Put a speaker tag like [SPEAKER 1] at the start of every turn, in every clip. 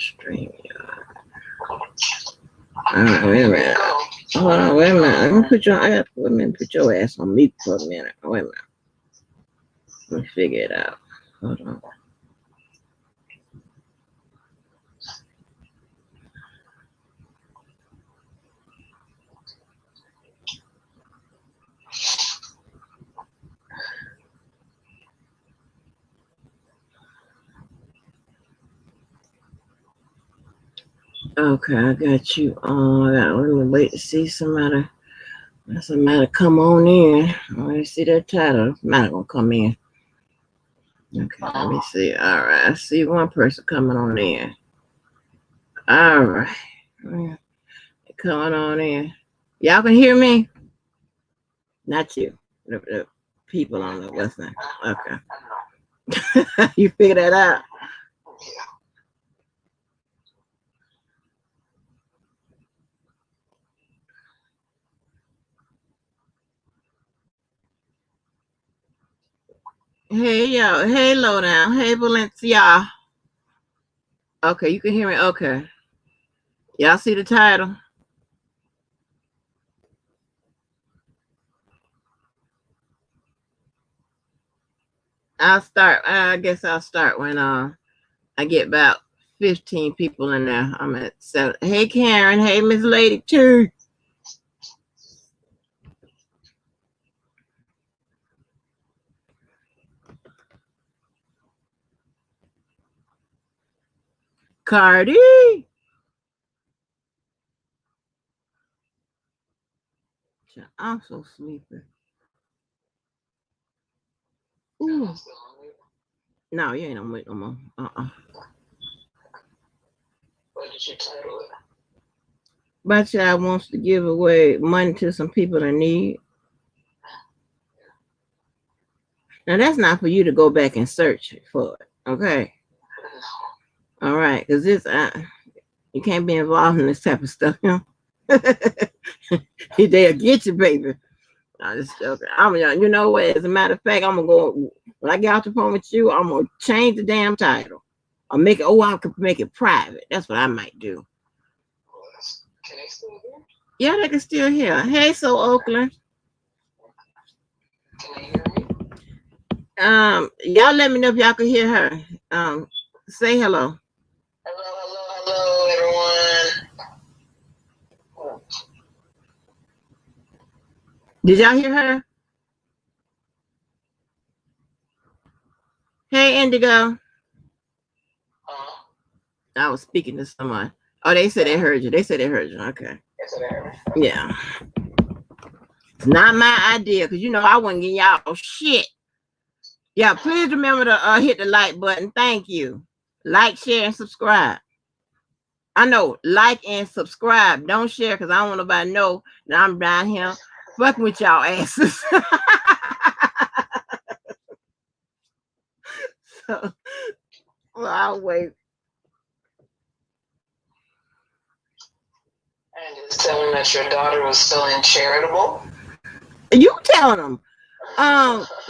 [SPEAKER 1] Stream, alright, wait a minute. Hold on, wait a minute. Let me put your ass on mute for a minute. Wait a minute. Let me figure it out. Hold on. Okay, I got you on. Let me wait to see somebody. Somebody come on in. Let me see that title. Somebody gonna come in. Okay, let me see. All right, I see one person coming on in. All right, coming on in. Y'all can hear me? Not you. The people on the west side. Okay. You figure that out? Hey, y'all. Hey, Lowdown. Hey, Valencia. Okay, you can hear me? Okay. Y'all see the title? I guess I'll start when I get about 15 people in there. I'm at 7. Hey, Karen. Hey, Miss Lady too. Cardi. I'm so sleepy. Ooh. No, you ain't on wait no more. What did you title it? My child wants to give away money to some people in need. Now that's not for you to go back and search for it, okay? All right, because this you can't be involved in this type of stuff, you know. They'll get you, baby. You know what? As a matter of fact, I'm gonna go when I get off the phone with you. I'm gonna change the damn title. I'll make it. I could make it private. That's what I might do. Can they still hear? Yeah, they can still hear. Hey, so Oakland. Can they hear me? Y'all let me know if y'all can hear her. Say hello. Hello, everyone. Did y'all hear her? Hey, Indigo. I was speaking to someone. Oh, they said they heard you. They said they heard you. Okay. Yeah. It's not my idea because, you know, I wouldn't give y'all shit. Yeah, please remember to hit the like button. Thank you. Like, share, and subscribe. I know, like and subscribe. Don't share because I don't want nobody to know that I'm down here fucking with y'all asses. So, well, I'll wait. And just tell them that your daughter was feeling charitable. You telling them.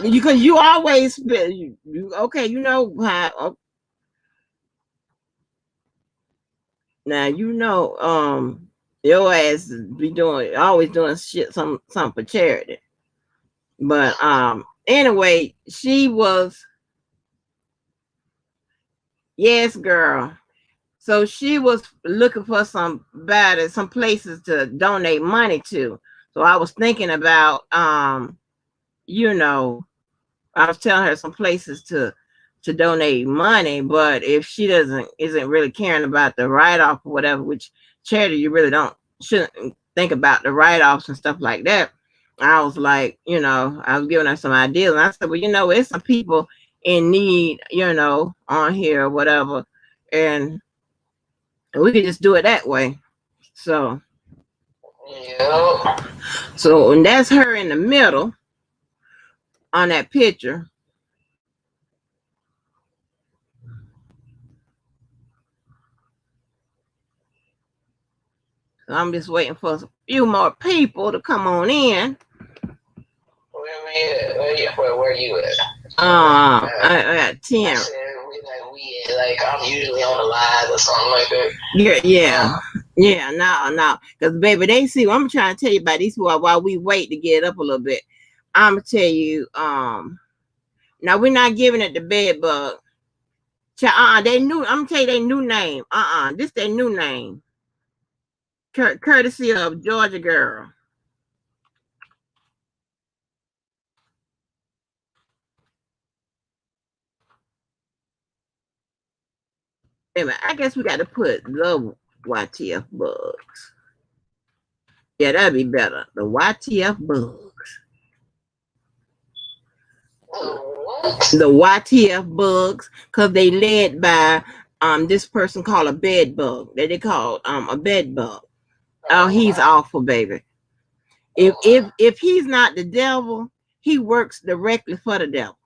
[SPEAKER 1] Because you always you okay, you know how now you know your ass be always doing shit something for charity. But anyway, she was yes, girl. So she was looking for some places to donate money to. So I was thinking about you know, I was telling her some places to donate money, but if she isn't really caring about the write-off or whatever, which charity you really shouldn't think about the write-offs and stuff like that. I was like, you know, I was giving her some ideas, and I said, well, you know, it's some people in need, you know, on here or whatever, and we could just do it that way. So, yeah. So, and that's her in the middle on that picture. So I'm just waiting for a few more people to come on in. Where you at? I got 10.
[SPEAKER 2] Yeah, like I'm usually on the live or something like that.
[SPEAKER 1] Yeah. No. Because baby, they see what I'm trying to tell you about these while we wait to get up a little bit. I'm gonna tell you, now we're not giving it the bed bug. They new. I'm gonna tell you their new name. This their new name. Courtesy of Georgia Girl. Anyway, I guess we got to put the YTF bugs. Yeah, that'd be better. The YTF bugs. The YTF bugs, because they led by this person called a bed bug. They call a bed bug. Oh, he's awful, baby. If he's not the devil, he works directly for the devil.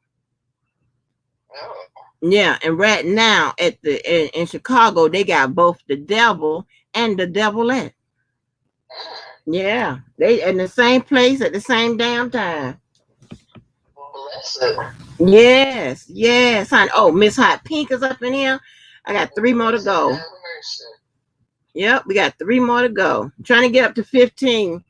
[SPEAKER 1] Yeah, and right now in Chicago, they got both the devil and the devilette. Yeah, they in the same place at the same damn time. Yes, honey. Oh, Miss Hot Pink is up in here. I got 3 more to go. Yep, we got 3 more to go. I'm trying to get up to 15.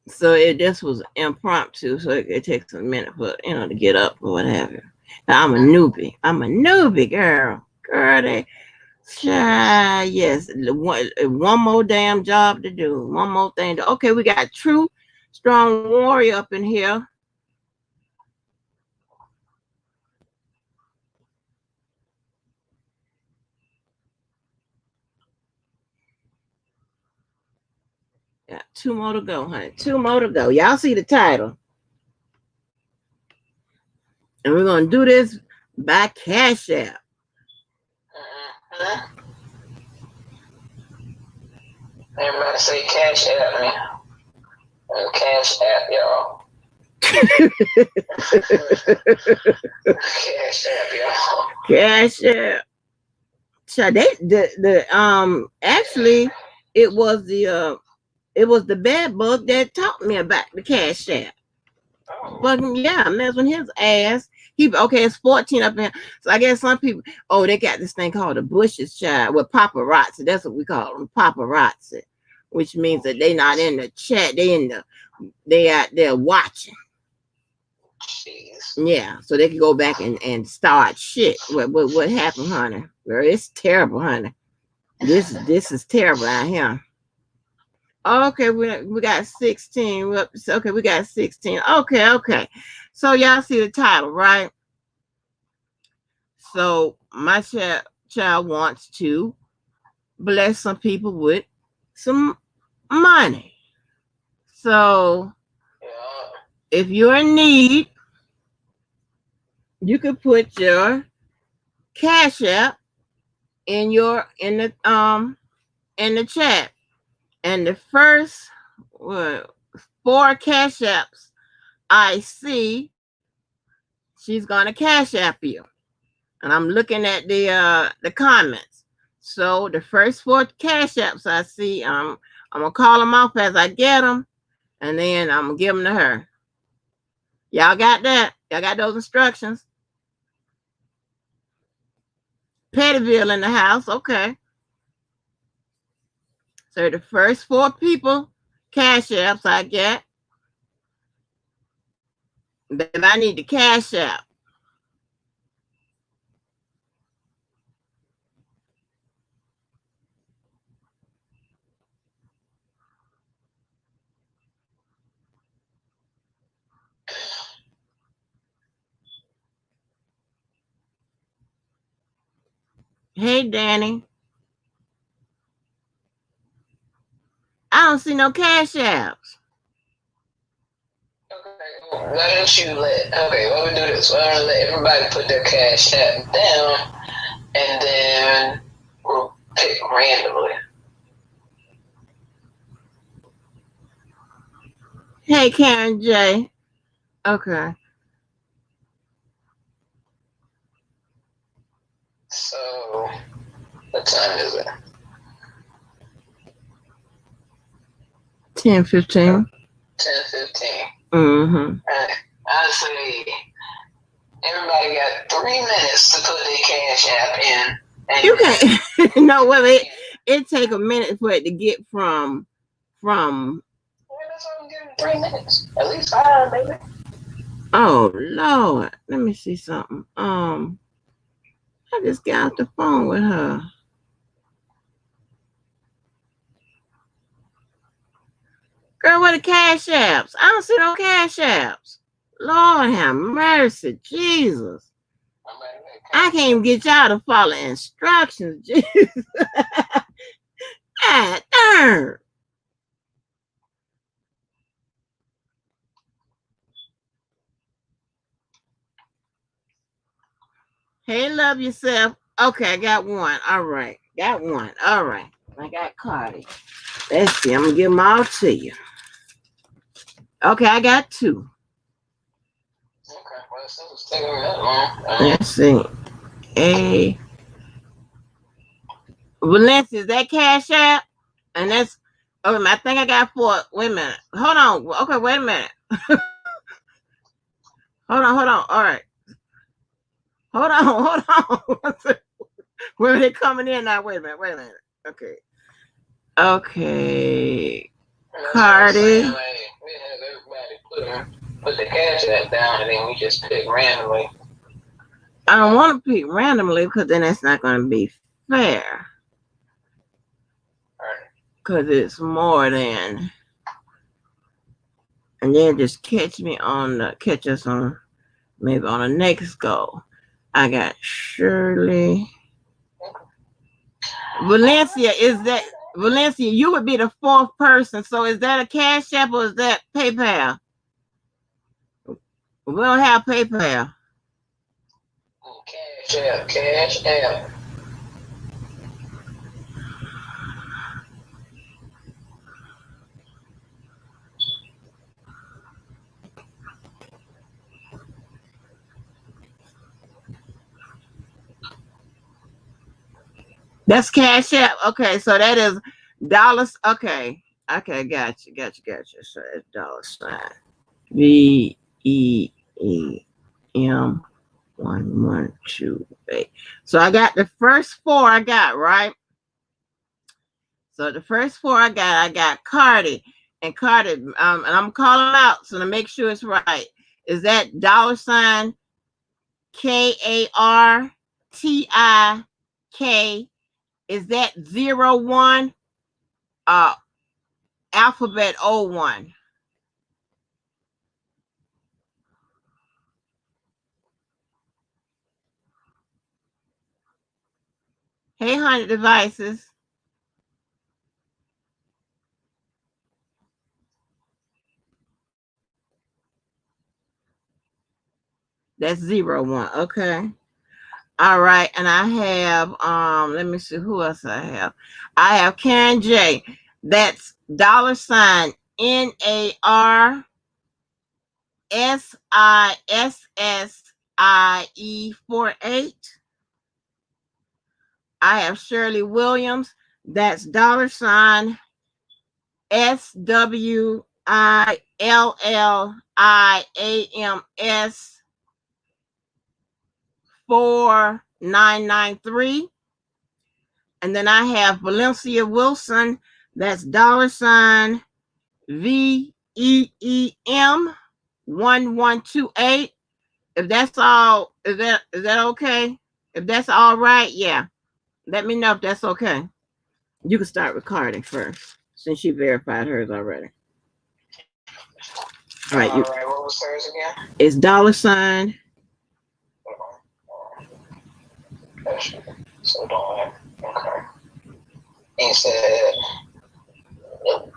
[SPEAKER 1] So this was impromptu, so it takes a minute for to get up or what have you. Now, I'm a newbie, girl. Yes, one more damn job to do. One more thing. Okay, we got True Strong Warrior up in here. Got 2 more to go, honey. 2 more to go. Y'all see the title. And we're going to do this by Cash App.
[SPEAKER 2] Everybody say Cash App me. Cash App, y'all. Cash App, y'all.
[SPEAKER 1] Cash App. So actually it was the bad bug that taught me about the Cash App. But yeah, messing his ass. It's 14 up in. So I guess some people, they got this thing called a Bush's child with paparazzi. That's what we call them, paparazzi, which means that they not in the chat. They out there watching.
[SPEAKER 2] Jeez.
[SPEAKER 1] Yeah, so they can go back and start shit. What happened, honey? Girl, it's terrible, honey. This is terrible out here. Okay, we got 16. Okay, we got 16. Okay. So y'all see the title, right? So my child wants to bless some people with some money. So if you're in need, you could put your Cash App in the chat. And the first 4 Cash Apps I see, she's gonna Cash App you. And I'm looking at the comments. So the first 4 Cash Apps I see, I'm gonna call them off as I get them, and then I'm gonna give them to her. Y'all got that? Y'all got those instructions? Pettyville in the house, okay. So the first 4 people, Cash Apps I get, then I need the Cash App. Hey, Danny. I don't see no Cash Apps.
[SPEAKER 2] Why don't you why we do this? Why don't we let everybody put their Cash App down, and then we'll pick randomly.
[SPEAKER 1] Hey, Karen J. Okay.
[SPEAKER 2] So, what time is it?
[SPEAKER 1] 10, 15.
[SPEAKER 2] 10, 15.
[SPEAKER 1] Mm-hmm.
[SPEAKER 2] I say everybody got 3 minutes to put their cash app in. And
[SPEAKER 1] you can't. No, well, it take a minute for it to get from.
[SPEAKER 2] Well, that's what I'm giving 3 minutes. At least 5, maybe.
[SPEAKER 1] Oh Lord, let me see something. I just got off the phone with her. Girl, what the cash apps? I don't see no cash apps. Lord have mercy, Jesus. I can't even get y'all to follow instructions. Jesus. God darn. Hey, love yourself. Okay, I got one. All right. Got one. All right. I got Cardi. Let's see. I'm going to give them all to you. Okay, I got 2.
[SPEAKER 2] Okay, well, since it's taking that long.
[SPEAKER 1] Let's see. A Valencia, is that Cash App? And that's, oh, I think I got 4. Wait a minute. Hold on. Okay, wait a minute. Hold on. All right. Hold on. Where are they coming in now? Wait a minute. Okay. Cardi.
[SPEAKER 2] We have everybody put the cash app down, and then we just pick randomly.
[SPEAKER 1] I don't want to pick randomly because then that's not going to be fair. Because it's more than. And then just catch us on, maybe on the next go. I got Shirley. Valencia, Valencia, you would be the 4th person. So is that a Cash App or is that PayPal? We don't have PayPal.
[SPEAKER 2] Cash app.
[SPEAKER 1] That's Cash App. Okay, so that is dollars. Okay, got you. So it's $sign VEEM1128. So I got the first 4 I got, right? So the first 4 I got Cardi. And Cardi, and I'm calling them out so to make sure it's right. Is that $sign KARTIK? Is that 01? Alphabet 01. Hey, 100 devices. That's 01. Okay. All right. And I have let me see who else I have. I have Karen J. That's $NARSSISSIE48. I have Shirley Williams. That's $SWILLIAMS 4993. And then I have Valencia Wilson. That's $VEEM 1128. If that's all, is that okay? If that's all right, yeah. Let me know if that's okay. You can start recording first since she verified hers already. All right.
[SPEAKER 2] What was hers again?
[SPEAKER 1] It's $sign.
[SPEAKER 2] So don't. Okay. He said. All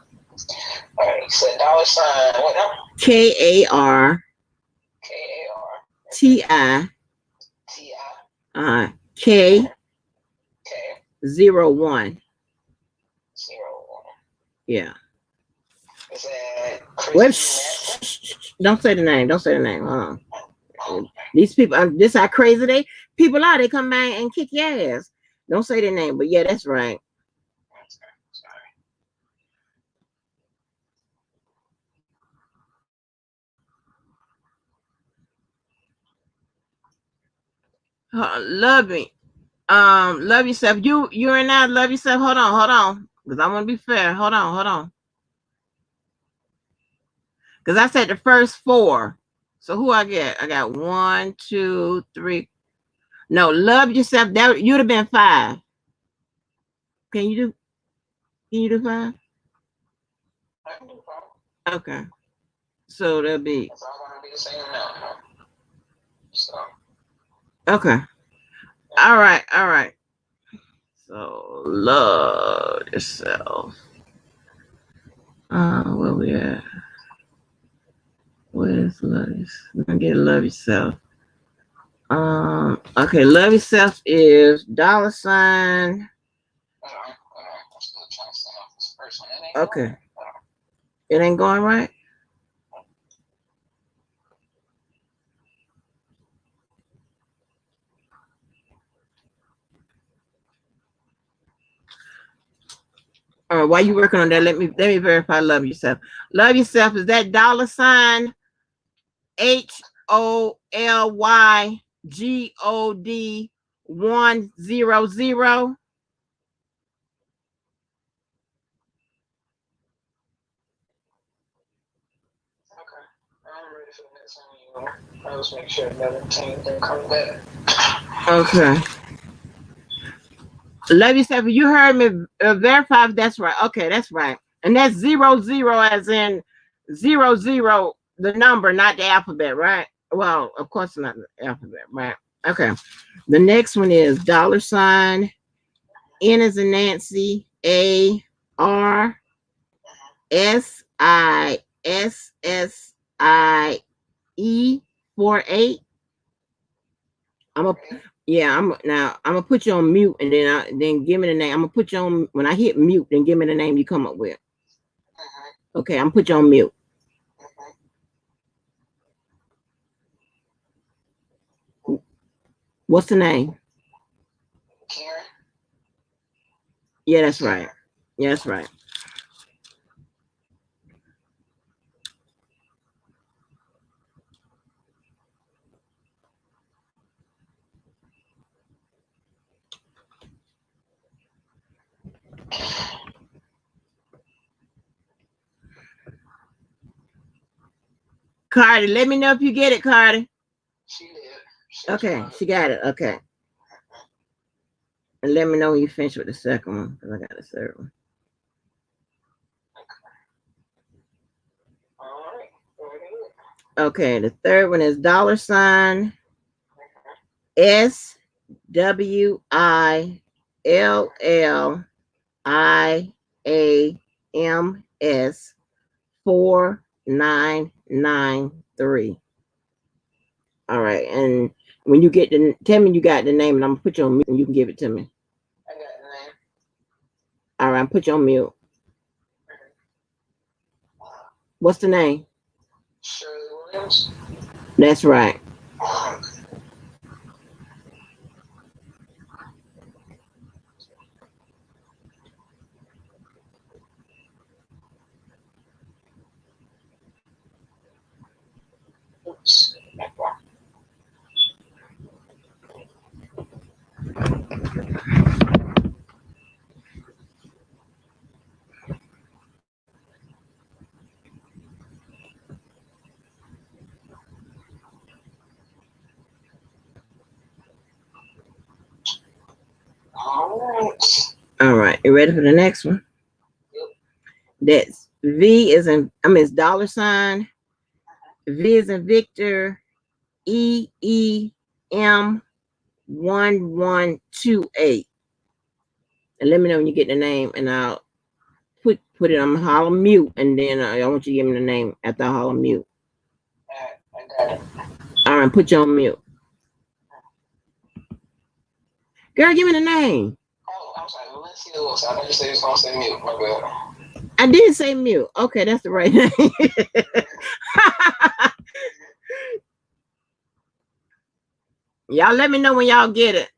[SPEAKER 2] right. He said $sign. What now?
[SPEAKER 1] KARTI. K 01. Yeah.
[SPEAKER 2] Is that
[SPEAKER 1] don't say the name. Hold on. These people, this how crazy people are. They come back and kick your ass. Don't say their name, but yeah, that's right. Love me. Love yourself. You and I love yourself. Hold on. Because I want to be fair. Hold on. Because I said the first four. So who I get? I got 1, 2, 3. No, love yourself. That you'd have been 5. Can you do? Can you do 5?
[SPEAKER 2] I can do 5.
[SPEAKER 1] Okay. So that'll be.
[SPEAKER 2] It's all gonna be the same amount. So.
[SPEAKER 1] Okay. All right. All right. So love yourself. Where we at? Where's love? We're gonna get love yourself. Okay, love yourself is $.
[SPEAKER 2] I'm still trying to send off this first one.
[SPEAKER 1] Okay. It ain't going right? All right, while you working on that, let me verify love yourself. Love yourself is that $HOLYGOD $100.
[SPEAKER 2] I'm ready for the next one. I'll just make sure another team don't come back.
[SPEAKER 1] Okay. Love yourself. You heard me verify if that's right. Okay, that's right. And that's 00 as in 00, the number, not the alphabet, right? Well, of course not the alphabet, right? Okay. The next one is $. N as in Nancy. ARSISSIE 48. I'm gonna put you on mute and then give me the name. I'm gonna put you on when I hit mute, then give me the name you come up with. Okay, I'm gonna put you on mute. What's the name?
[SPEAKER 2] Karen?
[SPEAKER 1] Yeah, that's right. Yeah, that's right. Cardi, let me know if you get it, Cardi.
[SPEAKER 2] She did.
[SPEAKER 1] Okay, she got it. Okay. And let me know when you finish with the second one, because I got the third one.
[SPEAKER 2] All right.
[SPEAKER 1] Okay, the third one is $SWILLIAMS 4993. All right, and when you get tell me you got the name, and I'm gonna put you on mute, and you can give it to me.
[SPEAKER 2] I got the name.
[SPEAKER 1] All right, I'm put you on mute. What's the name?
[SPEAKER 2] Shirley Williams.
[SPEAKER 1] That's right.
[SPEAKER 2] Oops. All right.
[SPEAKER 1] All right, you ready for the next one?
[SPEAKER 2] Yep.
[SPEAKER 1] That's V is in, it's $. V is in Victor. EEM1128. And let me know when you get the name, and I'll put it on holler mute, and then I want you to give me the name after I holler mute.
[SPEAKER 2] I got it.
[SPEAKER 1] All right, put you on mute. Girl, give me the name.
[SPEAKER 2] Oh, I'm sorry. Let's see who else. I didn't say it's gonna say mute. My bad.
[SPEAKER 1] I did say mute. Okay, that's the right name. Y'all let me know when y'all get it.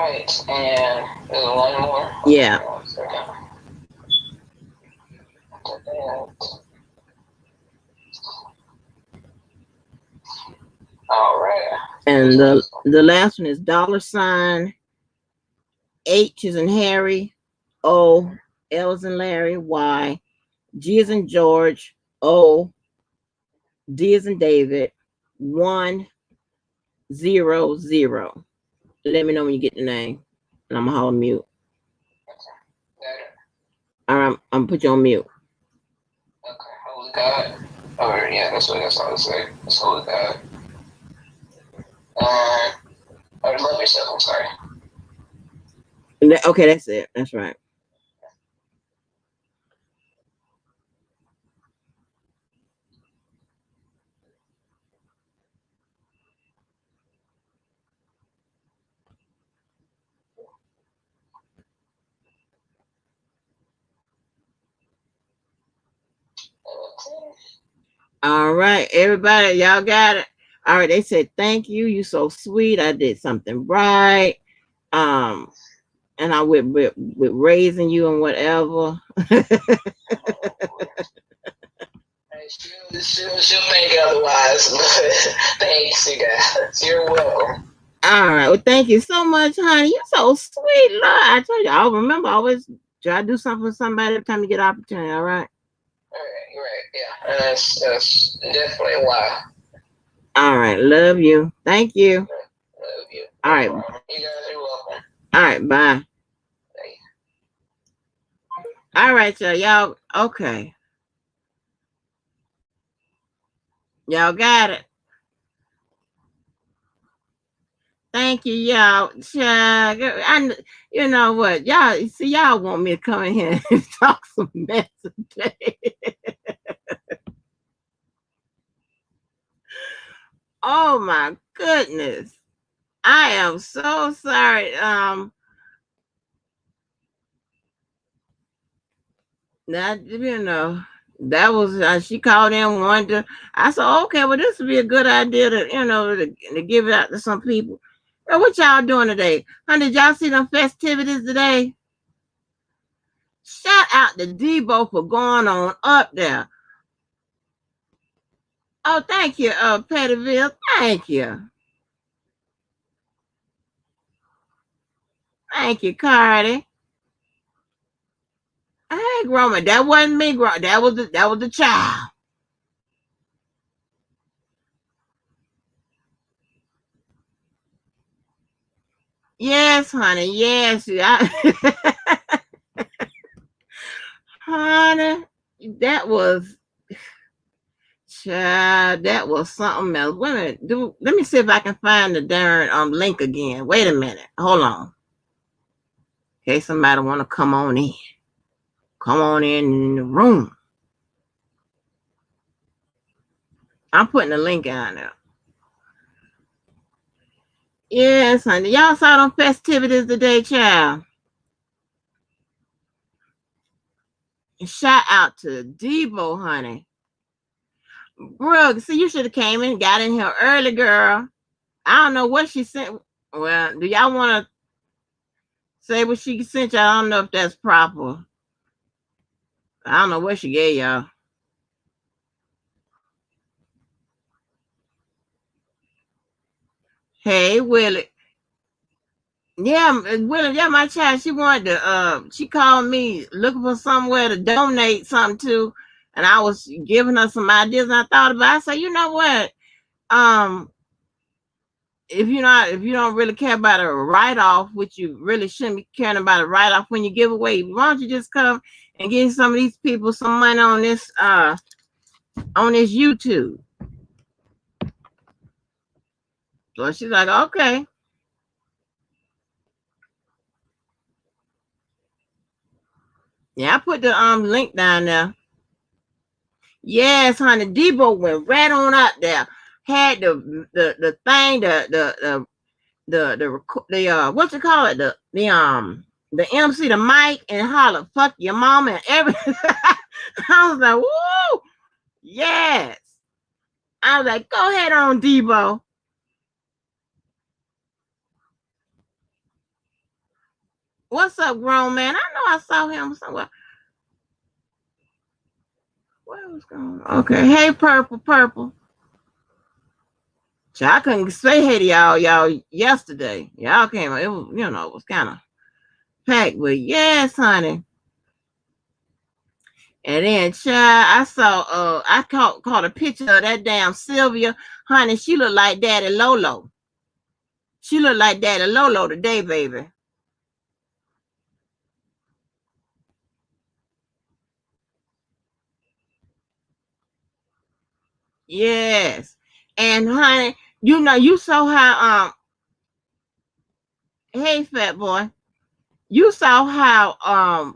[SPEAKER 2] right, and there's one more.
[SPEAKER 1] Yeah.
[SPEAKER 2] One second. All right.
[SPEAKER 1] And the last one is $ H is in Harry, O, L is in Larry, Y, G is in George, O, D is in David, 100. Let me know when you get the name, and I'm gonna hold mute. All right, I'm gonna put you on mute.
[SPEAKER 2] Okay, holy God. Oh yeah, that's all I say. It's holy God. Or love yourself. I'm sorry.
[SPEAKER 1] Okay, that's it. That's right. All right, everybody, y'all got it. All right, they said thank you. You so sweet. I did something right. And I with raising you and whatever.
[SPEAKER 2] She'll make otherwise, but thanks, you guys. You're welcome.
[SPEAKER 1] All right. Well, thank you so much, honey. You're so sweet, Lord. I told you, I'll remember. I always try to do something for somebody every time you get an opportunity. All right.
[SPEAKER 2] Right, yeah. That's definitely why.
[SPEAKER 1] All right. Love you. Thank you.
[SPEAKER 2] Love you.
[SPEAKER 1] All right.
[SPEAKER 2] You guys are welcome.
[SPEAKER 1] All right. Bye. All right, y'all. Okay. Y'all got it. Thank you, y'all. You know what? Y'all see, y'all want me to come in here and talk some mess today. Oh my goodness. I am so sorry. That that was she called in wanted to. I said, okay, well, this would be a good idea to give it out to some people. Now, what y'all doing today? Honey, did y'all see them festivities today? Shout out to Debo for going on up there. Oh, thank you, Pettyville. Thank you. Thank you, Cardi. Hey, Roman, that wasn't me, that was the child. Yes, honey. Yes. Honey, that was child, that was something else. Wait a minute. Let me see if I can find the darn link again. Wait a minute. Hold on. Okay, somebody wanna come on in. Come on in the room. I'm putting the link on there. Yes, honey. Y'all saw them festivities today, child. And shout out to Debo, honey. Brooke, see, you should have came in, got in here early, girl. I don't know what she sent. Well, do y'all want to say what she sent you? I don't know if that's proper. I don't know what she gave y'all. Hey, Willie. Yeah, Willie, yeah, my child, she wanted to, she called me looking for somewhere to donate something to, and I was giving her some ideas, and I thought about it. I said, you know what? Um, if you don't really care about a write-off, which you really shouldn't be caring about a write-off when you give away, why don't you just come and give some of these people some money on this YouTube? So she's like, okay. Yeah, I put the link down there. Yes, honey, Debo went right on out there. Had the thing, the what you call it, the MC, the mic, and holler, fuck your mama and everything. I was like, woo, yes. I was like, go ahead on, Debo. What's up, grown man? I know I saw him somewhere. Where was going? Okay. Hey, purple. I couldn't say hey to y'all yesterday. Y'all came. It was, it was kind of packed, but yes, honey. And then, child, I saw. I caught a picture of that damn Sylvia, honey. She looked like Daddy Lolo. She looked like Daddy Lolo today, baby. Yes. And honey, you saw how hey fat boy, you saw how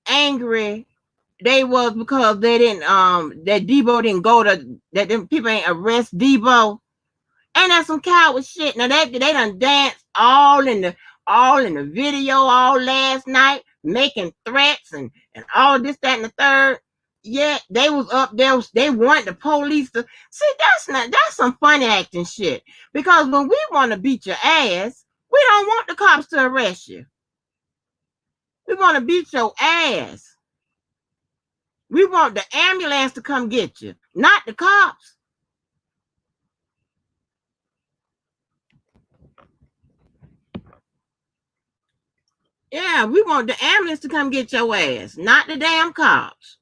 [SPEAKER 1] angry they was because they didn't that Debo didn't go to that them people ain't arrest Debo. Ain't that some coward shit? Now they done danced all in the video all last night, making threats and all this, that, and the third. Yeah, they was up there. They want the police to see. That's some funny acting shit. Because when we want to beat your ass, we don't want the cops to arrest you. We want to beat your ass. We want the ambulance to come get you, not the cops. Yeah, we want the ambulance to come get your ass, not the damn cops.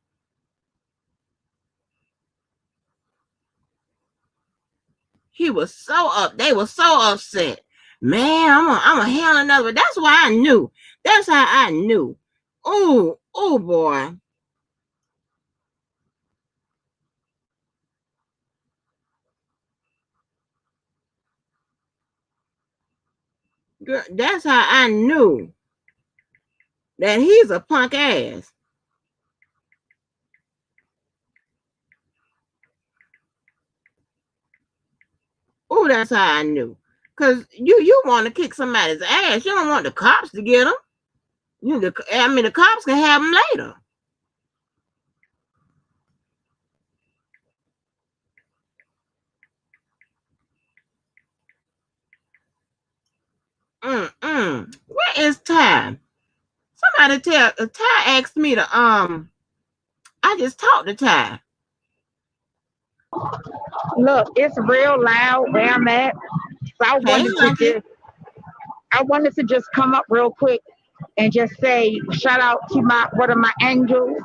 [SPEAKER 1] He was so up. They were so upset. Man, I'm a hell another. That's why I knew. That's how I knew. Oh boy. Girl, that's how I knew that he's a punk ass. Oh, that's how I knew. Cause you want to kick somebody's ass. You don't want the cops to get them. The cops can have them later. Where is Ty? Somebody Ty asked me to I just talked to Ty.
[SPEAKER 3] Look, it's real loud where I'm at. So I wanted to just come up real quick and just say shout out to my one of my angels.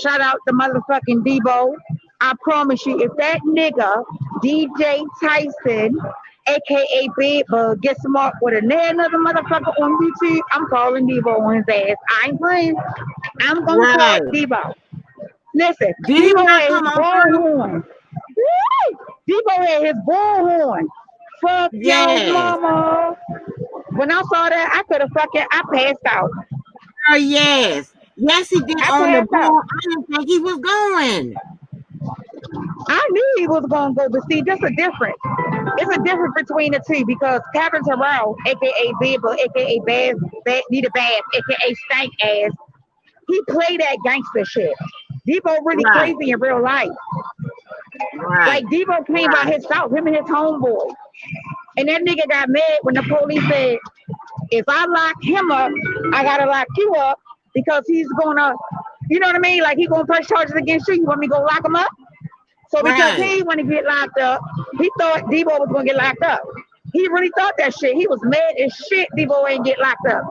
[SPEAKER 3] Shout out to motherfucking Debo. I promise you, if that nigga DJ Tyson, aka Big Bug, gets him up with another motherfucker on YouTube, I'm calling Debo on his ass. I ain't playing. I'm gonna call Debo. Listen,
[SPEAKER 1] Did he not come on
[SPEAKER 3] bullhorn. Debo had his bullhorn. Fuck your mama. When I saw that, I passed out.
[SPEAKER 1] Oh yes. Yes, he did on the ball. I didn't think he was going.
[SPEAKER 3] I knew he was gonna go, but see, there's a difference. It's a difference between the two because Captain Terrell, aka Bibba, aka Need a Bass, aka Stank Ass, he played that gangster shit. Debo really crazy in real life.
[SPEAKER 1] Right.
[SPEAKER 3] Like Debo came by himself, him and his homeboy. And that nigga got mad when the police said, if I lock him up, I gotta lock you up because he's gonna, you know what I mean? Like he's gonna press charges against you. You want me to go lock him up? So because he didn't want to get locked up, he thought Debo was gonna get locked up. He really thought that shit. He was mad as shit Debo ain't get locked up.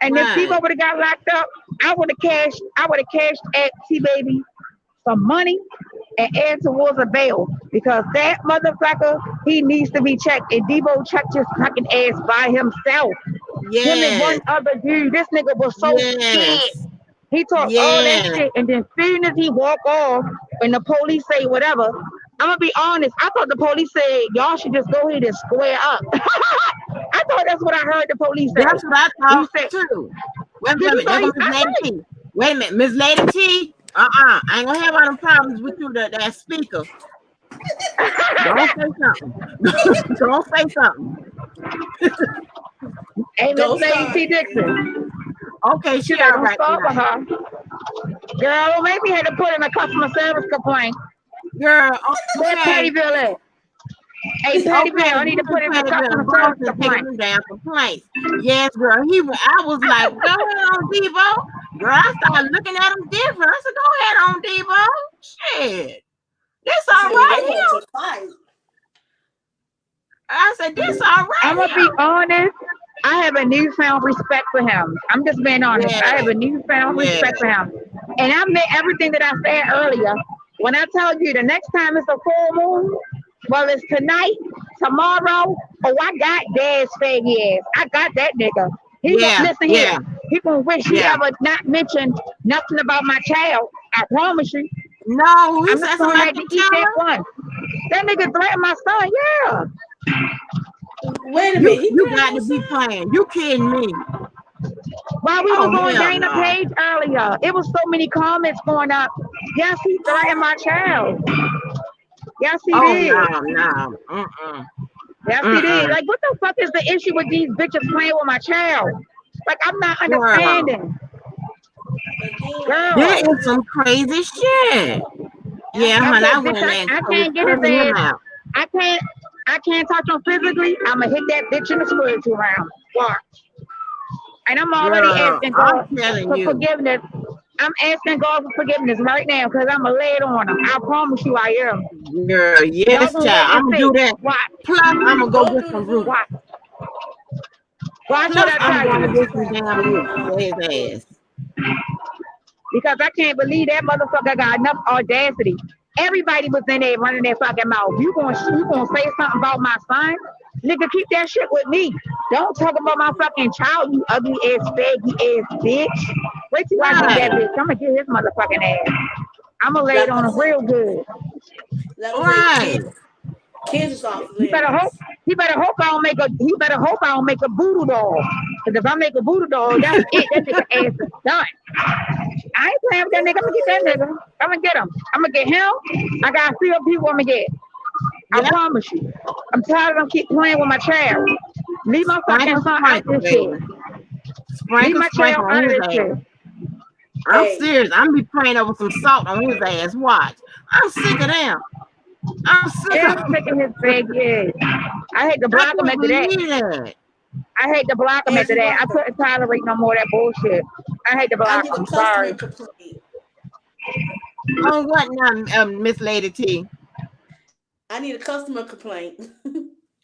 [SPEAKER 3] And if Debo would have got locked up, I would have cashed at T Baby some money and add towards a bail because that motherfucker, he needs to be checked. And Debo checked his fucking ass by himself. Him and one other dude. This nigga was so scared. He talked all that shit, and then soon as he walk off, and the police say whatever, I'm gonna be honest. I thought the police said y'all should just go ahead and square up. I thought that's what I heard the police say.
[SPEAKER 1] That's what I thought too. Wait a minute, Miss Lady T. I ain't gonna have all them problems with you, that speaker. Don't say something. Don't say something.
[SPEAKER 3] Hey, Miss Lady T. Dixon.
[SPEAKER 1] Okay, she all right.
[SPEAKER 3] Her. Girl, maybe had to put in a customer service complaint.
[SPEAKER 1] Girl,
[SPEAKER 3] where Pattyville at? Hey, Patty
[SPEAKER 1] Okay,
[SPEAKER 3] Bear, I need to put in a
[SPEAKER 1] Petty Bear,
[SPEAKER 3] customer
[SPEAKER 1] boss
[SPEAKER 3] service
[SPEAKER 1] is taking
[SPEAKER 3] complaint.
[SPEAKER 1] them down complaints. Yes, girl. I was like, go ahead on Debo. Girl, I started looking at him different. I said, go ahead on Debo. Shit, this all
[SPEAKER 4] See, they
[SPEAKER 1] right
[SPEAKER 4] want
[SPEAKER 1] here.
[SPEAKER 4] to fight.
[SPEAKER 1] I said, this all
[SPEAKER 3] I'm
[SPEAKER 1] right
[SPEAKER 3] gonna be honest. I have a newfound respect for him. I'm just being honest.
[SPEAKER 1] here.
[SPEAKER 3] I have a newfound
[SPEAKER 1] Yeah,
[SPEAKER 3] respect for him. And I meant everything that I said earlier. When I tell you the next time it's a full moon, well, it's tonight, tomorrow. Oh, I got Dad's faggy ass. I got that nigga. He gonna
[SPEAKER 1] yeah,
[SPEAKER 3] listen here.
[SPEAKER 1] yeah,
[SPEAKER 3] He gonna wish he
[SPEAKER 1] yeah.
[SPEAKER 3] ever not mentioned nothing about my child. I promise you.
[SPEAKER 1] No, he
[SPEAKER 3] I'm
[SPEAKER 1] said
[SPEAKER 3] just
[SPEAKER 1] something
[SPEAKER 3] gonna
[SPEAKER 1] about
[SPEAKER 3] have to
[SPEAKER 1] your
[SPEAKER 3] eat that
[SPEAKER 1] child.
[SPEAKER 3] one. That nigga threatened my son. Yeah.
[SPEAKER 4] Wait a minute, he
[SPEAKER 1] You
[SPEAKER 4] threatened
[SPEAKER 1] got
[SPEAKER 4] your
[SPEAKER 1] to be
[SPEAKER 4] son?
[SPEAKER 1] playing. You kidding me?
[SPEAKER 3] While we
[SPEAKER 1] Oh
[SPEAKER 3] was on
[SPEAKER 1] hell
[SPEAKER 3] Dana
[SPEAKER 1] no.
[SPEAKER 3] page earlier, it was so many comments going up. Yes, he threatened my child. Yes, he
[SPEAKER 1] Oh
[SPEAKER 3] did.
[SPEAKER 1] no, no.
[SPEAKER 3] Yes, he did. Like, what the fuck is the issue with these bitches playing with my child? Like, I'm not
[SPEAKER 1] Girl,
[SPEAKER 3] understanding.
[SPEAKER 4] Again,
[SPEAKER 1] that
[SPEAKER 3] Girl,
[SPEAKER 1] is some crazy shit. Yeah,
[SPEAKER 3] I
[SPEAKER 1] honey,
[SPEAKER 3] said,
[SPEAKER 1] I went
[SPEAKER 3] bitch,
[SPEAKER 1] in there and
[SPEAKER 3] I
[SPEAKER 1] was
[SPEAKER 3] can't get his
[SPEAKER 1] cursing him
[SPEAKER 3] ass.
[SPEAKER 1] out.
[SPEAKER 3] I can't, I can't touch him physically. I'ma hit that bitch in the spiritual round. Watch. And I'm already
[SPEAKER 1] Girl,
[SPEAKER 3] asking
[SPEAKER 1] I'm
[SPEAKER 3] God
[SPEAKER 1] telling
[SPEAKER 3] for
[SPEAKER 1] you.
[SPEAKER 3] forgiveness. I'm asking God for forgiveness right now because I'm going to lay it on him. I promise you I am.
[SPEAKER 1] Girl,
[SPEAKER 3] Y'all
[SPEAKER 1] yes,
[SPEAKER 3] gonna wait
[SPEAKER 1] child.
[SPEAKER 3] and
[SPEAKER 1] I'm gonna
[SPEAKER 3] see.
[SPEAKER 1] do that.
[SPEAKER 3] Watch.
[SPEAKER 1] Plus, I'm gonna go
[SPEAKER 4] go
[SPEAKER 1] get
[SPEAKER 4] do the
[SPEAKER 1] some
[SPEAKER 4] voodoo.
[SPEAKER 1] roots.
[SPEAKER 3] Watch. Watch what
[SPEAKER 1] Plus,
[SPEAKER 3] I
[SPEAKER 1] I'm
[SPEAKER 3] tell
[SPEAKER 1] going to
[SPEAKER 3] you.
[SPEAKER 1] get some damn roots for his ass.
[SPEAKER 3] Because I can't believe that motherfucker got enough audacity. Everybody was in there running their fucking mouth. You gonna say something about my son? Nigga, keep that shit with me. Don't talk about my fucking child, you ugly ass, faggy ass bitch. Wait till I get that
[SPEAKER 1] Right,
[SPEAKER 3] bitch. I'm gonna get his motherfucking ass. I'm gonna lay it
[SPEAKER 4] Like
[SPEAKER 3] on
[SPEAKER 4] I
[SPEAKER 3] him real good.
[SPEAKER 4] say,
[SPEAKER 1] right.
[SPEAKER 4] kids is off
[SPEAKER 3] He better hope.
[SPEAKER 4] limits.
[SPEAKER 3] He better hope I don't make a. He better hope I don't make a voodoo doll. Because if I make a voodoo doll, that's it. That nigga ass is done. I ain't playing with that nigga. I'm gonna get that nigga. I'm gonna get him. I'm gonna get him. I got 3 other people I'm gonna get. I
[SPEAKER 1] Yep.
[SPEAKER 3] promise you. I'm tired of them keep playing with my child. Leave my fucking
[SPEAKER 1] Sprinkle,
[SPEAKER 3] son out
[SPEAKER 1] sprinkle,
[SPEAKER 3] this shit.
[SPEAKER 1] baby.
[SPEAKER 3] Leave
[SPEAKER 1] Sprinkle,
[SPEAKER 3] my child
[SPEAKER 1] sprinkle on
[SPEAKER 3] out of
[SPEAKER 1] his
[SPEAKER 3] this
[SPEAKER 1] ass.
[SPEAKER 3] shit.
[SPEAKER 1] I'm
[SPEAKER 4] Hey,
[SPEAKER 1] serious. I'm be praying over some salt on his ass. Watch. I'm sick of them. I'm sick
[SPEAKER 3] Yeah,
[SPEAKER 1] of.
[SPEAKER 3] I'm taking his bag. Yeah. I hate to
[SPEAKER 1] I
[SPEAKER 3] block him
[SPEAKER 1] can't
[SPEAKER 3] after that.
[SPEAKER 1] believe that.
[SPEAKER 3] I hate to block him after
[SPEAKER 4] Angel
[SPEAKER 3] that. I
[SPEAKER 4] Walker,
[SPEAKER 3] couldn't tolerate no more of that bullshit. I hate to
[SPEAKER 4] I
[SPEAKER 3] block
[SPEAKER 4] need a
[SPEAKER 3] him.
[SPEAKER 4] customer
[SPEAKER 3] Sorry.
[SPEAKER 4] complaint.
[SPEAKER 1] Oh, what now, Miss Lady T?
[SPEAKER 4] I need a customer complaint.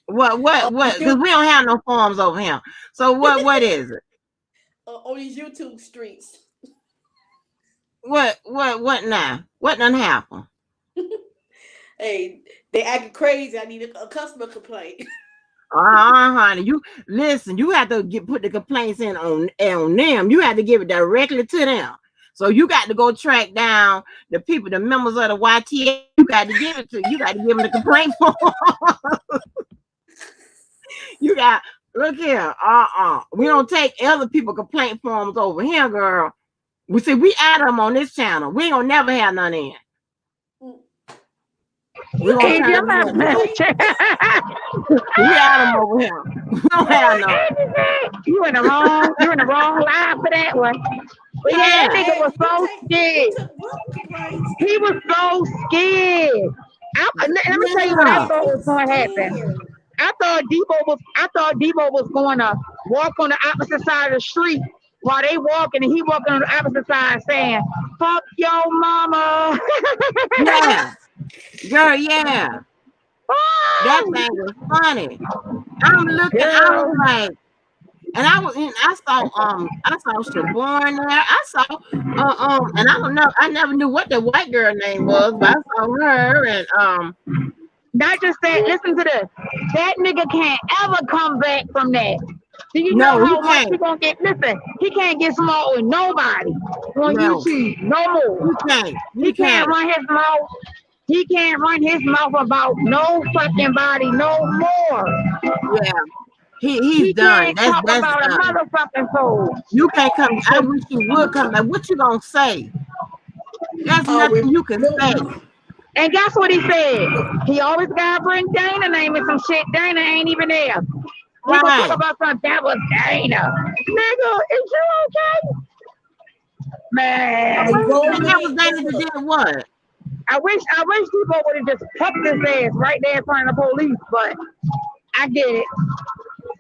[SPEAKER 1] What? Because we don't have no forms over here. So what is it?
[SPEAKER 4] On these YouTube streets.
[SPEAKER 1] What now? What done happened?
[SPEAKER 4] Hey, they acting crazy. I need a customer complaint.
[SPEAKER 1] Honey, you listen. You have to put the complaints in on them. You have to give it directly to them. So you got to go track down the people, the members of the YTA. You got to give it to. You got to give them the complaint form. You got look here. We don't take other people complaint forms over here, girl. We add them on this channel. We ain't gonna never have none in. We're gonna
[SPEAKER 3] Angie,
[SPEAKER 1] turn
[SPEAKER 3] I'm
[SPEAKER 1] them
[SPEAKER 3] not
[SPEAKER 1] in.
[SPEAKER 3] mad.
[SPEAKER 1] We add them over here. We don't have none.
[SPEAKER 3] You in the wrong line for that one. But yeah, that
[SPEAKER 1] Yeah.
[SPEAKER 3] nigga was so
[SPEAKER 4] You
[SPEAKER 3] scared.
[SPEAKER 4] took what complaints?
[SPEAKER 3] He was so scared. Let me tell you what I
[SPEAKER 1] Yeah.
[SPEAKER 3] thought was going to happen. I thought Debo was going to walk on the opposite side of the street while they walking, and he walking on the opposite side saying, "Fuck your mama."
[SPEAKER 1] Yeah. Girl, yeah. That thing was funny. I'm looking, I was
[SPEAKER 3] Girl,
[SPEAKER 1] like, and I saw Shaborn there. I saw and I don't know, I never knew what the white girl name was, but I saw her and
[SPEAKER 3] not just that. Listen to this. That nigga can't ever come back from that. Do you know
[SPEAKER 1] no, he
[SPEAKER 3] how much he
[SPEAKER 1] can't.
[SPEAKER 3] gonna get? Listen, he can't get small with nobody on
[SPEAKER 1] No,
[SPEAKER 3] YouTube. No
[SPEAKER 1] he
[SPEAKER 3] more.
[SPEAKER 1] can't.
[SPEAKER 3] He
[SPEAKER 1] He
[SPEAKER 3] can't
[SPEAKER 1] can't.
[SPEAKER 3] run his mouth. He can't run his mouth about no fucking body no more.
[SPEAKER 1] Yeah. He's
[SPEAKER 3] He
[SPEAKER 1] done.
[SPEAKER 3] can't
[SPEAKER 1] That's
[SPEAKER 3] talk about a
[SPEAKER 1] done.
[SPEAKER 3] motherfucking soul.
[SPEAKER 1] You can't come. I wish you would come back. What you gonna say? There's nothing you can say.
[SPEAKER 3] And guess what he said? He always gotta bring Dana name and some shit. Dana ain't even there. He gonna talk
[SPEAKER 1] Right.
[SPEAKER 3] about something that was Dana. Nigga, is you okay? Man.
[SPEAKER 1] That was Dana that did what?
[SPEAKER 3] I wish people would have just popped his ass right there in front of the police, but I get it.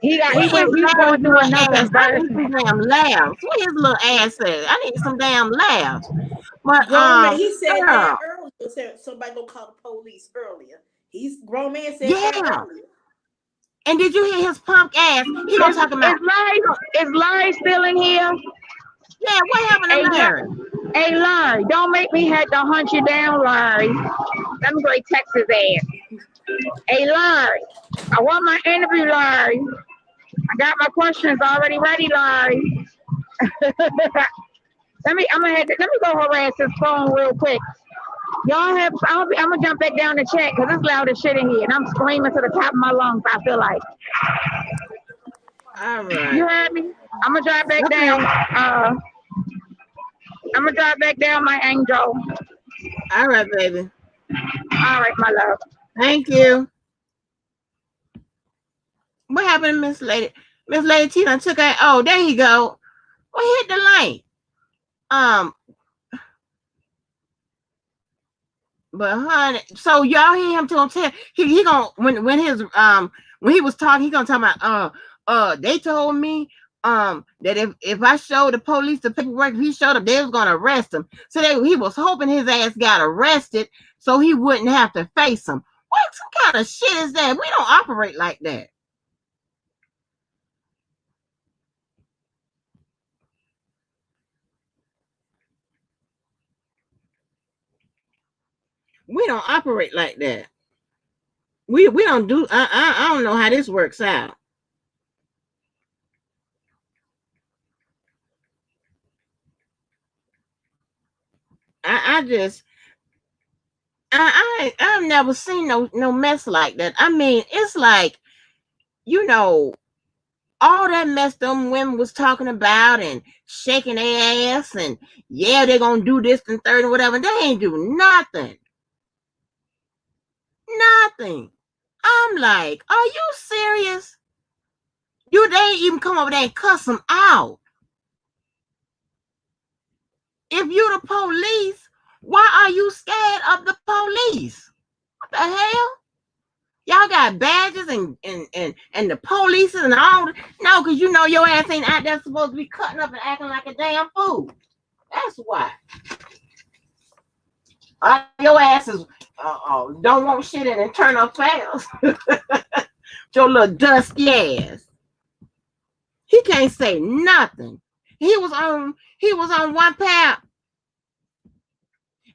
[SPEAKER 1] Where his
[SPEAKER 3] He's
[SPEAKER 1] loud
[SPEAKER 3] going through
[SPEAKER 1] little
[SPEAKER 3] enough
[SPEAKER 1] ass? I need
[SPEAKER 3] embarrassment.
[SPEAKER 1] some damn laughs. Where his little ass at? I need some damn laughs. But
[SPEAKER 4] Grown man, he said that
[SPEAKER 1] girl,
[SPEAKER 4] earlier. Said somebody go call the police earlier. He's grown man said that
[SPEAKER 1] yeah.
[SPEAKER 4] earlier.
[SPEAKER 1] And did you hear his punk ass? He gonna talk about.
[SPEAKER 3] Is Larry still in here?
[SPEAKER 1] Yeah, what happened to
[SPEAKER 3] Hey,
[SPEAKER 1] Larry?
[SPEAKER 3] hey, Larry, don't make me have to hunt you down, Larry. Let me go text his ass. Hey, Larry, I want my interview, Larry. I got my questions already ready, Larry. let me go harass his phone real quick. Y'all have, I'm gonna jump back down to chat because it's loud as shit in here, and I'm screaming to the top of my lungs. I feel like.
[SPEAKER 1] All
[SPEAKER 3] You
[SPEAKER 1] right.
[SPEAKER 3] heard me? I'm gonna drive back
[SPEAKER 1] Okay.
[SPEAKER 3] down. I'm gonna drive back down, my angel.
[SPEAKER 1] All right, baby.
[SPEAKER 3] All right, my love.
[SPEAKER 1] Thank you. What happened to Miss Lady? Miss Lady T done took her. Oh, there you go. Well, hit the light. Um, but honey, so y'all hear him tell he gonna when he was talking, he gonna talk about they told me that if I showed the police the paperwork, if he showed up, they was gonna arrest him. So he was hoping his ass got arrested so he wouldn't have to face him. What kind of shit is that? We don't operate like that. We don't operate like that. We don't do. I don't know how this works out. I just I've never seen no mess like that. I mean, it's like, you know, all that mess them women was talking about and shaking their ass and yeah, they're gonna do this and third and whatever. They ain't do nothing. Nothing. I'm like, are you serious? They ain't even come over there and cuss them out. If you the police, why are you scared of the police? What the hell? Y'all got badges and the police and all. No, because you know your ass ain't out there supposed to be cutting up and acting like a damn fool. That's why. Your ass is don't want shit in internal affairs. Your little dusty ass. He can't say nothing. He was on one pap.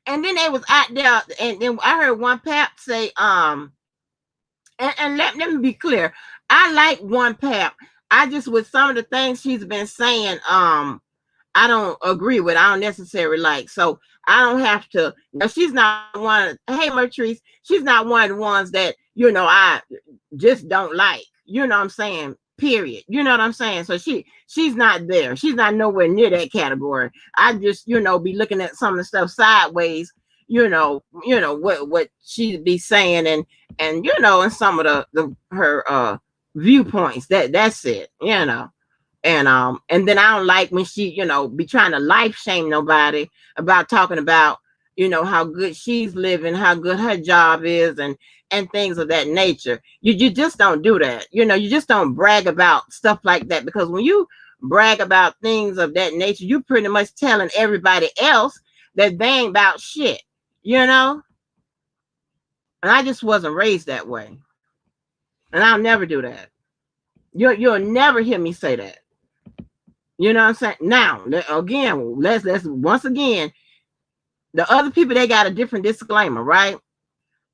[SPEAKER 1] And then they was out there, and then I heard one pap say, and let me be clear. I like one pap. I just, with some of the things she's been saying, I don't agree with. I don't necessarily like. So I don't have to. She's not one. Hey, Mertrice, she's not one of the ones that I just don't like. You know what I'm saying? Period. You know what I'm saying? So she's not there. She's not nowhere near that category. I just be looking at some of the stuff sideways. What she'd be saying and and some of her viewpoints. That's it. And then I don't like when she be trying to life shame nobody about talking about how good she's living, how good her job is, and things of that nature. You just don't do that. You just don't brag about stuff like that, because when you brag about things of that nature, you pretty much telling everybody else that they ain't about shit. And I just wasn't raised that way, and I'll never do that. You'll never hear me say that. You know what I'm saying? Now, again, let's once again, the other people, they got a different disclaimer, right?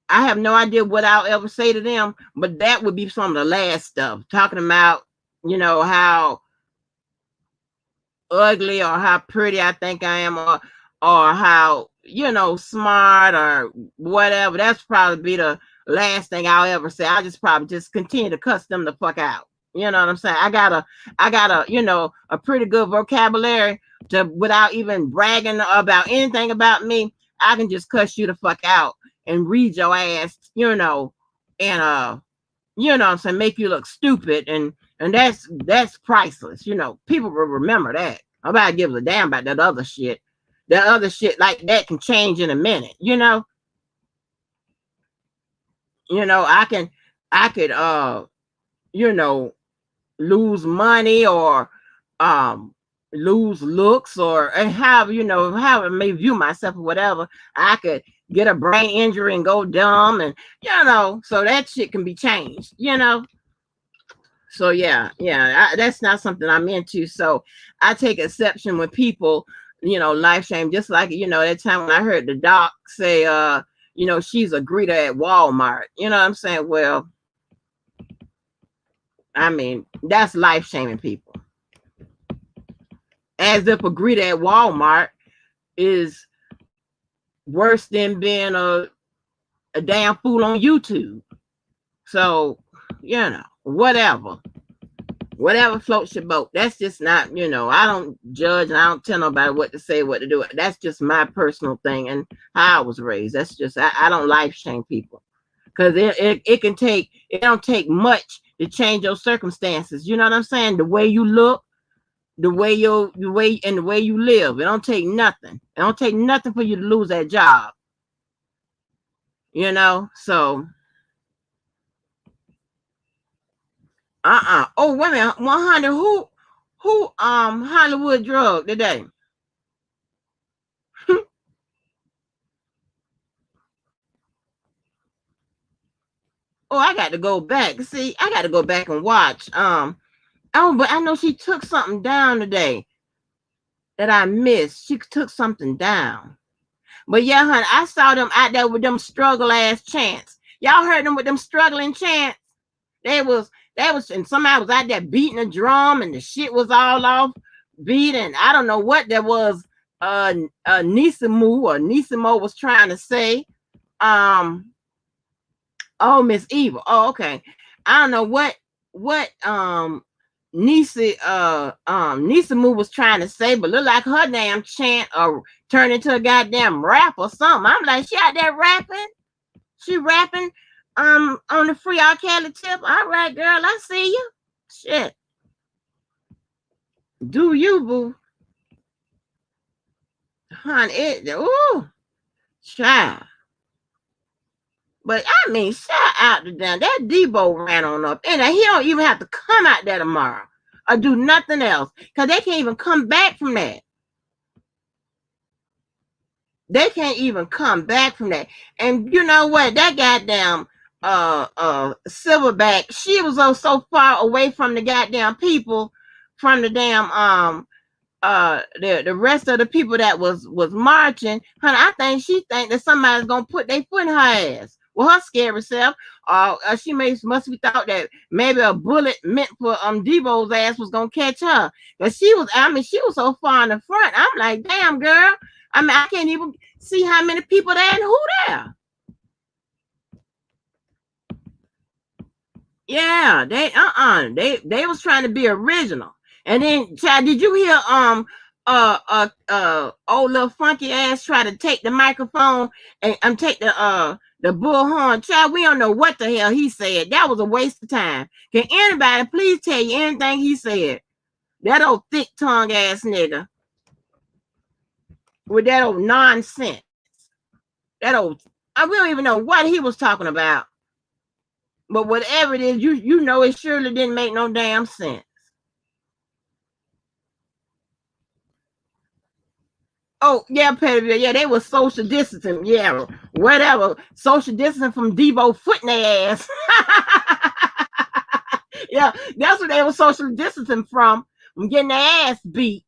[SPEAKER 1] I have no idea what I'll ever say to them, but that would be some of the last stuff, talking about, how ugly or how pretty I think I am, or how, smart or whatever. That's probably be the last thing I'll ever say. I'll just probably just continue to cuss them the fuck out. You know what I'm saying? I got a pretty good vocabulary to, without even bragging about anything about me. I can just cuss you the fuck out and read your ass, and what I'm saying, make you look stupid, and that's priceless. People will remember that. Nobody gives a damn about that other shit. That other shit like that can change in a minute. You know, I could you know, lose money or um lose looks or and have, you know, how I may view myself or whatever. I could get a brain injury and go dumb, and you know, so that shit can be changed, you know. So yeah, that's not something I'm into. So I take exception when people, you know, life shame. Just like, you know, that time when I heard the doc say, you know, she's a greeter at Walmart. You know what I'm saying? Well, I mean, that's life shaming people. As if a greeter at Walmart is worse than being a damn fool on YouTube. So, you know, whatever floats your boat. That's just not, you know, I don't judge and I don't tell nobody what to say, what to do. That's just my personal thing and how I was raised. That's just, I don't life shame people because it can take, it don't take much to change your circumstances. You know what I'm saying? The way you look, the way and the way you live. It don't take nothing. It don't take nothing for you to lose that job. You know, so Oh, wait a minute, 100. Who Hollywood drug today? Oh, I got to go back. See, I got to go back and watch. Oh, but I know she took something down today that I missed. She took something down. But yeah, honey, I saw them out there with them struggle ass chants. Y'all heard them with them struggling chants? They was and somebody was out there beating a drum and the shit was all off beat, and I don't know what that was. Nisimo was trying to say. Um, oh, Miss Evil. Oh, okay. I don't know what Nisimu was trying to say, but look like her damn chant or turned into a goddamn rap or something. I'm like, she out there rapping. She rapping on the free R. Kelly tip. All right, girl, I see you. Shit. Do you, boo? Honey, ooh, child. But I mean, shout out to them. That Debo ran on up. And he don't even have to come out there tomorrow or do nothing else. Because they can't even come back from that. They can't even come back from that. And you know what? That goddamn Silverback, she was so far away from the goddamn people, from the damn the rest of the people that was marching. Honey, I think she think that somebody's gonna put their foot in her ass. Well, her scary self, she must be thought that maybe a bullet meant for Debo's ass was gonna catch her. But she was, I mean, she was so far in the front. I'm like, damn, girl. I mean, I can't even see how many people there and who there. Yeah, they was trying to be original. And then, child, did you hear old little funky ass try to take the microphone and take the bullhorn? Child, we don't know what the hell he said. That was a waste of time. Can anybody please tell you anything he said? That old thick tongue ass nigga with that old nonsense. That old, we don't even know what he was talking about. But whatever it is, you know it surely didn't make no damn sense. Oh, yeah, Pettiville. Yeah, they were social distancing. Yeah, whatever. Social distancing from Debo footing their ass. Yeah, that's what they were social distancing from getting their ass beat.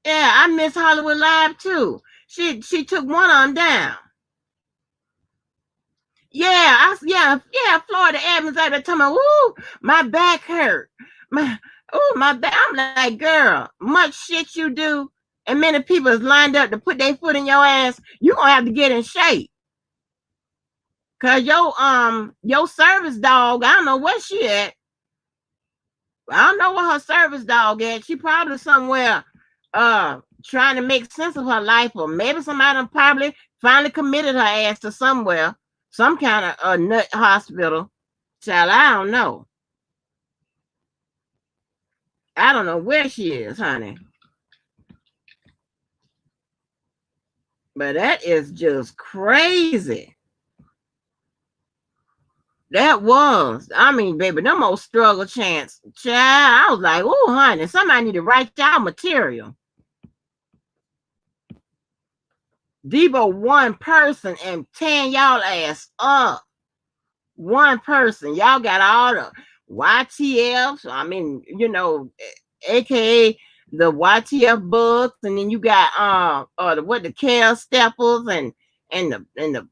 [SPEAKER 1] Yeah, I miss Hollywood Live too. She took one on down. Yeah, Florida Evans out there telling me, "Woo, my back hurt. My back." I'm like, girl, much shit you do, and many people is lined up to put their foot in your ass. You gonna have to get in shape, cause your service dog. I don't know where she at. I don't know where her service dog at. She probably somewhere, trying to make sense of her life, or maybe somebody probably finally committed her ass to somewhere, some kind of nut hospital. Child, I don't know. I don't know where she is, honey. But that is just crazy. That was. I mean, baby, them old struggle chants. Child, I was like, oh, honey, somebody need to write y'all material. Debo, one person, and tearing y'all ass up. One person. Y'all got all the YTFs. I mean, aka the YTF books, and then you got the Cal Steppers and the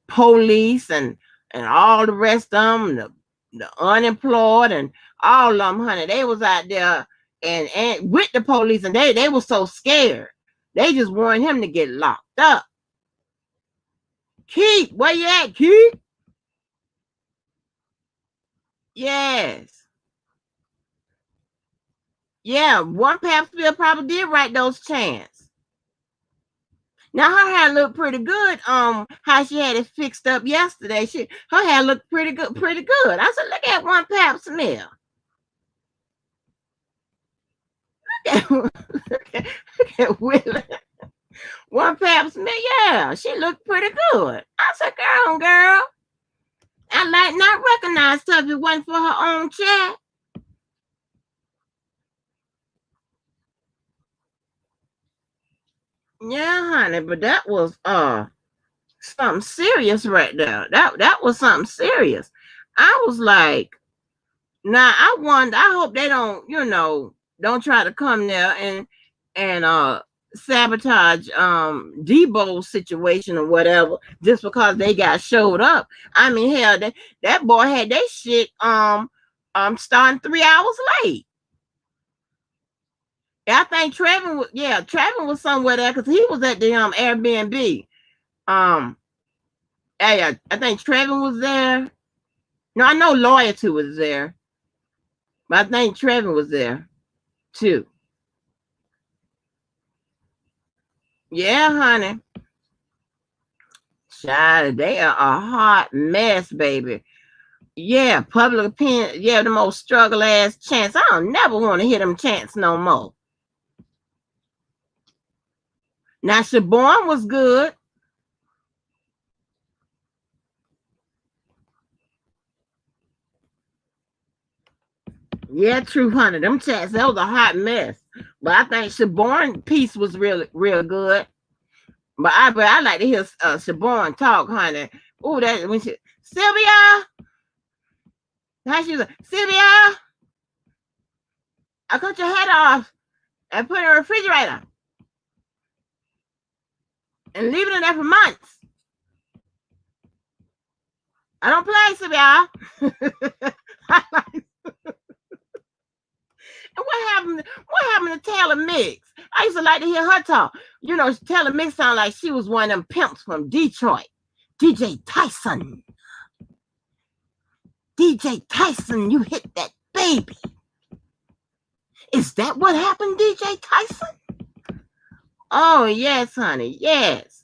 [SPEAKER 1] police and all the rest of them, the unemployed and all of them, honey. They was out there and with the police, and they were so scared. They just wanted him to get locked up. Keith, where you at, Keith? Yes. Yeah, one Papsville probably did write those chants. Now her hair looked pretty good. How she had it fixed up yesterday. Her hair looked pretty good, pretty good. I said, look at one Pap Smith. Look at Willie. One Pap Smith, yeah, she looked pretty good. I said, girl, I like not recognize her if it wasn't for her own chat. Yeah, honey, but that was something serious right there. That was something serious. I was like, now I wonder, I hope they don't try to come there and sabotage Debo's situation or whatever just because they got showed up. I mean, hell, that boy had that shit starting 3 hours late. I think Trevin was somewhere there because he was at the Airbnb. I think Trevin was there. No, I know Loyalty was there, but I think Trevin was there too. Yeah, honey. Child, they are a hot mess, baby. Yeah, public opinion. Yeah, the most struggle ass chance. I don't never want to hear them chants no more. Now, Siobhan was good. Yeah, true, honey. Them chats, that was a hot mess. But I think Siobhan piece was real good. But I like to hear Siobhan talk, honey. Oh, that when Sylvia, how she was like, Sylvia, I cut your head off and put it in the refrigerator and leave it in there for months. I don't play, Sylvia. And what happened to Taylor Mix? I used to like to hear her talk. Taylor Mix sounded like she was one of them pimps from Detroit. DJ Tyson. DJ Tyson, you hit that baby. Is that what happened, DJ Tyson? Oh, yes, honey. Yes.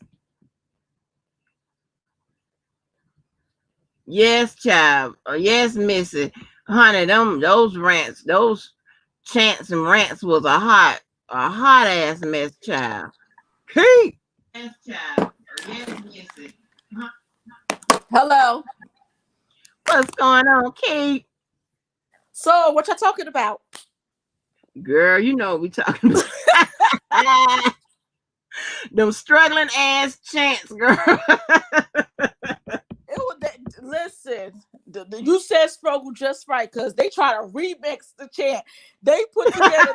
[SPEAKER 1] Yes, child. Yes, Missy. Honey, those rants, those chants and rants was a hot ass mess, child. Keith. Yes, child. Yes, Missy.
[SPEAKER 4] Hello.
[SPEAKER 1] What's going on, Keith?
[SPEAKER 4] So, what y'all talking about?
[SPEAKER 1] Girl, you know what we talking about. Them struggling ass chants, girl.
[SPEAKER 4] Listen, you said struggle just right because they try to remix the chant. They put together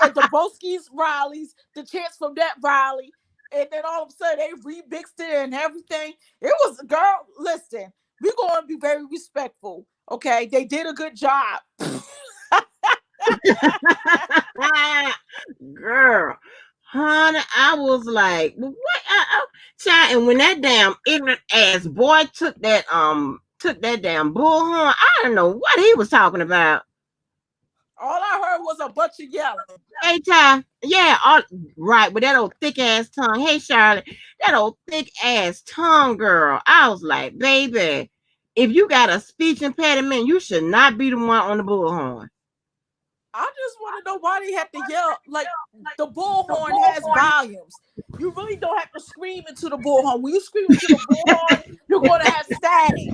[SPEAKER 4] at the Boski's rallies, the chants from that rally, and then all of a sudden they remixed it and everything. It was, girl, listen, we're going to be very respectful, okay? They did a good job.
[SPEAKER 1] Girl, honey, I was like, what? Child, and when that damn ignorant ass boy took that damn bullhorn, I don't know what he was talking about.
[SPEAKER 4] All I heard was a bunch of yelling.
[SPEAKER 1] Hey, Ty, yeah, right, with that old thick ass tongue. Hey, Charlotte, that old thick ass tongue, girl. I was like, baby, if you got a speech impediment, you should not be the one on the bullhorn.
[SPEAKER 4] I just want to know why they have to yell. Like, the bullhorn has volumes. You really don't have to scream into the bullhorn. When you scream into the bullhorn, you're going to have static.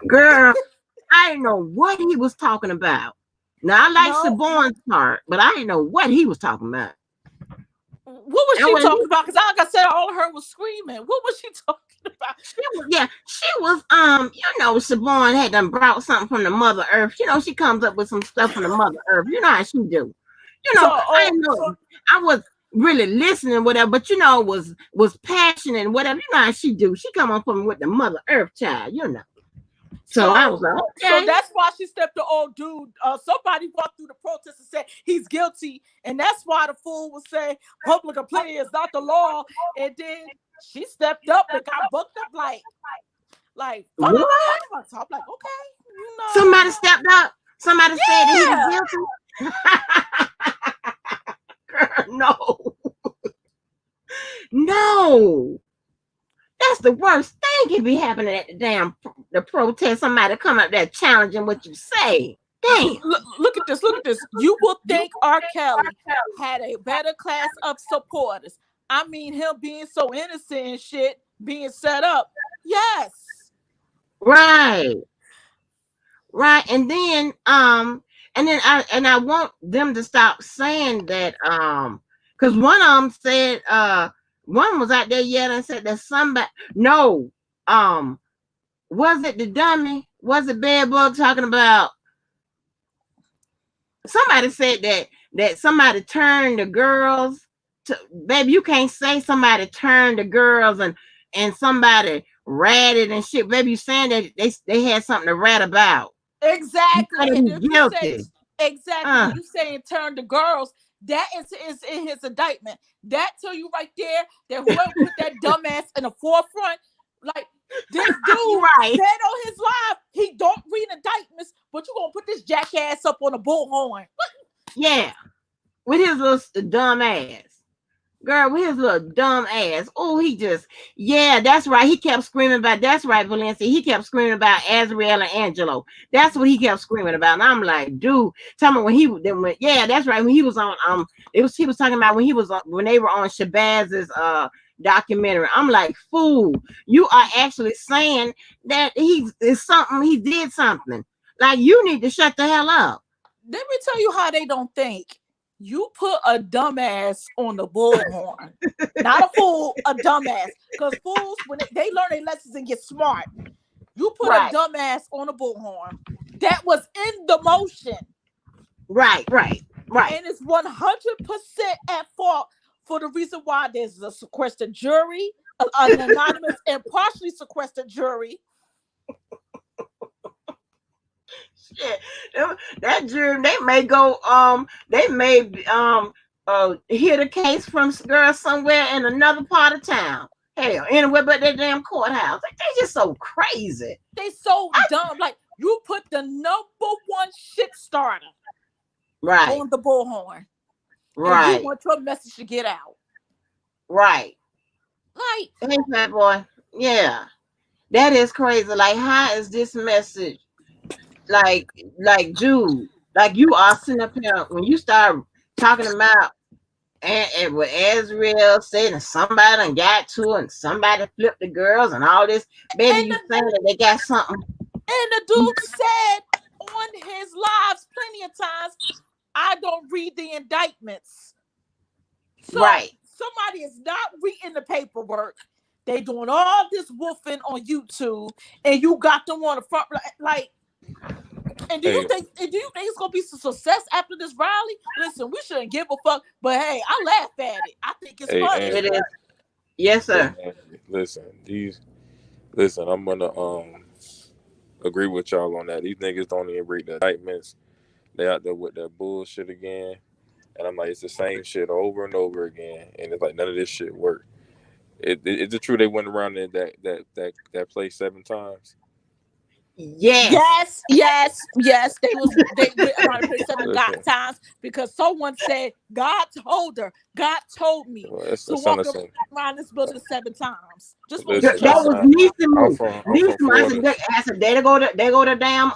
[SPEAKER 1] Girl, I didn't know what he was talking about. Now, I like
[SPEAKER 4] No.
[SPEAKER 1] Saborn's part, but I didn't know what he was talking about.
[SPEAKER 4] What was
[SPEAKER 1] And
[SPEAKER 4] she
[SPEAKER 1] when
[SPEAKER 4] talking about? Because like I said, all I heard was screaming. What was she talking about?
[SPEAKER 1] she was, Saborn had done brought something from the Mother Earth. She comes up with some stuff from the Mother Earth. You know how she do. I didn't know. I was really listening, whatever, but was passionate and whatever. You know how she do. She come up with the Mother Earth child. So I was like, okay.
[SPEAKER 4] So that's why she stepped the old dude. Somebody walked through the protest and said he's guilty, and that's why the fool was saying public opinion is not the law. And then she stepped up and got booked up like.
[SPEAKER 1] What?
[SPEAKER 4] So I'm like, okay,
[SPEAKER 1] Somebody stepped up. Somebody said that he was guilty. Girl, no. No. That's the worst thing can be happening at the protest. Somebody come up there challenging what you say. Damn.
[SPEAKER 4] Look at this. Look at this. You will think R. Kelly had a better class of supporters. I mean, him being so innocent and shit being set up. Yes.
[SPEAKER 1] Right. And then I want them to stop saying that because one of them said one was out there yelling and said that somebody was it the dummy? Was it Bad Bug talking about? Somebody said that somebody turned the girls to, baby, you can't say somebody turned the girls and somebody ratted and shit. Baby, you saying that they had something to rat about.
[SPEAKER 4] Exactly.
[SPEAKER 1] And if you
[SPEAKER 4] saying turn the girls, that is in his indictment. That tell you right there that whoever put that dumbass in the forefront, like this dude
[SPEAKER 1] right.
[SPEAKER 4] said on his live, he don't read indictments, but you gonna put this jackass up on a bullhorn.
[SPEAKER 1] Yeah, with his little dumb ass. Girl, with his little dumb ass. Oh, that's right. He kept screaming about, that's right, Valencia. He kept screaming about Azriel and Angelo. That's what he kept screaming about. And I'm like, dude, tell me that's right. When he was on, he was talking about when they were on Shabazz's documentary. I'm like, fool, you are actually saying that he did something. Like, you need to shut the hell up.
[SPEAKER 4] Let me tell you how they don't think. You put a dumbass on the bullhorn. Not a fool, a dumbass. Because fools, when they learn their lessons and get smart, you put a dumbass on a bullhorn that was in the motion.
[SPEAKER 1] Right.
[SPEAKER 4] And it's 100% at fault for the reason why there's a sequestered jury, an anonymous and partially sequestered jury.
[SPEAKER 1] Shit, that jury, they may go hear the case from girls somewhere in another part of town. Hell, anywhere but that damn courthouse. Like, they just so crazy.
[SPEAKER 4] They so dumb. Like, you put the number one shit starter on the bullhorn.
[SPEAKER 1] Right.
[SPEAKER 4] And you want your message to get out.
[SPEAKER 1] Right.
[SPEAKER 4] Like,
[SPEAKER 1] hey, fat boy. Yeah. That is crazy. Like, how is this message? Like, dude, like, you are sitting up here when you start talking about and what Azriel said, and somebody done got to, and somebody flipped the girls and all this. Baby, you saying that they got something.
[SPEAKER 4] And the dude said on his lives plenty of times, I don't read the indictments. So somebody is not reading the paperwork. They doing all this woofing on YouTube, and you got them on the front, like. And do you think it's gonna be some success after this rally? Listen, we shouldn't give a fuck, but hey, I laugh at it. I think it's funny.
[SPEAKER 1] It is. Yes, sir.
[SPEAKER 5] Listen, I'm gonna agree with y'all on that. These niggas don't even read the indictments. They out there with that bullshit again, and I'm like, it's the same shit over and over again, and it's like none of this shit worked. Is it true they went around in that place 7 times?
[SPEAKER 1] Yes.
[SPEAKER 4] Yes. They went around the place 7
[SPEAKER 5] Listen,
[SPEAKER 4] times because someone said God told her. God told me
[SPEAKER 5] well,
[SPEAKER 4] to
[SPEAKER 5] it's
[SPEAKER 4] walk
[SPEAKER 5] listen,
[SPEAKER 4] around this building 7 times. Just for
[SPEAKER 1] That
[SPEAKER 5] listen.
[SPEAKER 4] y'all.
[SPEAKER 1] was Lisa
[SPEAKER 5] I'm
[SPEAKER 1] move.
[SPEAKER 5] from I'm
[SPEAKER 1] Lisa,
[SPEAKER 5] from
[SPEAKER 1] I
[SPEAKER 5] Florida.
[SPEAKER 1] said, they go to damn,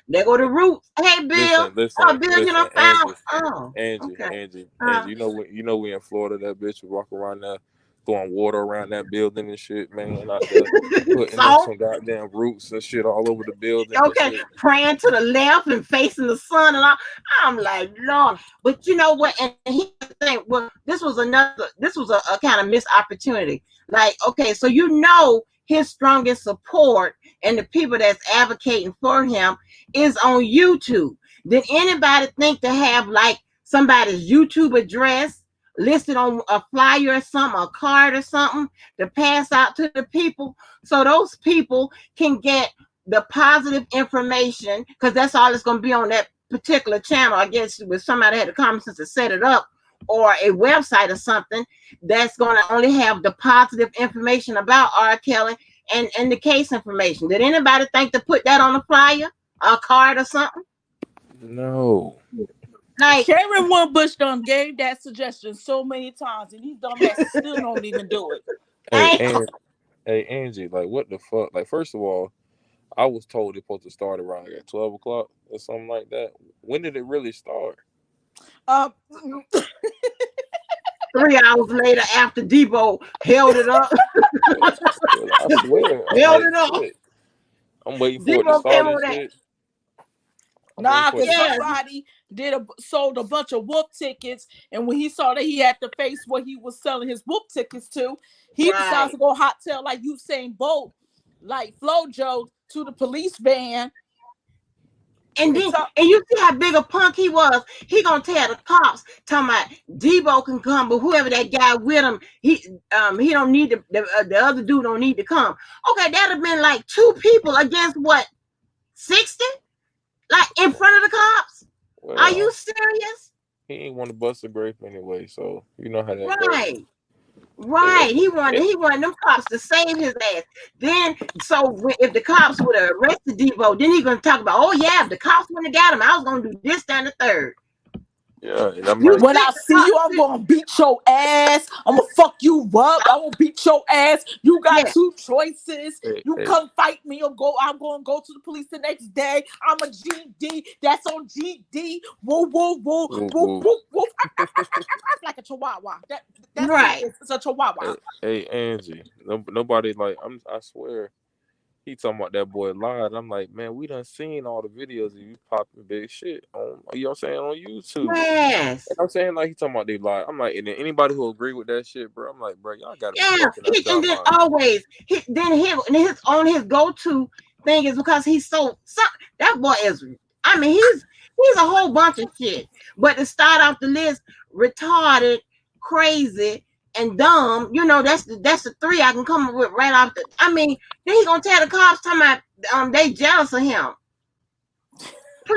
[SPEAKER 1] they go to Roots. Hey, Bill. Oh, Bill, you know, found.
[SPEAKER 5] Angie,
[SPEAKER 1] Oh,
[SPEAKER 5] Angie,
[SPEAKER 1] okay.
[SPEAKER 5] Angie,
[SPEAKER 1] Uh,
[SPEAKER 5] Angie. We in Florida. That bitch was walking around there, throwing water around that building and shit, man. Out there, putting in
[SPEAKER 1] so
[SPEAKER 5] some goddamn roots and shit all over the building and
[SPEAKER 1] okay,
[SPEAKER 5] shit.
[SPEAKER 1] praying to the left and facing the sun and all. I'm like, Lord. But you know what? And here's the thing. Well, this was a kind of missed opportunity. Like, okay, so you know his strongest support and the people that's advocating for him is on YouTube. Did anybody think to have like somebody's YouTube address listed on a flyer or something, a card or something to pass out to the people so those people can get the positive information, because that's all it's going to be on that particular channel. I guess with somebody had the common sense to set it up, or a website or something that's going to only have the positive information about R. Kelly and the case information. Did anybody think to put that on a flyer, a card or something?
[SPEAKER 5] No.
[SPEAKER 1] Like,
[SPEAKER 4] Karen One Bush done gave that suggestion so many times, and these dumbasses still don't even do it.
[SPEAKER 5] Hey,
[SPEAKER 1] ain't
[SPEAKER 5] hey, Angie. Like, what the fuck? Like, first of all, I was told it's supposed to start around like at 12 o'clock or something like that. When did it really start?
[SPEAKER 4] Um,
[SPEAKER 1] 3 hours later after Debo held it up,
[SPEAKER 5] I swear, I'm
[SPEAKER 1] held
[SPEAKER 5] like,
[SPEAKER 1] it up.
[SPEAKER 5] shit. I'm waiting for it to
[SPEAKER 1] Debo came
[SPEAKER 5] start and
[SPEAKER 1] over there.
[SPEAKER 5] shit. I'm waiting
[SPEAKER 4] Nah,
[SPEAKER 5] for it
[SPEAKER 4] because
[SPEAKER 5] to.
[SPEAKER 1] Yes,
[SPEAKER 4] somebody sold a bunch of whoop tickets, and when he saw that he had to face what he was selling his whoop tickets to, he decides
[SPEAKER 1] right.
[SPEAKER 4] to go hot tail like Usain Bolt, like FloJo to the police van.
[SPEAKER 1] And
[SPEAKER 4] And
[SPEAKER 1] then,
[SPEAKER 4] so,
[SPEAKER 1] and you see how big a punk he was. He gonna tell the cops, talking about Debo can come, but whoever that guy with him, he don't need the other dude don't need to come. Okay, that'd have been like 2 people against what, 60? Like in front of the cops? Are you
[SPEAKER 5] Well,
[SPEAKER 1] serious?
[SPEAKER 5] he ain't want to bust a grape anyway, so you know how that goes.
[SPEAKER 1] Right. Right, he wanted them cops to save his ass. Then, so if the cops would have arrested Debo, then he gonna talk about, oh yeah, if the cops wouldn't have got him, I was gonna do this, that, and the third.
[SPEAKER 5] Yeah, and I'm
[SPEAKER 1] You
[SPEAKER 5] like,
[SPEAKER 4] when I
[SPEAKER 1] think the
[SPEAKER 4] see
[SPEAKER 1] cops?
[SPEAKER 4] you, I'm gonna beat your ass. I'm gonna fuck you up. I'm gonna beat your ass. You got
[SPEAKER 1] Yeah,
[SPEAKER 4] two choices.
[SPEAKER 5] hey,
[SPEAKER 4] You
[SPEAKER 5] hey,
[SPEAKER 4] come fight me or go. I'm gonna go to the police the next day. I'm a GD. That's on GD. Woo woo woo
[SPEAKER 5] woo,
[SPEAKER 4] woo
[SPEAKER 5] woo.
[SPEAKER 4] woo woo. Like a chihuahua. That's what it
[SPEAKER 1] right.
[SPEAKER 4] is. It's a chihuahua.
[SPEAKER 5] Hey, Angie. No, nobody like. I swear. He talking about that boy lied. I'm like, man, we done seen all the videos of you popping big shit on, you know what I'm saying, on YouTube. And
[SPEAKER 1] Yes.
[SPEAKER 5] I'm saying like he talking about they lied. I'm like, and then anybody who agree with that shit, bro, I'm like, bro, y'all gotta be
[SPEAKER 1] Yeah.
[SPEAKER 5] fucking out y'all
[SPEAKER 1] And then
[SPEAKER 5] mind.
[SPEAKER 1] always his on his go-to thing is because he's so that boy is, I mean, he's a whole bunch of shit. But to start off the list, retarded, crazy, and dumb, that's the three I can come up with right off the, I mean, then he gonna tell the cops talking about they jealous of him.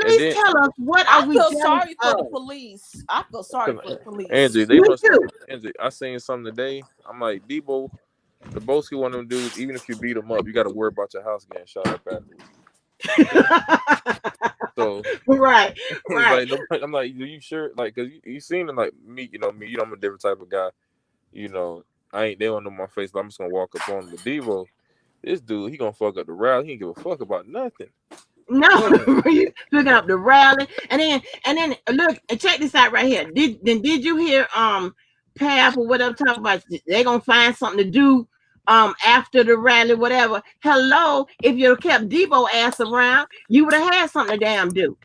[SPEAKER 5] And
[SPEAKER 1] Please
[SPEAKER 5] then
[SPEAKER 1] tell us, what are
[SPEAKER 4] I
[SPEAKER 1] we
[SPEAKER 4] feel
[SPEAKER 1] jealous
[SPEAKER 4] sorry for the
[SPEAKER 1] of?
[SPEAKER 4] police. I feel sorry for the
[SPEAKER 5] Angie,
[SPEAKER 4] police.
[SPEAKER 5] they
[SPEAKER 1] Me
[SPEAKER 5] must
[SPEAKER 1] too.
[SPEAKER 5] Angie, I seen something today. I'm like, Debo, the Boski one of them dudes, even if you beat him up, you gotta worry about your house getting shot up afterwards. So
[SPEAKER 1] Right,
[SPEAKER 5] it's
[SPEAKER 1] right.
[SPEAKER 5] like nobody, I'm like, are you sure? Like, cause you seen it like me, I'm a different type of guy. You know, I ain't they don't know my face, but I'm just gonna walk up on him. But Devo, this dude, he gonna fuck up the rally. He ain't give a fuck about nothing.
[SPEAKER 1] No,
[SPEAKER 5] Nothing.
[SPEAKER 1] you picking up the rally, and then look and check this out right here. Did you hear Path or whatever talk about they gonna find something to do after the rally, whatever. Hello, if you kept Debo ass around, you would have had something to damn do.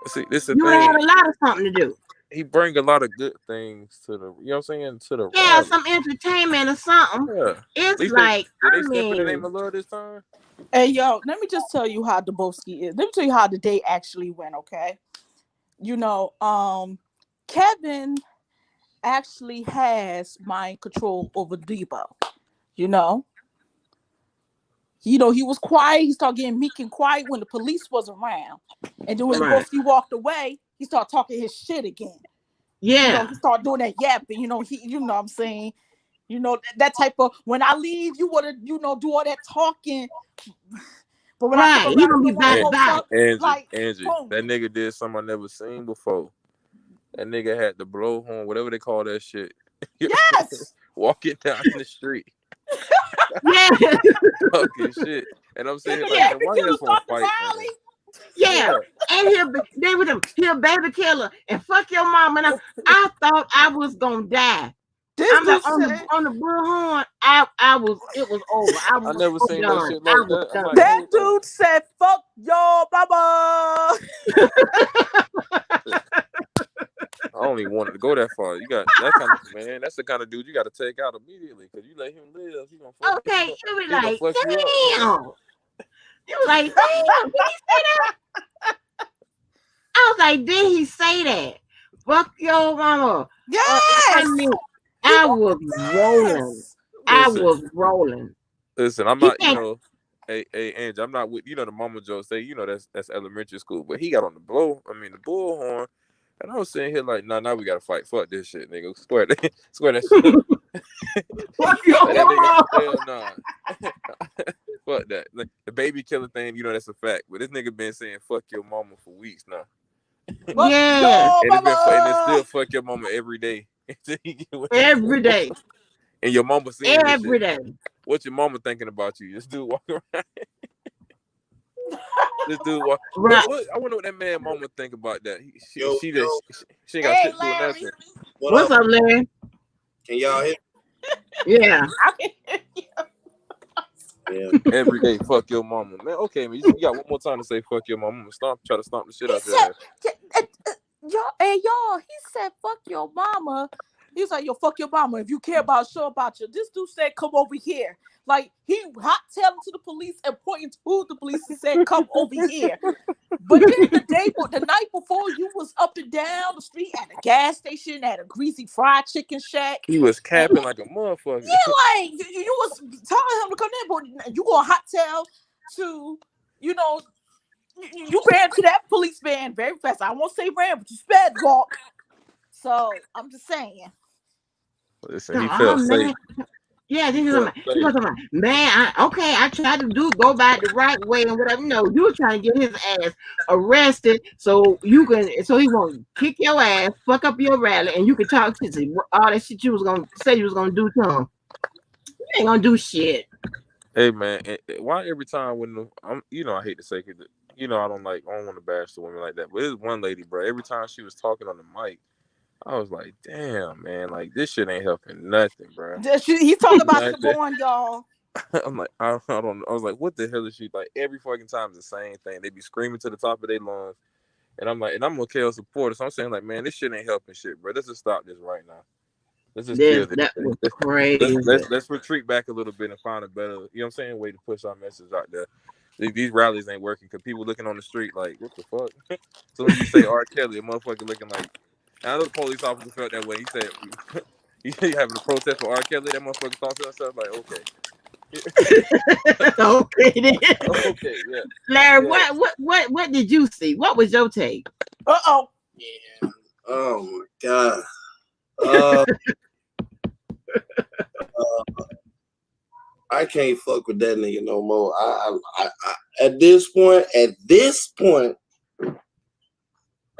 [SPEAKER 5] See, this the
[SPEAKER 1] You would have
[SPEAKER 5] thing.
[SPEAKER 1] had a lot of something to do.
[SPEAKER 5] He bring a lot of good things to the, you know what I'm saying, to the
[SPEAKER 1] Yeah,
[SPEAKER 5] rally.
[SPEAKER 1] some entertainment or something.
[SPEAKER 5] Yeah. At
[SPEAKER 1] It's
[SPEAKER 5] least they
[SPEAKER 1] like,
[SPEAKER 5] did
[SPEAKER 1] I
[SPEAKER 5] they step in the name
[SPEAKER 1] mean,
[SPEAKER 5] of love this time?
[SPEAKER 4] Hey yo, let me just tell you how Dubowski is. Let me tell you how the day actually went, okay? You know, Kevin actually has mind control over Debo. You know, he was quiet. He started getting meek and quiet when the police was around, and then when
[SPEAKER 1] right.
[SPEAKER 4] Dubowski walked away, he started talking his shit again. You know,
[SPEAKER 1] Yeah.
[SPEAKER 4] he started doing that yapping. You know what I'm saying. You know that type of when I leave, you wanna do all that talking. But when I come
[SPEAKER 1] Right. He
[SPEAKER 4] around
[SPEAKER 1] gonna
[SPEAKER 4] and
[SPEAKER 1] be
[SPEAKER 4] don't want
[SPEAKER 1] back
[SPEAKER 4] no
[SPEAKER 1] to
[SPEAKER 4] more
[SPEAKER 1] back.
[SPEAKER 4] fuck, like
[SPEAKER 5] Angie,
[SPEAKER 4] boom.
[SPEAKER 5] that nigga did something I never seen before. That nigga had the blowhorn, whatever they call that shit.
[SPEAKER 4] Yes.
[SPEAKER 5] Walking down the street,
[SPEAKER 1] Yeah.
[SPEAKER 5] talking shit, and I'm
[SPEAKER 4] And
[SPEAKER 5] saying
[SPEAKER 4] the
[SPEAKER 5] like,
[SPEAKER 1] Yeah.
[SPEAKER 5] man,
[SPEAKER 4] baby
[SPEAKER 5] why you
[SPEAKER 4] killer
[SPEAKER 5] just want
[SPEAKER 4] thought
[SPEAKER 5] to
[SPEAKER 4] the
[SPEAKER 5] fight, man?
[SPEAKER 4] Riley.
[SPEAKER 1] Yeah.
[SPEAKER 5] Yeah,
[SPEAKER 1] And he'll baby killer and fuck your mom. And I thought I was gonna die.
[SPEAKER 4] This
[SPEAKER 1] I'm like
[SPEAKER 4] dude said
[SPEAKER 1] on the bullhorn. It was over. I
[SPEAKER 5] I
[SPEAKER 1] was
[SPEAKER 5] never
[SPEAKER 1] so
[SPEAKER 5] seen no
[SPEAKER 1] done.
[SPEAKER 5] shit
[SPEAKER 1] I
[SPEAKER 5] like
[SPEAKER 1] was
[SPEAKER 5] that. I'm like,
[SPEAKER 1] done.
[SPEAKER 4] that
[SPEAKER 5] hold on.
[SPEAKER 4] dude said fuck your mama.
[SPEAKER 5] I only wanted to go that far. You got that kind of man. That's the kind of dude you got to take out immediately because you let him live, he gonna fuck.
[SPEAKER 1] Okay, you be
[SPEAKER 5] He gonna
[SPEAKER 1] like,
[SPEAKER 5] fuck you up, man.
[SPEAKER 1] damn. You was like, damn, did he say that? I was like, did he say that? Fuck your mama. I
[SPEAKER 4] Yes.
[SPEAKER 1] mean,
[SPEAKER 4] He
[SPEAKER 1] I
[SPEAKER 4] wanted
[SPEAKER 1] was rolling.
[SPEAKER 4] this.
[SPEAKER 1] I
[SPEAKER 5] Listen,
[SPEAKER 1] was rolling.
[SPEAKER 5] listen. I'm
[SPEAKER 1] He
[SPEAKER 5] not. You
[SPEAKER 1] can't.
[SPEAKER 5] know, hey, Angie. I'm not with. You know, the mama joke say. You know, that's elementary school. But he got on the the bullhorn, and I was sitting here like, nah, now we gotta fight. Fuck this shit, nigga. Square that, square that shit up.
[SPEAKER 1] Fuck your
[SPEAKER 5] Like that nigga,
[SPEAKER 1] mama.
[SPEAKER 5] hell nah. Fuck that. Like, the baby killer thing, you know, that's a fact. But this nigga been saying fuck your mama for weeks now.
[SPEAKER 4] Fuck
[SPEAKER 1] Yeah,
[SPEAKER 4] your
[SPEAKER 5] And it's still
[SPEAKER 4] mama.
[SPEAKER 5] fuck your mama every day. Until he get what he
[SPEAKER 1] every
[SPEAKER 5] want.
[SPEAKER 1] day.
[SPEAKER 5] And your mama seeing this shit.
[SPEAKER 1] Every day.
[SPEAKER 5] What your mama thinking about you? This dude walking around. This dude walk.
[SPEAKER 1] Right.
[SPEAKER 5] What I wonder what that man mama think about that.
[SPEAKER 6] Yo,
[SPEAKER 5] She
[SPEAKER 6] yo,
[SPEAKER 5] ain't got
[SPEAKER 4] Hey,
[SPEAKER 5] shit to do with
[SPEAKER 4] Larry.
[SPEAKER 5] nothing.
[SPEAKER 6] what
[SPEAKER 1] What's
[SPEAKER 6] up?
[SPEAKER 1] up, Larry?
[SPEAKER 6] Can y'all hear?
[SPEAKER 1] Yeah.
[SPEAKER 4] I can hear you.
[SPEAKER 6] Yeah.
[SPEAKER 5] Every day, fuck your mama. Man, okay, man. You got one more time to say fuck your mama. Try to stomp the shit
[SPEAKER 4] He
[SPEAKER 5] out your
[SPEAKER 4] said,
[SPEAKER 5] ass.
[SPEAKER 4] y'all, he said, fuck your mama. He's like, yo, fuck your mama. If you care about, show about you. This dude said, come over here. Like, he hot telling to the police and pointing to the police and said, come over here. But then the night before, you was up and down the street at a gas station, at a greasy fried chicken shack.
[SPEAKER 5] He was capping like a motherfucker.
[SPEAKER 4] Yeah, like, you was telling him to come in, but you gonna hot tell to, you know, you ran to that police van very fast. I won't say ran, but you sped walk. So I'm just saying.
[SPEAKER 5] Listen, he
[SPEAKER 1] Oh
[SPEAKER 5] felt safe.
[SPEAKER 1] man. Yeah,
[SPEAKER 5] He
[SPEAKER 1] this is
[SPEAKER 5] felt
[SPEAKER 1] he was
[SPEAKER 5] safe.
[SPEAKER 1] like, man, I tried to go back the right way and whatever. No, you were trying to get his ass arrested so he won't kick your ass, fuck up your rally, and you can talk to all that shit you was gonna say you was gonna do to him. You ain't gonna do shit.
[SPEAKER 5] Hey man, why every time when I'm, I hate to say it, I don't want to bash the women like that, but there's one lady, bro. Every time she was talking on the mic, I was like, damn, man, like this shit ain't helping nothing, bro.
[SPEAKER 4] He's talking about
[SPEAKER 5] Nothing.
[SPEAKER 4] Siobhan, y'all.
[SPEAKER 5] I'm like, I don't know. I was like, what the hell is she like? Every fucking time it's the same thing. They be screaming to the top of their lungs, and I'm like, and I'm gonna kill supporters. So I'm saying like, man, this shit ain't helping shit, bro. Let's just stop this right now. Let's just kill this
[SPEAKER 1] That
[SPEAKER 5] thing.
[SPEAKER 1] was crazy.
[SPEAKER 5] Let's retreat back a little bit and find a better, way to push our message out there. These rallies ain't working because people looking on the street like, what the fuck? As soon as you say R. Kelly, a motherfucker looking like, and I know the police officer felt that way. He said, you having a protest for R. Kelly? That motherfucker thought to himself like, okay.
[SPEAKER 1] Okay, then.
[SPEAKER 5] Okay, yeah.
[SPEAKER 1] Larry,
[SPEAKER 5] Yeah.
[SPEAKER 1] what did you see? What was your take?
[SPEAKER 4] Uh-oh.
[SPEAKER 6] Yeah. Oh my god. Uh, I can't fuck with that nigga no more. I at this point,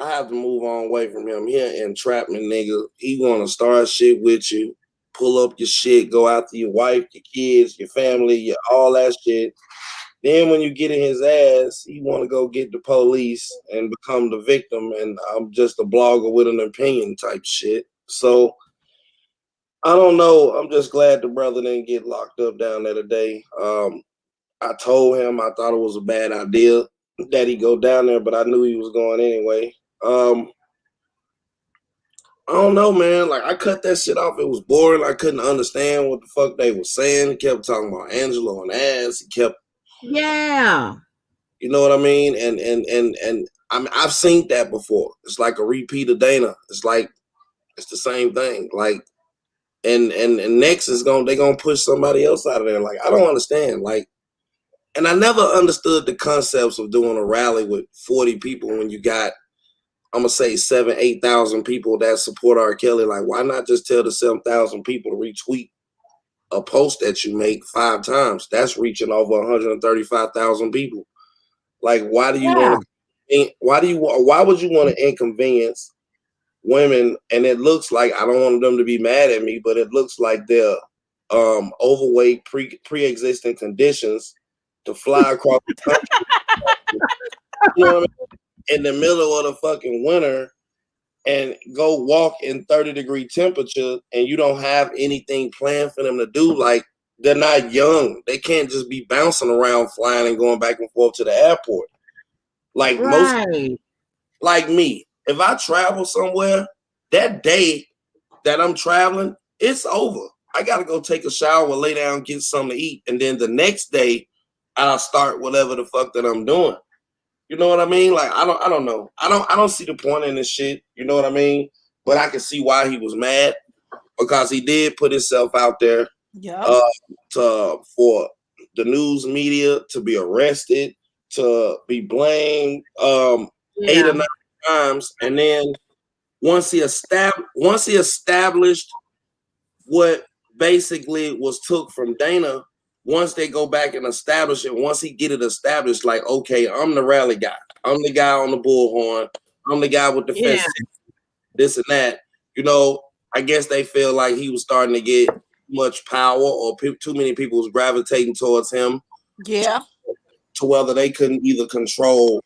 [SPEAKER 6] I have to move on away from him. He an entrapment nigga. He want to start shit with you, pull up your shit, go after your wife, your kids, your family, all that shit. Then when you get in his ass, he want to go get the police and become the victim. And I'm just a blogger with an opinion type shit. So I don't know. I'm just glad the brother didn't get locked up down there today. I told him I thought it was a bad idea that he go down there, but I knew he was going anyway. I don't know, man. Like I cut that shit off. It was boring. I couldn't understand what the fuck they were saying. He kept talking about Angelo and ass. He kept,
[SPEAKER 1] Yeah.
[SPEAKER 6] you know what I mean? And I mean, I've seen that before. It's like a repeat of Dana. It's like it's the same thing. Like and next they gonna push somebody else out of there. Like I don't understand. Like, and I never understood the concepts of doing a rally with 40 people when you got, I'm gonna say 7,000-8,000 people that support R. Kelly. Like, why not just tell the 7,000 people to retweet a post that you make 5 times? That's reaching over 135,000 people. Like, why do you
[SPEAKER 1] Yeah.
[SPEAKER 6] want to? Why would you want to inconvenience women? And it looks like, I don't want them to be mad at me, but it looks like they're overweight, pre-existing conditions to fly across the country. You know what I mean? In the middle of the fucking winter and go walk in 30-degree temperature, and you don't have anything planned for them to do. Like, they're not young. They can't just be bouncing around, flying and going back and forth to the airport. Like
[SPEAKER 1] Right.
[SPEAKER 6] like me, if I travel somewhere, that day that I'm traveling, it's over. I gotta go take a shower, lay down, get something to eat, and then the next day I'll start whatever the fuck that I'm doing. You know what I mean? Like, I don't know. I don't see the point in this shit. You know what I mean? But I can see why he was mad, because he did put himself out there
[SPEAKER 4] Yeah.
[SPEAKER 6] for the news media to be arrested, to be blamed 8
[SPEAKER 1] Yeah.
[SPEAKER 6] or 9 times, and then once he established what basically was took from Dana, once they go back and establish it, once he get it established, like, okay, I'm the rally guy, I'm the guy on the bullhorn, I'm the guy with the
[SPEAKER 1] Yeah.
[SPEAKER 6] fest, this and that. You know, I guess they feel like he was starting to get much power, or too many people was gravitating towards him,
[SPEAKER 4] Yeah.
[SPEAKER 6] to whether they couldn't either control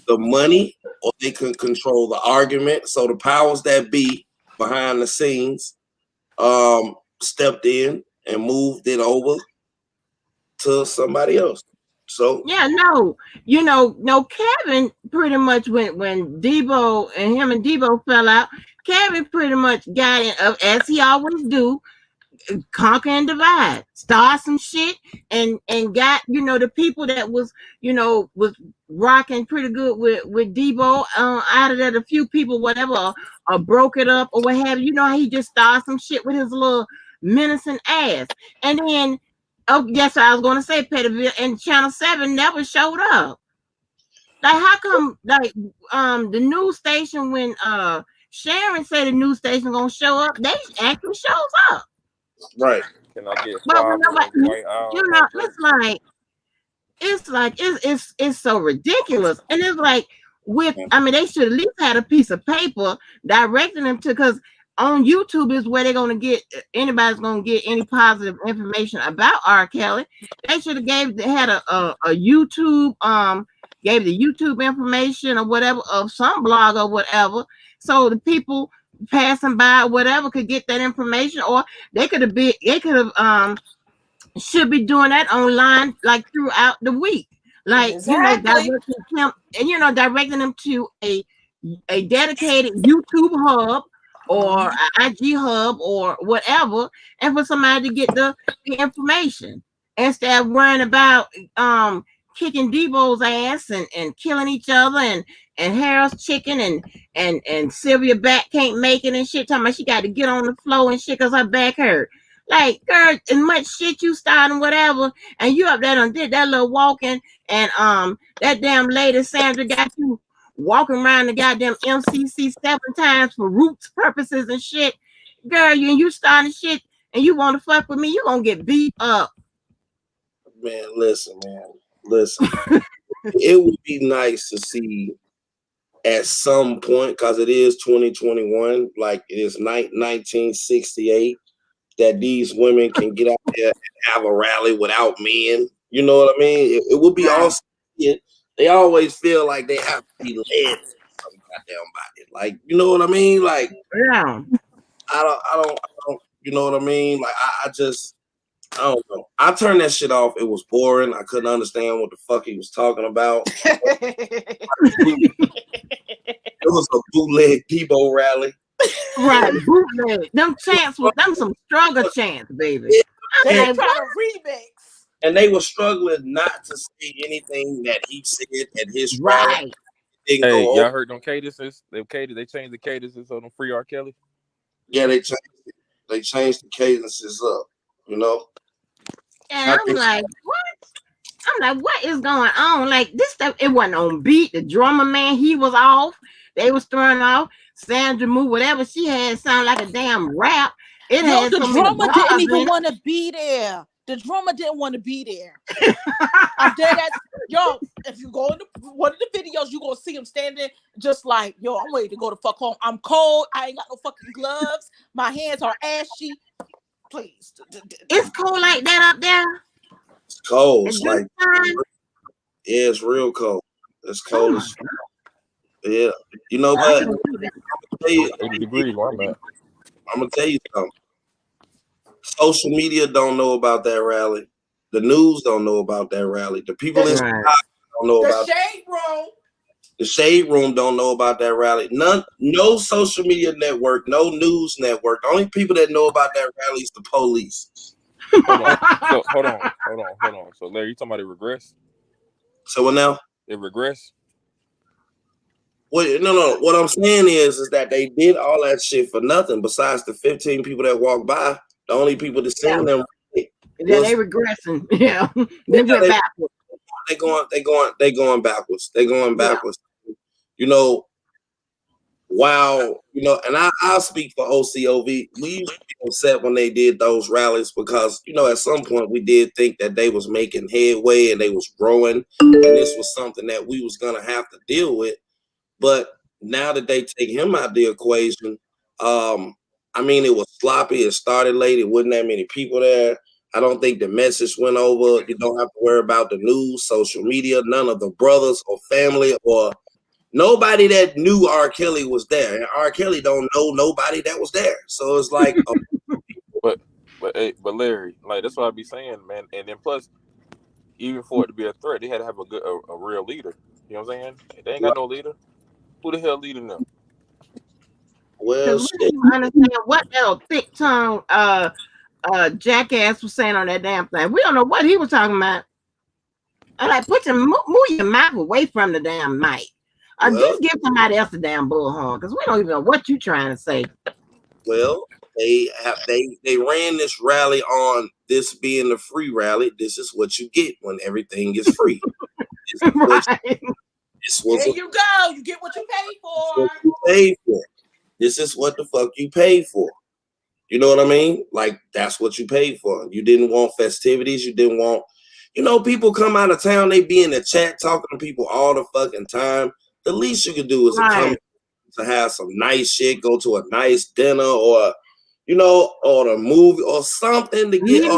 [SPEAKER 6] the money or they couldn't control the argument. So the powers that be behind the scenes stepped in and moved it over to somebody else. So
[SPEAKER 1] Yeah, no, no, Kevin pretty much when Debo and him and Debo fell out, Kevin pretty much got it, as he always do, conquer and divide, start some shit, and got the people that was rocking pretty good with Debo, out of that, a few people whatever, or broke it up or what have you. You know how he just started some shit with his little menacing ass, and then yes, I was gonna say Pettiville and Channel 7 never showed up. Like, how come, like, the news station, when Sharon said the news station gonna show up, they actually shows up.
[SPEAKER 6] right.
[SPEAKER 5] Can I get
[SPEAKER 1] But when
[SPEAKER 5] 5
[SPEAKER 1] nobody,
[SPEAKER 5] minutes white eye on my
[SPEAKER 1] it's
[SPEAKER 5] plate?
[SPEAKER 1] like, it's so ridiculous. And it's like, I mean, they should at least had a piece of paper directing them to, because on YouTube is where they're gonna get, anybody's gonna get any positive information about R. Kelly. They should have had a YouTube, gave the YouTube information or whatever of some blog or whatever, so the people passing by or whatever could get that information. Or they could have should be doing that online, like, throughout the week, like,
[SPEAKER 4] Exactly.
[SPEAKER 1] directing him, and directing them to a dedicated YouTube hub or
[SPEAKER 4] Mhm.
[SPEAKER 1] a IG hub or whatever, and for somebody to get the information, instead of worrying about kicking Debo's ass and killing each other, and Harold's chicken, and Sylvia back can't make it and shit, talking about she got to get on the floor and shit because her back hurt. Like, girl, as much shit you starting whatever, and you up there and did that little walking, and that damn lady Sandra got you walking around the goddamn MCC 7 times for roots purposes and shit. Girl, you starting shit, and you want to fuck with me, you gonna get beat up.
[SPEAKER 6] Man, listen. It would be nice to see at some point, because it is 2021, like it is 1968, that these women can get out there and have a rally without men. You know what I mean? It would be
[SPEAKER 1] Right.
[SPEAKER 6] awesome. They always feel like they have to be led some goddamn body. Like, you know what I mean? Like,
[SPEAKER 1] Yeah.
[SPEAKER 6] I don't, you know what I mean? Like, I don't know. I turned that shit off. It was boring. I couldn't understand what the fuck he was talking about. It was a bootleg Debo rally.
[SPEAKER 1] Right, bootleg. Them chants was them some stronger chants, baby.
[SPEAKER 4] They
[SPEAKER 1] I'm like,
[SPEAKER 4] try
[SPEAKER 1] what?
[SPEAKER 4] to remix.
[SPEAKER 6] And they were struggling not to say anything that he said at his rally.
[SPEAKER 1] Right.
[SPEAKER 6] Didn't
[SPEAKER 5] Hey,
[SPEAKER 6] go
[SPEAKER 5] y'all
[SPEAKER 6] over.
[SPEAKER 5] heard them cadences? They changed the cadences on them free R. Kelly.
[SPEAKER 6] Yeah, they changed it. They changed the cadences up. You know.
[SPEAKER 1] And
[SPEAKER 6] I
[SPEAKER 1] I'm
[SPEAKER 6] think
[SPEAKER 1] like, what? I'm like, what is going on? Like, this stuff, it wasn't on beat. The drummer man, he was off. They was throwing off. Sandra Moo, whatever she had, sound like a damn rap. It
[SPEAKER 4] Yo,
[SPEAKER 1] had
[SPEAKER 4] the
[SPEAKER 1] so many
[SPEAKER 4] drummer didn't
[SPEAKER 1] bars
[SPEAKER 4] even
[SPEAKER 1] in
[SPEAKER 4] want to be there. The drummer didn't want to be there. I'm dead at yo. If you go in the one of the videos, you gonna see him standing just like, yo, I'm ready to go to fuck home. I'm cold. I ain't got no fucking gloves. My hands are ashy. Please.
[SPEAKER 1] It's cold like that up there.
[SPEAKER 6] It's cold.
[SPEAKER 1] At
[SPEAKER 6] It's
[SPEAKER 1] this
[SPEAKER 6] like,
[SPEAKER 1] time?
[SPEAKER 6] yeah, it's real cold. It's cold
[SPEAKER 1] Oh
[SPEAKER 6] as fuck. Yeah. You know
[SPEAKER 1] I
[SPEAKER 6] what?
[SPEAKER 1] can do that.
[SPEAKER 6] Tell you,
[SPEAKER 5] 80 degrees where I'm at.
[SPEAKER 6] I'm gonna tell you something. Social media don't know about that rally. The news don't know about that rally. The people in
[SPEAKER 1] Right.
[SPEAKER 6] Chicago don't know
[SPEAKER 4] The
[SPEAKER 6] about
[SPEAKER 4] shade room.
[SPEAKER 6] the shade room don't know about that rally. No social media network, no news network. The only people that know about that rally is the police.
[SPEAKER 5] Hold on. So hold on. So Larry, you talking about it regress?
[SPEAKER 6] So what now?
[SPEAKER 5] It regress?
[SPEAKER 6] No. What I'm saying is that they did all that shit for nothing. Besides the 15 people that walked by, the only people that seen them.
[SPEAKER 1] Yeah, they regressing. Yeah, they went backwards.
[SPEAKER 6] They going backwards. They going backwards. You know, wow. You know, and I'll speak for OCOV. We used to be upset when they did those rallies because, you know, at some point we did think that they was making headway and they was growing, and this was something that we was gonna have to deal with. But now that they take him out the equation, I mean, it was sloppy. It started late. It wasn't that many people there. I don't think the message went over. You don't have to worry about the news, social media. None of the brothers or family or nobody that knew R. Kelly was there. And R. Kelly don't know nobody that was there. So it's like,
[SPEAKER 5] But Larry, like that's what I be saying, man. And then plus, even for it to be a threat, they had to have a real leader. You know what I'm saying? They ain't got no leader. Who the hell leading them?
[SPEAKER 6] well,
[SPEAKER 1] Because we
[SPEAKER 6] shit.
[SPEAKER 1] didn't even understand what that thick tongue jackass was saying on that damn thing. We don't know what he was talking about. I'm like, move your mouth away from the damn mic. Or
[SPEAKER 6] Well,
[SPEAKER 1] just give somebody else a damn bullhorn, because we don't even know what you're trying to say.
[SPEAKER 6] Well, they ran this rally on this being the free rally. This is what you get when everything is free.
[SPEAKER 1] Right.
[SPEAKER 4] There you go. You get what you pay for.
[SPEAKER 6] This is what the fuck you paid for. You know what I mean? Like, that's what you paid for. You didn't want festivities. You didn't want, you know, people come out of town. They be in the chat talking to people all the fucking time. The least you could do is come to have some nice shit, go to a nice dinner or, you know, or a movie or something to get.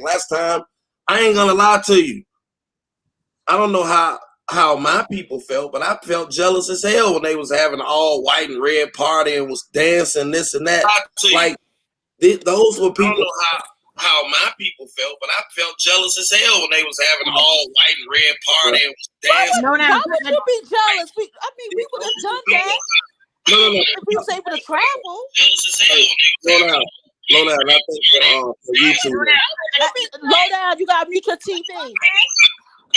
[SPEAKER 6] Last time, I ain't gonna lie to you. I don't know how my people felt, but I felt jealous as hell when they was having an all white and red party and was dancing this and that. Like those were people. I don't know how my people felt, but I felt jealous as hell when they was having an all white and red party and was dancing.
[SPEAKER 4] Why would you be jealous? We would have done that.
[SPEAKER 6] No.
[SPEAKER 4] If we was able to travel.
[SPEAKER 6] Slow down. I think for YouTube.
[SPEAKER 4] Low down. You gotta mute your TV.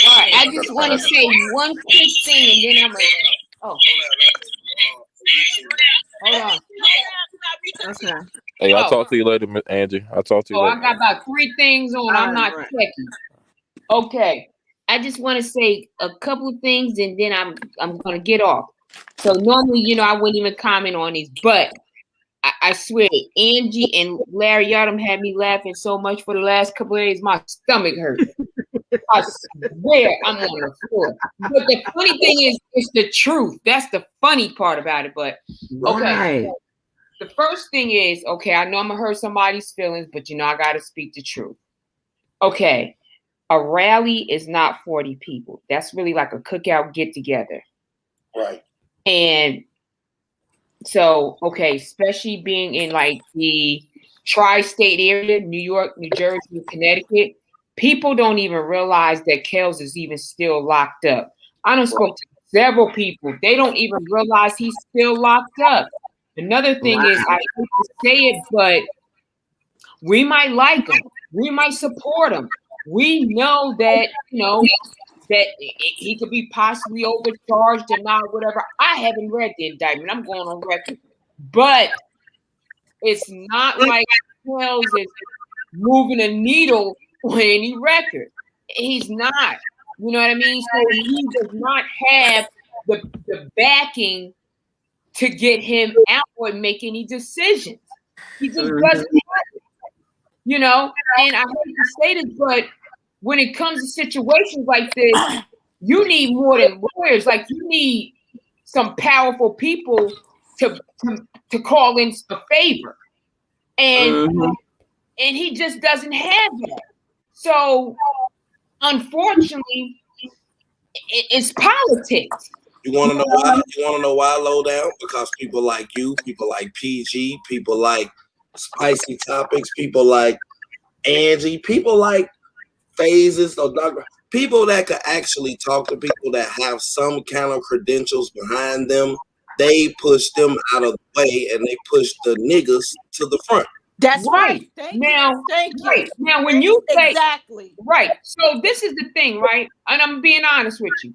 [SPEAKER 7] All right, I just want to say one quick thing, and then I'm gonna. Oh, hold on.
[SPEAKER 1] Okay.
[SPEAKER 5] Hey, I'll talk to you later, Miss Angie. I'll talk to you later.
[SPEAKER 7] I got about 3 things on. I'm not checking. Okay, I just want to say a couple things, and then I'm gonna get off. So normally, you know, I wouldn't even comment on these, but I swear, Angie and Larry, y'all done had me laughing so much for the last couple of days, my stomach hurt. I swear I'm on the floor. But the funny thing is, it's the truth. That's the funny part about it. But okay, so the first thing is, okay, I know I'm gonna hurt somebody's feelings, but you know, I gotta speak the truth. Okay, a rally is not 40 people. That's really like a cookout get together.
[SPEAKER 6] Right.
[SPEAKER 7] And so, okay, especially being in like the tri-state area, New York, New Jersey, Connecticut, people don't even realize that Kells is even still locked up. I done spoke to several people. They don't even realize he's still locked up. Another thing is, I hate to say it, but we might like him. We might support him. We know that, you know, that he could be possibly overcharged and not whatever. I haven't read the indictment. I'm going on record. But it's not like Kells is moving a needle on any record. He's not. You know what I mean? So he does not have the backing to get him out or make any decisions. He just doesn't have it. You know? And I hate to say this, but when it comes to situations like this, you need more than lawyers. Like you need some powerful people to call in a favor, and he just doesn't have that. So unfortunately, it's politics.
[SPEAKER 6] You want to know why? You want to know why, low down? Because people like you, people like PG, people like Spicy Topics, people like Angie, people like Phases or Dr. People that could actually talk to people that have some kind of credentials behind them. They push them out of the way and they push the niggas to the front.
[SPEAKER 4] That's right.
[SPEAKER 7] Thank
[SPEAKER 4] you.
[SPEAKER 7] Now, when you say
[SPEAKER 4] exactly
[SPEAKER 7] right, so this is the thing, right? And I'm being honest with you.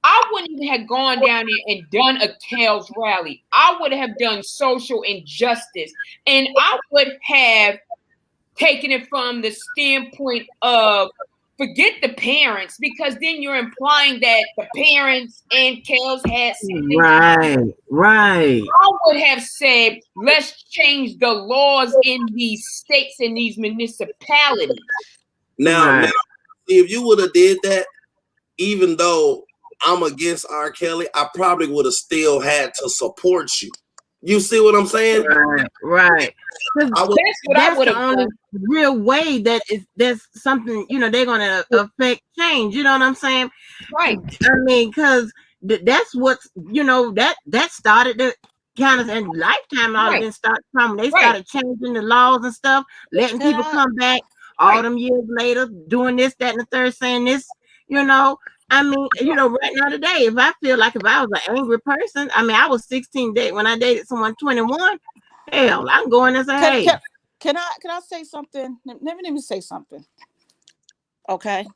[SPEAKER 7] I wouldn't even have gone down there and done a Kale's rally. I would have done social injustice, and I would have taken it from the standpoint of forget the parents, because then you're implying that the parents and Kale's had something.
[SPEAKER 1] Right.
[SPEAKER 7] I would have said, let's change the laws in these states and these municipalities.
[SPEAKER 6] Now, if you would have did that, even though I'm against R. Kelly, I probably would have still had to support you. You see what I'm saying?
[SPEAKER 1] Right.
[SPEAKER 7] That's what I would have
[SPEAKER 1] done. The only real way that's something, they're going to affect change. You know what I'm saying?
[SPEAKER 7] Right.
[SPEAKER 1] I mean, because that's what's, that started the kind of, and Lifetime all didn't start from. They started changing the laws and stuff, letting people come back all them years later, doing this, that, and the third, saying this, I mean, right now today, if I feel like if I was an angry person, I mean, I was 16 when I dated someone 21. Hell, I'm going and say, hey.
[SPEAKER 4] Can I say something? Let me say something. Okay.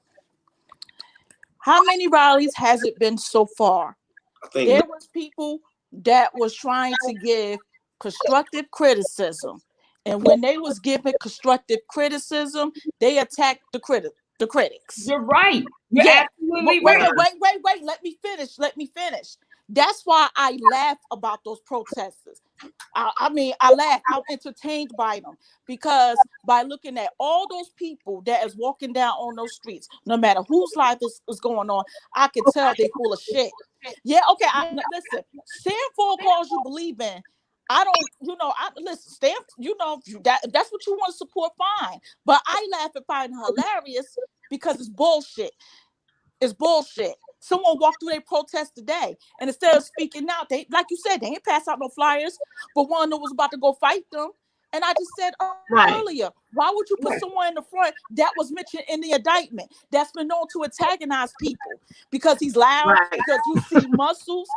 [SPEAKER 4] How many rallies has it been so far? There was people that was trying to give constructive criticism. And when they was giving constructive criticism, they attacked the critics.
[SPEAKER 7] You're right. You're absolutely right.
[SPEAKER 4] Wait. Let me finish. That's why I laugh about those protesters. I laugh. I'm entertained by them, because by looking at all those people that is walking down on those streets, no matter whose life is going on, I can tell they full of shit. Yeah, okay. Listen, stand for a cause you believe in. I don't, listen, stand, that's what you want to support, fine. But I laugh at finding hilarious because it's bullshit. It's bullshit. Someone walked through their protest today, and instead of speaking out, they, like you said, they ain't pass out no flyers, but one that was about to go fight them. And I just said earlier, why would you put someone in the front that was mentioned in the indictment that's been known to antagonize people because he's loud, because you see muscles?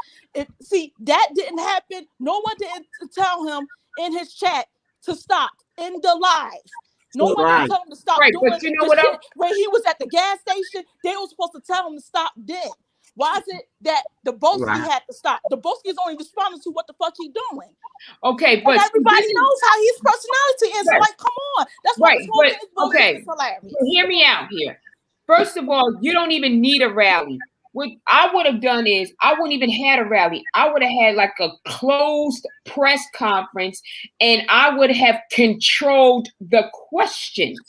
[SPEAKER 4] See, that didn't happen. No one didn't tell him in his chat to stop in the live. No one didn't tell him to stop doing
[SPEAKER 7] but you know what
[SPEAKER 4] shit. When he was at the gas station, they were supposed to tell him to stop then. Why is it that the Boski had to stop? The Boski is only responding to what the fuck he doing.
[SPEAKER 7] Okay, but
[SPEAKER 4] everybody knows how his personality is. Like, come on, that's why
[SPEAKER 7] okay. Hear me out here. First of all, you don't even need a rally. What I would have done is I wouldn't even had a rally. I would have had like a closed press conference, and I would have controlled the questions.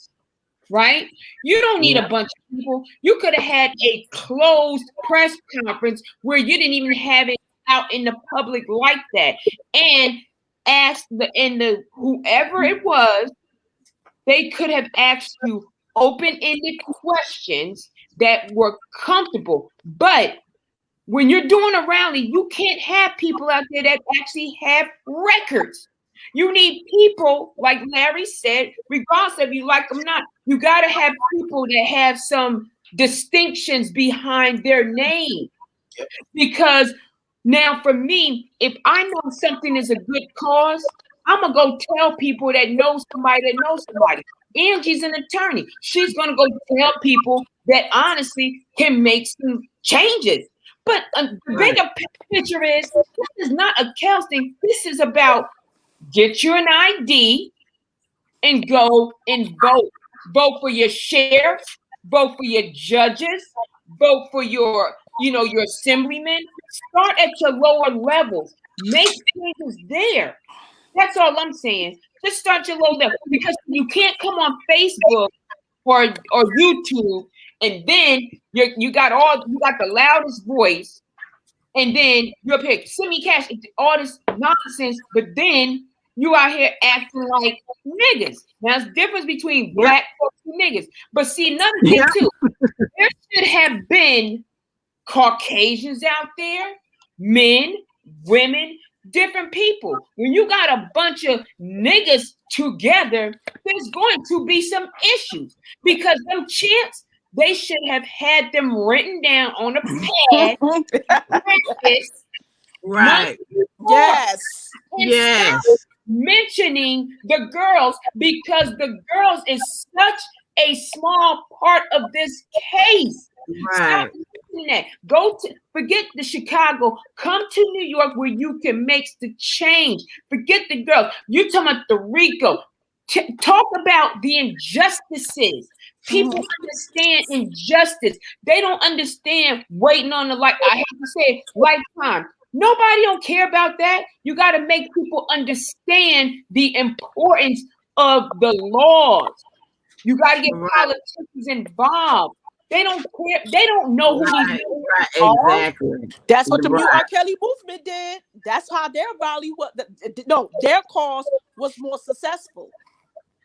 [SPEAKER 7] Right? You don't need a bunch of people. You could have had a closed press conference where you didn't even have it out in the public like that, and asked whoever it was, they could have asked you open-ended questions that were comfortable. But when you're doing a rally, you can't have people out there that actually have records. You need people, like Larry said, regardless if you like them or not, you got to have people that have some distinctions behind their name. Because now for me, if I know something is a good cause, I'm going to go tell people that know somebody that knows somebody. Angie's an attorney. She's going to go tell people that honestly can make some changes. But the bigger picture is, this is not a Kels thing. This is about get you an ID and go and vote. Vote for your sheriffs, vote for your judges, vote for your assemblymen. Start at your lower levels. Make changes there. That's all I'm saying. Just start your low level, because you can't come on Facebook or YouTube and then you got the loudest voice, and then you're up here, send me cash, all this nonsense, but then you out here acting like niggas. Now, there's a difference between black folks and niggas. But see, another thing too, there should have been Caucasians out there, men, women, different people. When you got a bunch of niggas together, there's going to be some issues, because them chants, they should have had them written down on a pad.
[SPEAKER 1] Right.
[SPEAKER 4] Yes.
[SPEAKER 1] Yes.
[SPEAKER 7] Stop mentioning the girls, because the girls is such a small part of this case.
[SPEAKER 1] Right.
[SPEAKER 7] Stop mentioning that. Forget the Chicago. Come to New York where you can make the change. Forget the girls. You're talking about the RICO. Talk about the injustices. People understand injustice. They don't understand waiting on the I hate to say it, lifetime. Nobody don't care about that. You got to make people understand the importance of the laws. You got to get politicians involved. They don't care. They don't know who these people are.
[SPEAKER 1] Exactly.
[SPEAKER 4] That's what the R. Kelly movement did. That's how their rally was. No, their cause was more successful.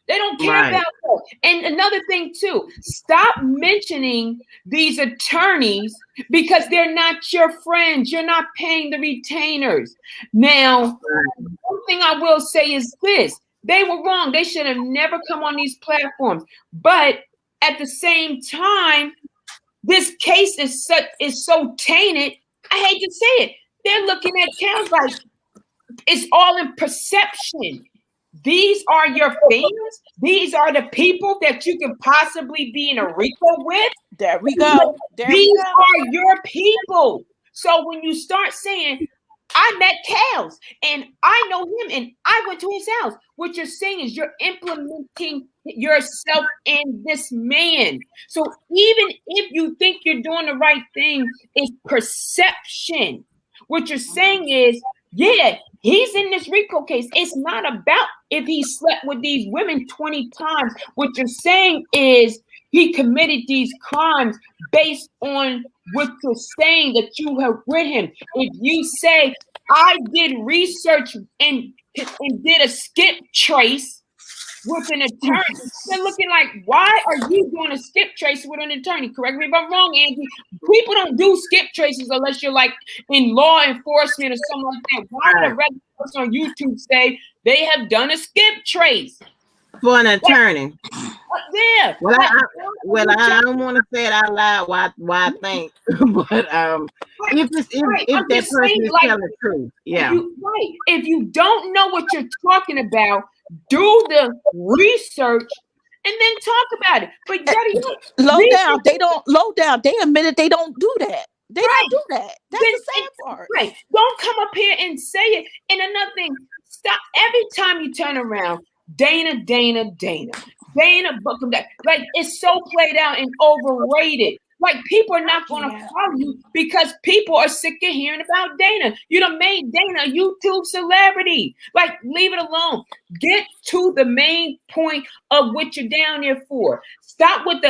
[SPEAKER 7] They don't care about that. And another thing too, stop mentioning these attorneys, because they're not your friends. You're not paying the retainers. Now, one thing I will say is this: they were wrong. They should have never come on these platforms. But at the same time, this case is so tainted. I hate to say it. They're looking at towns like it's all in perception. These are your fans. These are the people that you can possibly be in a RICO with.
[SPEAKER 4] There we go.
[SPEAKER 7] These are your people. So when you start saying, I met Kels and I know him and I went to his house, what you're saying is you're implementing yourself in this man. So even if you think you're doing the right thing, it's perception. What you're saying is, yeah, he's in this RICO case. It's not about if he slept with these women 20 times. What you're saying is he committed these crimes based on what you're saying that you have with him. If you say, I did research and did a skip trace with an attorney, they're looking like, why are you doing a skip trace with an attorney? Correct me if I'm wrong, Angie. People don't do skip traces unless you're like in law enforcement or something like that. Why would a regular person on YouTube say they have done a skip trace
[SPEAKER 1] for an attorney?
[SPEAKER 7] Yeah.
[SPEAKER 1] Well, I don't want to say it out loud. Why I think, but if that person is telling the truth, yeah.
[SPEAKER 7] If you don't know what you're talking about, do the research and then talk about it. But
[SPEAKER 4] low down. They admitted they don't do that. They don't do that. That's the sad part.
[SPEAKER 7] Right. Don't come up here and say it. And another thing, stop. Every time you turn around, Dana, Bookham, like it's so played out and overrated. Like people are not going to follow you because people are sick of hearing about Dana. You done made Dana a YouTube celebrity. Like leave it alone. Get to the main point of what you're down there for. Stop with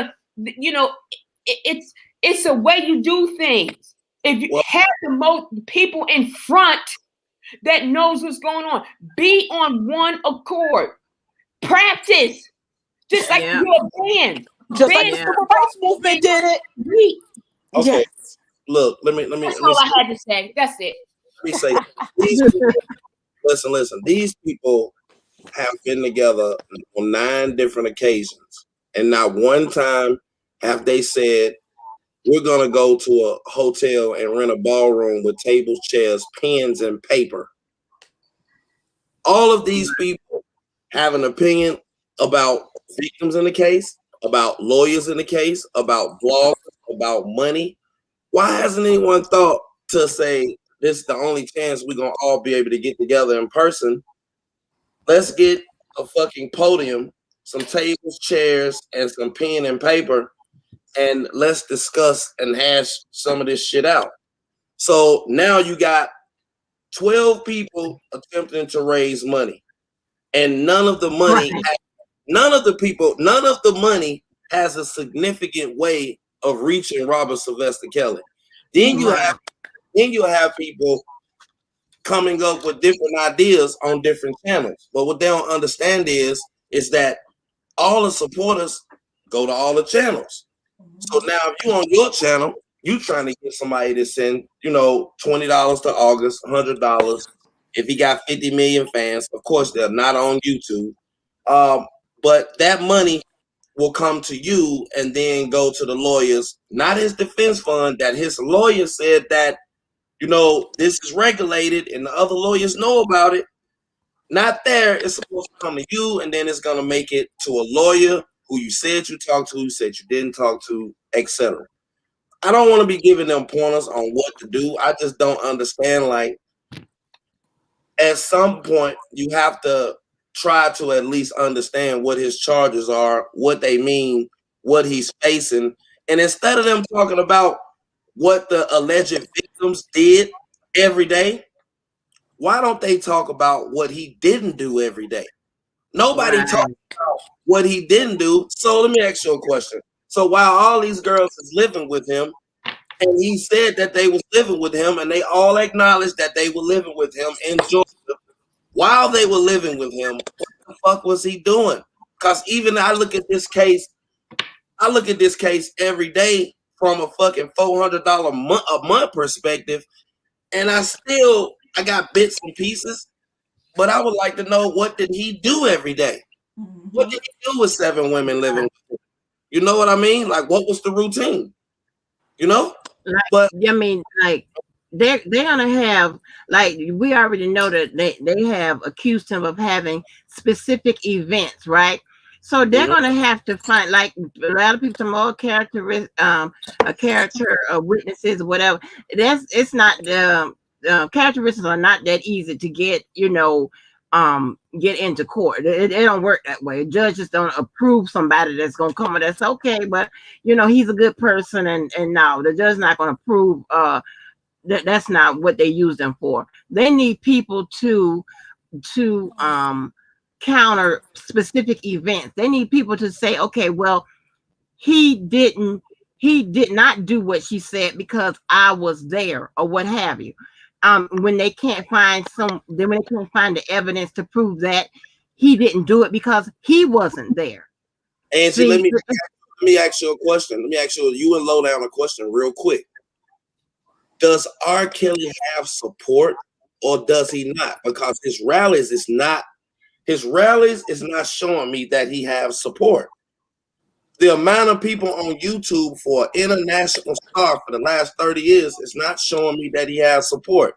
[SPEAKER 7] it's a way you do things. If you have the most people in front that knows what's going on, be on one accord. Practice. Just like you're a band.
[SPEAKER 4] Just like the civil rights movement did it.
[SPEAKER 6] Okay. Yes. Look, let me.
[SPEAKER 7] That's all I had to say. That's it.
[SPEAKER 6] Let me say, listen. These people have been together on 9 different occasions, and not one time have they said, we're gonna go to a hotel and rent a ballroom with tables, chairs, pens, and paper. All of these people have an opinion about victims in the case, about lawyers in the case, about bloggers, about money. Why hasn't anyone thought to say, this is the only chance we're going to all be able to get together in person? Let's get a fucking podium, some tables, chairs, and some pen and paper, and let's discuss and hash some of this shit out. So now you got 12 people attempting to raise money, and none of the money has a significant way of reaching Robert Sylvester Kelly. Then you have people coming up with different ideas on different channels. But what they don't understand is that all the supporters go to all the channels. So now if you on your channel, you trying to get somebody to send, $20 to August, $100. If he got 50 million fans, of course they're not on YouTube. But that money will come to you and then go to the lawyers, not his defense fund, that his lawyer said that, this is regulated and the other lawyers know about it. Not there. It's supposed to come to you, and then it's going to make it to a lawyer who you said you talked to, who said you didn't talk to, etc. I don't want to be giving them pointers on what to do. I just don't understand. Like, at some point, you have to try to at least understand what his charges are, what they mean, what he's facing. And instead of them talking about what the alleged victims did every day, why don't they talk about what he didn't do every day? Nobody talks about what he didn't do. So let me ask you a question. So while all these girls is living with him, and he said that they was living with him, and they all acknowledged that they were living with him in Georgia, while they were living with him, what the fuck was he doing? Because even I look at this case every day from a fucking $400 a month perspective, and I got bits and pieces, but I would like to know, what did he do every day? What did he do with 7 women living with him? You know what I mean? Like, what was the routine? But
[SPEAKER 1] I mean, like, they're gonna have, like, we already know that they have accused him of having specific events, right? So they're gonna have to find, like, a lot of people, some more character, witnesses, whatever. It's not the characteristics are not that easy to get, get into court. It don't work that way. Judges don't approve somebody that's gonna come and that's okay, but he's a good person, and no, the judge's not gonna approve that's not what they use them for. They need people to counter specific events. They need people to say, okay, well, he did not do what she said because I was there, or what have you. When they can't find the evidence to prove that he didn't do it because he wasn't there.
[SPEAKER 6] Angie, let me ask you a question. Let me ask you and Lowdown a question real quick. Does R. Kelly have support, or does he not? Because his rallies is not showing me that he has support. The amount of people on YouTube for an international star for the last 30 years is not showing me that he has support.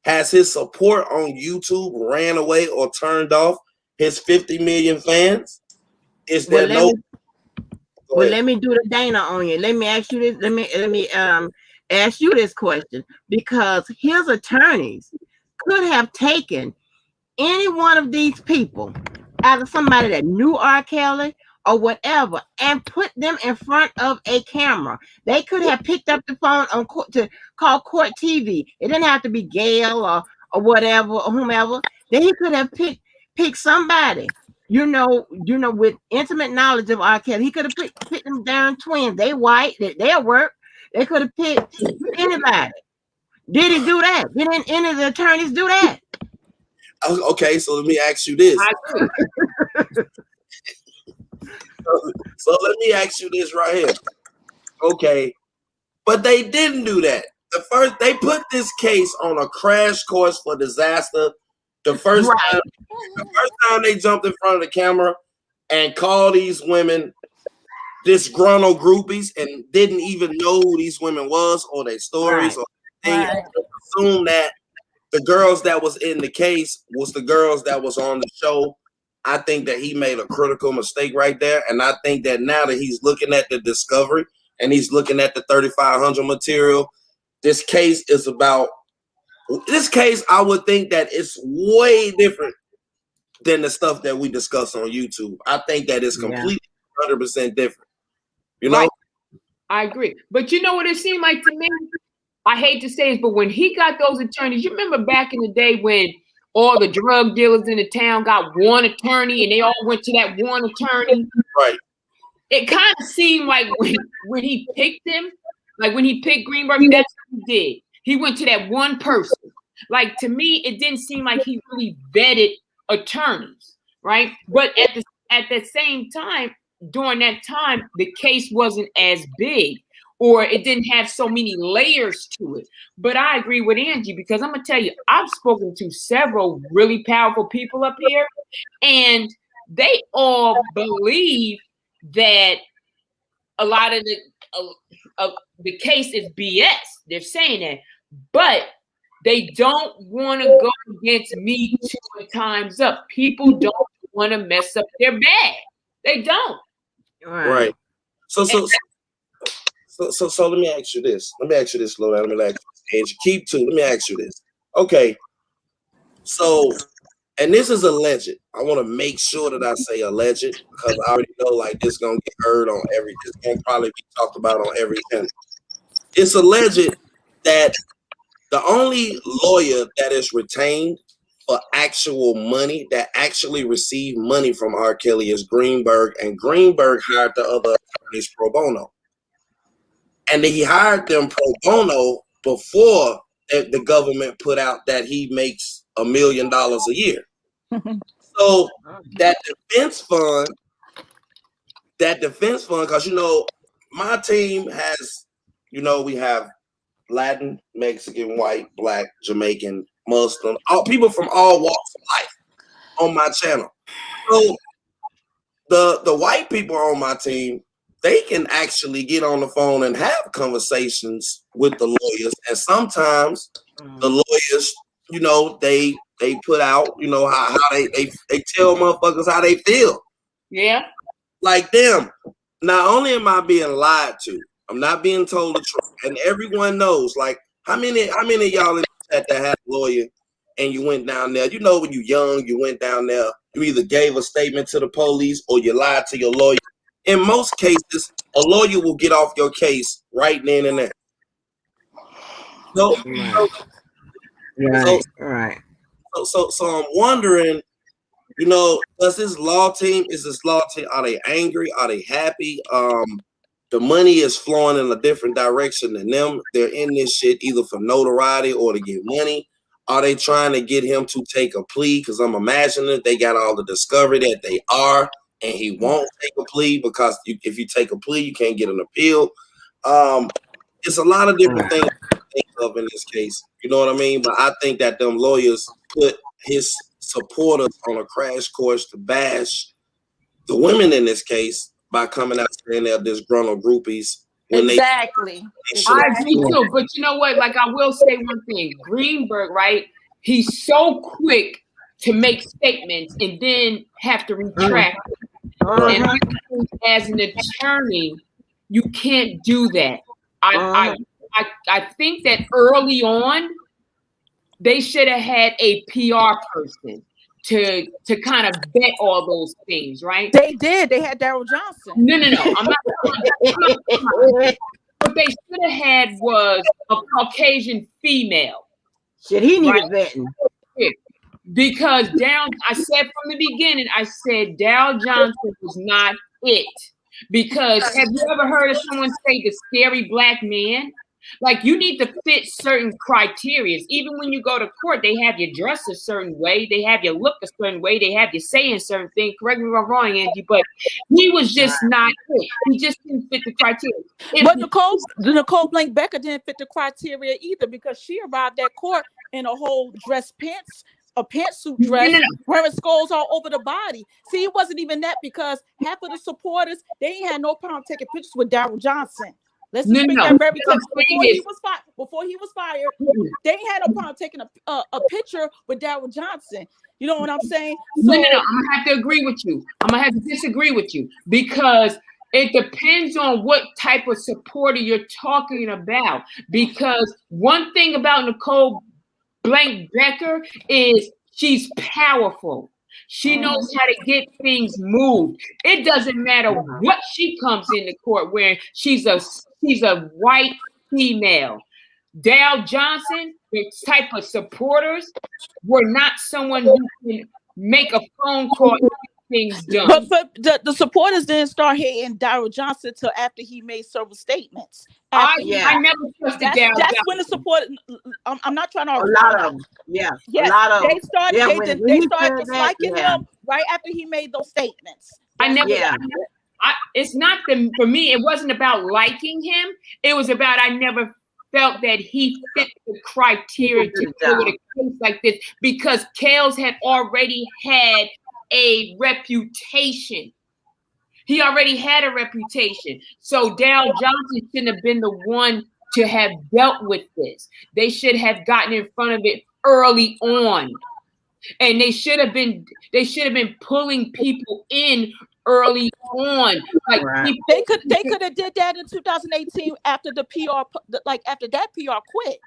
[SPEAKER 6] Has his support on YouTube ran away or turned off his 50 million fans? Is there
[SPEAKER 1] let me do the Dana on you. Let me ask you this. Let me ask you this question, because his attorneys could have taken any one of these people, either somebody that knew R. Kelly or whatever, and put them in front of a camera. They could have picked up the phone on court to call Court TV. It didn't have to be Gail or whatever, or whomever. Then he could have picked somebody, with intimate knowledge of R. Kelly. He could have picked them darn twins. They white, they'll work. They could have picked anybody. Did he do that? Didn't any of the attorneys do that?
[SPEAKER 6] Okay, so let me ask you this. So let me ask you this right here. Okay, but they didn't do that. They put this case on a crash course for disaster. The first time they jumped in front of the camera and called these women disgruntled groupies and didn't even know who these women was or their stories or anything. Assume that the girls that was in the case was the girls that was on the show. I think that he made a critical mistake right there. And I think that now that he's looking at the discovery and he's looking at the 3500 material, this case, I would think that it's way different than the stuff that we discuss on YouTube. I think that it's completely 100% different.
[SPEAKER 7] Right. I agree. But you know what it seemed like to me? I hate to say it, but when he got those attorneys, you remember back in the day when all the drug dealers in the town got one attorney and they all went to that one attorney?
[SPEAKER 6] Right.
[SPEAKER 7] it kind of seemed like when he picked him, like when he picked Greenberg, that's what he did. He went to that one person. Like, to me, it didn't seem like he really vetted attorneys, right? But at the same time, during that time, the case wasn't as big, or it didn't have so many layers to it. But I agree with Angie, because I'm gonna tell you, I've spoken to several really powerful people up here, and they all believe that a lot of the case is BS. They're saying that, but they don't want to go against Me Too and Time's Up. People don't want to mess up their bag. They don't.
[SPEAKER 6] Right. So let me ask you this. Slow down. Let me ask you, Angie. Keep to. Let me ask you this. Okay. So, and this is alleged. I want to make sure that I say alleged, because I already know like this gonna get heard on every. It's gonna probably be talked about on every channel. It's alleged that the only lawyer that is retained for actual money, that actually received money from R. Kelly, is Greenberg, and Greenberg hired the other attorneys pro bono. And he hired them pro bono before the government put out that he makes $1 million a year. So that defense fund, because my team has, we have Latin, Mexican, white, black, Jamaican, Muslim, all people from all walks of life on my channel. So the white people on my team, they can actually get on the phone and have conversations with the lawyers, and sometimes the lawyers, they put out, how they tell motherfuckers how they feel.
[SPEAKER 7] Yeah.
[SPEAKER 6] Like, them. Not only am I being lied to, I'm not being told the truth, and everyone knows. Like, how many of y'all in the chat that had a lawyer and you went down there? When you're young, you went down there, you either gave a statement to the police or you lied to your lawyer. In most cases, a lawyer will get off your case right then and there. So I'm wondering, is this law team, are they angry? Are they happy? The money is flowing in a different direction than them. They're in this shit either for notoriety or to get money. Are they trying to get him to take a plea? Because I'm imagining they got all the discovery that they are, and he won't take a plea, because if you take a plea, you can't get an appeal. It's a lot of different things to think of in this case. You know what I mean? But I think that them lawyers put his supporters on a crash course to bash the women in this case by coming out saying they're disgruntled groupies.
[SPEAKER 4] Exactly.
[SPEAKER 7] I agree too. But you know what? Like, I will say one thing. Greenberg, right? He's so quick to make statements and then have to retract. And I think as an attorney, you can't do that. I think that early on, they should have had a PR person to kind of vet all those things, right?
[SPEAKER 4] They did. They had Daryl Johnson.
[SPEAKER 7] No. I'm not what they should have had was a Caucasian female.
[SPEAKER 1] Shit, he needed vetting.
[SPEAKER 7] Because I said from the beginning, Daryl Johnson was not it. Because have you ever heard of someone say the scary black man? Like, you need to fit certain criteria. Even when you go to court, they have you dress a certain way. They have you look a certain way. They have you saying certain things. Correct me if I'm wrong, Angie, but he was just not it. He just didn't fit the criteria.
[SPEAKER 4] But Nicole Blank Becker didn't fit the criteria either, because she arrived at court in a whole a pantsuit dress, wearing skulls all over the body. See, it wasn't even that, because half of the supporters, they ain't had no problem taking pictures with Daryl Johnson. Let's just make that very clear. Before he was fired, they ain't had no problem taking a picture with Daryl Johnson. You know what I'm saying?
[SPEAKER 7] So, no. I'm gonna have to agree with you. I'm gonna have to disagree with you, because it depends on what type of supporter you're talking about. Because one thing about Nicole Blank Becker is she's powerful. She knows how to get things moved. It doesn't matter what she comes into court wearing. She's a white female. Daryl Johnson, the type of supporters, were not someone who can make a phone call things done.
[SPEAKER 4] But the supporters didn't start hating Daryl Johnson till after he made several statements.
[SPEAKER 7] I
[SPEAKER 1] Yeah.
[SPEAKER 7] never trusted Daryl
[SPEAKER 4] That's
[SPEAKER 7] Johnson.
[SPEAKER 4] when the support. I'm not trying to
[SPEAKER 1] A
[SPEAKER 4] argue.
[SPEAKER 1] lot of them. Yeah.
[SPEAKER 4] Yes,
[SPEAKER 1] A lot of
[SPEAKER 4] they
[SPEAKER 1] them.
[SPEAKER 4] started.
[SPEAKER 1] Yeah,
[SPEAKER 4] They
[SPEAKER 1] when
[SPEAKER 4] they
[SPEAKER 1] he
[SPEAKER 4] started
[SPEAKER 1] said that,
[SPEAKER 4] disliking
[SPEAKER 1] yeah.
[SPEAKER 4] him right after he made those statements.
[SPEAKER 7] I never.
[SPEAKER 1] Yeah.
[SPEAKER 7] It's not for me. It wasn't about liking him. It was about I never felt that he fit the criteria to deal with a case like this because Kales had already had a reputation. He already had a reputation. So Daryl Johnson shouldn't have been the one to have dealt with this. They should have gotten in front of it early on. And they should have been pulling people in early on. Like
[SPEAKER 1] Right.
[SPEAKER 4] They could have did that in 2018 after the PR, like after that PR quit.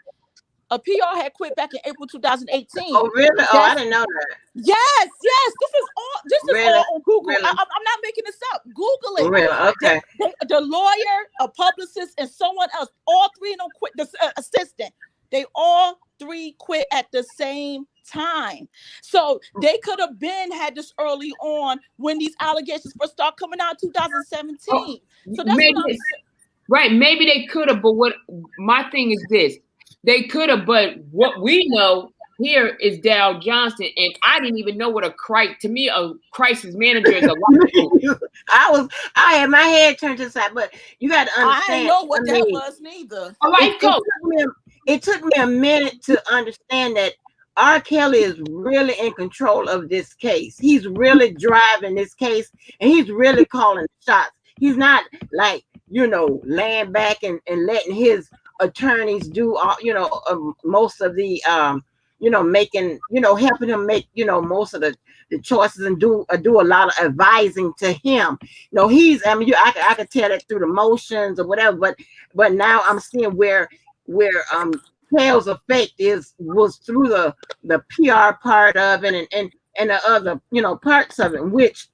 [SPEAKER 4] A PR had quit back in April 2018.
[SPEAKER 1] Oh, really? Oh, I didn't know that.
[SPEAKER 4] Yes. This is
[SPEAKER 1] Really?
[SPEAKER 4] all on Google.
[SPEAKER 1] Really?
[SPEAKER 4] I'm not making this up. Google it.
[SPEAKER 1] Really? Okay.
[SPEAKER 4] The lawyer, a publicist, and someone else, all three of them quit. The assistant, they all three quit at the same time. So they could have had this early on when these allegations first start coming out in 2017. So that's
[SPEAKER 7] maybe,
[SPEAKER 4] what I'm saying.
[SPEAKER 7] Right. Maybe they could have, but what my thing is this. They could have, but what we know here is Daryl Johnson, and I didn't even know what a crisis manager is.
[SPEAKER 1] I had my head turned to the side, but you got to understand.
[SPEAKER 4] I didn't know what that was neither.
[SPEAKER 7] A life coach.
[SPEAKER 1] It took me a minute to understand that R. Kelly is really in control of this case. He's really driving this case, and he's really calling the shots. He's not like, laying back and letting his attorneys do all, most of the making, helping him make, most of the choices and do a lot of advising to him. I could tell that through the motions or whatever, but now I'm seeing where Tales of Fate was through the PR part of it and the other, parts of it, which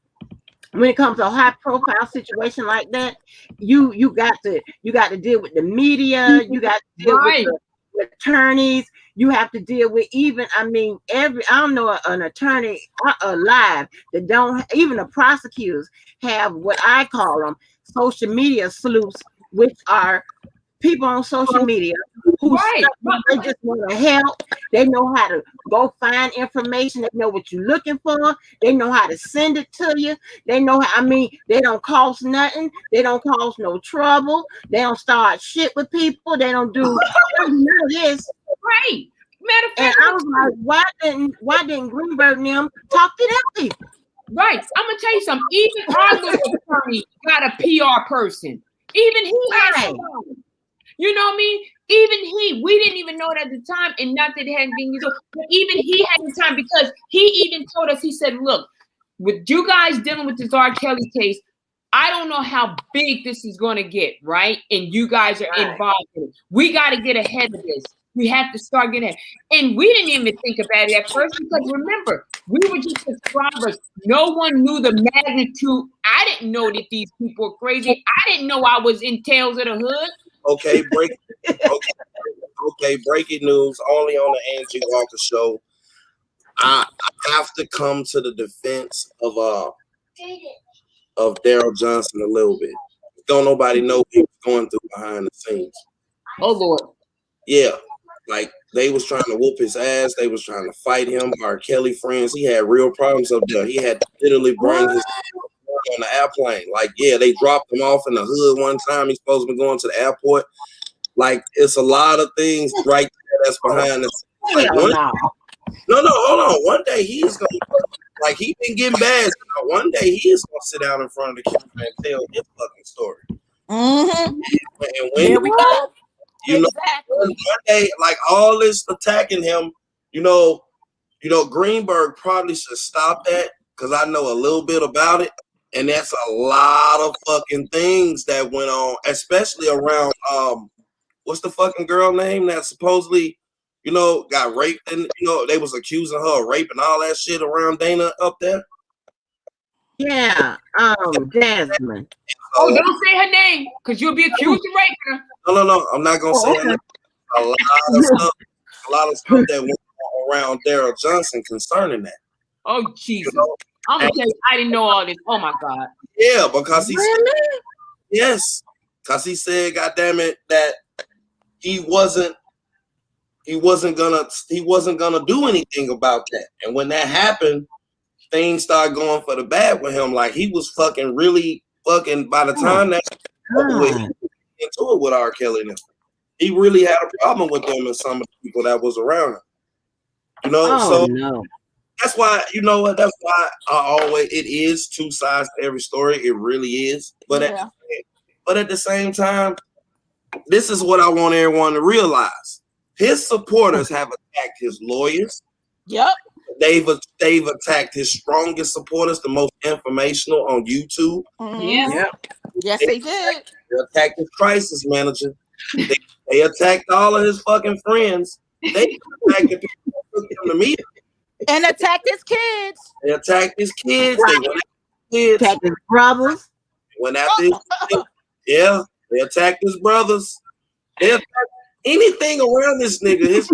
[SPEAKER 1] when it comes to a high profile situation like that, you got to deal with the media, you got to deal with the attorneys, you have to deal with I don't know an attorney alive that don't, even the prosecutors have what I call them social media sleuths, which are people on social media who they just want to help. They know how to go find information. They know what you're looking for. They know how to send it to you. They know they don't cost nothing. They don't cause no trouble. They don't start shit with people. They don't do none of this.
[SPEAKER 7] Right. Matter of fact,
[SPEAKER 1] and I was like, why didn't Greenberg and them talk to them people?
[SPEAKER 7] Right. I'm gonna tell you something. Even our little attorney got a PR person. Even he has somebody. You know what I mean? Even we didn't even know it at the time, and not that it hadn't been used, but even he had the time because he even told us, he said, look, with you guys dealing with this R. Kelly case, I don't know how big this is going to get, right? And you guys are involved in it. We got to get ahead of this. We have to start getting ahead. And we didn't even think about it at first because remember, we were just subscribers. No one knew the magnitude. I didn't know that these people were crazy. I didn't know I was in Tales of the Hood.
[SPEAKER 6] Okay, breaking news only on the Angie Walker show. I have to come to the defense of Daryl Johnson a little bit. Don't nobody know what he was going through behind the scenes.
[SPEAKER 7] Oh Lord.
[SPEAKER 6] Yeah. Like they was trying to whoop his ass, they was trying to fight him. R. Kelly friends, he had real problems up there. He had to literally bring his on the airplane. Like, yeah, they dropped him off in the hood one time. He's supposed to be going to the airport. Like, it's a lot of things right there that's behind the scenes. Like, no, hold on. One day he's gonna, like, he been getting bad. So one day he is gonna sit down in front of the camera and tell his fucking story.
[SPEAKER 4] Mm-hmm.
[SPEAKER 6] And when
[SPEAKER 4] Here we go.
[SPEAKER 6] One day, like all this attacking him, Greenberg probably should stop that because I know a little bit about it. And that's a lot of fucking things that went on, especially around what's the fucking girl name that supposedly, got raped and they was accusing her of rape and all that shit around Dana up there.
[SPEAKER 1] Yeah, Jasmine.
[SPEAKER 7] Oh, don't say her name, because you'll be accused of raping her.
[SPEAKER 6] No, I'm not gonna say her name. A lot of stuff that went on around Daryl Johnson concerning that.
[SPEAKER 7] Oh, Jesus. I'm gonna tell you, I didn't know all this. Oh my God.
[SPEAKER 6] Yeah, because he
[SPEAKER 1] Really?
[SPEAKER 6] yes, because he said, "God damn it," that he wasn't gonna do anything about that. And when that happened, things started going for the bad with him. Like he was fucking really fucking. By the time that over with, he
[SPEAKER 1] God.
[SPEAKER 6] was into it with R. Kelly. Now. He really had a problem with them and some of the people that was around him. You know,
[SPEAKER 1] Oh
[SPEAKER 6] so
[SPEAKER 1] no.
[SPEAKER 6] that's why you know what. That's why I always it is two sides to every story. It really is. But
[SPEAKER 4] Yeah.
[SPEAKER 6] at the same time, this is what I want everyone to realize. His supporters have attacked his lawyers.
[SPEAKER 4] Yep.
[SPEAKER 6] They've attacked his strongest supporters, the most informational on YouTube.
[SPEAKER 7] Yeah.
[SPEAKER 1] Yep.
[SPEAKER 4] Yes, they did.
[SPEAKER 6] They attacked his crisis manager. They attacked all of his fucking friends. They attacked the people that took him to meet him.
[SPEAKER 4] And attacked his kids.
[SPEAKER 6] They attacked his kids. They went after his kids.
[SPEAKER 1] Attack his brothers.
[SPEAKER 6] Went after his kids. Yeah, they attacked his brothers. They attacked anything around this nigga. His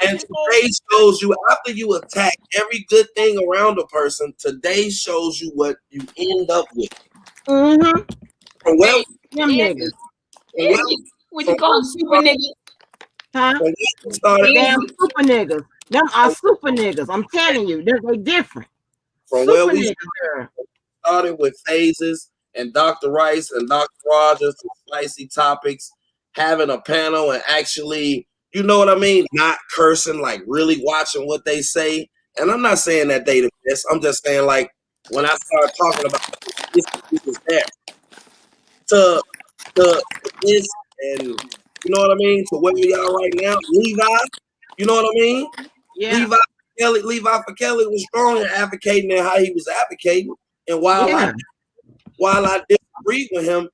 [SPEAKER 6] and today shows you after you attack every good thing around a person, today shows you what you end up with.
[SPEAKER 1] Mm-hmm.
[SPEAKER 6] From where,
[SPEAKER 1] Them niggas.
[SPEAKER 7] What you call them, super niggas?
[SPEAKER 1] Huh?
[SPEAKER 6] from where we started,
[SPEAKER 1] Damn super niggas. Them are super niggas. I'm telling you, they different.
[SPEAKER 6] from
[SPEAKER 1] Super
[SPEAKER 6] where we
[SPEAKER 1] niggas, girl.
[SPEAKER 6] started with Phases and Dr. Rice and Dr. Rogers and Spicy Topics, having a panel and actually, you know what I mean? Not cursing, like really watching what they say. And I'm not saying that they the best. I'm just saying, like, when I start talking about this is there to this and you know what I mean, to where we are right now. Levi, you know what I mean?
[SPEAKER 1] Yeah.
[SPEAKER 6] Levi for Kelly was strong in advocating and how he was advocating. And
[SPEAKER 1] Yeah.
[SPEAKER 6] while I disagreed with him,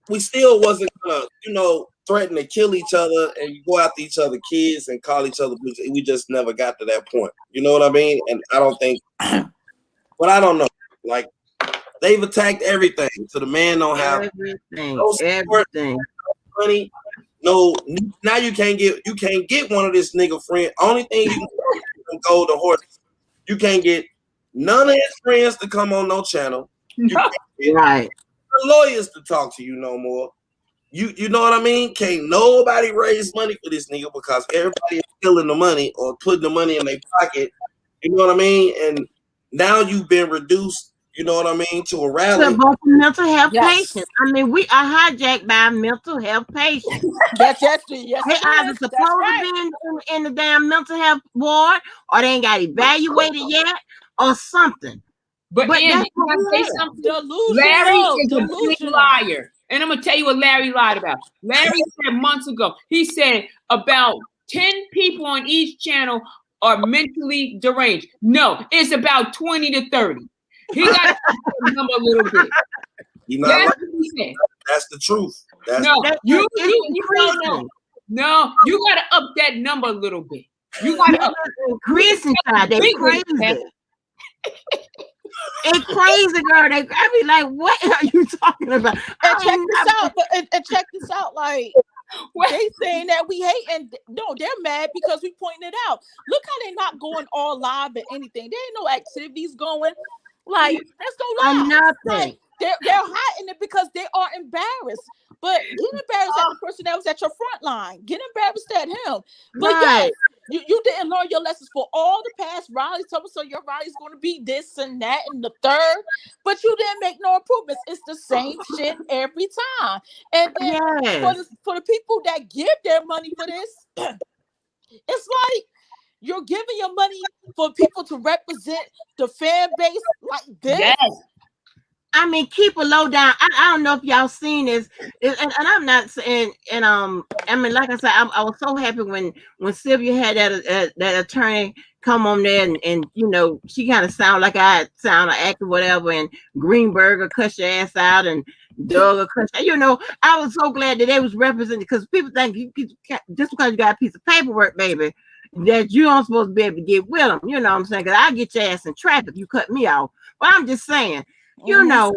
[SPEAKER 6] we still wasn't gonna, you know, threaten to kill each other and go after each other kids and call each other. We just never got to that point. You know what I mean? And I don't think, but I don't know. Like they've attacked everything. So the man don't have
[SPEAKER 1] Everything.
[SPEAKER 6] no support,
[SPEAKER 1] Everything.
[SPEAKER 6] money. No, now you can't get one of this nigga friend. Only thing you can do is go to horses. You can't get none of his friends to come on no channel. You can't get
[SPEAKER 1] Right.
[SPEAKER 6] lawyers to talk to you no more. You know what I mean? Can't nobody raise money for this nigga because everybody is stealing the money or putting the money in their pocket. You know what I mean? And now you've been reduced, you know what I mean, to a rally.
[SPEAKER 1] To both mental health
[SPEAKER 4] Yes.
[SPEAKER 1] patients. I mean, we are hijacked by mental health patients.
[SPEAKER 4] Yes,
[SPEAKER 1] They
[SPEAKER 4] it
[SPEAKER 1] either
[SPEAKER 4] is.
[SPEAKER 1] supposed
[SPEAKER 4] That's right.
[SPEAKER 1] to be in the damn mental health ward, or they ain't got evaluated yet, or something.
[SPEAKER 7] But
[SPEAKER 1] But
[SPEAKER 7] Andy,
[SPEAKER 1] that's
[SPEAKER 7] can I
[SPEAKER 1] what
[SPEAKER 7] say
[SPEAKER 1] it is.
[SPEAKER 7] something?
[SPEAKER 4] Delusional.
[SPEAKER 7] Larry is a big
[SPEAKER 4] Delusional.
[SPEAKER 7] liar. And I'm going to tell you what Larry lied about. Larry said months ago, he said about 10 people on each channel are mentally deranged. No, it's about 20 to 30. He got to up the number a little bit.
[SPEAKER 6] You know,
[SPEAKER 7] That's what he said.
[SPEAKER 6] that's the truth. That's
[SPEAKER 7] No, you
[SPEAKER 1] It's
[SPEAKER 7] don't know.
[SPEAKER 1] increasing.
[SPEAKER 7] No, you got to up that number a little bit. You got to up.
[SPEAKER 1] It's increasing, child. They
[SPEAKER 7] Bigger,
[SPEAKER 1] crazy.
[SPEAKER 7] man.
[SPEAKER 1] It's crazy, girl. I be like, what are you talking about?
[SPEAKER 4] And check this out. And check this out. Like
[SPEAKER 7] What?
[SPEAKER 4] they saying that we hate, and no, they're mad because we pointing it out. Look how they not going all live and anything. There ain't no activities going. Like there's no live.
[SPEAKER 1] Nothing.
[SPEAKER 4] Like they're hiding it because they are embarrassed. But get embarrassed at the person that was at your front line. Get embarrassed at him. But
[SPEAKER 1] Right.
[SPEAKER 4] yes, you didn't learn your lessons for all the past rallies. So your rally's going to be this and that and the third. But you didn't make no improvements. It's the same shit every time. And then
[SPEAKER 1] Yes.
[SPEAKER 4] for the people that give their money for this, it's like you're giving your money for people to represent the fan base like this.
[SPEAKER 7] Yes.
[SPEAKER 1] I mean, keep a low down. I don't know if y'all seen this, and I'm not saying. And I mean, like I said, I was so happy when Sylvia had that attorney come on there, and you know, she kind of sound like I sound or act or whatever, and Greenberg will cuss your ass out, and Doug will cuss. You know, I was so glad that they was represented because people think just because you got a piece of paperwork, baby, that you aren't supposed to be able to get with them. You know what I'm saying? Because I get your ass in traffic, you cut me off. But I'm just saying. You know,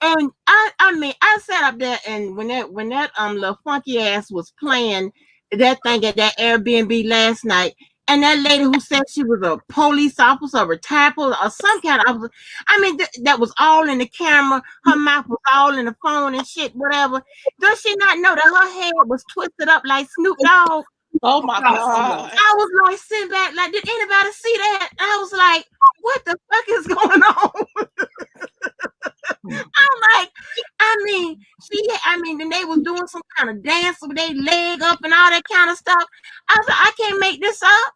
[SPEAKER 1] and I mean, I sat up there, and when that little funky ass was playing that thing at that Airbnb last night, And that lady who said she was a police officer, a retired police, or some kind of officer. I mean, that was all in the camera. Her mouth was all in the phone and shit, whatever. Does she not know that her head was twisted up like Snoop Dogg?
[SPEAKER 4] Oh my God.
[SPEAKER 1] I was like sitting back, like, did anybody see that? I was like, what the fuck is going on? I'm like, then they was doing some kind of dance with their leg up and all that kind of stuff. I was like, I can't make this up.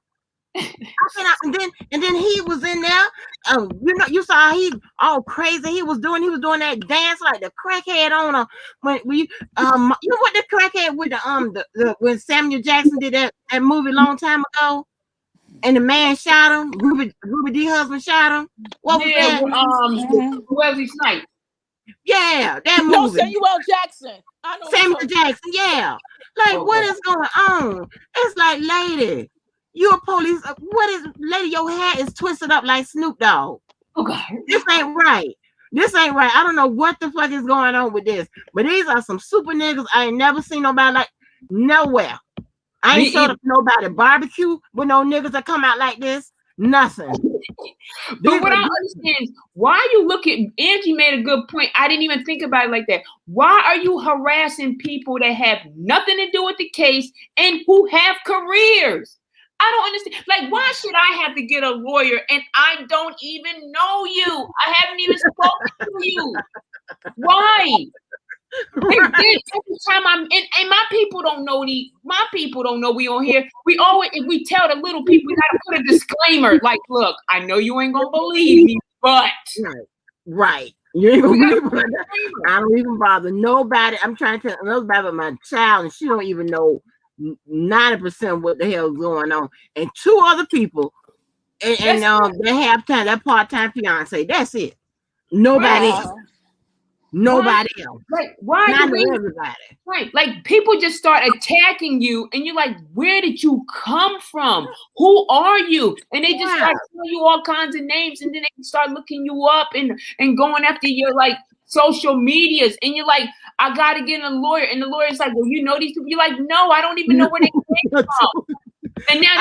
[SPEAKER 1] And then he was in there. You saw he all crazy. He was doing that dance like the crackhead on a when you know what the crackhead with the when Samuel Jackson did that movie a long time ago, and the man shot him. Ruby D husband shot him. What was that?
[SPEAKER 7] Wesley Snipes.
[SPEAKER 1] Yeah, that
[SPEAKER 4] No,
[SPEAKER 1] movie.
[SPEAKER 4] Samuel Jackson. I know
[SPEAKER 1] Samuel Jackson. Yeah, like what is going on? It's like, lady. You a police? What is, lady? Your hat is twisted up like Snoop Dogg.
[SPEAKER 7] Okay.
[SPEAKER 1] This ain't right. I don't know what the fuck is going on with this, but these are some super niggas. I ain't never seen nobody like nowhere. I ain't showed up nobody barbecue with no niggas that come out like this. Nothing.
[SPEAKER 7] But what I understand is why you look at Angie made a good point. I didn't even think about it like that. Why are you harassing people that have nothing to do with the case and who have careers? I don't understand. Like, why should I have to get a lawyer and I don't even know you? I haven't even spoken to you. Why? Every time I'm in, and my people don't know we on here. We always, if we tell the little people, we gotta put a disclaimer. Like, look, I know you ain't gonna believe me, but
[SPEAKER 1] right. You ain't gonna believe me. I don't even bother nobody. I'm trying to tell nobody about my child, and she don't even know 90% what the hell is going on. And two other people, and they have time, that part-time fiance. That's it. Nobody else. Nobody else.
[SPEAKER 7] Like, why
[SPEAKER 1] not
[SPEAKER 7] do
[SPEAKER 1] everybody?
[SPEAKER 7] Right. Like, people just start attacking you, and you're like, where did you come from? Who are you? And they just start telling you all kinds of names, and then they start looking you up and going after your like social medias, and you're like, I gotta get a lawyer, and the lawyer's like, well, you know these people. You're like, no, I don't even know where they came from. And now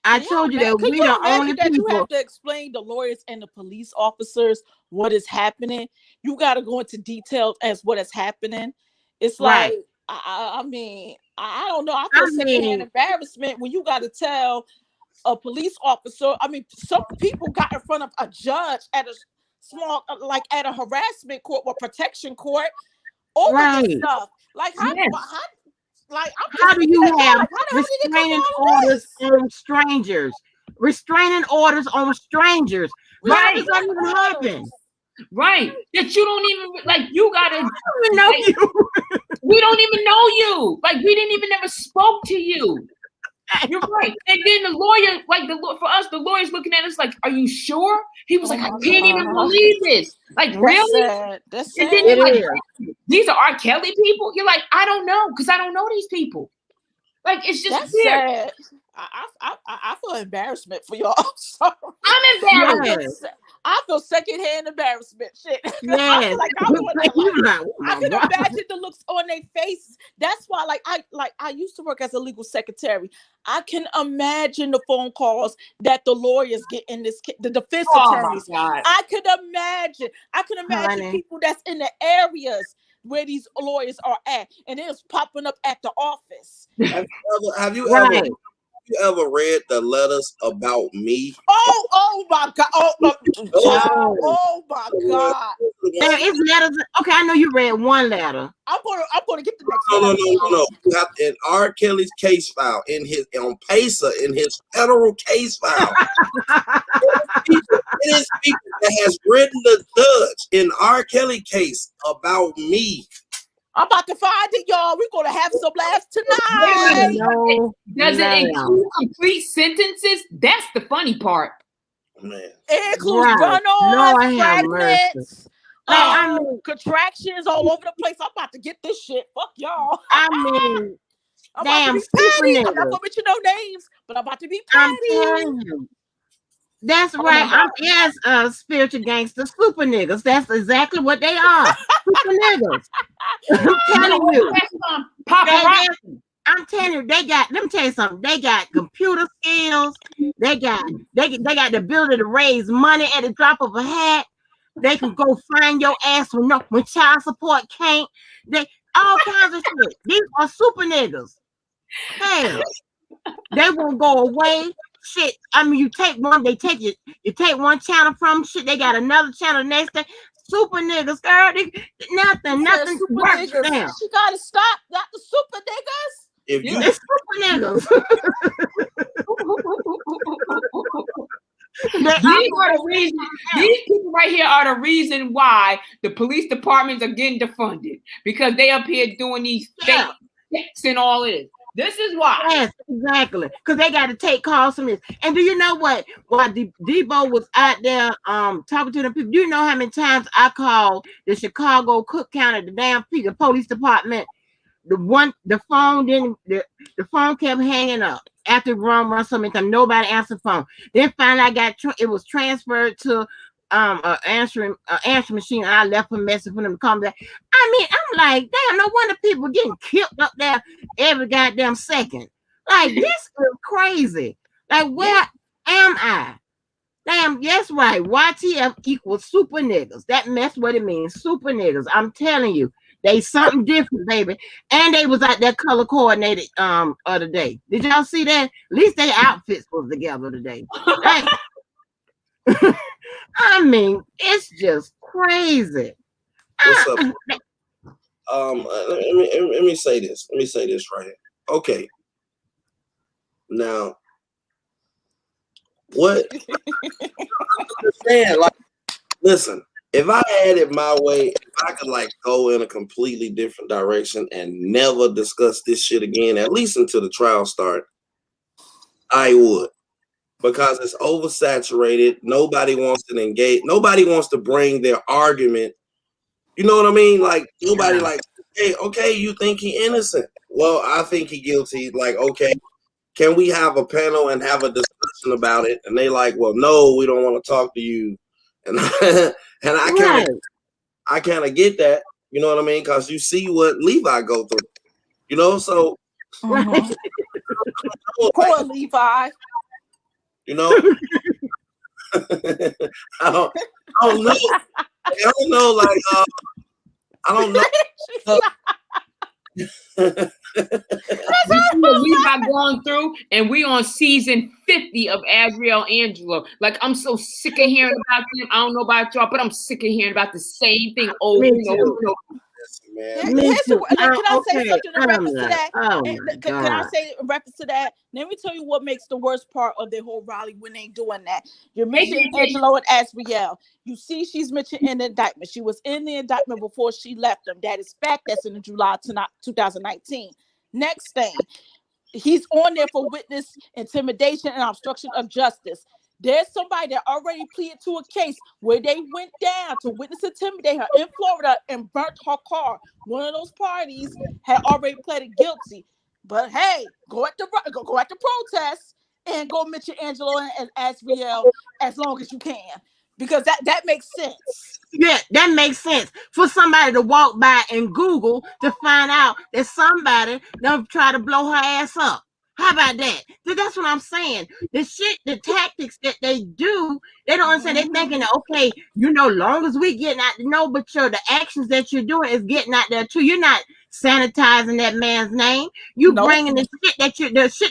[SPEAKER 1] I told you that we the only
[SPEAKER 4] that
[SPEAKER 1] people.
[SPEAKER 4] You have to explain the lawyers and the police officers what is happening. You got to go into details as what is happening. It's like, I mean, I don't know. I feel secondhand embarrassment when you got to tell a police officer. I mean, some people got in front of a judge at a small, like at a harassment court or protection court over this stuff. Like, how do you
[SPEAKER 1] have restraining orders on strangers? Restraining orders on strangers. Why does that even happen?
[SPEAKER 7] Right. That you don't even like. You gotta.
[SPEAKER 1] I don't even know you.
[SPEAKER 7] We don't even know you. Like, we didn't even ever spoke to you. You're right. And then the lawyer, like for us, the lawyer's looking at us like, "Are you sure?" He was like, "I can't even believe this." Like, really?
[SPEAKER 4] That's sad.
[SPEAKER 7] And then you're like, these are R. Kelly people. You're like, I don't know, because I don't know these people. Like, it's just weird.
[SPEAKER 4] Sad. I feel embarrassment for y'all. I'm sorry.
[SPEAKER 7] I'm embarrassed.
[SPEAKER 4] I feel secondhand embarrassment. Shit.
[SPEAKER 1] Yes.
[SPEAKER 4] I can imagine the looks on their faces. That's why, I used to work as a legal secretary. I can imagine the phone calls that the lawyers get in this, the defense attorneys. I can imagine people that's in the areas where these lawyers are at, and it's popping up at the office.
[SPEAKER 6] Have you ever read the letters about me?
[SPEAKER 4] Oh my God! Oh my God!
[SPEAKER 1] There is letters. Okay, I know you read one letter.
[SPEAKER 4] I'm gonna get the next one.
[SPEAKER 6] No. You have in R. Kelly's case file, on PACER, in his federal case file. It is people that has written the judge in R. Kelly case about me.
[SPEAKER 4] I'm about to find it, y'all. We're gonna have some laughs tonight.
[SPEAKER 7] Does it include complete sentences? That's the funny part.
[SPEAKER 6] Man.
[SPEAKER 4] It includes run-ons, fragments, contractions all over the place. I'm about to get this shit. Fuck y'all.
[SPEAKER 1] I mean,
[SPEAKER 4] I'm not gonna mention no names, but I'm about to be petty.
[SPEAKER 1] I'm telling you. That's right. Spiritual gangsters, super niggas. That's exactly what they are. Super niggas. I'm telling you. I'm telling you, let me tell you something. They got computer skills. They got the ability to raise money at the drop of a hat. They can go find your ass when child support can't. They all kinds of shit. These are super niggas. Hell, they won't go away. Shit. I mean, you take one, they take you. You take one channel from shit. They got another channel next day. Super niggas, girl. Nothing
[SPEAKER 4] super
[SPEAKER 1] works for
[SPEAKER 4] niggas.
[SPEAKER 1] them.
[SPEAKER 4] She gotta stop. Not the super niggas.
[SPEAKER 6] If you
[SPEAKER 1] It's super niggas.
[SPEAKER 7] These are the reason. These people right here are the reason why the police departments are getting defunded, because they up here doing these fake checks and all this. This is why.
[SPEAKER 1] Yes, exactly. Because they got to take calls from this. And do you know what? While Debo was out there talking to them people, do you know how many times I called the Chicago Cook County, the police department? The phone kept hanging up after run so many times. Nobody answered the phone. Then finally it was transferred to an answering machine, and I left a message for them to call me back. I mean, I'm like, damn, no wonder people getting killed up there every goddamn second. Like, this is crazy. Like, where am I? Damn, yes, right. YTF equals super niggas. That's what it means. Super niggas. I'm telling you. They something different, baby. And they was at that color coordinated other day. Did y'all see that? At least their outfits was together today. Like, I mean, it's just crazy.
[SPEAKER 6] What's up? Let me say this. Let me say this right here. Okay. Now, what? Understand? Like, listen. If I had it my way, if I could like go in a completely different direction and never discuss this shit again, at least until the trial start, I would. Because it's oversaturated. Nobody wants to engage. Nobody wants to bring their argument. You know what I mean? Like, nobody like, hey, okay, you think he innocent? Well, I think he guilty. Like, okay, can we have a panel and have a discussion about it? And they like, well, no, we don't want to talk to you. And and I kind of get that, you know what I mean? Because you see what Levi go through, you know. So
[SPEAKER 4] Poor Levi.
[SPEAKER 6] You know, I don't know. I don't know. Like, I don't know.
[SPEAKER 7] We see what Levi going through, and we on season 50 of Adriel Angelo. Like, I'm so sick of hearing about them. I don't know about y'all, but I'm sick of hearing about the same thing over and over and over.
[SPEAKER 4] Can I say something in reference to that? Can I say in reference to that? Let me tell you what makes the worst part of the whole rally when they doing that. You're mentioning Angelo and Asriel. You see, she's mentioned in the indictment. She was in the indictment before she left them. That is fact. That's in the July 2019. Next thing, he's on there for witness intimidation and obstruction of justice. There's somebody that already pleaded to a case where they went down to witness intimidate her in Florida and burnt her car. One of those parties had already pleaded guilty. But hey, go at the protest and go mention Angelo and Asriel as long as you can, because that makes sense.
[SPEAKER 1] Yeah, that makes sense for somebody to walk by and Google to find out that somebody don't try to blow her ass up. How about that? That's what I'm saying. The tactics that they do, they don't understand. They're thinking, okay, long as we getting out, but the actions that you're doing is getting out there too. You're not sanitizing that man's name. You bringing the shit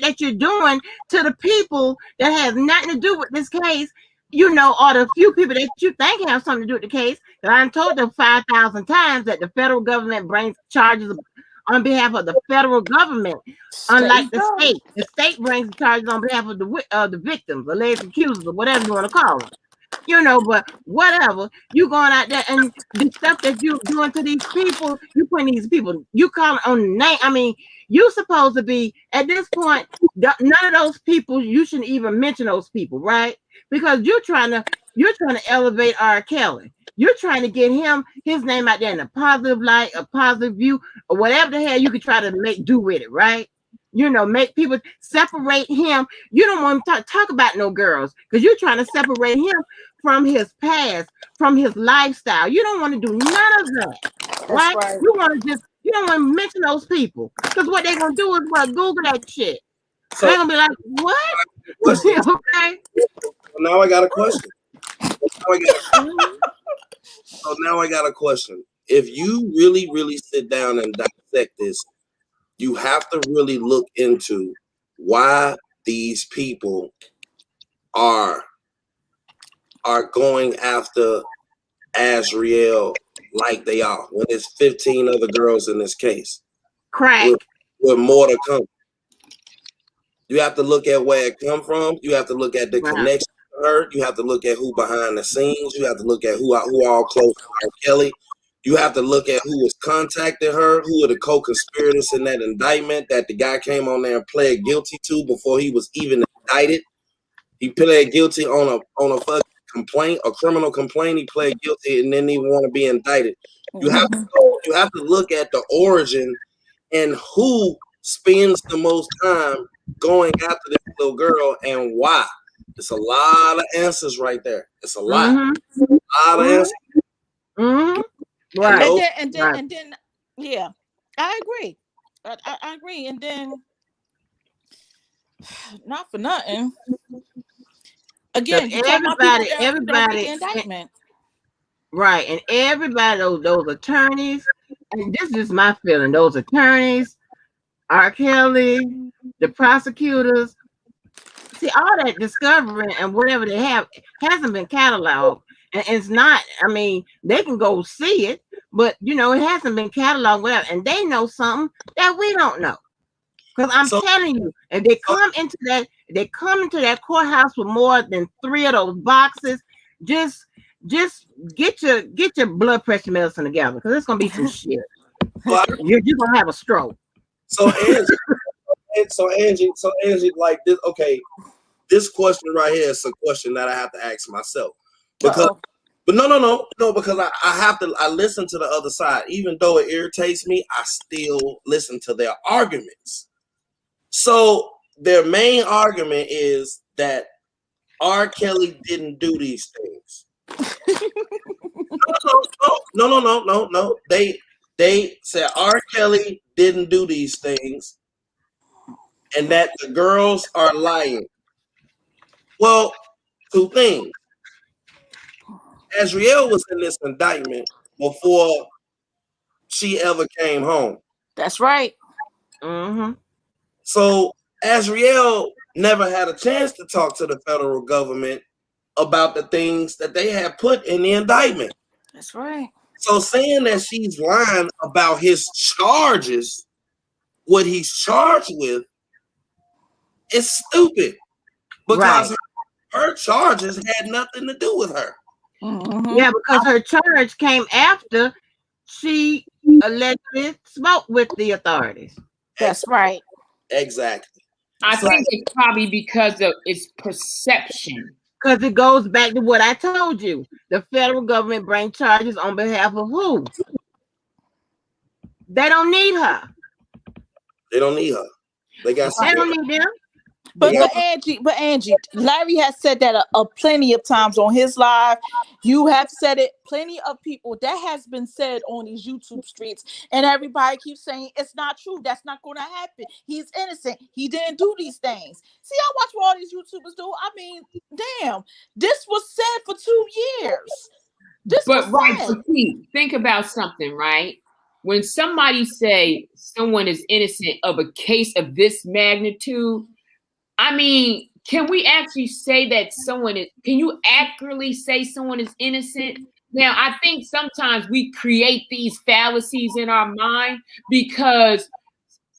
[SPEAKER 1] that you're doing to the people that has nothing to do with this case. Or the few people that you think have something to do with the case. That I'm told them 5,000 times that the federal government brings charges on behalf of the federal government, unlike the state brings charges on behalf of the victims, alleged accusers, or whatever you want to call them. But whatever, you going out there and the stuff that you doing to these people, you putting these people, you call on the name. I mean, you supposed to be at this point. None of those people, you shouldn't even mention those people, right? Because you're trying to elevate R. Kelly. You're trying to get his name out there in a positive light, a positive view, or whatever the hell you could try to do with it, right? Make people separate him. You don't want to talk about no girls because you're trying to separate him from his past, from his lifestyle. You don't want to do none of that, right? You want to just You don't want to mention those people because what they're gonna do is what Google that shit.
[SPEAKER 6] So
[SPEAKER 1] They're gonna be like, what? Okay.
[SPEAKER 6] now I got a question. So now I got a question. If you really, really sit down and dissect this, you have to really look into why these people are going after Azriel like they are when there's 15 other girls in this case.
[SPEAKER 1] Crack.
[SPEAKER 6] With more to come. You have to look at where it come from. You have to look at the connection to her. You have to look at who behind the scenes. You have to look at who all close to R. Kelly. You have to look at who was contacting her, who are the co-conspirators in that indictment that the guy came on there and pled guilty to before he was even indicted. He pled guilty on a fucking complaint, a criminal complaint. He pled guilty and didn't even want to be indicted. You have to look at the origin and who spends the most time going after this little girl and why. It's a lot of answers right there. It's a lot.
[SPEAKER 1] Mm-hmm.
[SPEAKER 6] A lot of answers.
[SPEAKER 1] Mm-hmm. Right.
[SPEAKER 4] And then, yeah, I agree. I agree. And then, not for nothing. Again, everybody indictment.
[SPEAKER 1] Right, and everybody, those attorneys, and this is my feeling, those attorneys, R. Kelly, the prosecutors, see, all that discovery and whatever they have hasn't been cataloged. And it's not, I mean, they can go see it, but, it hasn't been cataloged, whatever, and they know something that we don't know. Because I'm telling you, if they come into that courthouse with more than 3 of those boxes, just get your blood pressure medicine together, because it's gonna be some shit. You're gonna have a stroke.
[SPEAKER 6] So Angie, like this. Okay, this question right here is a question that I have to ask myself because. But no, because I listen to the other side. Even though it irritates me, I still listen to their arguments. So their main argument is that R. Kelly didn't do these things. No. They said R. Kelly didn't do these things and that the girls are lying. Well, 2 things. Azriel was in this indictment before she ever came home.
[SPEAKER 4] That's right.
[SPEAKER 1] Mm-hmm.
[SPEAKER 6] So Azriel never had a chance to talk to the federal government about the things that they had put in the indictment.
[SPEAKER 4] That's right.
[SPEAKER 6] So saying that she's lying about his charges, what he's charged with, is stupid because her charges had nothing to do with her.
[SPEAKER 1] Mm-hmm. Yeah, because her charge came after she allegedly spoke with the authorities.
[SPEAKER 4] That's right.
[SPEAKER 6] Exactly.
[SPEAKER 7] I think it's probably because of its perception.
[SPEAKER 1] Because it goes back to what I told you. The federal government bring charges on behalf of who? They don't need her.
[SPEAKER 6] They don't need her. They
[SPEAKER 1] don't need them.
[SPEAKER 4] But Angie, Larry has said that plenty of times on his live. You have said it, plenty of people. That has been said on these YouTube streets, and everybody keeps saying it's not true. That's not going to happen. He's innocent. He didn't do these things. See, I watch what all these YouTubers do. I mean, damn, this was said for 2 years.
[SPEAKER 7] Think about something, right? When somebody say someone is innocent of a case of this magnitude, I mean, can we actually say that can you accurately say someone is innocent? Now, I think sometimes we create these fallacies in our mind because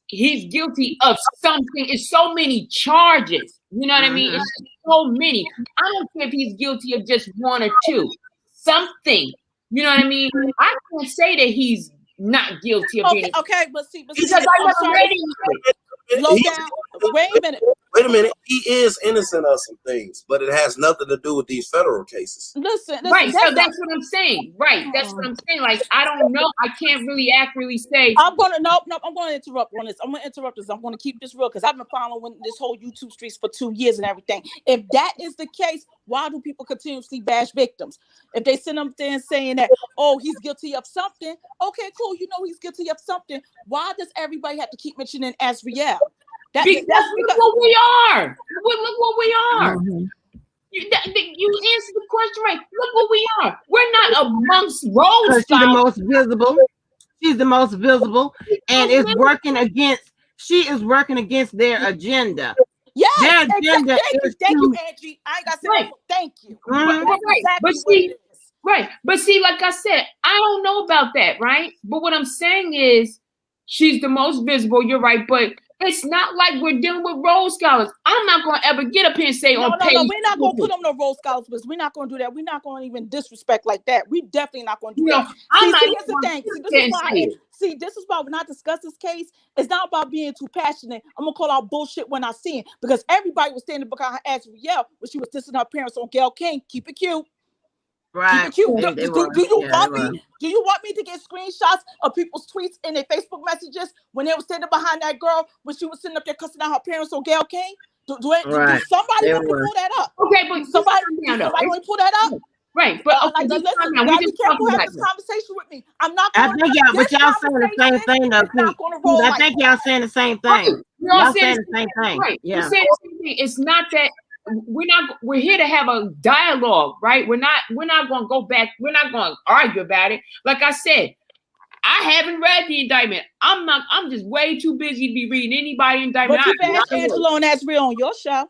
[SPEAKER 7] he's guilty of something. It's so many charges. You know what I mean? It's so many. I don't care if he's guilty of just 1 or 2. Something. You know what I mean? I can't say that he's not guilty of anything.
[SPEAKER 4] Okay, but see,
[SPEAKER 7] because I never read it.
[SPEAKER 4] Slow down. Wait a minute.
[SPEAKER 6] Wait a minute, he is innocent of some things, but it has nothing to do with these federal cases.
[SPEAKER 4] Listen,
[SPEAKER 7] Right, so
[SPEAKER 4] that's
[SPEAKER 7] that's what I'm saying. Right, that's what I'm saying. Like, I don't know. I can't really accurately say.
[SPEAKER 4] I'm gonna I'm gonna interrupt on this. I'm gonna interrupt this. I'm gonna keep this real because I've been following this whole YouTube streets for 2 years and everything. If that is the case, why do people continuously bash victims? If they send them there saying that, oh, he's guilty of something, okay, cool, you know he's guilty of something. Why does everybody have to keep mentioning Azriel?
[SPEAKER 7] Because look what we are. Look what we are.
[SPEAKER 1] Mm-hmm.
[SPEAKER 7] You answered the question right. Look what we are. We're not amongst road
[SPEAKER 1] She's the most visible. She's the most visible, and is working against. She is working against their agenda.
[SPEAKER 4] Yes,
[SPEAKER 1] their agenda
[SPEAKER 4] thank you, Angie. I ain't got to say
[SPEAKER 7] right.
[SPEAKER 4] Thank you.
[SPEAKER 1] Mm-hmm.
[SPEAKER 7] Right.
[SPEAKER 4] Exactly
[SPEAKER 7] But see, right. But see, like I said, I don't know about that, right? But what I'm saying is, she's the most visible. You're right, but it's not like we're dealing with role scholars. I'm not going to ever get up here and say on page.
[SPEAKER 4] No, we're not going to put them no role scholars, but we're not going to do that. We're not going to even disrespect like that. We definitely not going to do that.
[SPEAKER 7] I'm not
[SPEAKER 4] here's the thing. This is why when I discuss this case, it's not about being too passionate. I'm going to call out bullshit when I see it because everybody was standing behind her ass Riel when she was dissing her parents on Gayle King. Keep it cute.
[SPEAKER 1] Right.
[SPEAKER 4] Do you want me to get screenshots of people's tweets and their Facebook messages when they were standing behind that girl when she was sitting up there cussing out her parents on Gayle King? Do somebody want to pull that up?
[SPEAKER 7] Okay, but
[SPEAKER 4] somebody want to pull that up?
[SPEAKER 7] Right, but okay,
[SPEAKER 4] listen, be careful having this conversation with me. I'm not going
[SPEAKER 1] I think y'all saying the same thing though. I think y'all saying the same thing. Y'all saying the same thing.
[SPEAKER 7] Right.
[SPEAKER 1] Yeah.
[SPEAKER 7] You're saying the same thing. It's not that we're here to have a dialogue, right? We're not going to go back. We're not going to argue about it. Like I said, I haven't read the indictment. I'm just way too busy to be reading anybody indictment.
[SPEAKER 4] But you asked Angela and Azriel on your show.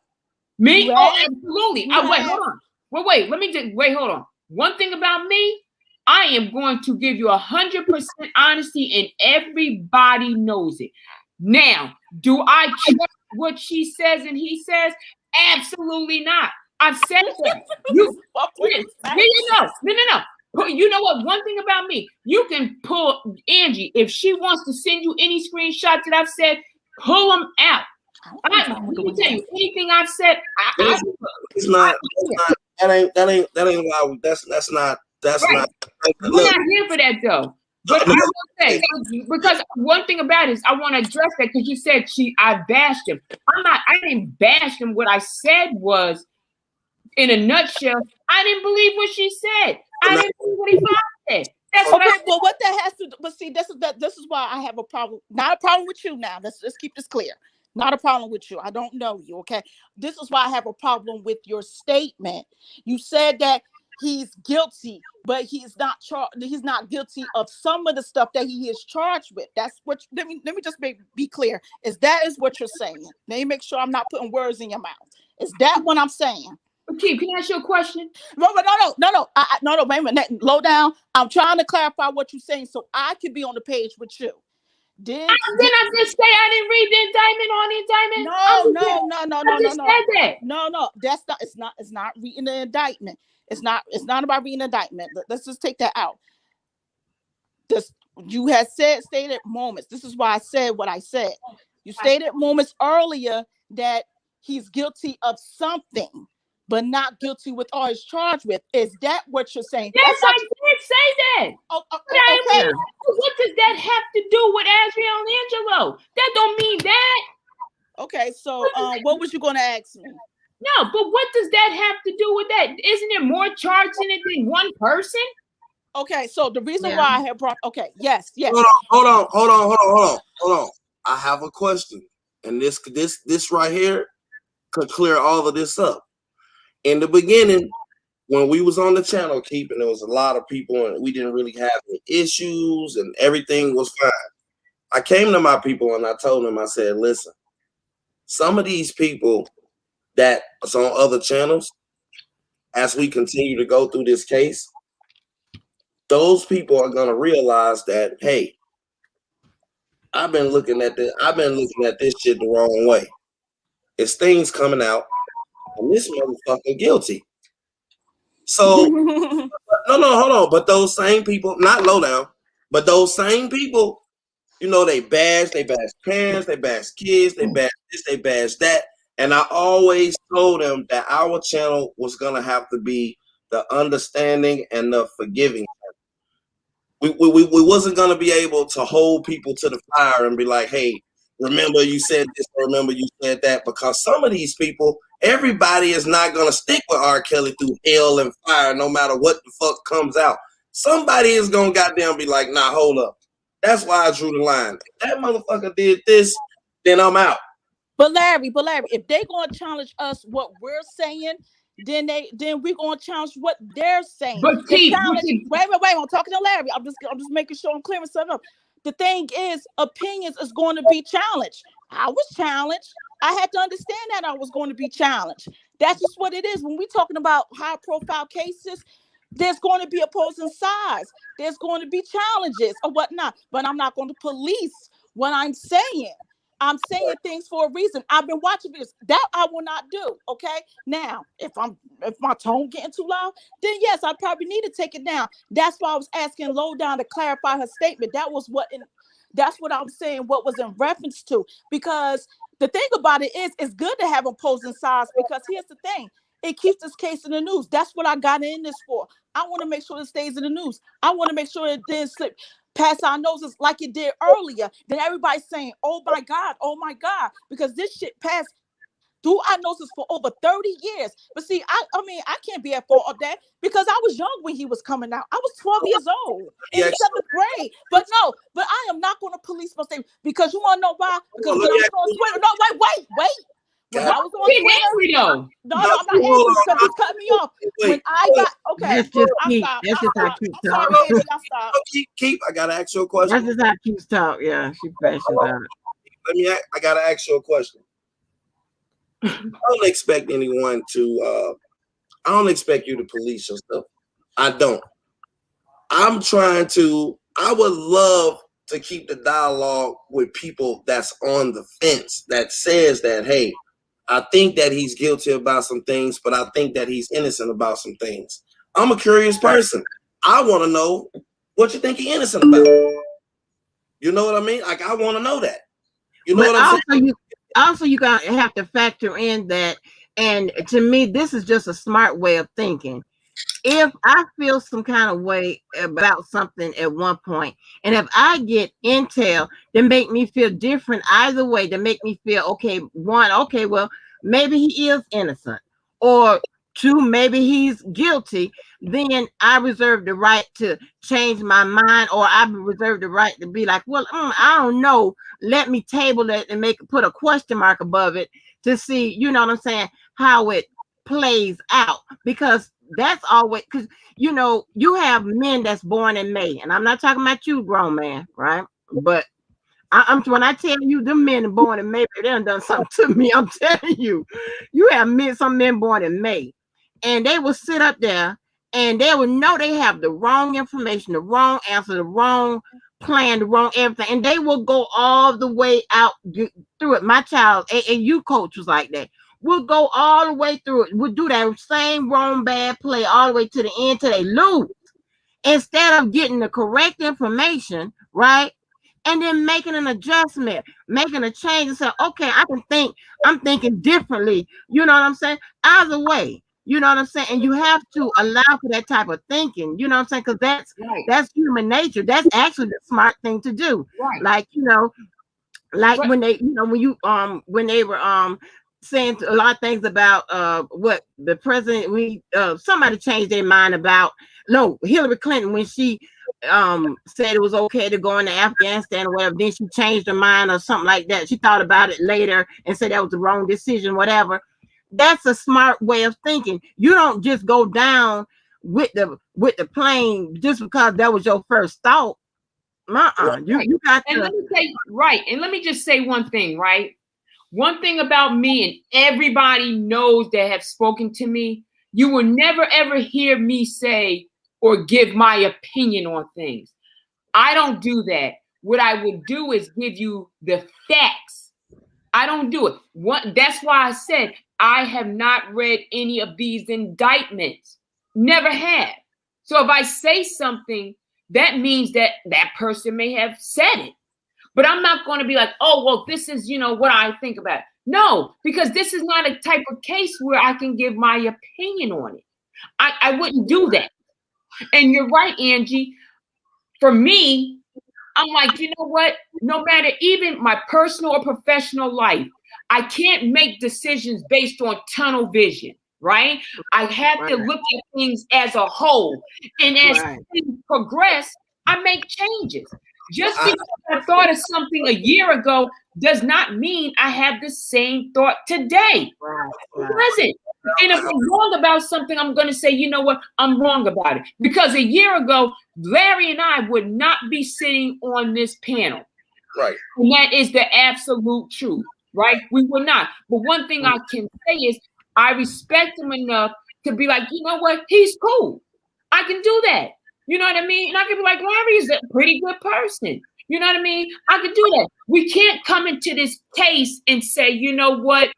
[SPEAKER 7] Me? Oh, absolutely. Wait, hold on. Wait, let me just hold on. One thing about me, I am going to give you 100% honesty, and everybody knows it. Now, do I trust what she says and he says? Absolutely not. I've said that. No. You know what? One thing about me, you can pull Angie if she wants to send you any screenshots that I've said. Pull them out. Let me tell you, anything I've said,
[SPEAKER 6] it's not. That ain't why. That's not.
[SPEAKER 7] We're not here for that though. But I will say, because one thing about it is I want to address that because you said I bashed him. I didn't bash him. What I said was, in a nutshell, I didn't believe what she said. I didn't believe what he said. That's
[SPEAKER 4] okay, well, what that has to do, but see, this is why I have a problem. Not a problem with you now. Let's keep this clear. Not a problem with you. I don't know you, okay? This is why I have a problem with your statement. You said that he's guilty, but he's not guilty of some of the stuff that he is charged with. That's what let me just be clear. That is what you're saying. Let me make sure I'm not putting words in your mouth. Is that what I'm saying?
[SPEAKER 7] Okay, can I ask you a question?
[SPEAKER 4] No, wait a minute. Low down. I'm trying to clarify what you're saying so I can be on the page with you.
[SPEAKER 7] Did I just say I didn't read the indictment on the indictment?
[SPEAKER 4] No.
[SPEAKER 7] I just said that.
[SPEAKER 4] No, that's not. It's not reading the indictment. It's not about reading the indictment. Let's just take that out. You had stated moments. This is why I said what I said. You stated moments earlier that he's guilty of something, but not guilty with all he's charged with. Is that what you're saying?
[SPEAKER 7] Yes, I did say that. Okay. What does that have to do with Azriel and Angelo? That don't mean that.
[SPEAKER 4] Okay, so what was you going to ask me?
[SPEAKER 7] No, but what does that have to do with that? Isn't there more charges in it than one person?
[SPEAKER 4] Okay, so the reason why I have brought. Okay, yes.
[SPEAKER 6] Hold on. I have a question, and this right here could clear all of this up. In the beginning, when we was on the channel keeping, there was a lot of people, and we didn't really have any issues, and everything was fine. I came to my people and I told them, I said, listen, some of these people that is on other channels, as we continue to go through this case, those people are going to realize that, hey, I've been looking at this shit the wrong way. It's things coming out, and this motherfucker guilty. So, no, hold on. But those same people, not low down, but those same people, you know, they bash parents, they bash kids, they bash this, they bash that. And I always told them that our channel was going to have to be the understanding and the forgiving. We wasn't going to be able to hold people to the fire and be like, hey, remember you said this, remember you said that, because some of these people, everybody is not going to stick with R. Kelly through hell and fire no matter what the fuck comes out. Somebody is going to goddamn be like, nah, hold up. That's why I drew the line. If that motherfucker did this, then I'm out.
[SPEAKER 4] But Larry, if they gonna challenge us what we're saying, then we're gonna challenge what they're saying.
[SPEAKER 7] But Keith,
[SPEAKER 4] wait, I'm talking to Larry. I'm just making sure I'm clearing something up. The thing is, opinions is going to be challenged. I was challenged. I had to understand that I was going to be challenged. That's just what it is. When we're talking about high profile cases, there's going to be opposing sides. There's going to be challenges or whatnot. But I'm not going to police what I'm saying. I'm saying things for a reason. I've been watching this. That I will not do. Okay. Now, if my tone getting too loud, then yes, I probably need to take it down. That's why I was asking Lowdown to clarify her statement. That's what I'm saying. What was in reference to? Because the thing about it is, it's good to have opposing sides. Because here's the thing: it keeps this case in the news. That's what I got in this for. I want to make sure it stays in the news. I want to make sure it didn't slip past our noses like it did earlier. Then everybody's saying, oh my God, because this shit passed through our noses for over 30 years. But see, I mean, I can't be at fault of that because I was young when he was coming out. I was 12 years old in the 7th grade. But I am not going to police my statement because you want to know why? Because when I was on Twitter, wait. When I was on Twitter, no, I'm not angry because it's cutting me off. When I got
[SPEAKER 1] That's just Keith. That's just how Keith talk.
[SPEAKER 4] Sorry, I stopped.
[SPEAKER 6] Keith, I gotta ask you a question.
[SPEAKER 1] That's just how Keith talk. Yeah, she passionate about it.
[SPEAKER 6] I gotta ask you a question. I don't expect anyone to. I don't expect you to police yourself. I don't. I'm trying to. I would love to keep the dialogue with people that's on the fence that says that, hey, I think that he's guilty about some things, but I think that he's innocent about some things. I'm a curious person. I want to know what you think he's innocent about. You know what I mean? Like, I want to know that. You know what I'm saying?
[SPEAKER 1] Also, you gotta have to factor in that, and to me, this is just a smart way of thinking. If I feel some kind of way about something at one point, and if I get intel that make me feel different either way, to make me feel okay, well, maybe he is innocent, or two, maybe he's guilty, then I reserve the right to change my mind, or I reserve the right to be like, well, I don't know. Let me table it and put a question mark above it to see, you know what I'm saying, how it plays out. Because that's always, because you have men that's born in May, and I'm not talking about you, grown man, right? But I'm when I tell you, them men born in May, they done something to me. I'm telling you, you have some men born in May, and they will sit up there and they will know they have the wrong information, the wrong answer, the wrong plan, the wrong everything, and they will go all the way out through it. My child, AAU coach was like that. We'll go all the way through it. We'll do that same wrong bad play all the way to the end till they lose. Instead of getting the correct information, right? And then making an adjustment, making a change and say, okay, I'm thinking differently. You know what I'm saying? Either way, you know what I'm saying? And you have to allow for that type of thinking, you know what I'm saying? Because that's human nature. That's actually the smart thing to do.
[SPEAKER 7] Right.
[SPEAKER 1] Like, when they, when they were saying a lot of things about what the president, somebody changed their mind about, Hillary Clinton, when she said it was okay to go into Afghanistan or whatever, then she changed her mind or something like that. She thought about it later and said that was the wrong decision, whatever. That's a smart way of thinking. You don't just go down with the plane just because that was your first thought. You got to.
[SPEAKER 7] And let me just say one thing, right? One thing about me, and everybody knows that have spoken to me, you will never ever hear me say or give my opinion on things. I don't do that. What I would do is give you the facts. I don't do it. That's why I said I have not read any of these indictments. Never have. So if I say something, that means that that person may have said it. But I'm not going to be like, oh, well, this is, what I think about it. No, because this is not a type of case where I can give my opinion on it. I wouldn't do that. And you're right, Angie. For me, I'm like, you know what? No matter even my personal or professional life, I can't make decisions based on tunnel vision, right? I have to look at things as a whole. And as things progress, I make changes. Just because I thought of something a year ago does not mean I have the same thought today. It doesn't. And if I'm wrong about something, I'm going to say, you know what? I'm wrong about it. Because a year ago, Larry and I would not be sitting on this panel.
[SPEAKER 6] Right.
[SPEAKER 7] And that is the absolute truth, right? We would not. But one thing I can say is I respect him enough to be like, you know what? He's cool. I can do that. You know what I mean? And I can be like, Larry is a pretty good person. You know what I mean? I can do that. We can't come into this case and say, you know what?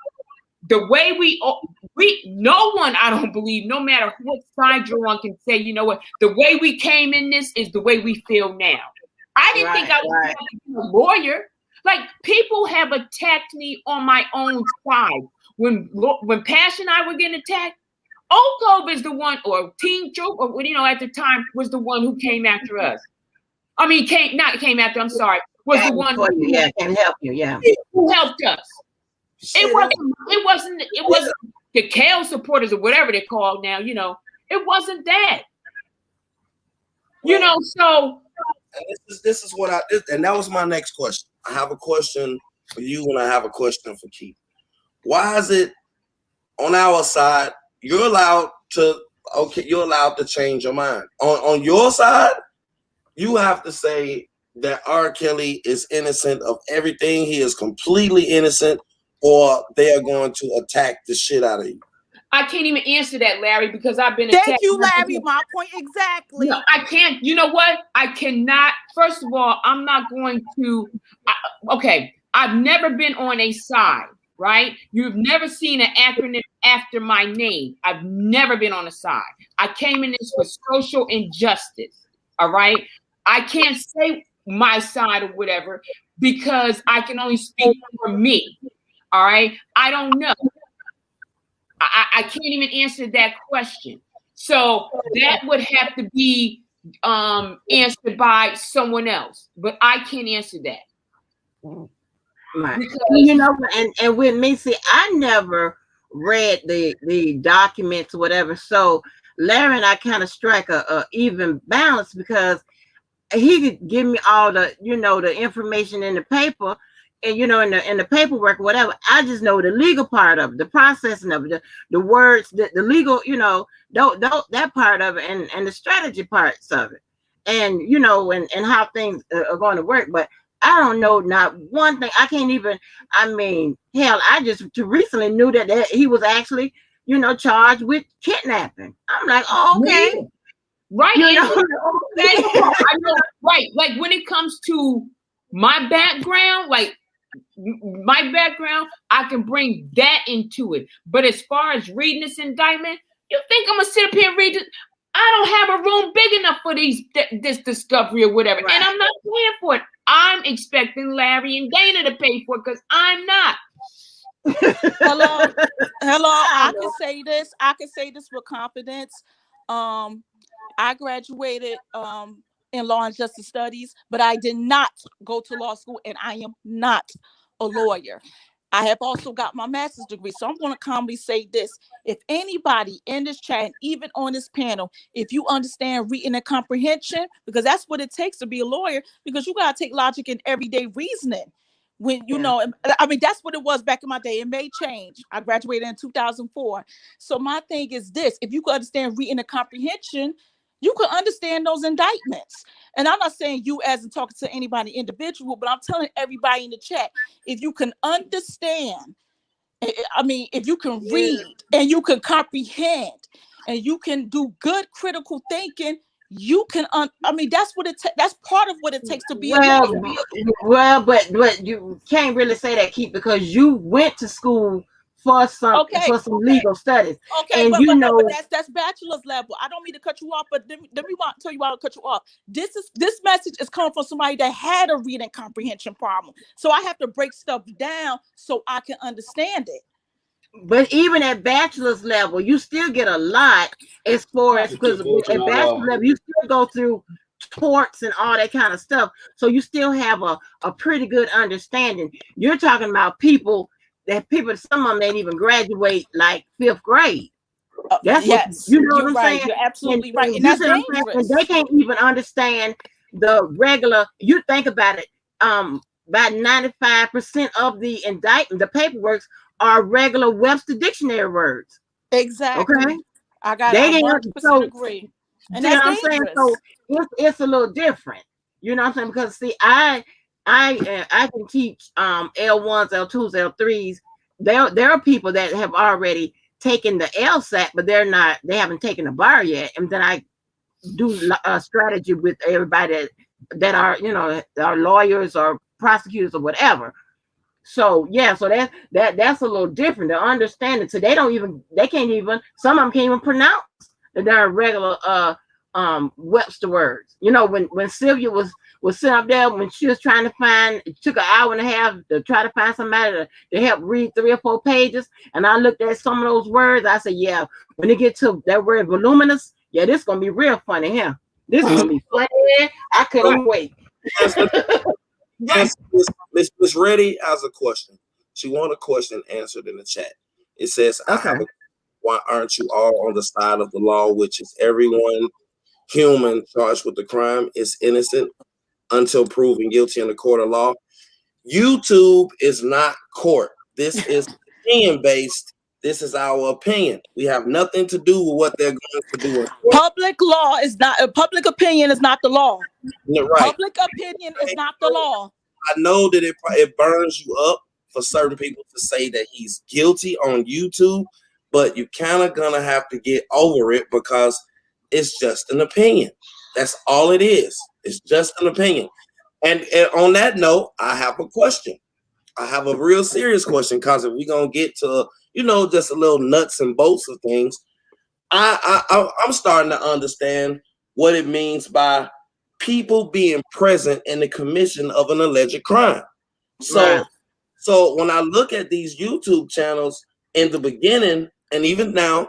[SPEAKER 7] The way we no one, I don't believe, no matter what side you're on, can say, you know what, the way we came in this is the way we feel now. I didn't think I was a lawyer. Like, people have attacked me on my own side. When Pash and I were getting attacked, Old Cove is the one, or Teen Troop, or at the time was the one who came after us. I mean, I'm sorry, was the one
[SPEAKER 1] can help you,
[SPEAKER 7] who helped us. It wasn't the Kale supporters or whatever they're called now, it wasn't that. So
[SPEAKER 6] and this is what and that was my next question. I have a question for you and I have a question for Keith. Why is it on our side you're allowed to change your mind? On your side, you have to say that R. Kelly is innocent of everything. He is completely innocent, or they are going to attack the shit out of you.
[SPEAKER 7] I can't even answer that, Larry, because I've been attacked.
[SPEAKER 4] Thank you, Larry. My point exactly.
[SPEAKER 7] No, I can't. You know what? I cannot. First of all, I'm not going to. Okay, I've never been on a side, right? You've never seen an acronym after my name. I've never been on a side. I came in this for social injustice, all right? I can't say my side or whatever because I can only speak for me, all right? I don't know. I can't even answer that question. So that would have to be answered by someone else, but I can't answer that.
[SPEAKER 1] Right. Because, and with me, see, I never read the documents or whatever. So Larry and I kind of strike a even balance because he could give me all the, the information in the paper and, in the paperwork, whatever. I just know the legal part of it, the processing of it, the words, the legal, that part of it and the strategy parts of it. And, and how things are going to work. But I don't know not one thing. I can't even, hell, I just recently knew that he was actually, charged with kidnapping. I'm like, oh, okay.
[SPEAKER 7] Yeah. Right. I know, right. Like when it comes to my background, I can bring that into it. But as far as reading this indictment, you think I'm going to sit up here and read it? I don't have a room big enough for this discovery or whatever. Right. And I'm not paying for it. I'm expecting Larry and Dana to pay for it because I'm not.
[SPEAKER 4] Hello. I can say this. I can say this with confidence. I graduated in law and justice studies, but I did not go to law school, and I am not a lawyer. I have also got my master's degree. So I'm going to calmly say this. If anybody in this chat, and even on this panel, if you understand reading and comprehension, because that's what it takes to be a lawyer, because you got to take logic and everyday reasoning. When, that's what it was back in my day. It may change. I graduated in 2004. So my thing is this. If you can understand reading and comprehension, you can understand those indictments. And I'm not saying you as in talking to anybody individual, but I'm telling everybody in the chat, if you can understand, if you can read and you can comprehend and you can do good critical thinking, you can, that's what that's part of what it takes to be a lawyer.
[SPEAKER 1] Well, but you can't really say that, Keith, because you went to school for some
[SPEAKER 4] Okay,
[SPEAKER 1] legal studies.
[SPEAKER 4] okay,
[SPEAKER 1] And
[SPEAKER 4] but that's bachelor's level. I don't mean to cut you off, but let me want tell you why I cut you off. This message is coming from somebody that had a reading comprehension problem, so I have to break stuff down so I can understand it.
[SPEAKER 1] but even at bachelor's level, you still get a lot as far as, because at bachelor's level, you still go through torts and all that kind of stuff. So you still have a pretty good understanding. You're talking about some of them ain't even graduate like 5th grade. That's what
[SPEAKER 4] Yes,
[SPEAKER 1] you know what
[SPEAKER 4] you're
[SPEAKER 1] I'm
[SPEAKER 4] right.
[SPEAKER 1] saying?
[SPEAKER 4] You're absolutely right, and
[SPEAKER 1] You
[SPEAKER 4] that's
[SPEAKER 1] see what I'm saying? And they
[SPEAKER 4] dangerous.
[SPEAKER 1] can't even understand the regular. You think about it. About 95% of the indictment, the paperwork, are regular Webster dictionary words. Okay,
[SPEAKER 4] Exactly. I
[SPEAKER 1] they didn't.
[SPEAKER 4] 100%
[SPEAKER 1] So
[SPEAKER 4] agree, and
[SPEAKER 1] see
[SPEAKER 4] that's
[SPEAKER 1] what I'm saying? So
[SPEAKER 4] dangerous.
[SPEAKER 1] it's a little different. You know what I'm saying? Because see, I can teach L1s, L2s, L3s. There are people that have already taken the LSAT, but they haven't taken the bar yet. And then I do a strategy with everybody that are, are lawyers or prosecutors or whatever. So yeah, so that's a little different to understand it. So they can't even, some of them can't even pronounce the darn regular Webster words. When Sylvia was sitting up there, when she was trying to find, it took an hour and a half to try to find somebody to help read 3 or 4 pages, and I looked at some of those words. I said, yeah, when it get to that word voluminous, yeah, this gonna be real funny here. This is gonna be funny. I couldn't even wait.
[SPEAKER 6] Yes, Miss Reddy has a question. She want a question answered in the chat. It says, I
[SPEAKER 1] Okay.
[SPEAKER 6] have a, why aren't you all on the side of the law, which is everyone human charged with the crime is innocent until proven guilty in the court of law? YouTube is not court. This is opinion based. This is our opinion. We have nothing to do with what they're going to do in court.
[SPEAKER 4] Public opinion is not the law.
[SPEAKER 6] Right.
[SPEAKER 4] Public opinion is not the law.
[SPEAKER 6] I know that it burns you up for certain people to say that he's guilty on YouTube, but you kind of gonna have to get over it because it's just an opinion. That's all it is. It's just an opinion. And on that note, I have a question. I have a real serious question, because if we're gonna get to just a little nuts and bolts of things, I'm starting to understand what it means by people being present in the commission of an alleged crime.
[SPEAKER 1] Right.
[SPEAKER 6] So when I look at these YouTube channels in the beginning and even now,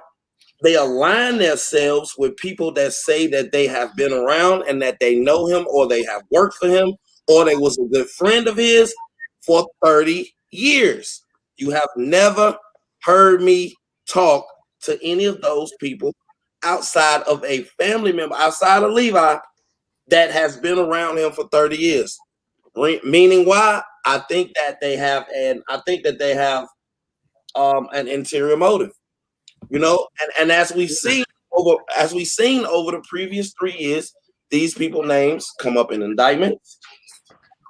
[SPEAKER 6] they align themselves with people that say that they have been around and that they know him, or they have worked for him, or they was a good friend of his for 30 years. You have never heard me talk to any of those people outside of a family member, outside of Levi, that has been around him for 30 years. Meaning why? I think that they have an interior motive. And as we've seen over the previous 3 years, these people names come up in indictments.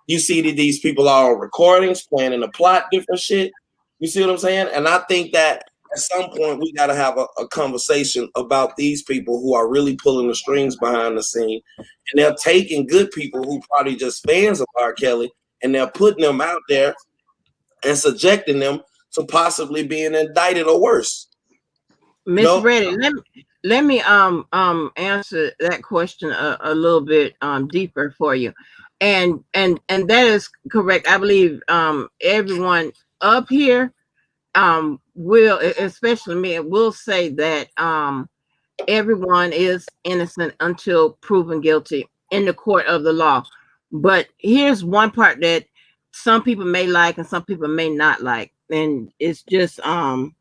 [SPEAKER 6] You see that these people are on recordings, planning to plot different shit. You see what I'm saying? And I think that at some point we got to have a conversation about these people who are really pulling the strings behind the scene, and they're taking good people who probably just fans of R. Kelly, and they're putting them out there and subjecting them to possibly being indicted or worse.
[SPEAKER 1] Miss Reddy, let me answer that question a little bit deeper for you. And that is correct. I believe everyone up here will, especially me, will say that everyone is innocent until proven guilty in the court of the law. But here's one part that some people may like and some people may not like, and it's just who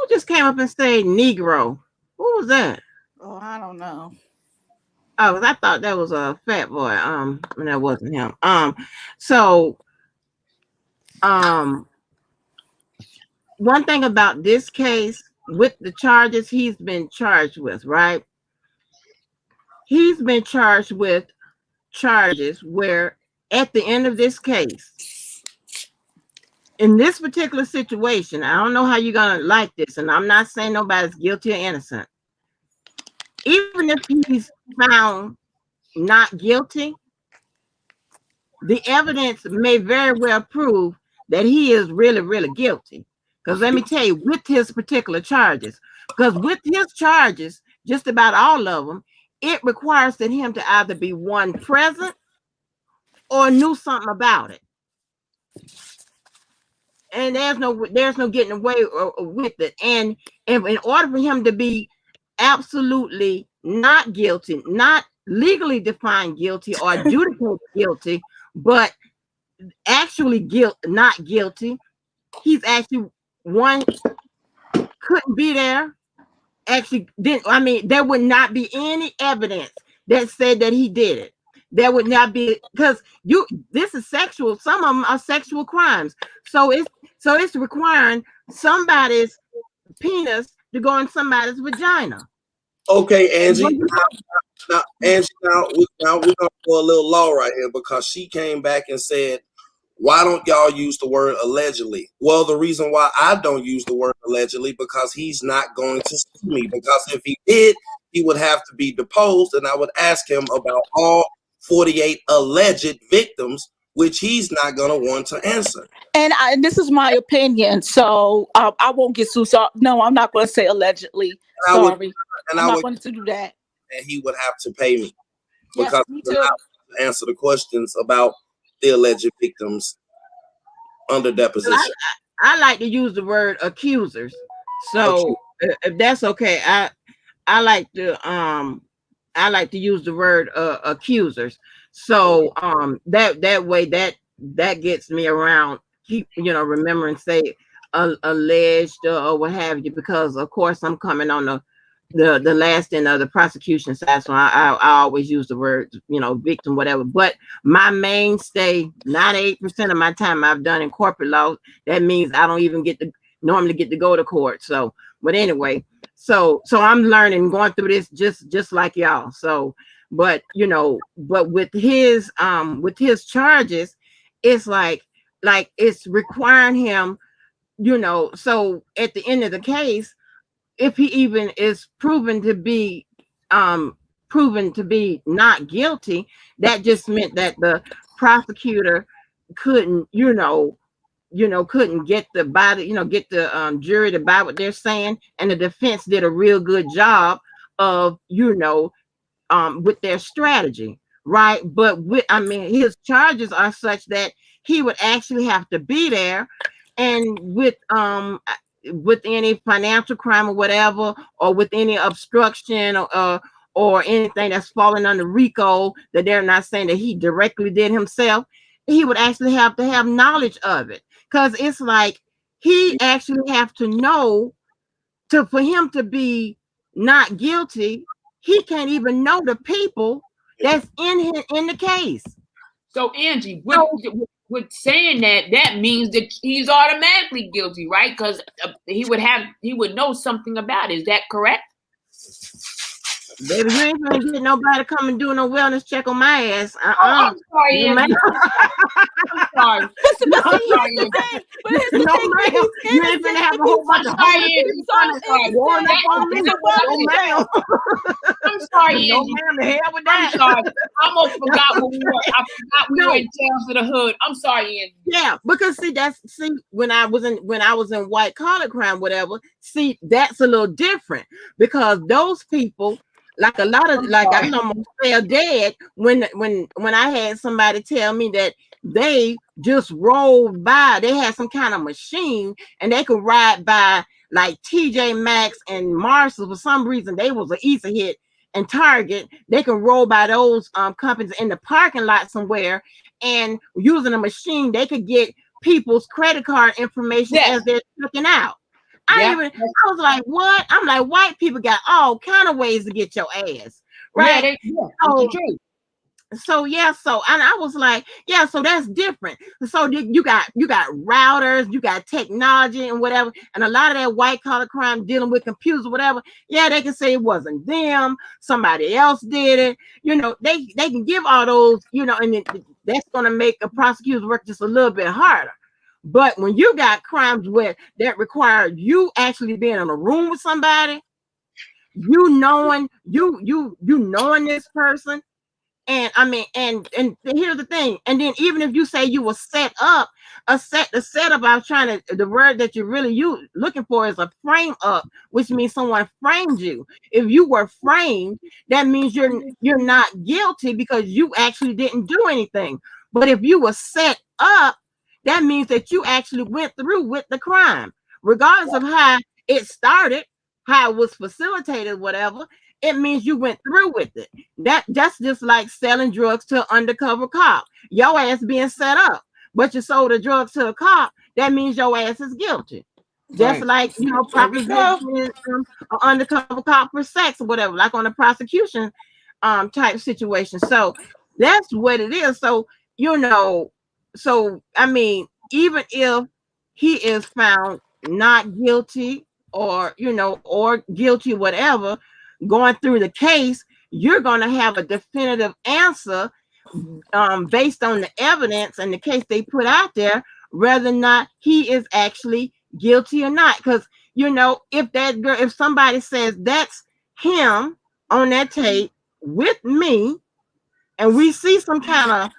[SPEAKER 1] just came up and said Negro? Who was that?
[SPEAKER 4] Oh, I don't know.
[SPEAKER 1] Oh, I thought that was a fat boy. And that wasn't him. So one thing about this case with the charges he's been charged with, right? He's been charged with charges where at the end of this case, in this particular situation, I don't know how you're gonna like this, and I'm not saying nobody's guilty or innocent. Even if he's found not guilty, the evidence may very well prove that he is really, really guilty. Because let me tell you, with his particular charges, because with his charges, just about all of them, it requires that him to either be one present or knew something about it. And there's no getting away with it. And in order for him to be absolutely not guilty, not legally defined guilty or adjudicated guilty, but actually not guilty, he's actually one couldn't be there. Actually, didn't. I mean, there would not be any evidence that said that he did it. There would not be, because this is sexual. Some of them are sexual crimes. So it's requiring somebody's penis to go in somebody's vagina.
[SPEAKER 6] Okay, Angie. Angie, now we're gonna go a little law right here, because she came back and said, why don't y'all use the word allegedly? Well, the reason why I don't use the word allegedly, because he's not going to sue me. Because if he did, he would have to be deposed, and I would ask him about all 48 alleged victims, which he's not going to want to answer.
[SPEAKER 4] And this is my opinion, so I won't get sued. So no, I'm not going to say allegedly. Sorry, I'm not going to do that.
[SPEAKER 6] And he would have to pay me,
[SPEAKER 4] yes,
[SPEAKER 6] because
[SPEAKER 4] me
[SPEAKER 6] he
[SPEAKER 4] too.
[SPEAKER 6] would have to answer the questions about the alleged victims under deposition.
[SPEAKER 1] I like to use the word accusers. So if that's okay, I like to use the word accusers. So that way that gets me around, keep remembering, say alleged or what have you, because of course I'm coming on the last end of the prosecution side, so I always use the word victim, whatever. But my mainstay, 98% of my time I've done in corporate law. That means I don't even normally get to go to court. So, but anyway, so I'm learning, going through this just like y'all. So, but with his charges, it's like it's requiring him, so at the end of the case, if he even is proven to be not guilty, that just meant that the prosecutor couldn't couldn't get the body, get the jury to buy what they're saying, and the defense did a real good job of with their strategy, right? But his charges are such that he would actually have to be there, and with any financial crime or whatever, or with any obstruction or anything that's falling under RICO, that they're not saying that he directly did himself, he would actually have to have knowledge of it, because it's like he actually have to know for him to be not guilty. He can't even know the people that's in the case.
[SPEAKER 7] So Angie, with saying that means that he's automatically guilty, right? Because he would know something about it. Is that correct?
[SPEAKER 1] Baby, you ain't gonna get nobody come and do no wellness check on my ass.
[SPEAKER 7] I'm sorry, Angie. I'm sorry.
[SPEAKER 1] You ain't gonna have a whole bunch of homeless people up on me.
[SPEAKER 7] I'm sorry,
[SPEAKER 1] No,
[SPEAKER 7] Angie.
[SPEAKER 1] ma'am, the hell with that.
[SPEAKER 7] I'm sorry. I almost forgot what we were. I forgot we were in Tales of the Hood. I'm sorry, Angie.
[SPEAKER 1] Yeah, because when I was in white collar crime, whatever. See, that's a little different, because those people, like a lot of, like I almost fell dead when I had somebody tell me that they just rolled by. They had some kind of machine and they could ride by like TJ Maxx and Marshall. For some reason, they was an easy hit, and Target. They can roll by those companies in the parking lot somewhere, and using a machine, they could get people's credit card information as they're checking out. I was like, what? I'm like, white people got all kind of ways to get your ass, right? So and I was like, so that's different. So you got routers, you got technology and whatever, and a lot of that white collar crime dealing with computers or whatever. Yeah, they can say it wasn't them, somebody else did it. They can give all those, and that's going to make a prosecutor's work just a little bit harder. But when you got crimes that require you actually being in a room with somebody, knowing this person, And I mean, and here's the thing. And then even if you say you were set up, the setup I was trying to, the word that you're really you looking for is a frame up, which means someone framed you. If you were framed, that means you're not guilty because you actually didn't do anything. But if you were set up, that means that you actually went through with the crime, regardless of how it started, how it was facilitated, whatever. It means you went through with it. That's just like selling drugs to an undercover cop. Your ass being set up, but you sold the drugs to a cop. That means your ass is guilty. Just
[SPEAKER 7] Right.
[SPEAKER 1] like
[SPEAKER 4] There we go.
[SPEAKER 1] proposition an undercover cop for sex or whatever, like on a prosecution type situation. So that's what it is. So you know, so I mean, even if he is found not guilty or or guilty, whatever, going through the case, you're going to have a definitive answer based on the evidence and the case they put out there, whether or not he is actually guilty or not. Because if that girl, if somebody says that's him on that tape with me, and we see some kind of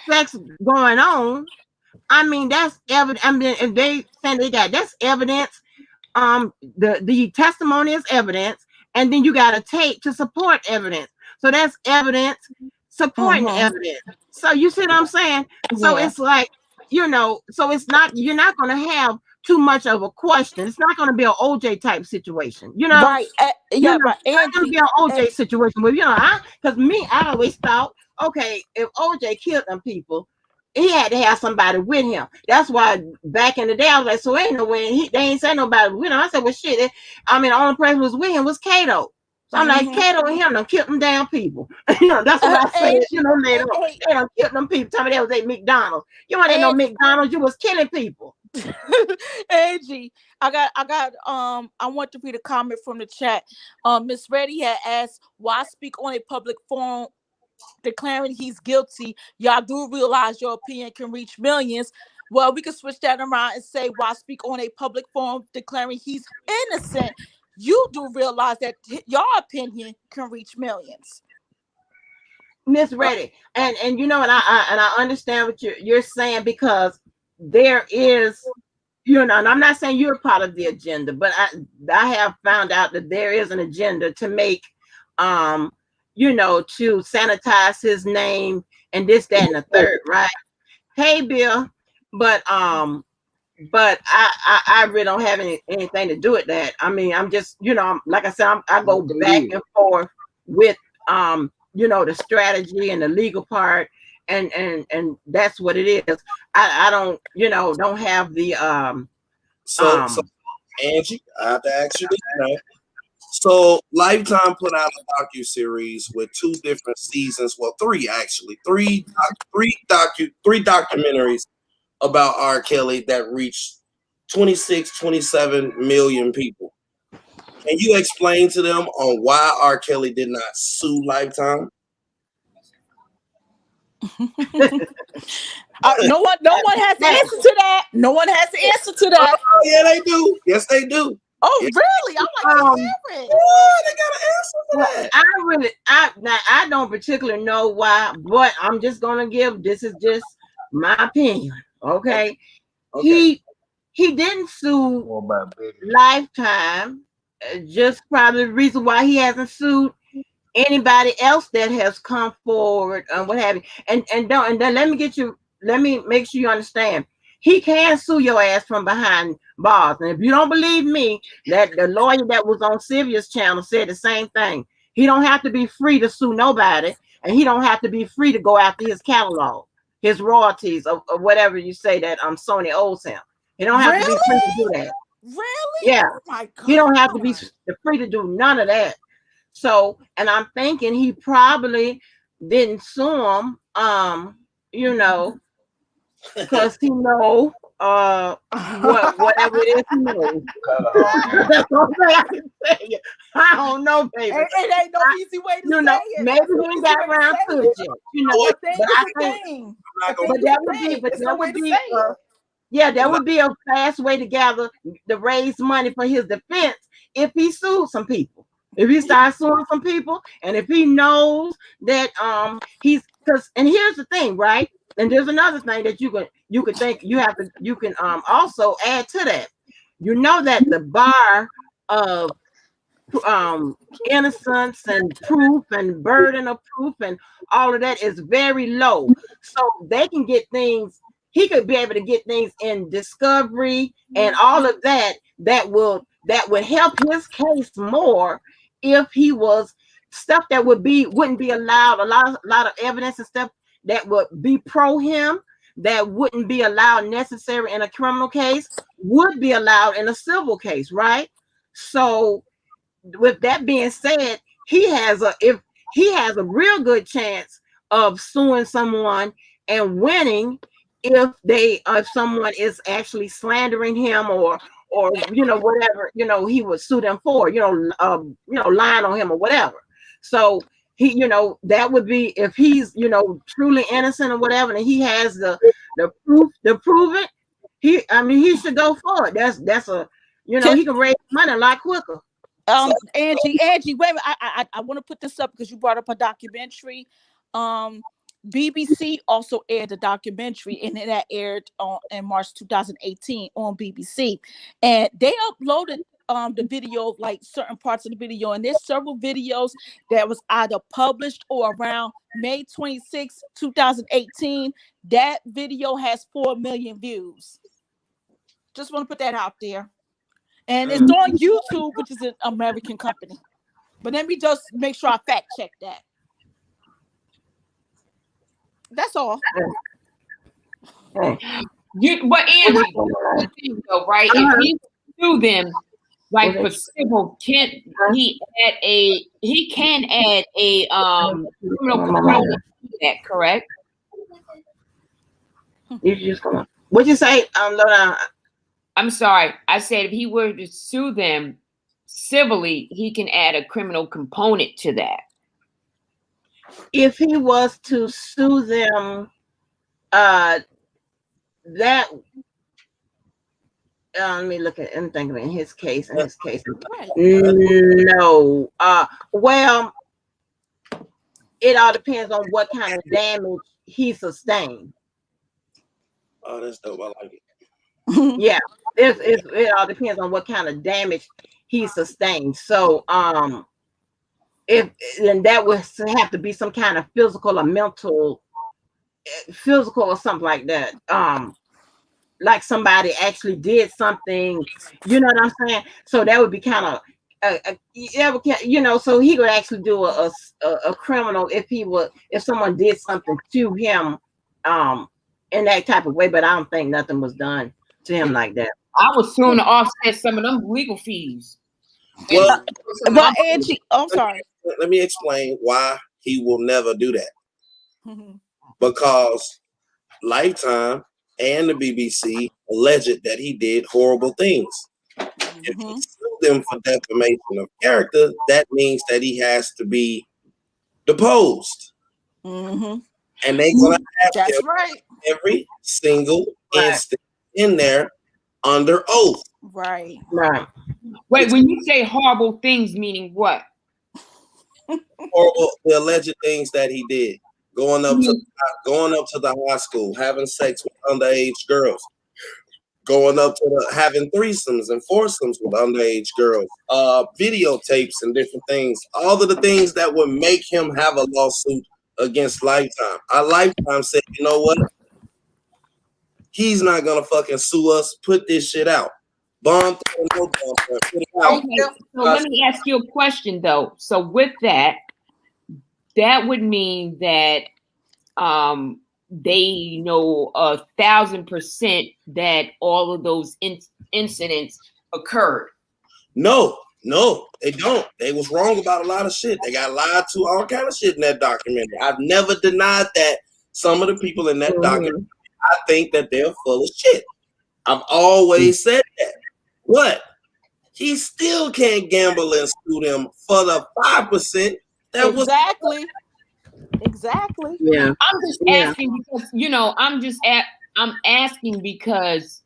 [SPEAKER 1] sex going on, I mean that's evidence. I mean, if they say they got that's evidence, the testimony is evidence, and then you got a tape to support evidence. So that's evidence supporting evidence. So you see what I'm saying? So
[SPEAKER 4] Yeah.
[SPEAKER 1] it's like, so it's not, you're not going to have too much of a question. It's not going to be an OJ type situation,
[SPEAKER 4] Right. Yeah,
[SPEAKER 1] it's
[SPEAKER 4] but
[SPEAKER 1] not going to
[SPEAKER 4] Angie,
[SPEAKER 1] be an OJ situation where, because I always thought, okay, if OJ killed them people, he had to have somebody with him. That's why back in the day, I was like, so ain't no way. They ain't say nobody with him. I said, well, shit. I mean, the only person who was with him was Kato. So I'm like, Kato and him done killed them damn people. That's what I said,
[SPEAKER 4] Angie,
[SPEAKER 1] later on. They done killed them people. Tell me that was at McDonald's. You ain't no
[SPEAKER 4] Angie,
[SPEAKER 1] McDonald's. You was killing people.
[SPEAKER 4] Angie, I want to read a comment from the chat. Miss Reddy had asked, why speak on a public forum declaring he's guilty? Y'all do realize your opinion can reach millions. Well, we can switch that around and say, why speak on a public forum declaring he's innocent? You do realize that your opinion can reach millions.
[SPEAKER 1] Miss Reddy, and I understand what you're saying, because there is, and I'm not saying you're part of the agenda, but I have found out that there is an agenda to make, to sanitize his name and this, that, and the third, right? Hey, Bill, but I really don't have anything to do with that. I mean, I'm just, like I said, I go back and forth with, the strategy and the legal part, and that's what it is. I don't, don't have the
[SPEAKER 6] So Angie, I have to ask you this now. So Lifetime put out a docu-series with 2 different seasons. Well, 3 actually. Three documentaries about R. Kelly that reached 26, 27 million people. Can you explain to them on why R. Kelly did not sue Lifetime?
[SPEAKER 4] No one has the answer to that. No one has the answer to that.
[SPEAKER 6] Oh, yeah, they do. Yes, they do.
[SPEAKER 4] Oh,
[SPEAKER 6] Yeah.
[SPEAKER 4] really? I'm like, serious.
[SPEAKER 6] Oh, they got an answer for that.
[SPEAKER 1] I don't particularly know why, but I'm just gonna this is just my opinion. Okay. He didn't sue Lifetime. Just probably the reason why he hasn't sued anybody else that has come forward and what have you. And then let me make sure you understand. He can sue your ass from behind bars. And if you don't believe me, that the lawyer that was on Sylvia's channel said the same thing. He don't have to be free to sue nobody, and he don't have to be free to go after his catalog, his royalties, or whatever you say that Sony owes him. He don't have to be free to do that.
[SPEAKER 4] Really?
[SPEAKER 1] Yeah.
[SPEAKER 4] Oh my God.
[SPEAKER 1] He don't have to be free to do none of that. So, and I'm thinking he probably didn't sue him, because he know whatever it is he knows. That's what I can tell you. I don't know, baby.
[SPEAKER 4] It ain't no easy way to say it.
[SPEAKER 1] Maybe he ain't got around to it yet. But I think, that would be that would be a fast way to raise money for his defense if he sued some people. If he starts suing some people, and if he knows that he's because, and here's the thing, right? And there's another thing that you could think you can also add to that. You know that the bar of innocence and proof and burden of proof and all of that is very low. So they can get things, he could be able to get things in discovery and all of that that would help his case more if he was stuff that wouldn't be allowed, a lot of evidence and stuff that would be pro him, that wouldn't be allowed necessary in a criminal case would be allowed in a civil case, right? So with that being said, he has a real good chance of suing someone and winning if someone is actually slandering him or whatever he would sue them for, lying on him or whatever. So he, that would be if he's truly innocent or whatever, and he has the proof to prove it. He should go for it. That's a he can raise money a lot quicker.
[SPEAKER 4] Angie, wait a minute. I want to put this up because you brought up a documentary. BBC also aired a documentary, and that aired in March 2018 on BBC, and they uploaded the video of like certain parts of the video, and there's several videos that was either published or around May 26, 2018. That video has 4 million views. Just want to put that out there. And it's on YouTube, which is an American company. But let me just make sure I fact check that. That's all.
[SPEAKER 7] But Angie, the thing though, right? If he sue them, like for civil, he can add a criminal component to that, correct?
[SPEAKER 1] You just come on. What'd you say? Lowdown.
[SPEAKER 7] I'm sorry. I said if he were to sue them civilly, he can add a criminal component to that.
[SPEAKER 1] If he was to sue them, that let me look at and think of it in his case. No. Well, it all depends on what kind of damage he sustained.
[SPEAKER 6] Oh, that's dope. I like it.
[SPEAKER 1] Yeah, it all depends on what kind of damage he sustained. So if then that would have to be some kind of physical or mental, physical or something like that. Like somebody actually did something, you know what I'm saying? So that would be kind of so he would actually do a criminal if someone did something to him in that type of way, but I don't think nothing was done to him like that.
[SPEAKER 7] I was soon to offset some of them legal fees.
[SPEAKER 6] Well,
[SPEAKER 4] Angie, I'm sorry.
[SPEAKER 6] Let me explain why he will never do that. Because Lifetime and the BBC alleged that he did horrible things. If he sued them for defamation of character, that means that he has to be deposed. And they're gonna have him every single instant in there under oath.
[SPEAKER 4] Right.
[SPEAKER 7] Wait, when you say horrible things, meaning what?
[SPEAKER 6] Horrible, the alleged things that he did. Going up to the high school, having sex with underage girls, going up to having threesomes and foursomes with underage girls, videotapes and different things. All of the things that would make him have a lawsuit against Lifetime. Our Lifetime said, you know what? He's not gonna fucking sue us. Put this shit out. Bond, no bond, put it out.
[SPEAKER 7] Okay, so let me ask you a question though. So with that would mean that they know 1,000% that all of those incidents occurred.
[SPEAKER 6] No, they don't. They was wrong about a lot of shit. They got lied to, all kind of shit in that documentary. I've never denied that. Some of the people in that documentary, I think that they're full of shit. I've always said that. But he still can't gamble and sue them for the 5% that was
[SPEAKER 4] Exactly.
[SPEAKER 1] Yeah.
[SPEAKER 7] I'm just asking because I'm asking because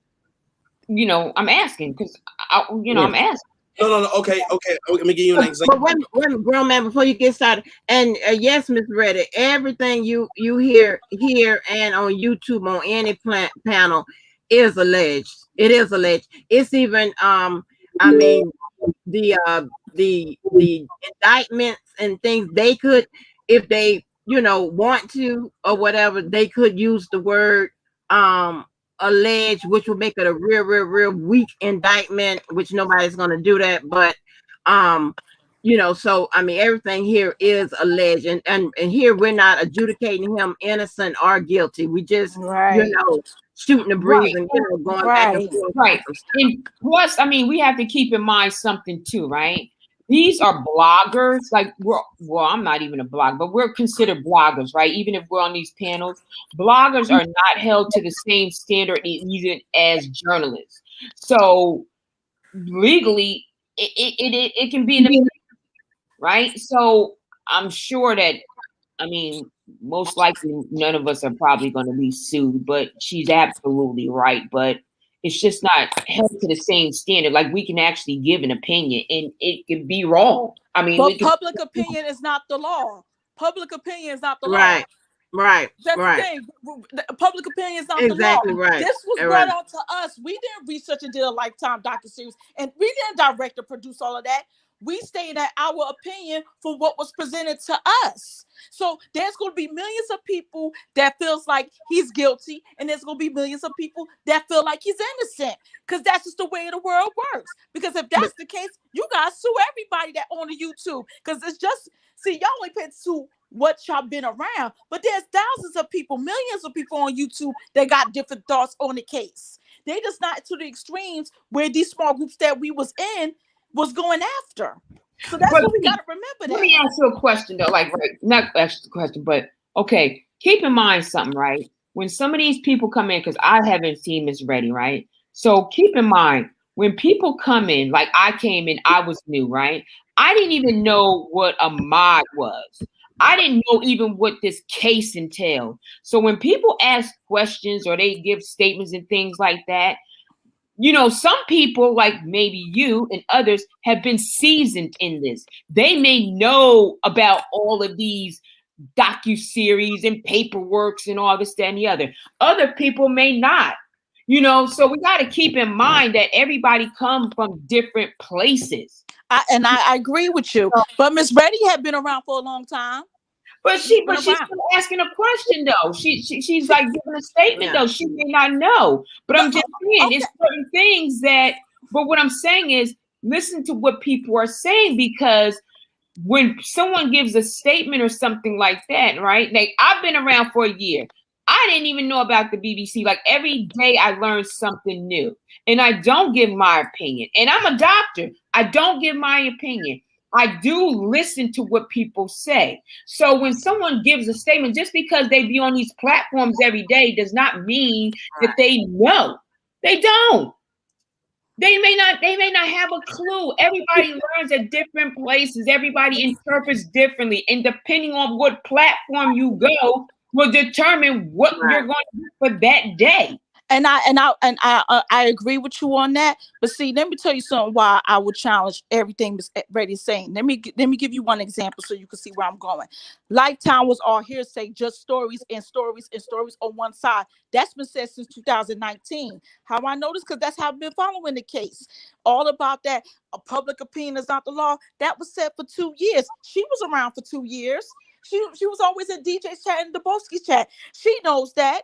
[SPEAKER 7] I'm asking because I'm asking.
[SPEAKER 6] No. Okay. Let me give you an example.
[SPEAKER 1] But wait, grown man, before you get started, and yes, Miss Reddy, everything you hear here and on YouTube on any panel is alleged. It is alleged. It's even I mean the indictments and things they could, if they want to or whatever, they could use the word alleged, which would make it a real weak indictment, which nobody's going to do that. But so I mean everything here is alleged, and here we're not adjudicating him innocent or guilty. We just shooting the breeze and going back and forth.
[SPEAKER 7] Right. And plus, I mean, we have to keep in mind something too, right? These are bloggers. Like I'm not even a blogger, but we're considered bloggers, right? Even if we're on these panels, bloggers are not held to the same standard even as journalists. So legally, it can be an right? So I'm sure that, I mean, most likely none of us are probably going to be sued, but she's absolutely right. But it's just not held to the same standard. Like we can actually give an opinion and it could be wrong. I mean,
[SPEAKER 4] but public opinion is not the law. Public opinion is not the law.
[SPEAKER 1] Right.
[SPEAKER 4] That's the thing. Public opinion is not the law.
[SPEAKER 1] Exactly right.
[SPEAKER 4] This was brought on to us. We didn't research and did a Lifetime docuseries, and we didn't direct or produce all of that. We stated our opinion for what was presented to us. So there's going to be millions of people that feels like he's guilty, and there's going to be millions of people that feel like he's innocent, because that's just the way the world works. Because if that's the case, you guys sue everybody that on the YouTube, because it's just, see, y'all only pay to what y'all been around, but there's thousands of people, millions of people on YouTube that got different thoughts on the case. They just not to the extremes where these small groups that we was in was going after. So that's what we got to remember.
[SPEAKER 7] Let me ask you a question though, like, right, not ask the question, but okay, keep in mind something, right? When some of these people come in, because I haven't seen Miss Reddy, right? So keep in mind, when people come in, like I came in, I was new, right? I didn't even know what a mod was. I didn't know even what this case entailed. So when people ask questions or they give statements and things like that, some people, like maybe you and others, have been seasoned in this. They may know about all of these docuseries and paperworks and all this, that, and the other. Other people may not, so we got to keep in mind that everybody comes from different places.
[SPEAKER 4] I agree with you. But Miss Reddy had been around for a long time.
[SPEAKER 7] But she's still asking a question though. She's like giving a statement though. She may not know. But I'm just saying it's certain things that. But what I'm saying is listen to what people are saying, because when someone gives a statement or something like that, right? Like I've been around for a year. I didn't even know about the BBC. Like every day I learned something new, and I don't give my opinion. And I'm a doctor. I don't give my opinion. I do listen to what people say. So when someone gives a statement, just because they be on these platforms every day does not mean that they know. They don't. They may not have a clue. Everybody learns at different places. Everybody interprets differently. And depending on what platform you go will determine what you're going to do for that day.
[SPEAKER 4] And I agree with you on that. But see, let me tell you something why I would challenge everything Ms. Reddy's saying. Let me give you one example so you can see where I'm going. Lifetime was all hearsay, just stories and stories and stories on one side. That's been said since 2019. How I know this? Because that's how I've been following the case. All about that. A public opinion is not the law. That was said for 2 years. She was around for 2 years. She was always in DJ's chat and Debowski's chat. She knows that.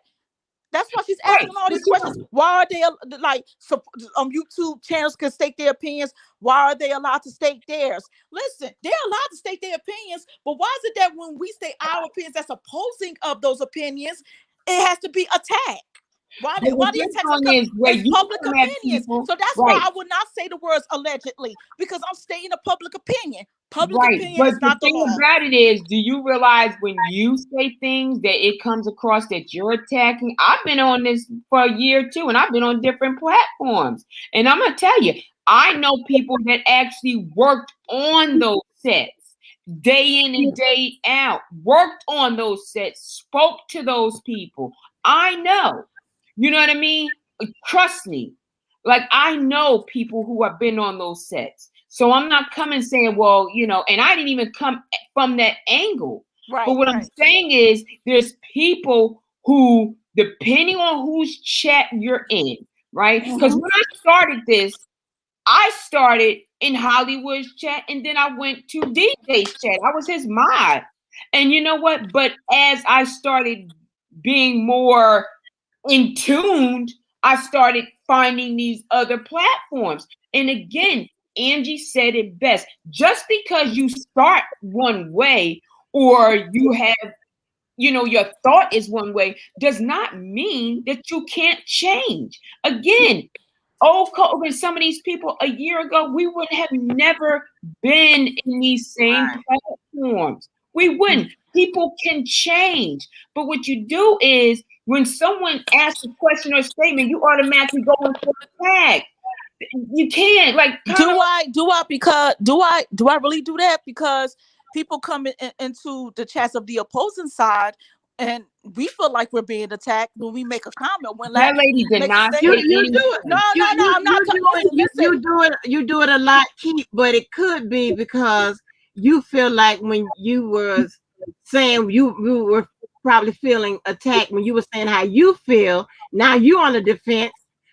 [SPEAKER 4] That's why she's asking all these questions. Why are they like YouTube channels can state their opinions? Why are they allowed to state theirs? Listen, they're allowed to state their opinions, but why is it that when we state our opinions that's opposing of those opinions, it has to be attacked? Why the attack is public opinions? So that's why I would not say the words allegedly, because I'm stating a public opinion. Public opinion is not the law.
[SPEAKER 7] But the thing about it is, do you realize when you say things that it comes across that you're attacking? I've been on this for a year too, and I've been on different platforms. And I'm gonna tell you, I know people that actually worked on those sets day in and day out, worked on those sets, spoke to those people. I know. You know what I mean? Trust me. Like I know people who have been on those sets. So I'm not coming saying, well, and I didn't even come from that angle.
[SPEAKER 4] Right.
[SPEAKER 7] But what I'm saying is there's people who, depending on whose chat you're in, right? Because when I started this, I started in Hollywood's chat, and then I went to DJ's chat. I was his mod. And you know what? But as I started being more in tuned, I started finding these other platforms. And again, Angie said it best. Just because you start one way or you have, your thought is one way does not mean that you can't change. Again, with some of these people a year ago, we would have never been in these same platforms. We wouldn't. People can change. But what you do is when someone asks a question or statement, you automatically go into a tag. You can't
[SPEAKER 4] do I really do that? Because people come into the chats of the opposing side, and we feel like we're being attacked when we make a comment. When
[SPEAKER 7] that lady did not say
[SPEAKER 1] you do it.
[SPEAKER 4] No, I'm not.
[SPEAKER 1] You do it a lot, Keith, but it could be because you feel like when you were saying you were probably feeling attacked when you were saying how you feel. Now you're on the defense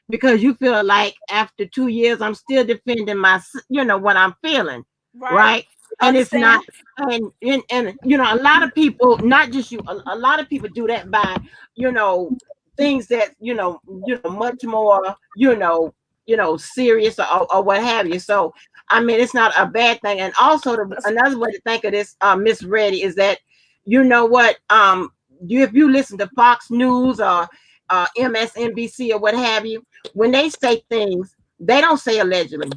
[SPEAKER 1] because you feel like after 2 years I'm still defending my, what I'm feeling, right? And it's not, and a lot of people, not just you, a lot of people do that by, things that much more, serious or what have you. So I mean, it's not a bad thing. And also another way to think of this, Miss Reddy, is that if you listen to Fox News or MSNBC or what have you, when they say things, they don't say allegedly.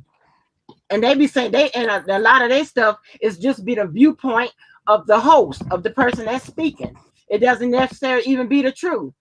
[SPEAKER 1] And they be saying a lot of their stuff is just be the viewpoint of the host, of the person that's speaking. It doesn't necessarily even be the truth,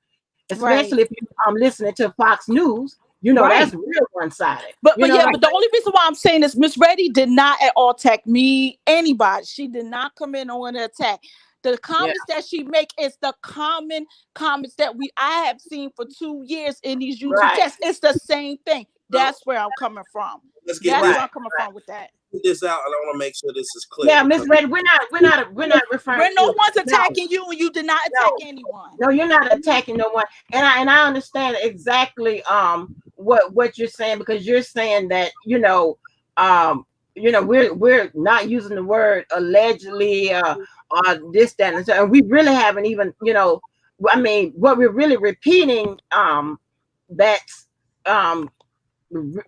[SPEAKER 1] especially if you're listening to Fox News. That's real one-sided.
[SPEAKER 4] But but the only reason why I'm saying this, Miss Reddy did not at all attack me, anybody. She did not come in on an attack. The comments that she make is the common comments that I have seen for 2 years in these YouTube chats. It's the same thing. That's where I'm coming from. That's where I'm coming from with that.
[SPEAKER 6] Put this out, and I want to make sure this is clear.
[SPEAKER 1] Yeah, Miss Reddy, we're not referring.
[SPEAKER 4] No one's attacking you, and you did not attack anyone.
[SPEAKER 1] No, you're not attacking no one, and I understand exactly what you're saying, because you're saying that we're not using the word allegedly or this, that, and so, and we really haven't even I mean, what we're really repeating that's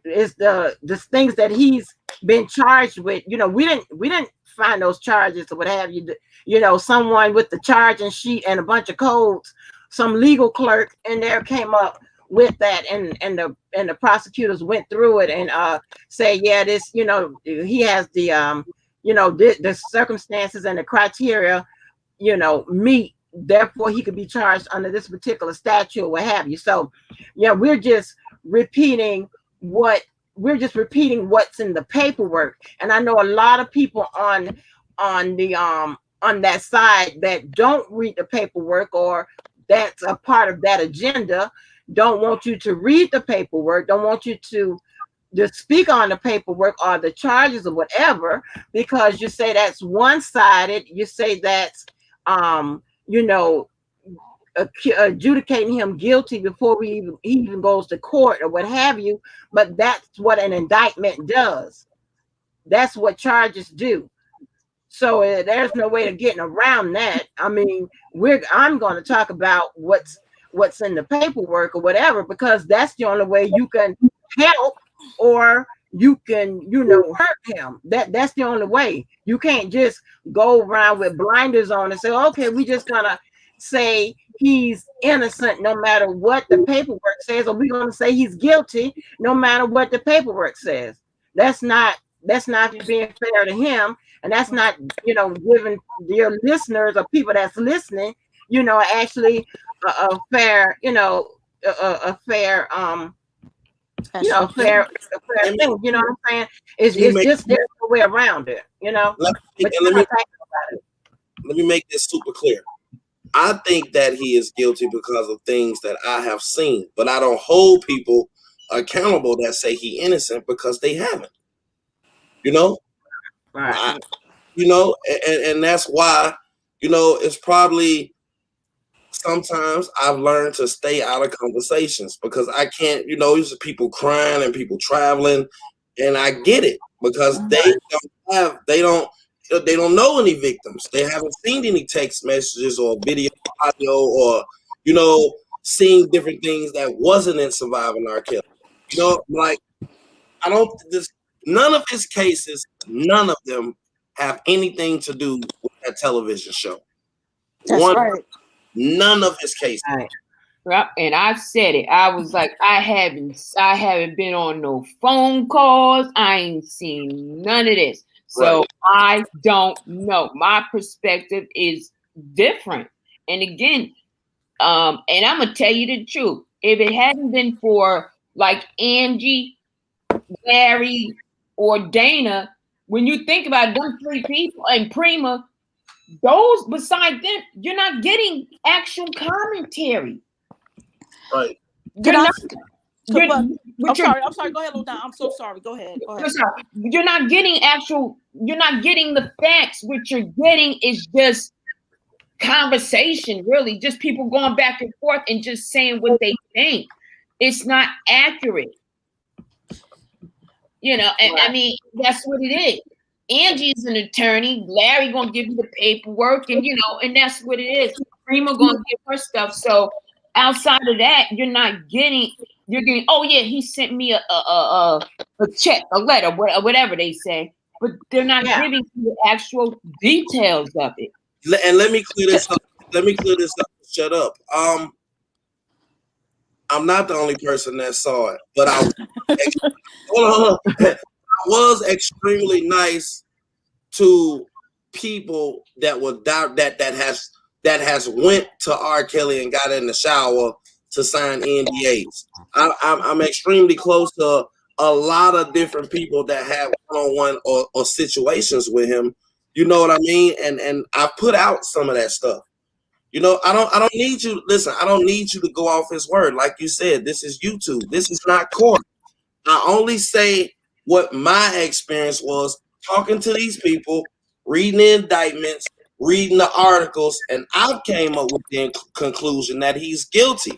[SPEAKER 1] is the things that he's been charged with. We didn't find those charges or what have you. Someone with the charging sheet and a bunch of codes, some legal clerk in there came up with that, and the prosecutors went through it and say, yeah, this, he has the the circumstances and the criteria meet, therefore he could be charged under this particular statute or what have you. So we're just repeating what's in the paperwork. And I know a lot of people on that side that don't read the paperwork, or that's a part of that agenda, don't want you to read the paperwork, don't want you to speak on the paperwork or the charges or whatever, because you say that's one-sided. You say that's adjudicating him guilty before he even goes to court or what have you. But that's what an indictment does. That's what charges do. So there's no way of getting around that. I mean, I'm going to talk about what's in the paperwork or whatever, because that's the only way you can help, or you can hurt him. That's the only way. You can't just go around with blinders on and say, okay, we just gonna say he's innocent no matter what the paperwork says, or we're gonna say he's guilty no matter what the paperwork says. That's not being fair to him, and that's not giving your listeners or people that's listening actually a fair a fair fair thing. You know what I'm saying? It's just there's no way around it.
[SPEAKER 6] Let me make this super clear. I think that he is guilty because of things that I have seen, but I don't hold people accountable that say he innocent because they haven't. You know,
[SPEAKER 1] Right.
[SPEAKER 6] and that's why, it's probably sometimes I've learned to stay out of conversations because I can't, there's people crying and people traveling, and I get it because they don't know any victims. They haven't seen any text messages or video, audio, or seeing different things that wasn't in Surviving R. Kelly. Like I don't. None of his cases, none of them have anything to do with that television show.
[SPEAKER 4] That's right.
[SPEAKER 6] None of his cases.
[SPEAKER 1] Right.
[SPEAKER 7] Yep, and I said it. I was like, I haven't been on no phone calls. I ain't seen none of this. So
[SPEAKER 6] Right.
[SPEAKER 7] I don't know. My perspective is different. And again, and I'm gonna tell you the truth. If it hadn't been for like Angie, Larry, or Dana, when you think about them three people and Prima, those beside them, you're not getting actual commentary.
[SPEAKER 6] Right.
[SPEAKER 4] I'm sorry. Go ahead, Luna. I'm so sorry. Go ahead.
[SPEAKER 7] You're not getting the facts. What you're getting is just conversation, really. Just people going back and forth and just saying what they think. It's not accurate. And I mean, that's what it is. Angie's an attorney. Larry gonna give you the paperwork, and and that's what it is. Prima gonna give her stuff. So outside of that, you're getting. Oh yeah, he sent me a check, a letter, whatever they say, but they're not giving you the actual details of it.
[SPEAKER 6] And let me clear this up. Shut up. I'm not the only person that saw it, but I was extremely nice to people that were that has went to R. Kelly and got in the shower to sign NDAs. I'm extremely close to a lot of different people that have one-on-one or situations with him. You know what I mean? And I put out some of that stuff. I don't need you. Listen, I don't need you to go off his word. Like you said, this is YouTube. This is not court. I only say what my experience was talking to these people, reading the indictments, reading the articles, and I came up with the conclusion that he's guilty.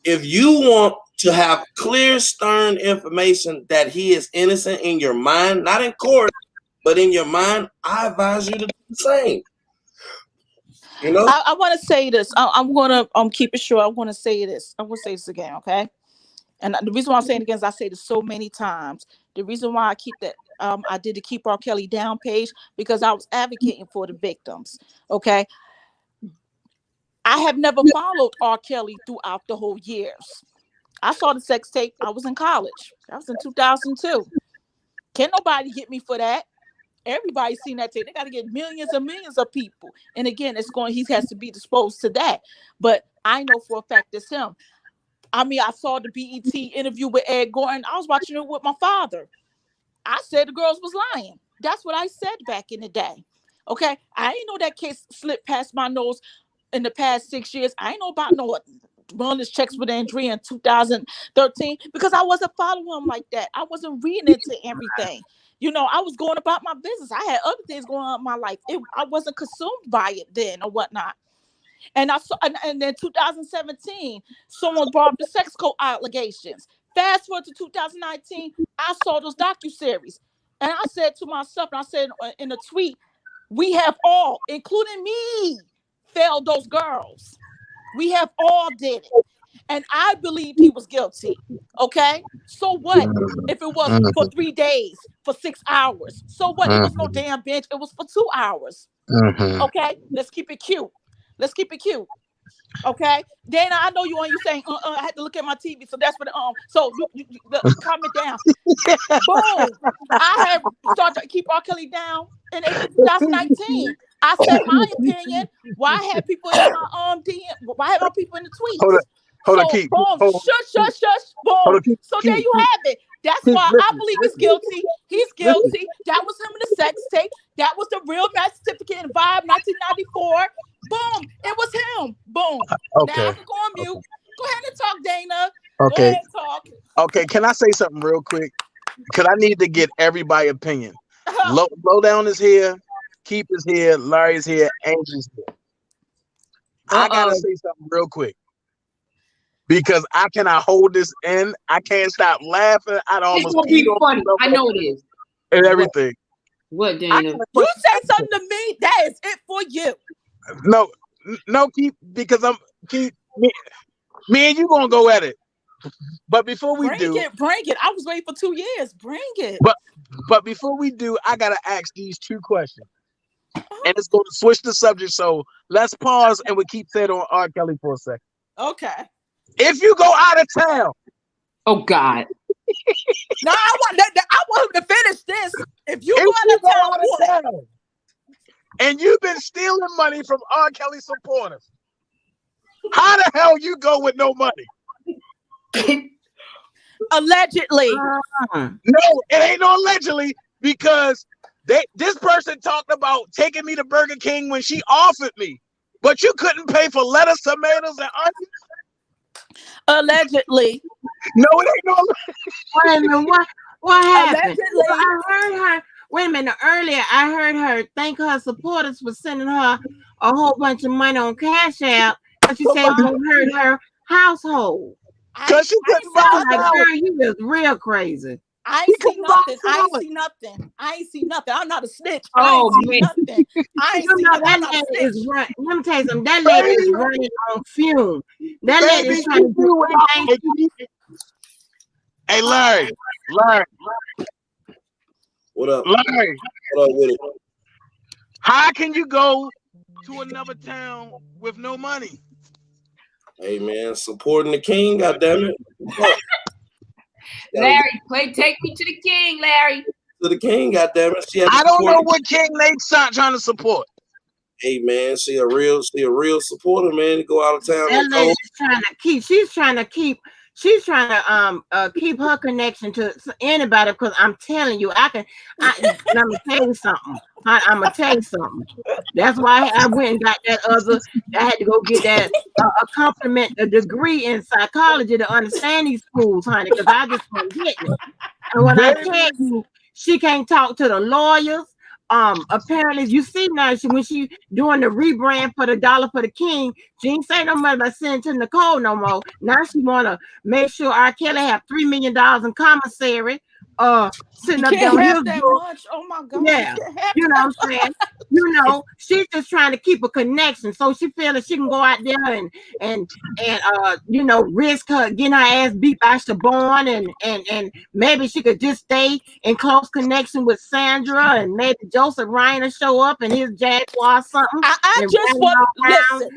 [SPEAKER 6] If you want to have clear, stern information that he is innocent in your mind, not in court, but in your mind, I advise you to do the same.
[SPEAKER 4] I want to say this. I'm going to keep it short. I want to say this. I'm going to say this again, okay? And the reason why I'm saying it again is I say this so many times. The reason why I keep that, I did the Keep R. Kelly Down page because I was advocating for the victims, okay? I have never followed R. Kelly throughout the whole years. I saw the sex tape. I was in college. That was in 2002. Can't nobody get me for that. Everybody's seen that tape. They got to get millions and millions of people. And again, he has to be disposed to that. But I know for a fact it's him. I mean, I saw the BET interview with Ed Gordon. I was watching it with my father. I said the girls was lying. That's what I said back in the day. Okay? I ain't know that case slipped past my nose in the past 6 years. I ain't know about no wellness checks with Andrea in 2013 because I wasn't following him like that. I wasn't reading into everything. I was going about my business. I had other things going on in my life. I wasn't consumed by it then or whatnot. And I saw, and then 2017, someone brought up the sex code allegations. Fast forward to 2019, I saw those docuseries, and I said to myself, and I said in a tweet, we have all, including me, failed those girls. We have all did it. And I believed he was guilty. Okay? So what if it was for 3 days, for 6 hours? So what? It was no damn bench. It was for 2 hours. Okay? Let's keep it cute. Okay? Dana, I know you saying, I had to look at my TV. So that's what, so you comment down. Boom. I had started to keep R. Kelly down in April 2019. I said my opinion. Why have people in my DM? Why have people in the tweets?
[SPEAKER 8] Hold on, Keith.
[SPEAKER 4] Boom. Shush. Boom. So there you have it. That's why I believe he's guilty. He's guilty. That was him in the sex tape. That was the real marriage certificate in Vibe 1994. Boom. It was him. Boom.
[SPEAKER 8] Okay.
[SPEAKER 4] Now I can go on mute. Go ahead and talk, Dana.
[SPEAKER 8] Okay.
[SPEAKER 4] Go ahead and talk.
[SPEAKER 8] Okay. Can I say something real quick? because I need to get everybody's opinion. Low down is here, Keep is here, Larry's here, Angel's here. I gotta say something real quick because I cannot hold this in. I can't stop laughing. I
[SPEAKER 7] It's
[SPEAKER 8] almost
[SPEAKER 7] gonna be funny. I know it is.
[SPEAKER 8] and everything.
[SPEAKER 7] What, Dana?
[SPEAKER 4] You say something to me, that is it for you.
[SPEAKER 8] No, Keep, because Keep me and you gonna go at it. But before we
[SPEAKER 4] Bring
[SPEAKER 8] do,
[SPEAKER 4] it. I was waiting for 2 years. Bring it.
[SPEAKER 8] but before we do, I gotta ask these two questions. And it's going to switch the subject. So let's pause and we keep that on R. Kelly for a second.
[SPEAKER 4] Okay.
[SPEAKER 8] If you go out of town,
[SPEAKER 7] Oh God.
[SPEAKER 4] No, I want him to finish this. If you go out of town,
[SPEAKER 8] and you've been stealing money from R. Kelly supporters, how the hell you go with no money?
[SPEAKER 4] allegedly.
[SPEAKER 8] No, it ain't no allegedly because this person talked about taking me to Burger King when she offered me, but you couldn't pay for lettuce, tomatoes, and onions.
[SPEAKER 4] Allegedly.
[SPEAKER 8] No, it ain't no.
[SPEAKER 1] Wait a minute, what happened?
[SPEAKER 4] Allegedly.
[SPEAKER 1] I heard her. Wait a minute. Earlier, I heard her thank her supporters for sending her a whole bunch of money on Cash App, but she said it would hurt her household.
[SPEAKER 8] Because she couldn't buy
[SPEAKER 1] like, girl, you is real crazy.
[SPEAKER 4] I ain't see nothing. I ain't see nothing. I'm not a snitch.
[SPEAKER 7] Oh,
[SPEAKER 4] I ain't see nothing. I ain't see nothing. I'm not a snitch.
[SPEAKER 1] Let me tell you something. That lady is running on fume. That lady is trying to do anything.
[SPEAKER 8] Hey, Larry.
[SPEAKER 6] What up?
[SPEAKER 8] Larry.
[SPEAKER 6] What up with it?
[SPEAKER 8] How can you go to another town with no money?
[SPEAKER 6] Hey man, supporting the king, goddammit.
[SPEAKER 7] Larry, take me to the king, Larry.
[SPEAKER 6] To the king, goddammit.
[SPEAKER 8] I don't know what king Nate's trying to support.
[SPEAKER 6] Hey man, she a real supporter, man. To go out of town.
[SPEAKER 1] That lady's trying to keep. She's trying to keep her connection to anybody, because I'm telling you, let me tell you something. I'm gonna tell you something. That's why I went and got that other. I had to go get that a degree in psychology to understand these schools, honey, because I just wasn't getting it. And when I tell you, she can't talk to the lawyers. Apparently, you see now, when she doing the rebrand for the Dollar for the King, she ain't say no more about sending to Nicole no more. Now she wanna make sure R. Kelly have $3 million in commissary. Sitting up there
[SPEAKER 4] have that much. Oh my God!
[SPEAKER 1] Yeah, you know what I'm saying. You know, she's just trying to keep a connection, so she feels that she can go out there and you know, risk her getting her ass beat by Siobhan, and maybe she could just stay in close connection with Sandra, and maybe Joseph Ryan will show up in his Jaguar or something.
[SPEAKER 4] I just want listen,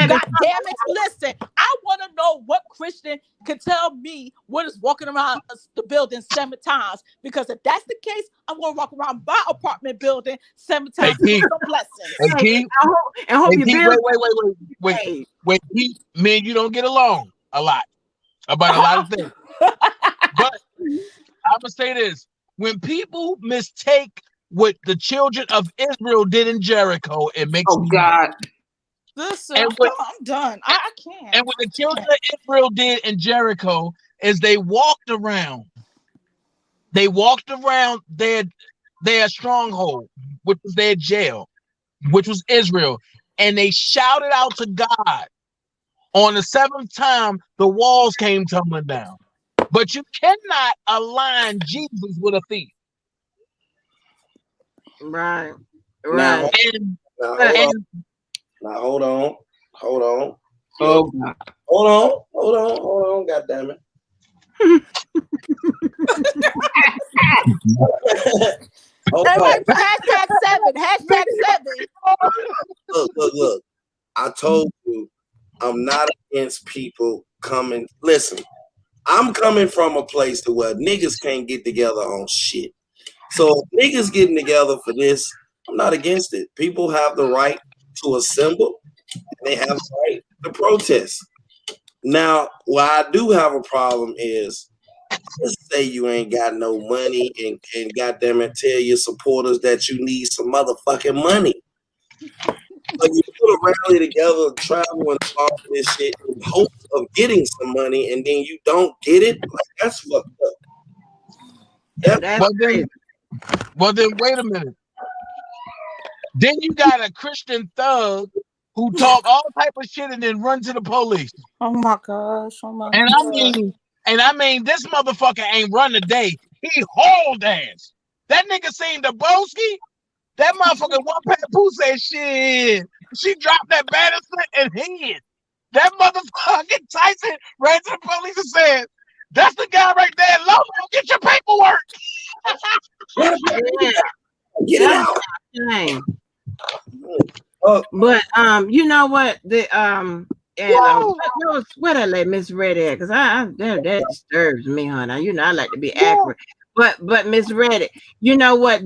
[SPEAKER 4] God damn it, listen. I want to know what Christian could tell me what is walking around the building 7 times. Because if that's the case, I want to walk around my apartment building 7 times.
[SPEAKER 8] Hey,
[SPEAKER 4] blessings.
[SPEAKER 8] Keith,
[SPEAKER 1] I hope you build.
[SPEAKER 8] Wait. Keith, me and you don't get along a lot about a lot of things. But I'm gonna say this: when people mistake what the children of Israel did in Jericho, it makes me
[SPEAKER 7] God.
[SPEAKER 4] Listen, I'm done. I can't.
[SPEAKER 8] And what the children of Israel did in Jericho is they walked around their stronghold, which was their jail, which was Israel, and they shouted out to God. On the 7th time, the walls came tumbling down. But you cannot align Jesus with a thief.
[SPEAKER 1] Right.
[SPEAKER 6] Now, hold on.
[SPEAKER 7] Oh God.
[SPEAKER 6] Hold on. God damn it.
[SPEAKER 4] #7.
[SPEAKER 6] Look. I told you I'm not against people coming. Listen, I'm coming from a place to where niggas can't get together on shit. So niggas getting together for this, I'm not against it. People have the right to assemble. They have the right to protest. Now, what I do have a problem is, just say you ain't got no money and goddamn it, tell your supporters that you need some motherfucking money. So you put a rally together, travel and all this shit in hopes of getting some money, and then you don't get it. Like, that's fucked up.
[SPEAKER 1] That's crazy.
[SPEAKER 8] Well then, wait a minute. Then you got a Christian thug who talk all type of shit and then run to the police.
[SPEAKER 4] Oh my gosh. Oh my
[SPEAKER 8] And
[SPEAKER 4] God.
[SPEAKER 8] I mean, this motherfucker ain't run today. He hauled ass. That nigga seen the Boski. That motherfucker one papoose said shit. She dropped that banister and hid. That motherfucking Tyson ran to the police and said, "That's the guy right there. Lobo, get your paperwork."
[SPEAKER 1] Yeah.
[SPEAKER 6] Get it out.
[SPEAKER 1] Dang.
[SPEAKER 6] Oh,
[SPEAKER 1] But you know what? The what I let Miss Red at, because that disturbs me, honey. You know I like to be accurate. But Miss Red, you know what?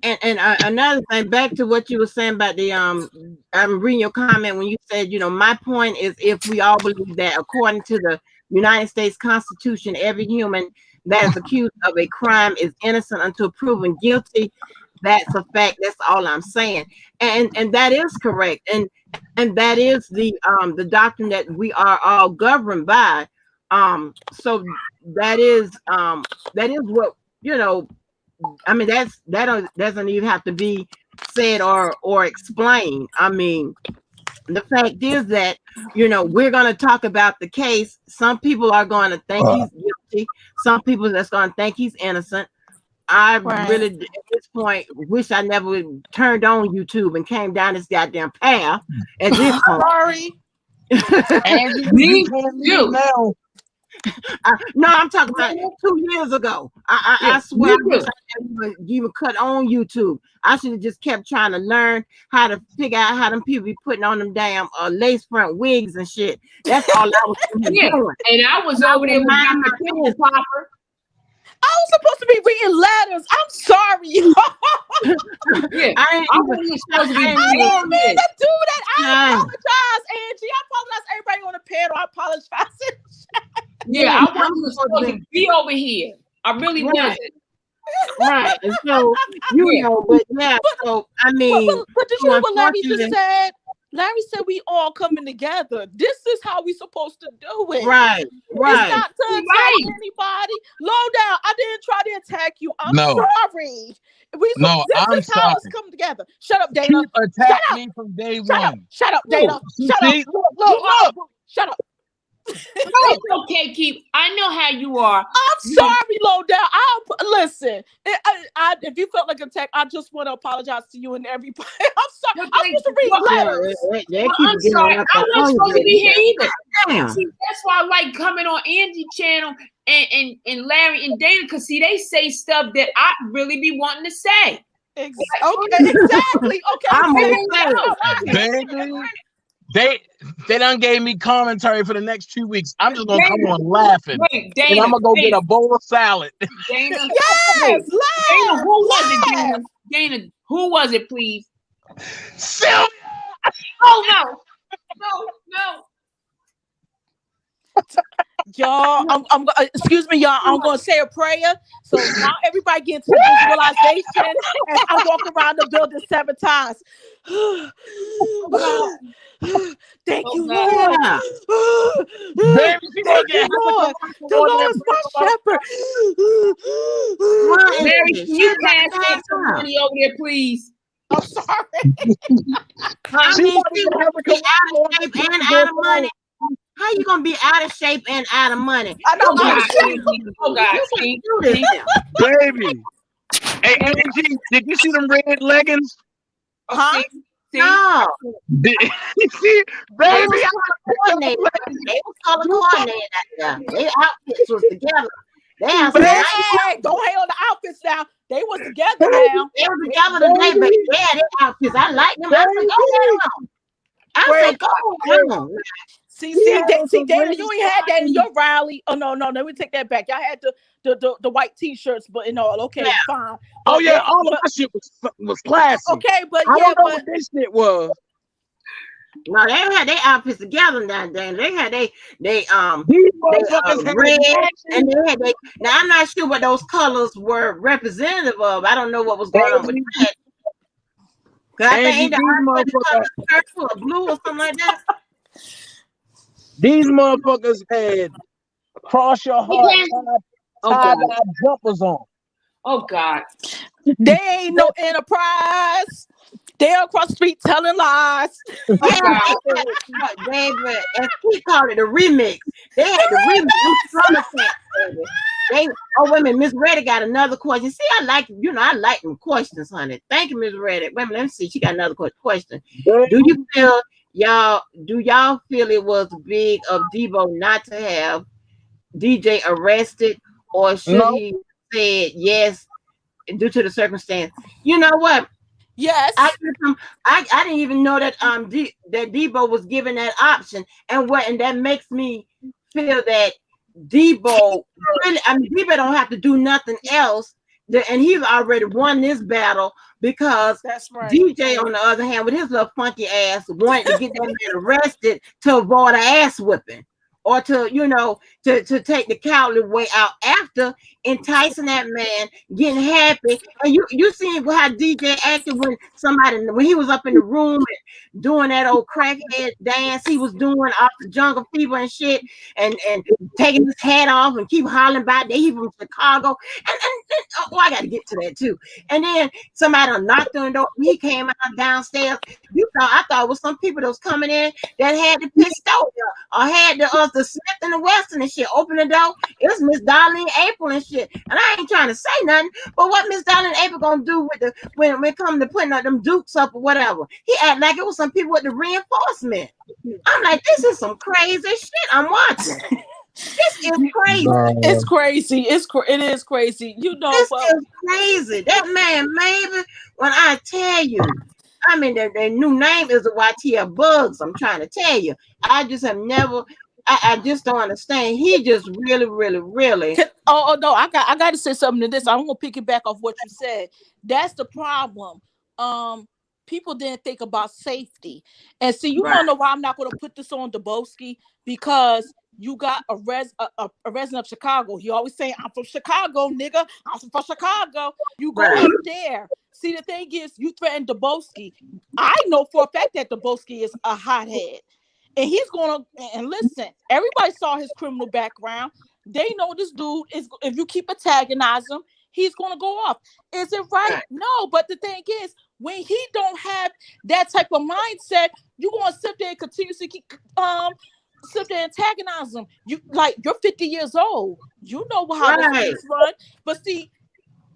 [SPEAKER 1] Another thing, back to what you were saying about the I'm reading your comment when you said, you know, my point is, if we all believe that according to the United States Constitution, every human that is accused of a crime is innocent until proven guilty. That's a fact. That's all I'm saying. And that is correct. And that is the doctrine that we are all governed by. So that is what, you know, I mean, that doesn't even have to be said or explained. I mean, the fact is that, you know, we're going to talk about the case. Some people are going to think he's guilty. Some people that's going to think he's innocent. I really, at this point, wish I never turned on YouTube and came down this goddamn path. At this point,
[SPEAKER 4] Sorry.
[SPEAKER 8] And you can't leave now.
[SPEAKER 1] No, I'm talking about 2 years ago. I swear, I wish I never even cut on YouTube. I should have just kept trying to learn how to figure out how them people be putting on them damn lace front wigs and shit. That's all I was doing.
[SPEAKER 7] And I was over there with Dr. Pickle Popper.
[SPEAKER 4] I was supposed to be reading letters. I'm sorry.
[SPEAKER 7] I wasn't supposed to be
[SPEAKER 4] didn't mean to do that. I apologize, Angie. I apologize, everybody on the panel. I apologize.
[SPEAKER 7] I wasn't supposed to be over here. I really wasn't.
[SPEAKER 1] Right. And so, you know, but so I mean,
[SPEAKER 4] but did you know what Larry just said? Larry said we all coming together. This is how we supposed to do it.
[SPEAKER 1] Right.
[SPEAKER 4] It's not to attack anybody. Low down. I didn't try to attack you. I'm sorry. This is how it's coming together. Shut up, Dana.
[SPEAKER 8] You attacked me from day one.
[SPEAKER 4] Shut up, Dana. Shut up. Look. Shut up.
[SPEAKER 7] It's okay, Keith. I know how you are.
[SPEAKER 4] I'm sorry, low down. Listen. If you felt like an attack, I just want to apologize to you and everybody. I'm sorry. I'm supposed to read letters.
[SPEAKER 7] I'm sorry. I wasn't supposed to be here either. See, that's why I like coming on Angie's channel and Larry and Dana, because see, they say stuff that I really be wanting to say.
[SPEAKER 4] Exactly.
[SPEAKER 8] Baby. They done gave me commentary for the next 2 weeks. I'm just gonna come on laughing.
[SPEAKER 7] Dana,
[SPEAKER 8] and I'm gonna go get a bowl of salad.
[SPEAKER 7] Dana,
[SPEAKER 4] yes,
[SPEAKER 7] Dana, who was it, Dana? Dana, who was it, please?
[SPEAKER 8] Sylvia!
[SPEAKER 7] Oh no.
[SPEAKER 4] Y'all, I'm excuse me, y'all. I'm gonna say a prayer. So now everybody get into visualization and I walk around the building 7 times. Thank you, Lord.
[SPEAKER 8] Baby,
[SPEAKER 4] Lord. The Lord is my shepherd.
[SPEAKER 7] Mary, can you pass some money over there, please?
[SPEAKER 4] I'm sorry.
[SPEAKER 1] I mean, out of shape and out of money. How you gonna be out of shape and out of money?
[SPEAKER 4] I know.
[SPEAKER 8] Baby. Hey, Angie, did you see them red leggings?
[SPEAKER 4] Huh?
[SPEAKER 1] No.
[SPEAKER 8] You see, baby,
[SPEAKER 1] they were color coordinated out there. Their outfits was together. Don't
[SPEAKER 4] hate on the outfits now. They was together now.
[SPEAKER 1] They were together today, but their outfits. I like them. I said, go on.
[SPEAKER 4] See, Dana, you ain't had that in your rally. Oh no, let me take that back. Y'all had the white t-shirts, but okay, fine.
[SPEAKER 8] Oh yeah, all of that shit was classy.
[SPEAKER 4] Okay, but
[SPEAKER 8] I don't know what this shit was.
[SPEAKER 1] No, they had their outfits together now. They had they
[SPEAKER 8] red,
[SPEAKER 1] and they had now I'm not sure what those colors were representative of. I don't know what was going on with that. Cause I think the color purple or blue or something like that.
[SPEAKER 8] These motherfuckers had Cross your heart, tie
[SPEAKER 7] God.
[SPEAKER 8] dye jumpers on.
[SPEAKER 7] Oh God.
[SPEAKER 4] They ain't no enterprise. They across the street telling lies.
[SPEAKER 7] Oh
[SPEAKER 1] Yeah,
[SPEAKER 7] God.
[SPEAKER 1] David, and he called it a remix. They had the remix. Them summer cats, baby. They, oh, wait a minute. Miss Reddy got another question. See, I like, I like them questions, honey. Thank you, Miss Reddy. Wait a minute, let me see. She got another question. Do you feel, do y'all feel it was big of Debo not to have DJ arrested, or should
[SPEAKER 8] No.
[SPEAKER 1] he said yes due to the circumstance? You know what?
[SPEAKER 4] Yes.
[SPEAKER 1] I didn't even know that that Debo was given that option, and that makes me feel that Debo really, I mean, Debo don't have to do nothing else, and he's already won this battle, because
[SPEAKER 4] That's right.
[SPEAKER 1] DJ, on the other hand, with his little funky ass, wanted to get that man arrested to avoid an ass whipping, or to to take the cowardly way out after enticing that man, getting happy. And you seen how DJ acted when he was up in the room and doing that old crackhead dance he was doing off the Jungle Fever and shit, and taking his hat off and keep hollering about that he from Chicago. And I got to get to that too. And then somebody knocked on the door. He came out downstairs. I thought it was some people that was coming in that had the pistol or had the Smith and the Weston and shit. Open the door. It was Miss Darlene April and shit. And I ain't trying to say nothing, but what Miss Darlene April gonna do with when it come to putting them dukes up or whatever? He act like it was some people with the reinforcement. I'm like, this is some crazy shit I'm watching. This is crazy.
[SPEAKER 4] It's crazy. It is crazy.
[SPEAKER 1] This is crazy. That man, maybe when I tell you, I mean, their new name is the YTL Bugs. I'm trying to tell you. I just have never. I just don't understand. He just really, really, really.
[SPEAKER 4] Oh no! I got to say something to this. I'm gonna pick it back off what you said. That's the problem. People didn't think about safety, and see, you want to know why I'm not gonna put this on Dubowski, because you got a resident of Chicago. He always saying, "I'm from Chicago, nigga. I'm from Chicago." You go up there. See, the thing is, you threaten Dubowski. I know for a fact that Dubowski is a hothead. And he's gonna, and listen, everybody saw his criminal background. They know this dude is, if you keep antagonizing him, he's gonna go off. Is it right? No, but the thing is, when he don't have that type of mindset, you're gonna sit there and continuously keep sit there and antagonize him. You're 50 years old. You know how this run. But see,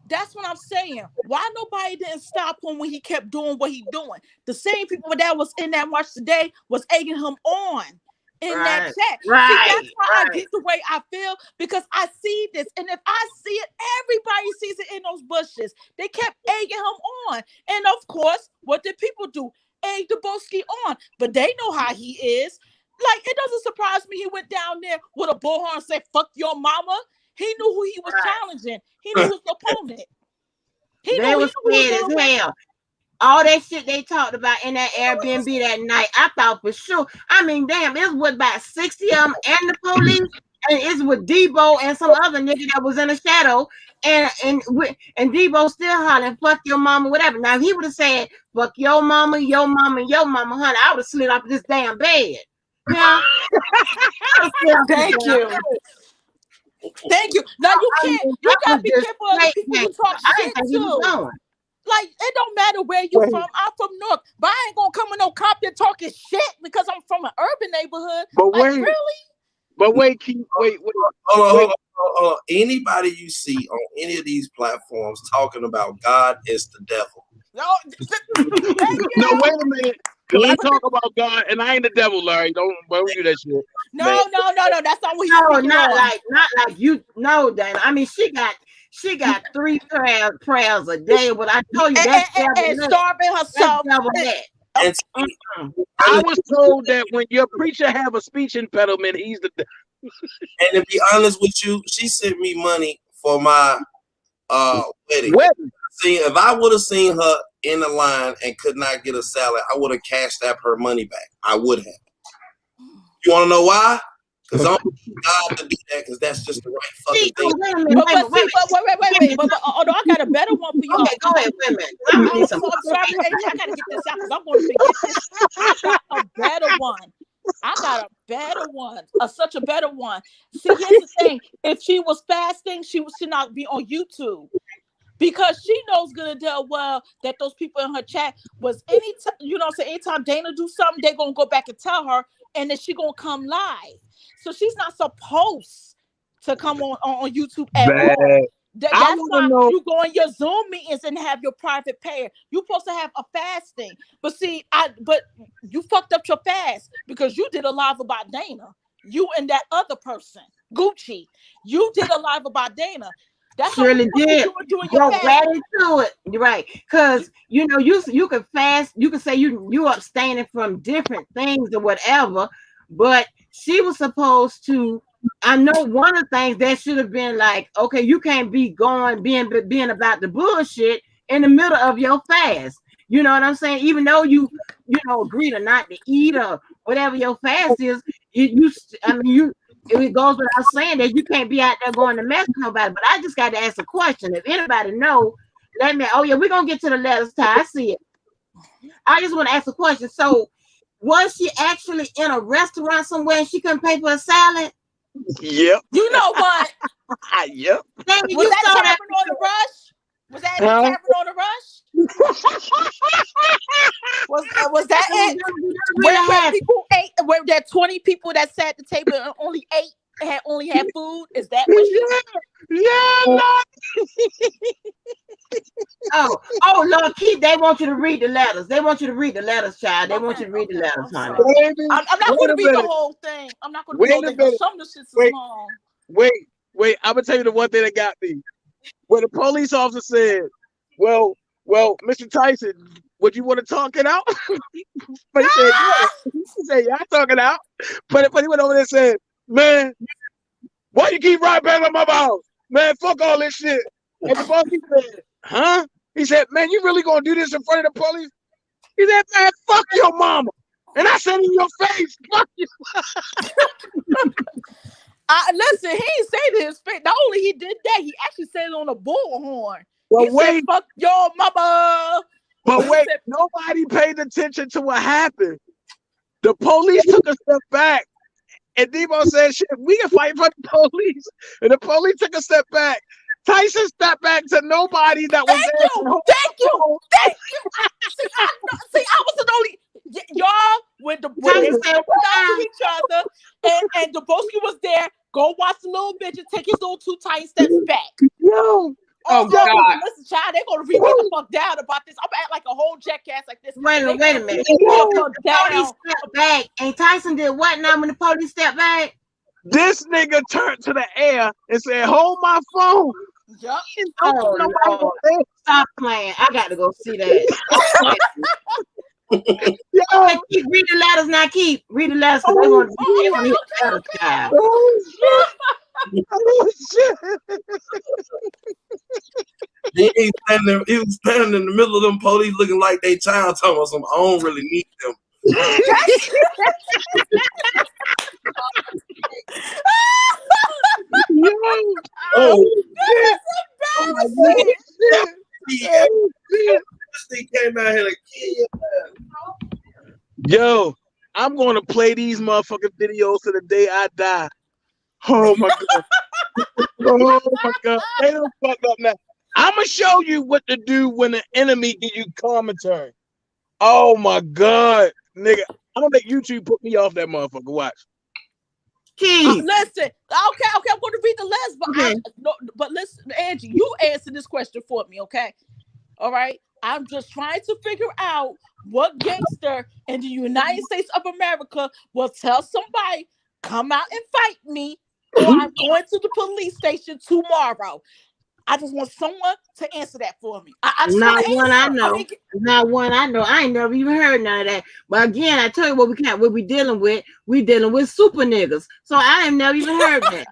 [SPEAKER 4] that's what I'm saying. Why nobody didn't stop him when he kept doing what he doing? The same people that was in that march today was egging him on in that chat. See, that's why I get the way I feel, because I see this. And if I see it, everybody sees it in those bushes. They kept egging him on. And of course, what did people do? Egg Dubowski on. But they know how he is. Like, it doesn't surprise me he went down there with a bullhorn and said, "Fuck your mama." He knew who he was challenging. He knew his opponent.
[SPEAKER 1] They was scared as hell. All that shit they talked about in that Airbnb that night, I thought for sure. I mean, damn, it was about 60 of them and the police, and it's with Debo and some other nigga that was in the shadow, and Debo still hollering, "Fuck your mama," whatever. Now, if he would have said, "Fuck your mama, your mama, your mama," honey, I would have slid off this damn bed. Yeah.
[SPEAKER 4] Thank you. Thank you. Now you can't. You gotta be careful of the people who talk shit too. Like, it don't matter where you from. I'm from North, but I ain't gonna come with no Compton talking shit because I'm from an urban neighborhood.
[SPEAKER 8] But
[SPEAKER 4] like, really?
[SPEAKER 8] But wait, Keith, wait.
[SPEAKER 6] Hold on. Anybody you see on any of these platforms talking about God is the devil.
[SPEAKER 4] No,
[SPEAKER 8] wait a minute. Because I talk about God and I ain't the devil, Larry. Don't do that shit.
[SPEAKER 4] No. That's not what he's
[SPEAKER 1] not like you. No, Dana. I mean, she got 3 prayers a day. But I told you that's
[SPEAKER 4] and starving herself.
[SPEAKER 8] I was told that when your preacher have a speech impediment, he's the.
[SPEAKER 6] And to be honest with you, she sent me money for my wedding. See, if I would have seen her in the line and could not get a salad, I would have cashed out her money back. I would have. You want to know why? Because I don't want God to do that, because that's just the right fucking thing.
[SPEAKER 4] Wait. But I got a better one for y'all.
[SPEAKER 1] Okay, go ahead, wait a minute.
[SPEAKER 4] I'm sorry, I gotta get this out because I'm going to forget this. I got a better one. I got a better one, such a better one. See, here's the thing: if she was fasting, she should not be on YouTube. Because she knows good and damn well that those people in her chat was anytime Dana do something, they're gonna go back and tell her, and then she gonna come live. So she's not supposed to come on YouTube at
[SPEAKER 8] Man,
[SPEAKER 4] all.
[SPEAKER 8] I
[SPEAKER 4] That's
[SPEAKER 8] want
[SPEAKER 4] why
[SPEAKER 8] to know.
[SPEAKER 4] you go in your Zoom meetings and have your private prayer. You're supposed to have a fasting. But see, but you fucked up your fast because you did a live about Dana. You and that other person, Gucci. You did a live about Dana. That's
[SPEAKER 1] Surely did.
[SPEAKER 4] you were doing your
[SPEAKER 1] Go
[SPEAKER 4] fast.
[SPEAKER 1] right into it. You're right. Because you can fast, you can say you abstaining from different things or whatever, but she was supposed to. I know one of the things that should have been like, okay, you can't be being about the bullshit in the middle of your fast. You know what I'm saying? Even though you agree to not to eat or whatever your fast is, it goes without saying that you can't be out there going to mess with nobody. But I just got to ask a question. If anybody know, let me. Oh yeah, we're gonna get to the letters. Ty, I see it. I just want to ask a question. So, was she actually in a restaurant somewhere and she couldn't pay for a salad?
[SPEAKER 8] Yep.
[SPEAKER 4] You know what?
[SPEAKER 8] Yep.
[SPEAKER 4] Was that Tavern on the Rush? Was that Tavern on the Rush? Was that it? Where people ate? Where there 20 people that sat at the table and only had food? Is that what she?
[SPEAKER 8] Yeah.
[SPEAKER 1] Oh, Lord, Keith, they want you to read the letters. They want you to read the letters, child. They want you to read the letters, honey.
[SPEAKER 4] I'm not going to read the whole thing. I'm not going to read the whole thing because some of the shit's is long.
[SPEAKER 8] Wait. I'm gonna tell you the one thing that got me. When the police officer said, "Well, Mr. Tyson, would you want to talk it out?" But he said, "Yeah." He said, "Yeah, I talk it out." But he went over there and said, "Man, why you keep right back on my mouth? Man, fuck all this shit." And the boss said, "Huh?" He said, "Man, you really gonna do this in front of the police?" He said, "Man, fuck your mama." And I said in your face, "Fuck you."
[SPEAKER 4] Listen, he didn't say to his face. Not only he did that, he actually said it on a bullhorn.
[SPEAKER 8] Well,
[SPEAKER 4] he said, "Fuck your mama."
[SPEAKER 8] But wait, nobody paid attention to what happened. The police took a step back, and Debo said, "Shit, we can fight for the police." And the police took a step back. Tyson stepped back to nobody that was there.
[SPEAKER 4] Thank you. See, I was the only y'all when they said to each other, and Dubowski was there. Go watch the little midget take his little 2 tight steps back.
[SPEAKER 8] Yo.
[SPEAKER 7] Oh God!
[SPEAKER 4] Listen, child, they're gonna read me the fuck down about this. I'm gonna act like a whole jackass like this.
[SPEAKER 1] Wait a minute.
[SPEAKER 4] The
[SPEAKER 1] police stepped back, and Tyson did what now when the police stepped back?
[SPEAKER 8] This nigga turned to the air and said, "Hold my phone."
[SPEAKER 4] Yup.
[SPEAKER 1] Oh, Lord. Stop playing. I got to go see that. Yo, keep read the letters now. Keep read the letters. They want to hear the letters, child.
[SPEAKER 8] Oh shit!
[SPEAKER 6] He was standing in the middle of them police looking like they child talking about some. I don't really need them. This came out here like,
[SPEAKER 8] yo, I'm gonna play these motherfucking videos to the day I die. Oh my god! Oh my god! They don't fuck up now. I'm gonna show you what to do when the enemy give you commentary. Oh my god, nigga! I'm gonna make YouTube put me off that motherfucker. Watch.
[SPEAKER 4] Listen, okay, I'm going to read the list, but listen, Angie, you answer this question for me, okay? All right, I'm just trying to figure out what gangster in the United States of America will tell somebody, "Come out and fight me, or I'm going to the police station tomorrow." I just want someone to answer that for me.
[SPEAKER 1] Not one I know. Not one I know. I ain't never even heard none of that. But again, I tell you what we dealing with. We dealing with super niggas. So I ain't never even heard that.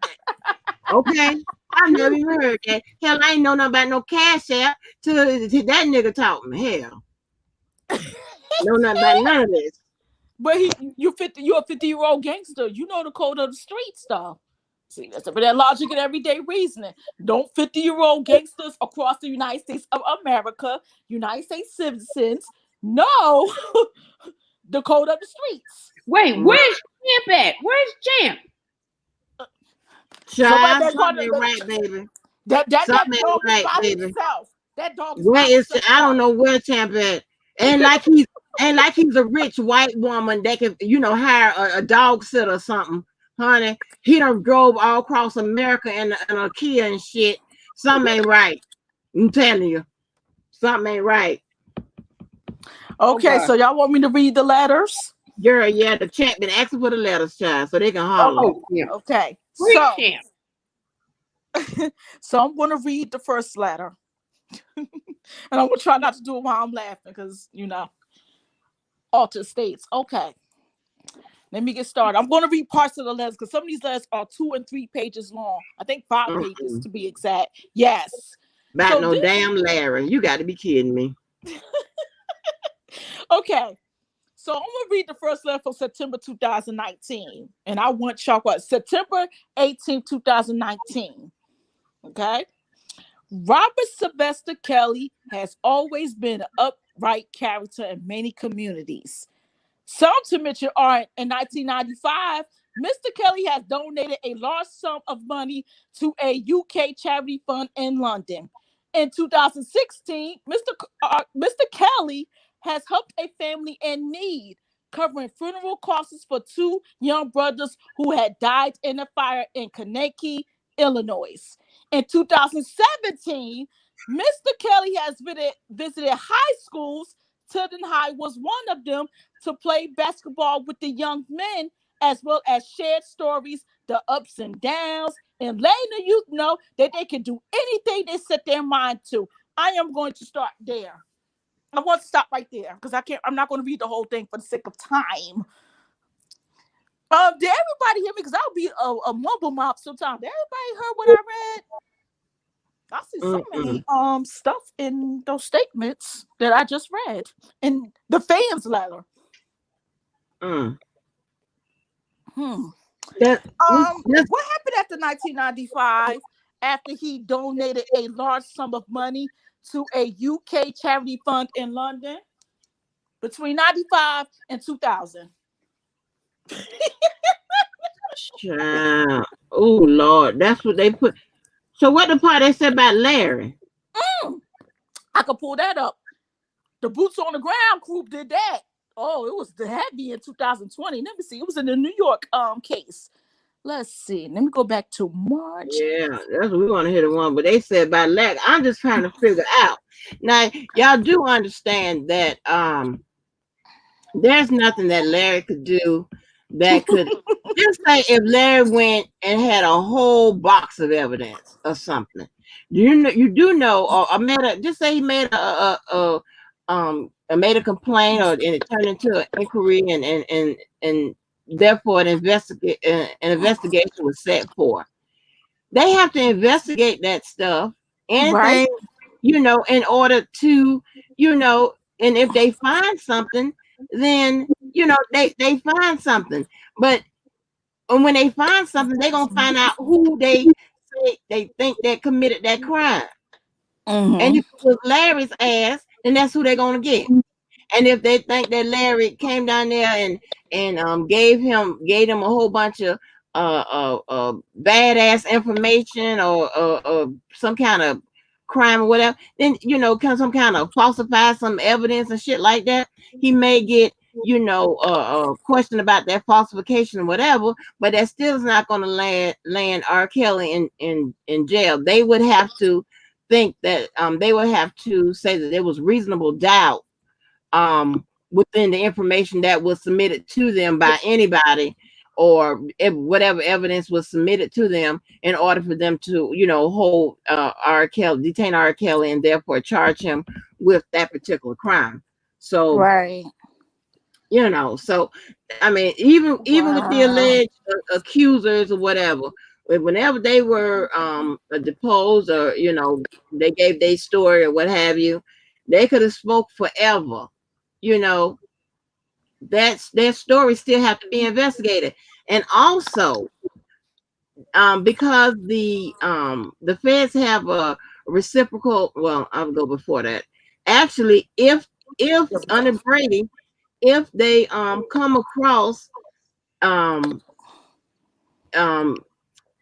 [SPEAKER 1] Okay? I never even heard that. Hell, I ain't know nothing about no cash app till that nigga taught me. Hell. Know nothing about none of this.
[SPEAKER 4] But you're a 50-year-old gangster. You know the code of the street stuff. See, that's that logic and everyday reasoning. Don't 50-year-old gangsters across the United States of America, United States citizens, know the code of the streets.
[SPEAKER 7] Wait, where's Champ at? Where's Champ?
[SPEAKER 1] Child, something ain't right, baby.
[SPEAKER 4] That
[SPEAKER 1] Something ain't
[SPEAKER 4] dog is
[SPEAKER 1] right,
[SPEAKER 4] by
[SPEAKER 1] baby.
[SPEAKER 4] himself. That dog is
[SPEAKER 1] Where
[SPEAKER 4] by
[SPEAKER 1] is
[SPEAKER 4] himself.
[SPEAKER 1] I don't know where Champ at. Ain't like he's a rich white woman that can, hire a dog sitter or something, honey. He done drove all across America in a Kia and shit. Something ain't right. I'm telling you, something ain't right.
[SPEAKER 4] Okay, so y'all want me to read the letters?
[SPEAKER 1] Girl, yeah, the Champ been asking for the letters, child, so they can holler.
[SPEAKER 7] Oh, yeah.
[SPEAKER 4] Okay, so I'm going to read the first letter. And I'm going to try not to do it while I'm laughing because, altered states. Okay. Let me get started. I'm going to read parts of the letters because some of these letters are 2 and 3 pages long. I think 5 pages to be exact. Yes.
[SPEAKER 1] About no damn Larry. You got to be kidding me.
[SPEAKER 4] Okay. So I'm going to read the first letter for September 2019. And I want y'all what? September 18, 2019. Okay. Robert Sylvester Kelly has always been an upright character in many communities. Some to mention are in 1995, Mr. Kelly has donated a large sum of money to a UK charity fund in London. In 2016, Mr. Kelly has helped a family in need, covering funeral costs for 2 young brothers who had died in a fire in Kankakee, Illinois. In 2017, Mr. Kelly has visited high schools. Tilden High was one of them, to play basketball with the young men, as well as shared stories, the ups and downs, and letting the youth know that they can do anything they set their mind to. I am going to start there. I want to stop right there because I'm not going to read the whole thing for the sake of time. Did everybody hear me? Because I'll be a mumble mouth sometimes. Did everybody heard what I read? I see so many stuff in those statements that I just read in the fans letter. What happened after 1995 after he donated a large sum of money to a UK charity fund in London between 95 and 2000?
[SPEAKER 1] Oh Lord, that's what they put. So what the part they said about Larry?
[SPEAKER 4] I could pull that up. The Boots on the Ground group did that. Oh, it was the heavy in 2020. Let me see. It was in the New York case. Let's see. Let me go back to March.
[SPEAKER 1] Yeah, that's what we want to hear the one. But they said about Larry. I'm just trying to figure out. Now, y'all do understand that there's nothing that Larry could do that could just say if Larry went and had a whole box of evidence or something. You do know, or just say he made made a complaint, and it turned into an inquiry, and therefore an investigation was set for. They have to investigate that stuff, anything, in order to, and if they find something, then they find something. But when they find something, they're gonna find out who they say they think that committed that crime. And if it was Larry's ass, then that's who they're gonna get. And if they think that Larry came down there and gave them a whole bunch of badass information or some kind of crime or whatever, then some kind of falsify some evidence and shit like that, he may get a question about that falsification or whatever, but that still is not going to land R. Kelly in jail. They would have to think that they would have to say that there was reasonable doubt within the information that was submitted to them by anybody, or whatever evidence was submitted to them, in order for them to hold R. Kelly, detain R. Kelly, and therefore charge him with that particular crime. So so I mean, even with the alleged accusers or whatever, whenever they were deposed, or they gave their story or what have you, they could have spoke forever. That's their story still have to be investigated. And also because the feds have a reciprocal, well, I'll go before that. Actually, if under Brady, if they come across um um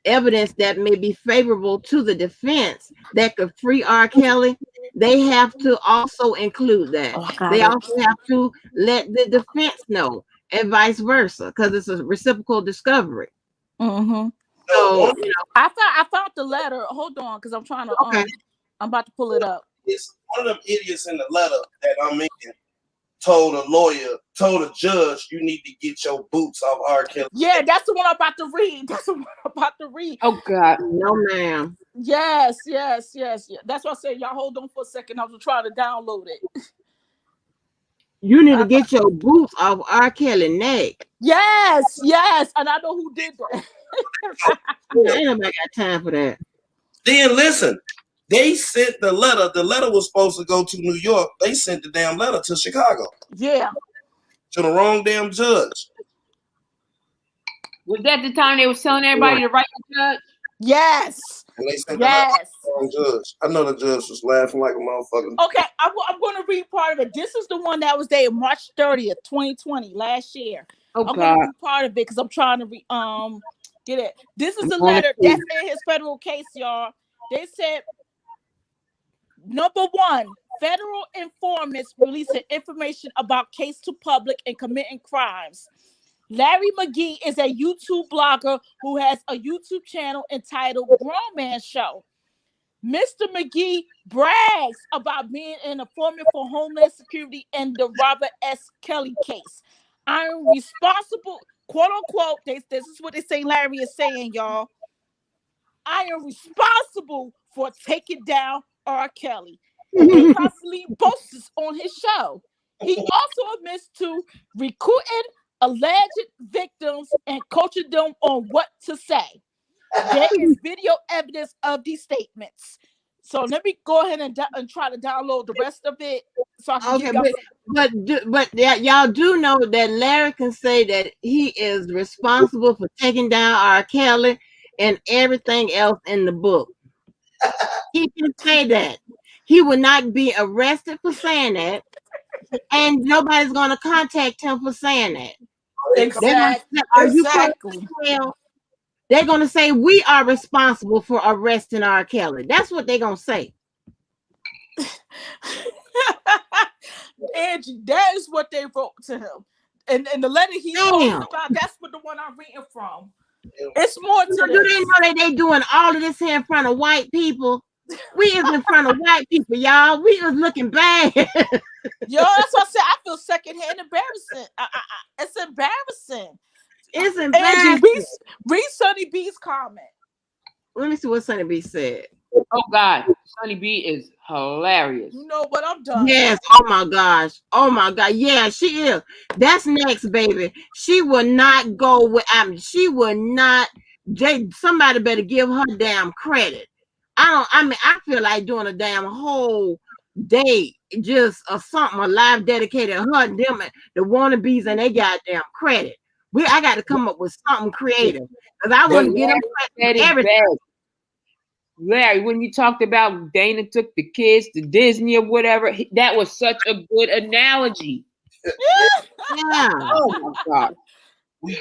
[SPEAKER 1] evidence that may be favorable to the defense that could free R. Kelly, they have to also include that.
[SPEAKER 4] Oh, I got
[SPEAKER 1] They
[SPEAKER 4] it.
[SPEAKER 1] also have to let the defense know, and vice versa, because it's a reciprocal discovery.
[SPEAKER 4] Mm-hmm.
[SPEAKER 6] No,
[SPEAKER 1] So,
[SPEAKER 6] one
[SPEAKER 4] I found the letter. Hold on, because I'm trying to
[SPEAKER 1] okay.
[SPEAKER 4] I'm about to pull it up.
[SPEAKER 6] is one of them idiots in the letter that I'm in told a judge, you need to get your boots off R. Kelly.
[SPEAKER 4] Yeah, that's the one I'm about to read. That's the one I'm about to read.
[SPEAKER 7] Oh God.
[SPEAKER 1] No, ma'am.
[SPEAKER 4] Yes. That's why I said y'all hold on for a second. I was trying to download it.
[SPEAKER 1] You need to get your boots off R. Kelly neck.
[SPEAKER 4] Yes, and I know who did that.
[SPEAKER 1] Ain't nobody got time for that.
[SPEAKER 6] Then listen, they sent the letter. The letter was supposed to go to New York. They sent the damn letter to Chicago
[SPEAKER 4] Yeah.
[SPEAKER 6] to the wrong damn judge.
[SPEAKER 7] Was that the time they was telling everybody to write the judge?
[SPEAKER 4] Yes.
[SPEAKER 6] And they sent the letter to
[SPEAKER 4] Yes.
[SPEAKER 6] the wrong judge. I know the judge was laughing like a motherfucker.
[SPEAKER 4] Okay, I'm going to read part of it. This is the one that was there March 30th, 2020, last year.
[SPEAKER 7] Oh
[SPEAKER 4] I'm going to
[SPEAKER 7] God.
[SPEAKER 4] read part of it because I'm trying to get it. This is
[SPEAKER 7] I'm
[SPEAKER 4] the
[SPEAKER 7] gonna
[SPEAKER 4] letter
[SPEAKER 7] see.
[SPEAKER 4] that's in his federal case, y'all. They said, number one, federal informants releasing information about case to public and committing crimes. Larry McGee is a YouTube blogger who has a YouTube channel entitled Grown Man Show. Mr. McGee brags about being an informant for Homeland Security in the Robert S. Kelly case. I am responsible, quote unquote, this is what they say Larry is saying, y'all. I am responsible for taking down R. Kelly and constantly boasts on his show. He also admits to recruiting alleged victims and coaching them on what to say. There is video evidence of these statements. So let me go ahead and try to download the rest of it so I can give
[SPEAKER 1] Okay,
[SPEAKER 4] y'all.
[SPEAKER 1] but yeah, y'all do know that Larry can say that he is responsible for taking down R. Kelly and everything else in the book. He can say that. He will not be arrested for saying that, and nobody's going to contact him for saying that. They're going to say, "Are you crazy
[SPEAKER 4] Exactly.
[SPEAKER 1] as hell?" They're going to say, "We are responsible for arresting R. Kelly." That's what they're going to say.
[SPEAKER 4] Angie, that is what they wrote to him. And the letter he
[SPEAKER 1] Damn.
[SPEAKER 4] talks about, that's what the one I'm reading from. It's more to
[SPEAKER 1] Do they
[SPEAKER 4] this.
[SPEAKER 1] know that they doing all of this here in front of white people? We is in front of white people, y'all. We was looking bad.
[SPEAKER 4] Yo, that's what I said. I feel secondhand embarrassing. It's embarrassing.
[SPEAKER 1] It's
[SPEAKER 4] Angie,
[SPEAKER 1] embarrassing.
[SPEAKER 4] read Sonny B's comment.
[SPEAKER 1] Let me see what Sonny B said.
[SPEAKER 7] Oh God. Sonny B is hilarious.
[SPEAKER 4] You know what? I'm done.
[SPEAKER 1] Yes. Oh my gosh. Oh my God. Yeah, she is. That's next, baby. She will not go with. She will not. Somebody better give her damn credit. I feel like doing a damn whole day just something, a live dedicated her and them, the wannabes, and they goddamn credit. I got to come up with something creative because I want to get them credit for everything.
[SPEAKER 7] Best. Larry, when you talked about Dana took the kids to Disney or whatever, that was such a good analogy.
[SPEAKER 1] Yeah.
[SPEAKER 7] Oh my God.
[SPEAKER 6] We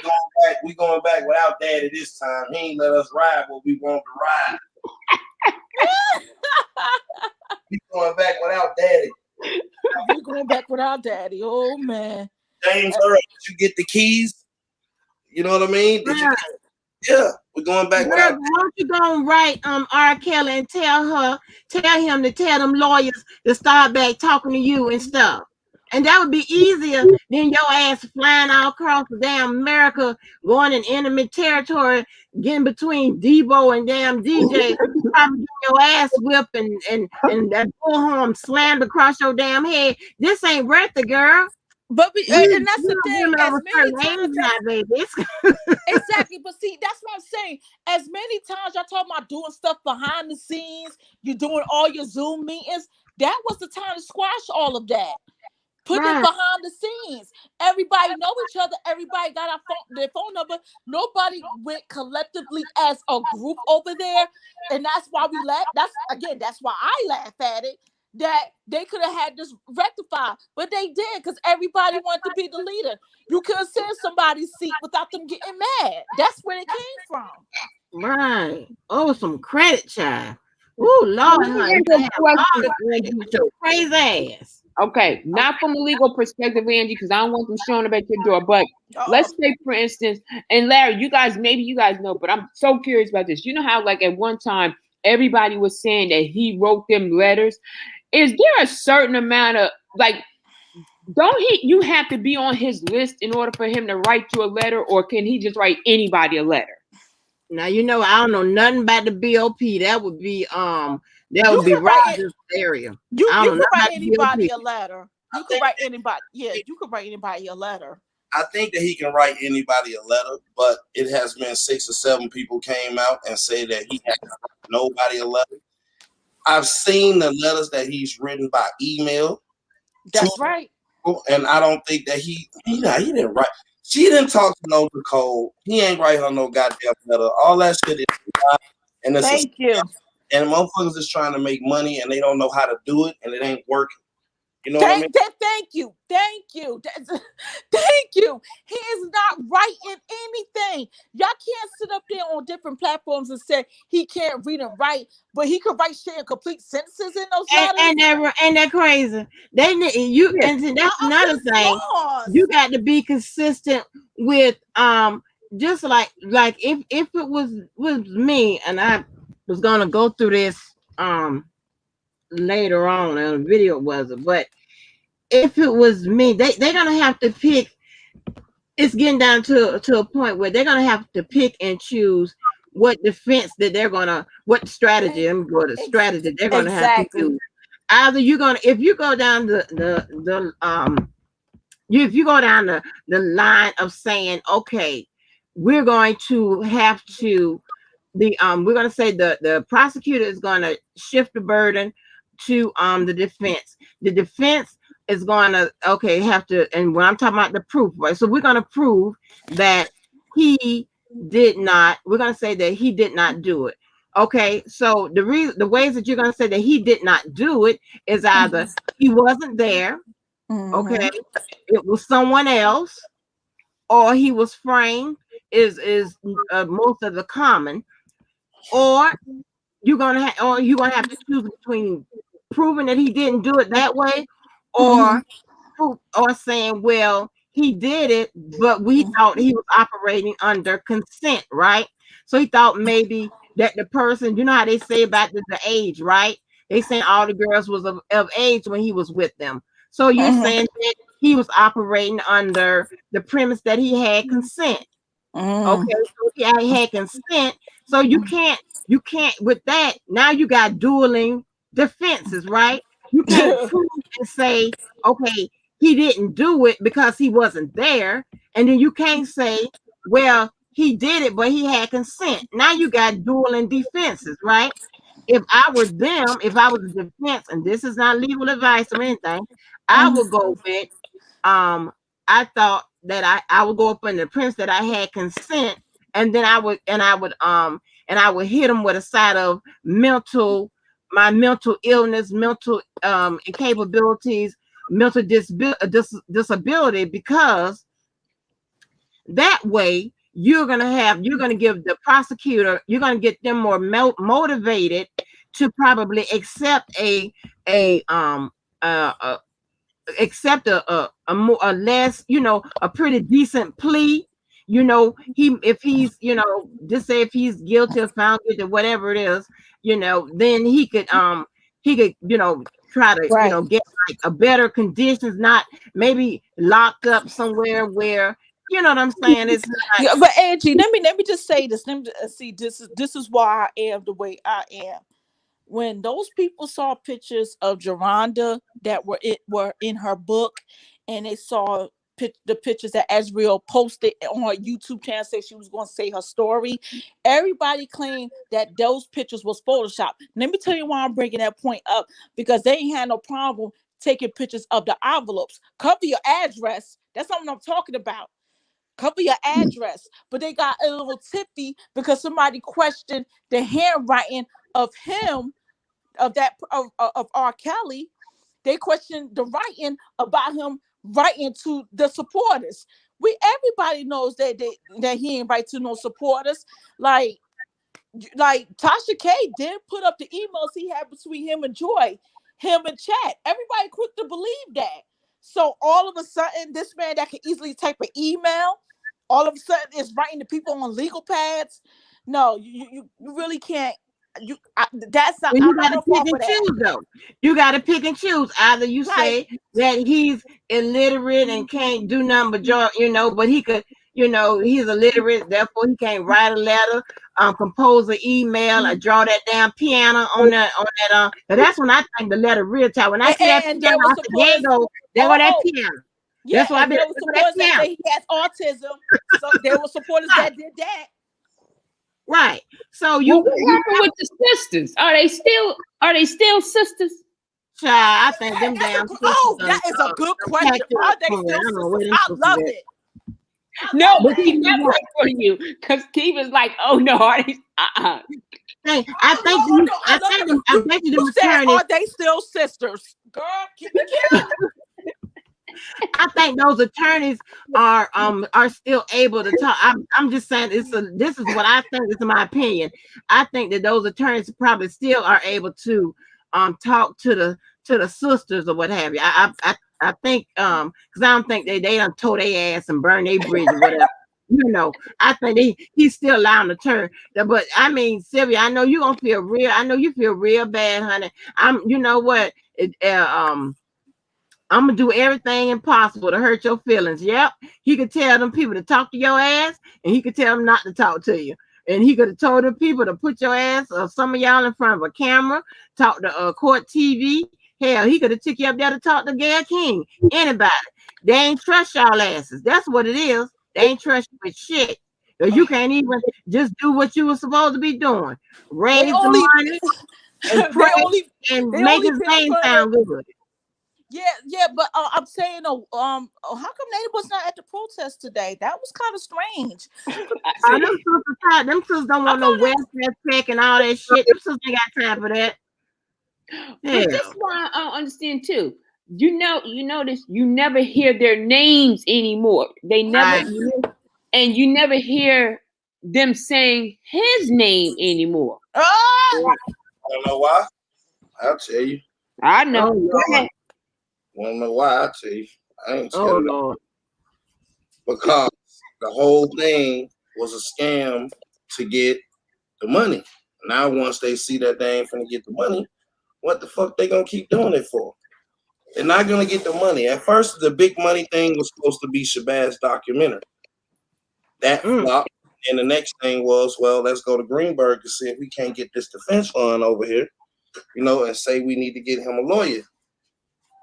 [SPEAKER 6] going back without daddy this time. He ain't let us ride what we want to ride. We going back without daddy.
[SPEAKER 4] We going back without daddy. Oh man.
[SPEAKER 6] James Earl, did you get the keys? You know what I mean? Yeah, we're going back
[SPEAKER 1] Girl,
[SPEAKER 6] without.
[SPEAKER 1] why don't you go and write R. Kelly and tell him to tell them lawyers to start back talking to you and stuff. And that would be easier than your ass flying all across the damn America, going in enemy territory, getting between Debo and damn DJ, probably getting your ass whipped and that bullhorn slammed across your damn head. This ain't worth it, girl.
[SPEAKER 4] But and that's the thing.
[SPEAKER 1] Women
[SPEAKER 4] As
[SPEAKER 1] of a
[SPEAKER 4] many
[SPEAKER 1] certain age
[SPEAKER 4] times
[SPEAKER 1] now, baby.
[SPEAKER 4] exactly, but see, that's what I'm saying. As many times y'all talking about doing stuff behind the scenes, you're doing all your Zoom meetings. That was the time to squash all of that. Put it behind the scenes. Everybody know each other. Everybody got their phone number. Nobody went collectively as a group over there, and that's why we laugh. That's why I laugh at it. that they could have had this rectified, but they did because everybody wanted to be the leader. You couldn't send somebody's seat without them getting mad. That's where it came from.
[SPEAKER 1] Right. Oh, some credit, child. Ooh,
[SPEAKER 7] Let
[SPEAKER 1] Lord,
[SPEAKER 7] me
[SPEAKER 1] honey, you
[SPEAKER 7] ask
[SPEAKER 1] gotta
[SPEAKER 7] a
[SPEAKER 1] have all
[SPEAKER 7] question,
[SPEAKER 1] the credit
[SPEAKER 7] Angie.
[SPEAKER 1] with your crazy ass.
[SPEAKER 7] Okay, not from a legal perspective, Angie, because I don't want them showing up at your door. But let's say, for instance, and Larry, maybe you guys know, but I'm so curious about this. You know how, like, at one time, everybody was saying that he wrote them letters. Is there a certain amount of, like, you have to be on his list in order for him to write you a letter, or can he just write anybody a letter?
[SPEAKER 1] Now you know I don't know nothing about the BOP. That would be
[SPEAKER 4] You could write it.
[SPEAKER 1] Rogers' area.
[SPEAKER 4] You
[SPEAKER 1] I don't know
[SPEAKER 4] could write
[SPEAKER 1] nothing about the
[SPEAKER 4] anybody
[SPEAKER 1] BOP.
[SPEAKER 4] a letter. You could write anybody. Yeah, you could write anybody a letter.
[SPEAKER 6] I think that he can write anybody a letter, but it has been 6 or 7 people came out and say that he has nobody a letter. I've seen the letters that he's written by email to
[SPEAKER 4] That's right.
[SPEAKER 6] people, and I don't think that he didn't write. She didn't talk to no Nicole. He ain't write her no goddamn letter. All that shit is and it's
[SPEAKER 4] Thank you.
[SPEAKER 6] and motherfuckers is trying to make money and they don't know how to do it and it ain't working. You know what I mean?
[SPEAKER 4] Thank you. Thank you. Thank you. He is not writing anything. Y'all can't sit up there on different platforms and say he can't read and write, but he could write shit in complete sentences in those letters.
[SPEAKER 1] And that crazy. They need you,
[SPEAKER 7] Yeah.
[SPEAKER 1] and that's another
[SPEAKER 4] That's
[SPEAKER 1] thing.
[SPEAKER 4] lost.
[SPEAKER 1] You got to be consistent with just like if it was me and I was gonna go through this later on and the video wasn't, but if it was me, they're gonna have to pick. It's getting down to a point where they're gonna have to pick and choose what defense that they're gonna, what strategy, strategy they're gonna have to
[SPEAKER 4] Exactly.
[SPEAKER 1] use. Either you're gonna, if you go down if you go down the line of saying, okay, we're going to have to we're going to say the prosecutor is going to shift the burden to the defense. The defense is going to have to, and when I'm talking about the proof, right? So we're going to prove that he did not. We're going to say that he did not do it. Okay, so the ways that you're going to say that he did not do it is either he wasn't there, okay, it was someone else, or he was framed. Is most of the common, or you're gonna have to choose between proving that he didn't do it that way, or saying, well, he did it, but we thought he was operating under consent, right? So he thought maybe that the person, you know how they say about the age, right? They saying all the girls was of age when he was with them. So you're saying that he was operating under the premise that he had consent. Okay, so he had consent. So you can't with that. Now you got dueling defenses, right? You can't prove and say, okay, he didn't do it because he wasn't there, and then you can't say, well, he did it, but he had consent. Now you got dueling defenses, right? If I were them, if I was a defense, and this is not legal advice or anything, I would go with I thought that I would go up in the premise that I had consent, and then I would hit him with a side of my mental illness, mental incapabilities, mental disability, because that way you're gonna give the prosecutor, you're gonna get them more motivated to probably accept a accept a less, a pretty decent plea. If he's, just say if he's guilty or found guilty, whatever it is, then he could try to,
[SPEAKER 4] Right.
[SPEAKER 1] get like a better conditions, not maybe locked up somewhere where, you know what I'm saying? It's not.
[SPEAKER 4] Yeah, but Angie, let me just say this. Let me see. This is why I am the way I am. When those people saw pictures of Geronda that were in her book, and they saw the pictures that Ezreal posted on her YouTube channel, say she was going to say her story, everybody claimed that those pictures was Photoshop. Let me tell you why I'm bringing that point up, because they ain't had no problem taking pictures of the envelopes. Cover your address. That's something I'm talking about. Cover your address. But they got a little tippy because somebody questioned the handwriting of him of R. Kelly, they questioned the writing about him writing to the supporters. Everybody knows that he ain't write to no supporters. Like Tasha K did put up the emails he had between him and Joy, him and Chat. Everybody quick to believe that. So all of a sudden, this man that can easily type an email, all of a sudden is writing to people on legal pads. No, you really can't. That's not.
[SPEAKER 1] Well,
[SPEAKER 4] I'm
[SPEAKER 1] you
[SPEAKER 4] not
[SPEAKER 1] got to
[SPEAKER 4] gonna fall
[SPEAKER 1] pick
[SPEAKER 4] for
[SPEAKER 1] and
[SPEAKER 4] that.
[SPEAKER 1] choose, though. You got to pick and choose. Either you
[SPEAKER 4] Right.
[SPEAKER 1] say that he's illiterate and can't do nothing but but he could, he's illiterate, therefore he can't write a letter, compose an email, or draw that damn piano on that. Now that's when I think the letter real time. When I see that
[SPEAKER 4] And
[SPEAKER 1] piano,
[SPEAKER 4] there was
[SPEAKER 1] I say, there go that piano.
[SPEAKER 4] yeah,
[SPEAKER 1] That's why I
[SPEAKER 4] and
[SPEAKER 1] be
[SPEAKER 4] there
[SPEAKER 1] like,
[SPEAKER 4] was
[SPEAKER 1] there go that
[SPEAKER 4] supporters that
[SPEAKER 1] piano.
[SPEAKER 4] say he has autism. So there were supporters that did that.
[SPEAKER 1] Right. So
[SPEAKER 7] what happened with the sisters? Are they still sisters?
[SPEAKER 1] Child, I think them
[SPEAKER 4] That
[SPEAKER 1] damn
[SPEAKER 4] is a good question. Are they still sisters? I love it.
[SPEAKER 7] No, but he never for you because he was like, "Oh no,
[SPEAKER 1] I think
[SPEAKER 4] you said, are they still sisters? Girl, keep it cute.
[SPEAKER 1] I think those attorneys are still able to talk. I'm just saying this is what I think. This is my opinion. I think that those attorneys probably still are able to talk to the sisters or what have you. I think because I don't think they done tow their ass and burn their bridge or whatever. I think he's still allowing to turn. But I mean, Sylvia, I know you gonna feel real. I know you feel real bad, honey. You know what? I'm gonna do everything impossible to hurt your feelings. Yep, he could tell them people to talk to your ass, and he could tell them not to talk to you. And he could have told the people to put your ass or some of y'all in front of a camera, talk to court TV. Hell, he could have took you up there to talk to Gayle King. Anybody. They ain't trust y'all asses. That's what it is. They ain't trust you with shit. You can't even just do what you were supposed to be doing. Raise the money and pray and make his name sound good.
[SPEAKER 4] Yeah, but I'm saying, how come they was not at the protest today? That was kind of strange.
[SPEAKER 1] Them sisters don't want no welfare check and all that shit. Them sisters ain't got time for that.
[SPEAKER 7] But that's why I don't understand too. You notice you never hear their names anymore. They never, and you never hear them saying his name anymore.
[SPEAKER 6] I don't know why. I'll tell you.
[SPEAKER 7] I know.
[SPEAKER 6] Want to know why? I'll tell you. I ain't scared of that. Because the whole thing was a scam to get the money. Now, once they see that they ain't finna get the money, what the fuck they gonna keep doing it for? They're not gonna get the money. At first, the big money thing was supposed to be Shabazz documentary. That flopped. And the next thing was, well, let's go to Greenberg to see if we can't get this defense fund over here, and say we need to get him a lawyer.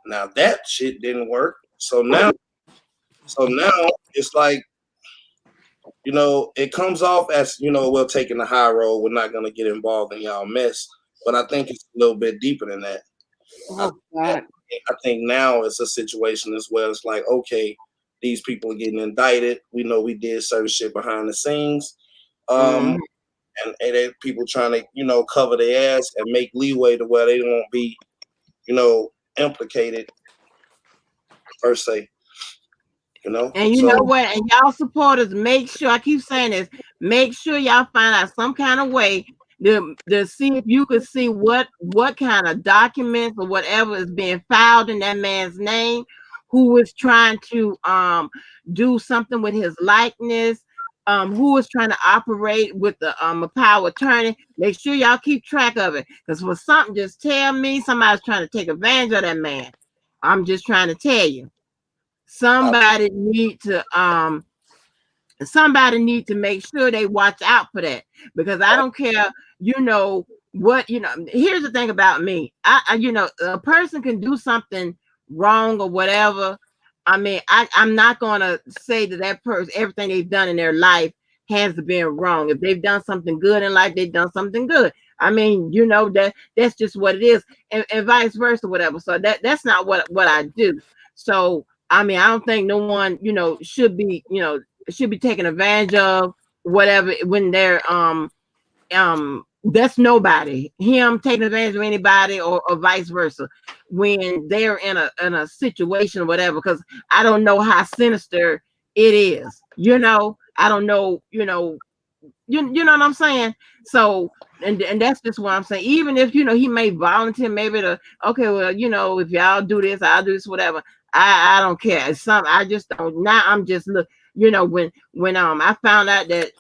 [SPEAKER 6] Now that shit didn't work. So now it's like, it comes off as, we're taking the high road. We're not going to get involved in y'all mess. But I think it's a little bit deeper than that. I think now it's a situation as well. It's like, okay, these people are getting indicted. We know we did certain shit behind the scenes. And people trying to, cover their ass and make leeway to where they won't be, implicated per se.
[SPEAKER 1] And you know what? And y'all supporters, make sure, I keep saying this, make sure y'all find out some kind of way to see if you could see what kind of documents or whatever is being filed in that man's name, who is trying to do something with his likeness, who is trying to operate with the a power attorney. Make sure y'all keep track of it. Because for something, just tell me somebody's trying to take advantage of that man. I'm just trying to tell you. Somebody need to make sure they watch out for that, because I don't care, what, here's the thing about me. A person can do something wrong or whatever. I mean, I'm not gonna say that person, everything they've done in their life has been wrong. If they've done something good in life, they've done something good. I mean, that's just what it is, and vice versa, whatever. So that's not what I do. So I mean, I don't think no one, should be taken advantage of whatever when they're That's nobody. Him taking advantage of anybody or vice versa. When they're in a situation or whatever, because I don't know how sinister it is. I don't know, you know what I'm saying? So and that's just what I'm saying. Even if he may volunteer maybe to okay, well, if y'all do this, I'll do this, whatever. I don't care. It's some I just don't now I'm just look, when I found out that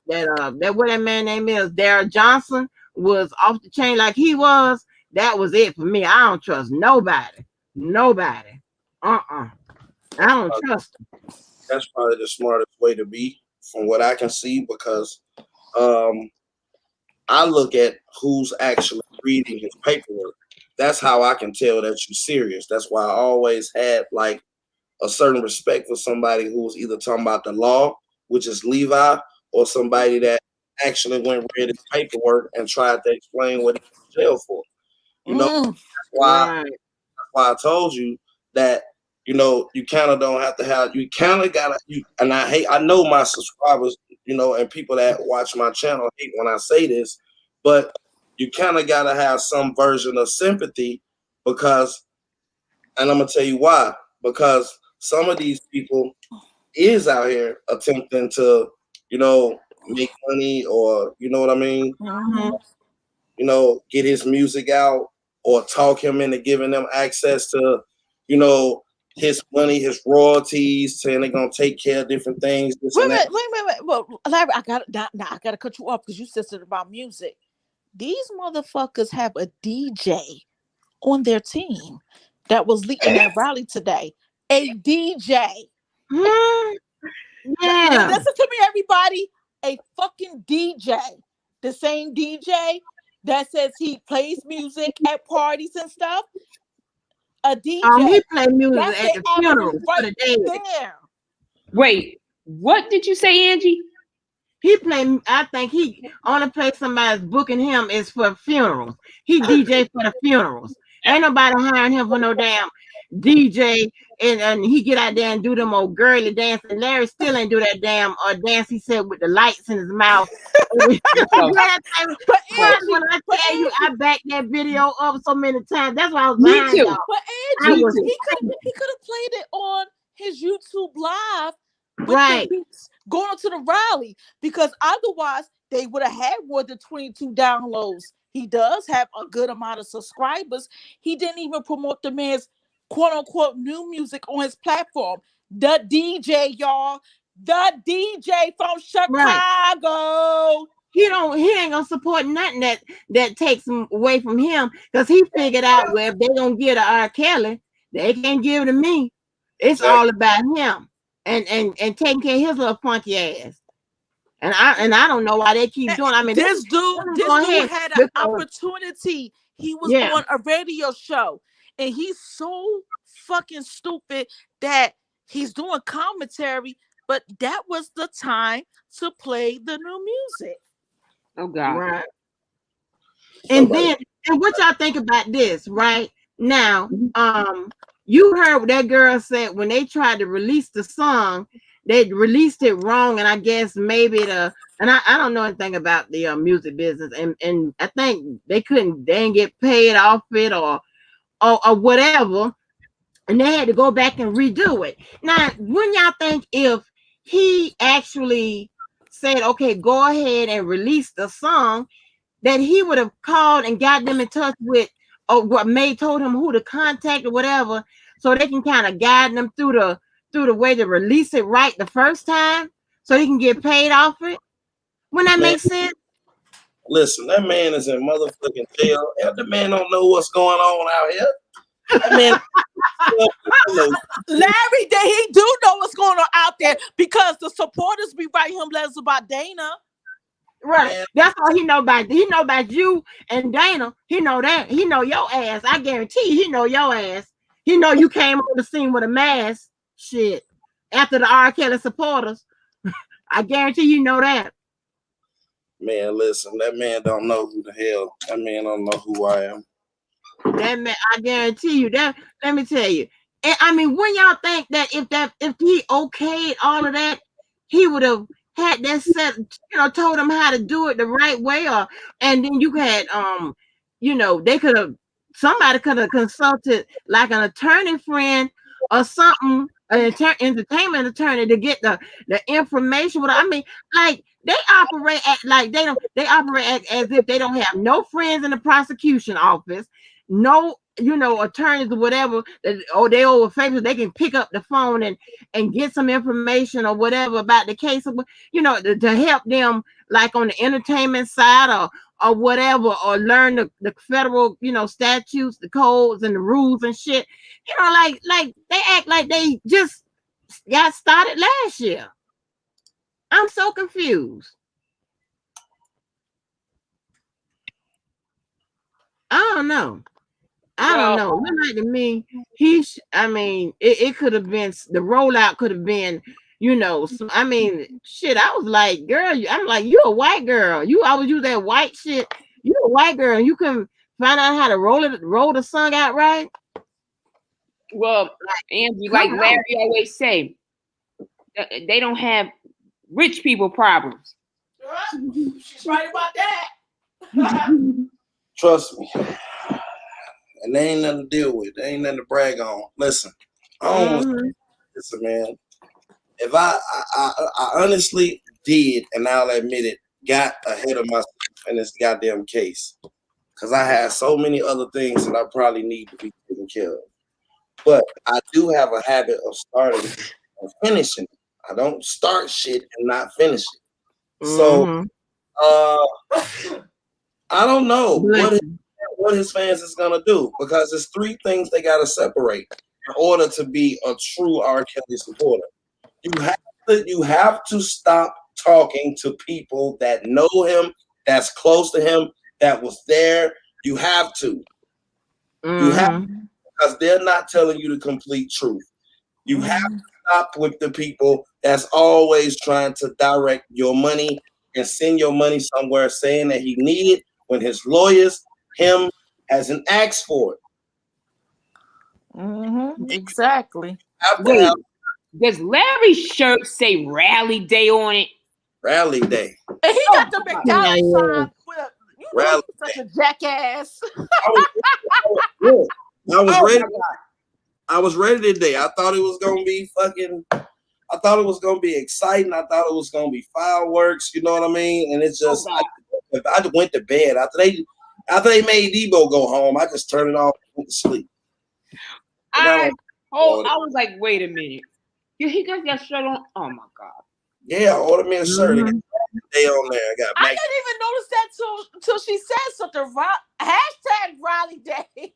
[SPEAKER 1] what that man name is, Darrell Johnson was off the chain like he was, that was it for me. I don't trust nobody. Nobody. I don't trust them.
[SPEAKER 6] That's probably the smartest way to be, from what I can see, because um, I look at who's actually reading his paperwork. That's how I can tell that you're serious. That's why I always had like a certain respect for somebody who's either talking about the law, which is Levi, or somebody that actually went and read his paperwork and tried to explain what he was in jail for. That's why
[SPEAKER 1] Right.
[SPEAKER 6] I told you that you kind of don't have to have, you kind of gotta, and I know my subscribers, and people that watch my channel hate when I say this, but you kind of gotta have some version of sympathy, because, and I'm gonna tell you why, because some of these people is out here attempting to, make money, or you know what I mean,
[SPEAKER 1] Mhm.
[SPEAKER 6] get his music out, or talk him into giving them access to, his money, his royalties, saying they're gonna take care of different things, this
[SPEAKER 4] Wait
[SPEAKER 6] and
[SPEAKER 4] a
[SPEAKER 6] that.
[SPEAKER 4] minute, wait. Well, Larry, I gotta cut you off because you said something about music. These motherfuckers have a DJ on their team that was leading that rally today. A DJ.
[SPEAKER 1] Hmm. Yeah.
[SPEAKER 4] Listen to me, everybody. A fucking DJ. The same DJ that says he plays music at parties and stuff. A
[SPEAKER 1] He
[SPEAKER 4] DJ.
[SPEAKER 1] played music
[SPEAKER 4] That's
[SPEAKER 1] at
[SPEAKER 4] the
[SPEAKER 1] the
[SPEAKER 4] avenue
[SPEAKER 1] funerals for
[SPEAKER 4] right
[SPEAKER 1] the dead.
[SPEAKER 4] there.
[SPEAKER 7] Wait, what did you say, Angie?
[SPEAKER 1] He played. I think he only place somebody's booking him is for funerals. He DJ for the funerals. Ain't nobody hiring him for no damn DJ. And he get out there and do them old girly dance. And Larry still ain't do that damn dance he said with the lights in his mouth.
[SPEAKER 7] No,
[SPEAKER 4] But
[SPEAKER 1] Boy,
[SPEAKER 7] no.
[SPEAKER 1] when
[SPEAKER 4] Angie,
[SPEAKER 1] I
[SPEAKER 4] but
[SPEAKER 1] tell you, I
[SPEAKER 4] Angie,
[SPEAKER 1] backed that video up so many times. That's why I was
[SPEAKER 7] Me
[SPEAKER 1] behind y'all.
[SPEAKER 7] too.
[SPEAKER 4] but
[SPEAKER 1] I
[SPEAKER 4] Angie,
[SPEAKER 7] Me
[SPEAKER 1] was
[SPEAKER 7] too.
[SPEAKER 4] he could have played it on his YouTube live with the
[SPEAKER 1] right,
[SPEAKER 4] beats going to the rally, because otherwise they would have had more than 22 downloads. He does have a good amount of subscribers. He didn't even promote the man's quote unquote new music on his platform. The DJ, y'all. The DJ from
[SPEAKER 1] right.
[SPEAKER 4] Chicago.
[SPEAKER 1] He ain't gonna support nothing that takes him away from him, because he figured out, well, if they gonna give to R. Kelly, they can't give to me. It's all
[SPEAKER 6] Exactly.
[SPEAKER 1] about him and taking care of his little funky ass. And I don't know why they keep doing. I mean, let them
[SPEAKER 4] This
[SPEAKER 1] go
[SPEAKER 4] dude
[SPEAKER 1] ahead
[SPEAKER 4] had an
[SPEAKER 1] because
[SPEAKER 4] opportunity. He was
[SPEAKER 1] yeah,
[SPEAKER 4] on a radio show, and he's so fucking stupid that he's doing commentary, but that was the time to play the new music.
[SPEAKER 7] Oh God.
[SPEAKER 1] right. And
[SPEAKER 6] Somebody,
[SPEAKER 1] then, and what y'all think about this, right? Now,
[SPEAKER 7] Mhm.
[SPEAKER 1] you heard what that girl said when they tried to release the song, they released it wrong, and I guess maybe and I don't know anything about the music business, and I think they didn't get paid off it or whatever, and they had to go back and redo it. Now, when y'all think if he actually said, okay, go ahead and release the song, that he would have called and got them in touch with, or what May told him who to contact or whatever, so they can kind of guide them through the way to release it right the first time, so he can get paid off it. When that
[SPEAKER 6] man,
[SPEAKER 1] makes sense,
[SPEAKER 6] listen, that man is in motherfucking jail, and the man don't know what's going on out here. That man don't know.
[SPEAKER 4] Larry, that he do know what's going on out there because the supporters be writing him letters about Dana.
[SPEAKER 1] right?
[SPEAKER 6] Man,
[SPEAKER 1] That's all he know about. He know about you and Dana. He know that. He know your ass. I guarantee you, he know your ass. He know you came on the scene with a mask. Shit. After the R. Kelly supporters, I guarantee you know that.
[SPEAKER 6] man, listen, that man don't know who the hell. That man don't know who I am.
[SPEAKER 1] That man, I guarantee you that. Let me tell you. And I mean, when y'all think that if he okayed all of that, he would have had that set, told them how to do it the right way, and then you had they could have somebody could have consulted like an attorney friend or something, an entertainment attorney to get the information. What I mean, like they operate like they operate as if they don't have no friends in the prosecution office, no attorneys or whatever, or they over Facebook, they can pick up the phone and get some information or whatever about the case, to help them like on the entertainment side or whatever, or learn the federal, statutes, the codes and the rules and shit. Like they act like they just got started last year. I'm so confused. I don't know. I don't know. Look like to me, I mean, it could have been the rollout could have been, I mean, shit. I was like, girl, I'm like, you a white girl. You always use that white shit. You a white girl. You can find out how to roll the song out right.
[SPEAKER 7] Well, Angie, like Larry always say, they don't have rich people problems.
[SPEAKER 4] She's right about that.
[SPEAKER 6] Trust me. And they ain't nothing to deal with. They ain't nothing to brag on. Listen, listen, man. If I honestly did, and I'll admit it, got ahead of myself in this goddamn case, because I had so many other things that I probably need to be taken care of. But I do have a habit of starting and finishing. I don't start shit and not finish it. So, I don't know what his fans is gonna do, because there's three things they gotta separate in order to be a true R. Kelly supporter. You have to stop talking to people that know him, that's close to him, that was there. You have to. You have to, because they're not telling you the complete truth. You have to stop with the people that's always trying to direct your money and send your money somewhere, saying that he need it when his lawyers, him, hasn't asked for it.
[SPEAKER 4] Exactly.
[SPEAKER 7] Wait, does Larry's shirt say Rally Day on it?
[SPEAKER 6] Rally Day.
[SPEAKER 4] And he got the McDonald's sign with
[SPEAKER 6] Rally
[SPEAKER 4] such a jackass.
[SPEAKER 6] I was ready today. I thought it was gonna be I thought it was gonna be exciting. I thought it was gonna be fireworks. You know what I mean? And it's just I went to bed after they made Debo go home. I just turned it off and went to sleep.
[SPEAKER 7] I was like, wait a minute. He got that shirt on. Oh my god.
[SPEAKER 6] Yeah, I ordered me a shirt. Day on there.
[SPEAKER 4] I didn't even notice that till she said something. Hashtag Raleigh Day.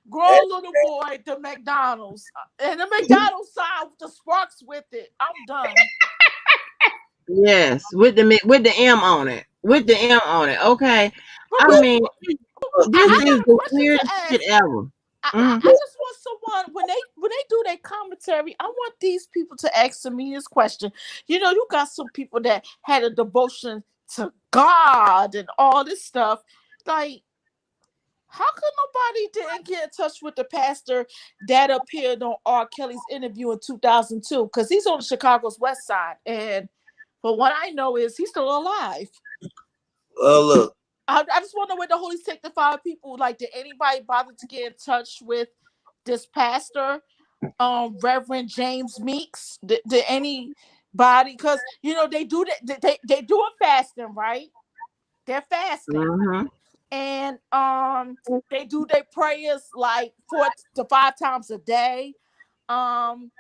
[SPEAKER 4] Grow little boy to McDonald's. And the McDonald's sign with the sparks with it. I'm done.
[SPEAKER 1] Yes, with the M on it. With the M on it. Okay. I mean, this is the weirdest shit ever.
[SPEAKER 4] I just want someone when they do their commentary. I want these people to ask me this question. You got some people that had a devotion to God and all this stuff. Like, how come nobody didn't get in touch with the pastor that appeared on R. Kelly's interview in 2002? Because he's on Chicago's West Side, and but what I know is he's still alive.
[SPEAKER 6] Look.
[SPEAKER 4] I just want to know where the Holy Sanctified people, like, did anybody bother to get in touch with this pastor, Reverend James Meeks? Did anybody? Because they do that. They do a fasting, right? They're fasting, and they do their prayers like 4 to 5 times a day. On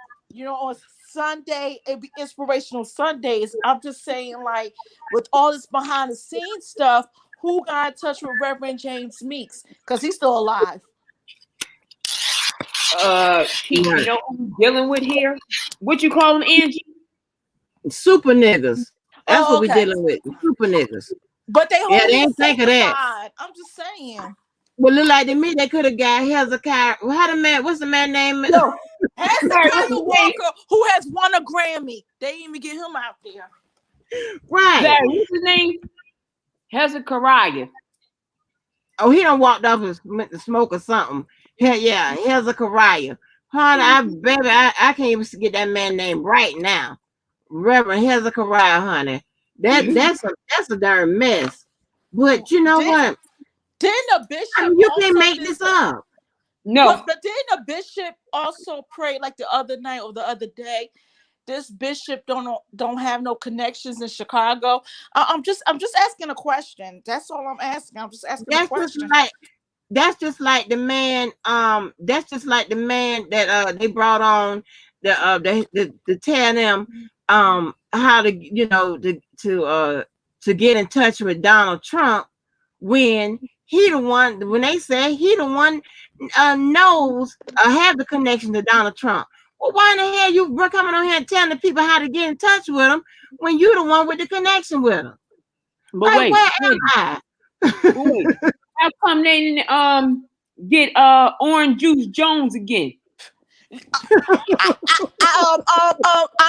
[SPEAKER 4] Sunday, it'd be inspirational Sundays. I'm just saying, like, with all this behind the scenes stuff, who got in touch with Reverend James Meeks? Because he's still alive.
[SPEAKER 7] You know who I'm dealing with here? What you call them, Angie?
[SPEAKER 1] Super niggas. That's what we're dealing with. Super niggas.
[SPEAKER 4] But they
[SPEAKER 1] ain't think of that.
[SPEAKER 4] I'm just saying.
[SPEAKER 1] Well, look like to me, they could have got Hezekiah. What's the man name?
[SPEAKER 4] No, Hezekiah Walker, who has won a Grammy. They didn't even get him out there.
[SPEAKER 1] Right.
[SPEAKER 7] What's his name? Hezekiah.
[SPEAKER 1] Oh, he done walked off and went to smoke or something. Yeah, Hezekiah. Honey, I can't even get that man name right now. Reverend Hezekiah, honey. That's a darn mess. But you know
[SPEAKER 4] Did
[SPEAKER 1] what?
[SPEAKER 4] didn't a
[SPEAKER 1] I
[SPEAKER 4] bishop
[SPEAKER 1] mean, you can't
[SPEAKER 4] also
[SPEAKER 1] make this up.
[SPEAKER 7] No,
[SPEAKER 4] but didn't a bishop also pray like the other night or the other day? This bishop don't have no connections in Chicago. I'm just asking a question. That's all I'm asking. I'm just asking a
[SPEAKER 1] That's just
[SPEAKER 4] question.
[SPEAKER 1] like that's just like the man. That's just like the man that they brought on the tell them how to to get in touch with Donald Trump when he the one when they say he the one knows have the connection to Donald Trump. Well, why in the hell you coming on here and telling the people how to get in touch with him when you the one with the connection with him?
[SPEAKER 7] but
[SPEAKER 1] Like, where
[SPEAKER 7] wait,
[SPEAKER 1] am
[SPEAKER 7] but wait. How come they didn't get Orange Juice Jones again?
[SPEAKER 4] I'm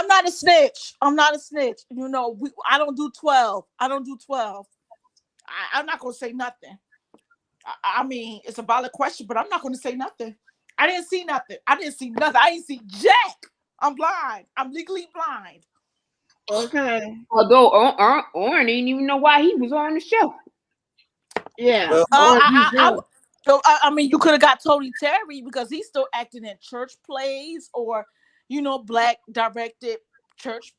[SPEAKER 4] not a snitch. I'm not a snitch. I don't do 12. I don't do 12. I'm not gonna say nothing. I mean, it's a valid question, but I'm not gonna say nothing. I didn't see nothing. I didn't see nothing. I didn't see jack. I'm blind. I'm legally blind.
[SPEAKER 1] okay?
[SPEAKER 7] Although Orange didn't even know why he was on the show.
[SPEAKER 1] Yeah.
[SPEAKER 6] Well,
[SPEAKER 1] Or you know,
[SPEAKER 4] I mean, you could have got Tony Terry because he's still acting in church plays or, black directed church,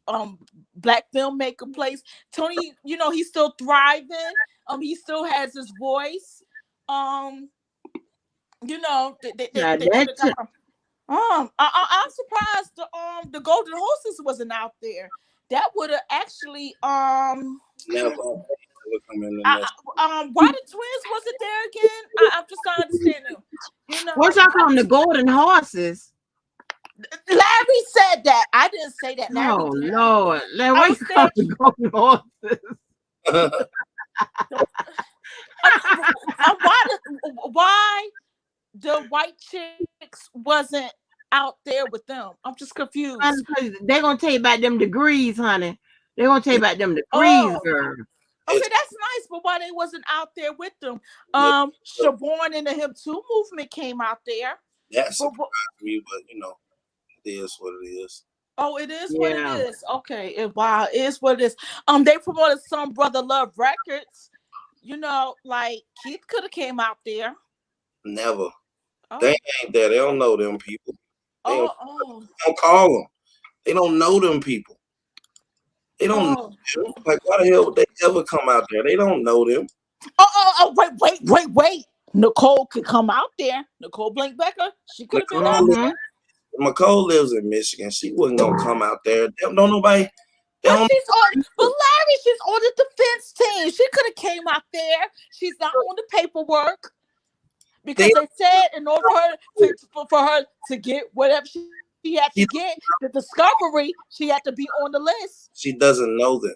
[SPEAKER 4] black filmmaker plays. Tony, he's still thriving. He still has his voice. They could have
[SPEAKER 1] that's
[SPEAKER 4] got. I'm surprised the Golden Horses wasn't out there. That would have actually
[SPEAKER 6] now will come in the
[SPEAKER 4] I,
[SPEAKER 6] next.
[SPEAKER 4] why the twins wasn't there again? I'm just not understanding.
[SPEAKER 1] what y'all call them, the golden horses.
[SPEAKER 4] Larry said that. I didn't say that. Larry
[SPEAKER 1] Oh
[SPEAKER 4] did.
[SPEAKER 1] Lord, like,
[SPEAKER 4] I
[SPEAKER 1] what
[SPEAKER 4] was
[SPEAKER 1] you call the
[SPEAKER 4] saying,
[SPEAKER 1] golden horses?
[SPEAKER 4] why the white chicks wasn't out there with them? I'm just confused.
[SPEAKER 1] They're gonna tell you about them degrees, honey. They're gonna tell you about them degrees,
[SPEAKER 4] Oh,
[SPEAKER 1] girl.
[SPEAKER 4] okay,
[SPEAKER 6] It's
[SPEAKER 4] that's nice, but why they wasn't out there with them?
[SPEAKER 6] yeah,
[SPEAKER 4] Siobhan and the Him Too movement came out there.
[SPEAKER 6] that
[SPEAKER 4] But,
[SPEAKER 6] surprised me, but it is what it is.
[SPEAKER 4] oh, it is what it
[SPEAKER 1] Yeah.
[SPEAKER 4] is. Okay, wow, it is what it is. They promoted some Brother Love records. Like Keith could have came out there.
[SPEAKER 6] Never. They
[SPEAKER 4] Oh,
[SPEAKER 6] ain't there. They don't know them people. They don't,
[SPEAKER 4] oh,
[SPEAKER 6] don't call them. They don't know them people. They don't know
[SPEAKER 4] oh,
[SPEAKER 6] them. Like, why the hell would they ever come out there? They don't know them.
[SPEAKER 4] wait. Nicole could come out there. Nicole Blankbecker, she could have been out
[SPEAKER 6] Nicole,
[SPEAKER 1] Mm-hmm.
[SPEAKER 6] McCole lives in Michigan. She wasn't gonna come out there. Don't nobody. They
[SPEAKER 4] But
[SPEAKER 6] don't.
[SPEAKER 4] She's on the defense team. She could have came out there. She's not on the paperwork because
[SPEAKER 6] They,
[SPEAKER 4] they said in order for her to get whatever she had to
[SPEAKER 6] she,
[SPEAKER 4] get the discovery, she had to be on the list.
[SPEAKER 6] she doesn't know them.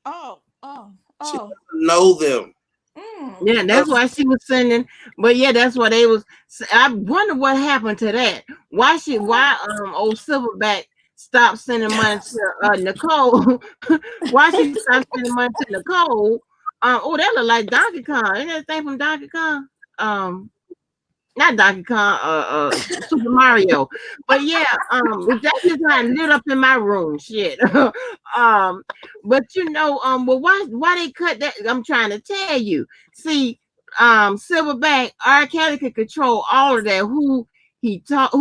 [SPEAKER 4] Oh,
[SPEAKER 6] She doesn't know them.
[SPEAKER 4] mm.
[SPEAKER 1] Yeah, that's why she was sending. But yeah, that's why they was. I wonder what happened to that. Why old Silverback stopped sending money to Nicole? Why she stopped sending money to Nicole? Oh, that look like Donkey Kong. Ain't that thing from Donkey Kong? Not Donkey Kong, Super Mario. But yeah, that's just how it lit up in my room. Shit. But well, why they cut that? I'm trying to tell you. See, Silverback, R. Kelly could control all of that. Who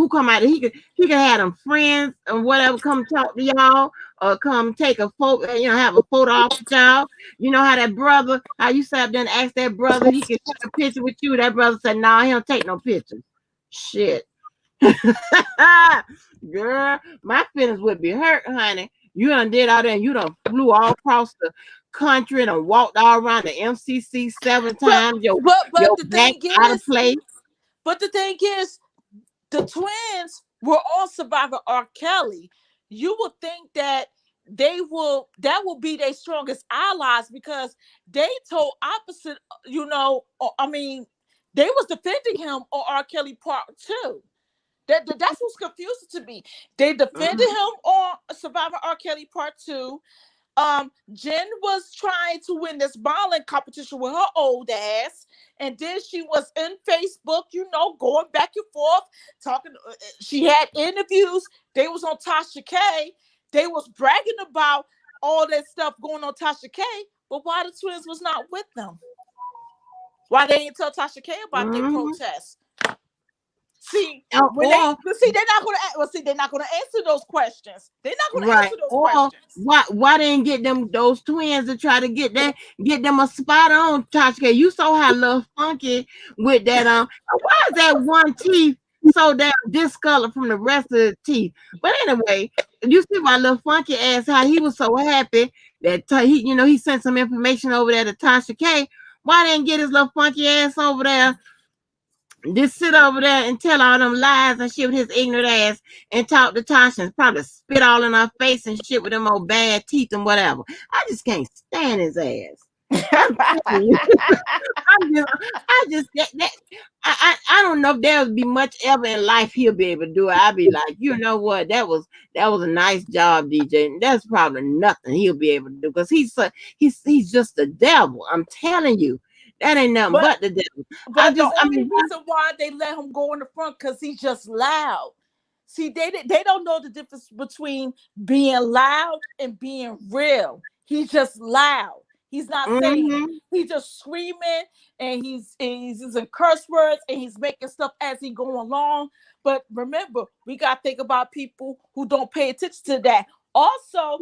[SPEAKER 1] come out? He could have them friends or whatever come talk to y'all or come take a photo. Have a photo off with y'all. You know how that brother, how you sat up there and asked that brother he could take a picture with you. That brother said, "Nah, he don't take no pictures." Shit, girl, my feelings would be hurt, honey. You done did all that, and you done flew all across the country and walked all around the MCC 7 times.
[SPEAKER 4] But
[SPEAKER 1] Your
[SPEAKER 4] the
[SPEAKER 1] back
[SPEAKER 4] thing
[SPEAKER 1] out of
[SPEAKER 4] is,
[SPEAKER 1] place.
[SPEAKER 4] the twins were all surviving R. Kelly. You would think that that will be their strongest allies because they told opposite, I mean, they was defending him on R. Kelly part two. That's what's confusing to me. They defended
[SPEAKER 1] Mhm.
[SPEAKER 4] him on Survivor R. Kelly Part 2. Jen was trying to win this modeling competition with her old ass, and then she was in Facebook, going back and forth, talking. She had interviews. They was on Tasha K. They was bragging about all that stuff going on Tasha K, but why the twins was not with them? Why they didn't tell Tasha K about their
[SPEAKER 1] Mm-hmm.
[SPEAKER 4] protest? See, when
[SPEAKER 1] Or
[SPEAKER 4] they're not gonna they're not gonna answer those questions. They're not gonna
[SPEAKER 1] right.
[SPEAKER 4] answer those
[SPEAKER 1] Or
[SPEAKER 4] questions.
[SPEAKER 1] why they didn't get them those twins to try to get them a spot on Tasha K. You saw how Lil Funky with that why is that one teeth so damn discolored from the rest of the teeth? But anyway, you see why Lil Funky asked how he was so happy that he sent some information over there to Tasha K. Why didn't get his little funky ass over there, just sit over there and tell all them lies and shit with his ignorant ass and talk to Tasha and probably spit all in her face and shit with them old bad teeth and whatever. I just can't stand his ass. I'm telling you. I don't know if there would be much ever in life he'll be able to do it. I'd be like, you know what, that was a nice job, DJ. And that's probably nothing he'll be able to do because he's just the devil. I'm telling you, that ain't nothing but the devil.
[SPEAKER 4] But the only reason why they let him go in the front because he's just loud. See, they don't know the difference between being loud and being real. He's just loud. He's not saying. He's just screaming and he's using curse words and he's making stuff as he go along. But remember, we gotta think about people who don't pay attention to that. Also,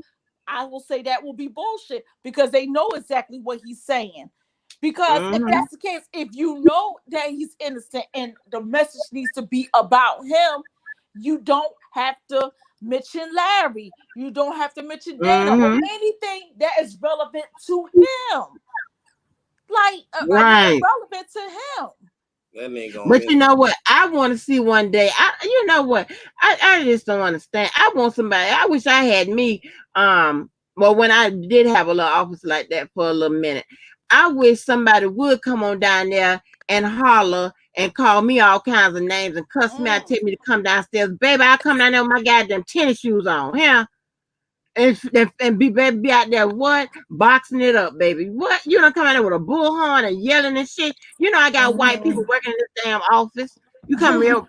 [SPEAKER 4] I will say that will be bullshit because they know exactly what he's saying. Because if that's the case, if you know that he's innocent and the message needs to be about him, you don't have to mention Larry. You don't have to mention Dana or anything that is relevant to him. Like, relevant to him.
[SPEAKER 1] But you know what? I want to see one day. You know what? I just don't understand. I want somebody. I wish I had me. Well, when I did have a little office like that for a little minute, I wish somebody would come on down there and holler and call me all kinds of names and cuss me out, tell me to come downstairs. Baby, I come down there with my goddamn tennis shoes on. Yeah. And be out there what? Boxing it up, baby. What? You don't come out there with a bullhorn and yelling and shit. You know I got white people working in this damn office. You come real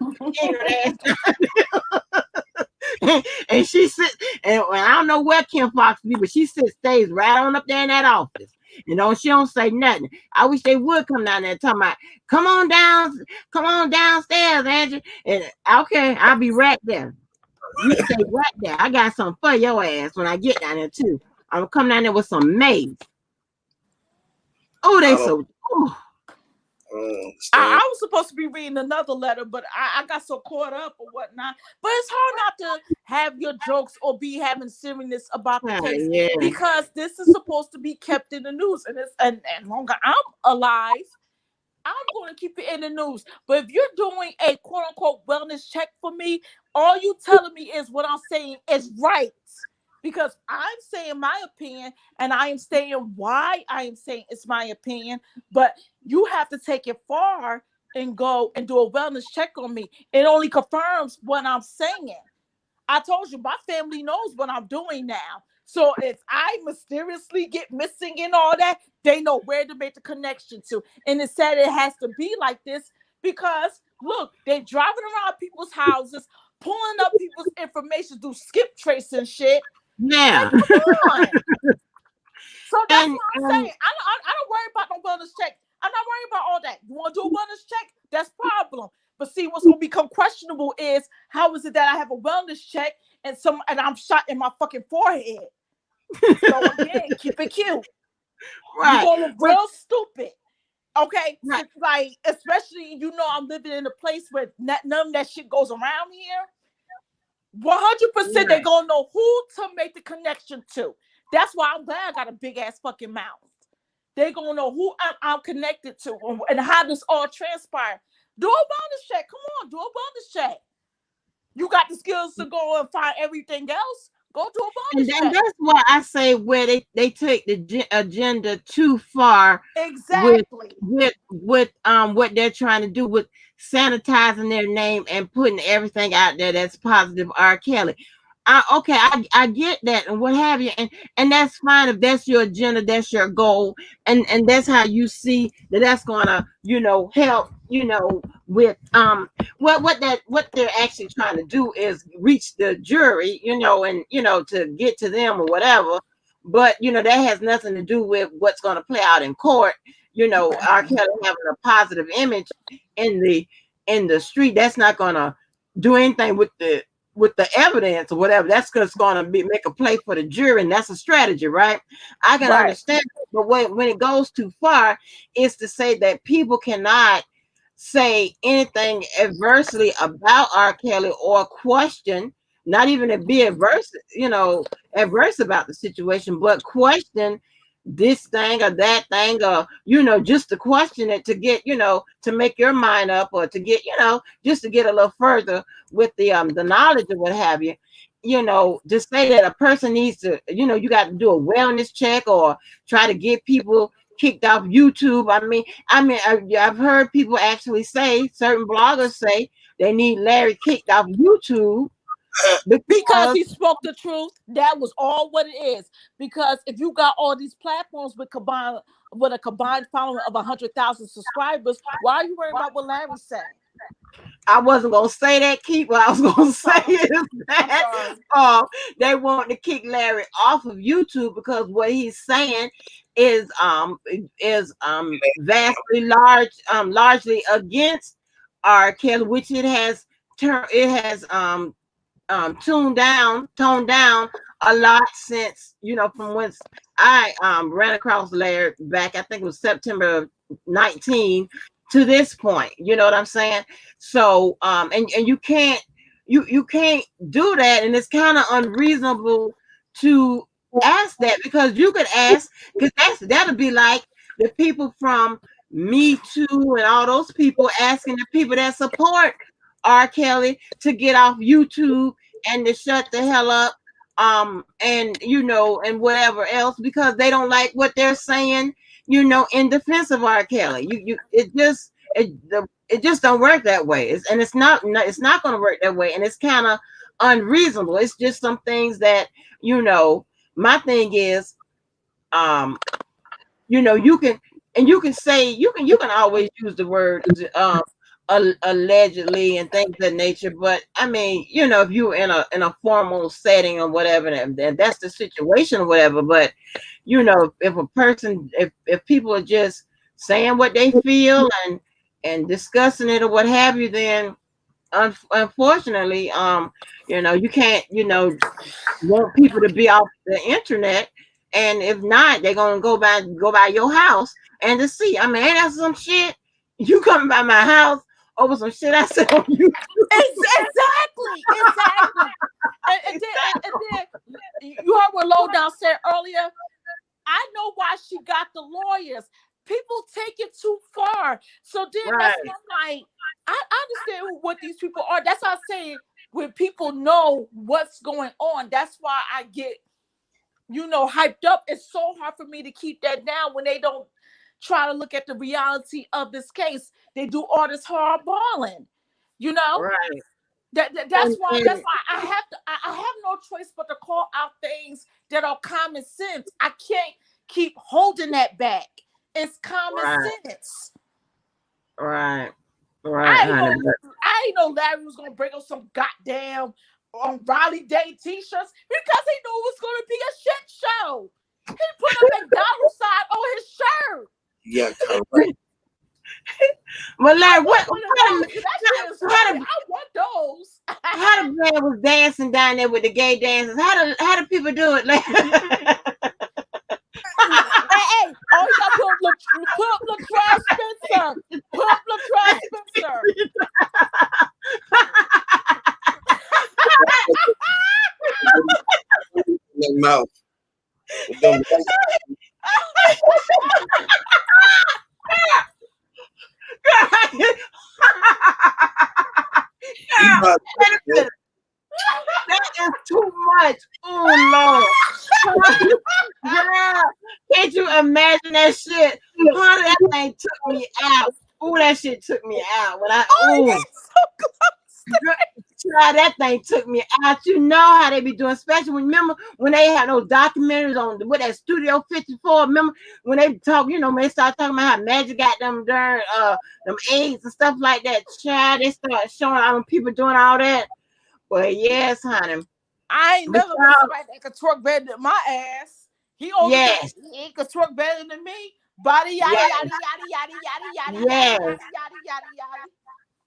[SPEAKER 1] and she sits and I don't know where Kim Fox be, but she stays right on up there in that office. You know, she don't say nothing. I wish they would come down there and talk about, come on downstairs, Andrew. And okay, I'll be right there. You stay right there. I got something for your ass when I get down there too. I'm gonna come down there with some maize. Oh, they so. Oh.
[SPEAKER 4] I was supposed to be reading another letter, but I got so caught up or whatnot. But it's hard not to have your jokes or be having seriousness about the case because this is supposed to be kept in the news, and longer I'm alive, I'm going to keep it in the news. But if you're doing a quote unquote wellness check for me, all you telling me is what I'm saying is right. Because I'm saying my opinion and I am saying why I am saying it's my opinion. But you have to take it far and go and do a wellness check on me. It only confirms what I'm saying. I told you, my family knows what I'm doing now. So if I mysteriously get missing and all that, they know where to make the connection to. And it said it has to be like this because, look, they're driving around people's houses, pulling up people's information through skip trace and shit.
[SPEAKER 1] Yeah.
[SPEAKER 4] Like, come on. So that's what I'm saying. I don't worry about no wellness check. I'm not worried about all that. You want to do a wellness check? That's problem. But see, what's going to become questionable is how is it that I have a wellness check and I'm shot in my fucking forehead? So again, keep it cute. Right. You're going to look real stupid. Okay? Right. Like, especially, I'm living in a place where none of that shit goes around here. 100% they're going to know who to make the connection to. That's why I'm glad I got a big ass fucking mouth. They're going to know who I'm connected to and how this all transpired. Do a wellness check. Come on, do a wellness check. You got the skills to go and find everything else. Go do a wellness check.
[SPEAKER 1] And that's why I say where they take the agenda too far.
[SPEAKER 4] Exactly.
[SPEAKER 1] With what they're trying to do with sanitizing their name and putting everything out there that's positive R. Kelly. I get that and what have you, and that's fine if that's your agenda, that's your goal, and that's how you see that's gonna help with what they're actually trying to do is reach the jury, and to get to them or whatever. But that has nothing to do with what's going to play out in court. R. Kelly having a positive image in the street, that's not going to do anything with the evidence or whatever. That's just going to make a play for the jury, and that's a strategy, right? I can understand, but when it goes too far, it's to say that people cannot say anything adversely about R. Kelly or question, not even to be adverse about the situation, but question this thing or that thing, or just to question it, to get to make your mind up, or to get just to get a little further with the knowledge or what have you. To say that a person needs to, you got to do a wellness check or try to get people kicked off YouTube. I've heard people actually say, certain bloggers say, they need Larry kicked off YouTube
[SPEAKER 4] because he spoke the truth. That was all what it is. Because if you got all these platforms with a combined following of 100,000 subscribers, why are you worried about what Larry's saying?
[SPEAKER 1] I wasn't gonna say that, Keith. What I was gonna say is that they want to kick Larry off of YouTube because what he's saying is vastly largely against R. Kelly, which it has toned down a lot since from whence I ran across Larry back. I think it was September of 19 to this point. You know what I'm saying? So and you can't do that, and it's kind of unreasonable to ask that, because you could ask, because that'll be like the people from Me Too and all those people asking the people that support R. Kelly to get off YouTube and to shut the hell up, and and whatever else, because they don't like what they're saying, in defense of R. Kelly. It just don't work that way. It's not going to work that way, and it's kind of unreasonable. It's just some things that my thing is, you can say, you can always use the word allegedly and things of that nature, but if you're in a formal setting or whatever, then that's the situation or whatever. But if a person, if people are just saying what they feel and discussing it or what have you, then unfortunately you can't want people to be off the internet. And if not, they're gonna go by your house and to see. Ain't that some shit? You coming by my house over some shit I said on YouTube?
[SPEAKER 4] Exactly. And then you heard what Lowdown said earlier. I know why she got the lawyers. People take it too far. So then that's why I'm like, I understand what these people are. That's why I'm saying, when people know what's going on, that's why I get, hyped up. It's so hard for me to keep that down when they don't try to look at the reality of this case. They do all this hardballing,
[SPEAKER 1] Right.
[SPEAKER 4] That's why I have no choice but to call out things that are common sense. I can't keep holding that back. It's common sense.
[SPEAKER 1] Right.
[SPEAKER 4] I ain't know Larry was gonna bring up some goddamn Raleigh Day t-shirts, because he knew it was gonna be a shit show. He put a McDonald's sign on his shirt.
[SPEAKER 6] Yeah, correct.
[SPEAKER 1] Well, Larry,
[SPEAKER 4] I want those.
[SPEAKER 1] How the man was dancing down there with the gay dancers? How do people do it? Like,
[SPEAKER 4] Hey, oh, you gotta put up LaTroy Spencer. Put up LaTroy Spencer.
[SPEAKER 6] In the mouth.
[SPEAKER 1] That is too much. Oh Lord. Girl, can't you imagine that shit? Honey, that thing took me out. Oh, that shit took me out. When I Child, that thing took me out. You know how they be doing, especially when remember when they had those documentaries on with that Studio 54. Remember when they talk, when they start talking about how Magic got them darn them AIDS and stuff like that. Child, they start showing all them people doing all that. But yes, honey.
[SPEAKER 4] I ain't
[SPEAKER 1] But
[SPEAKER 4] never met somebody that could twerk better than my ass. He only
[SPEAKER 1] yes,
[SPEAKER 4] he could twerk better than me. Body yada
[SPEAKER 1] yes,
[SPEAKER 4] yada yada yada yada yada yada
[SPEAKER 1] yes.
[SPEAKER 4] yada yada yada yada.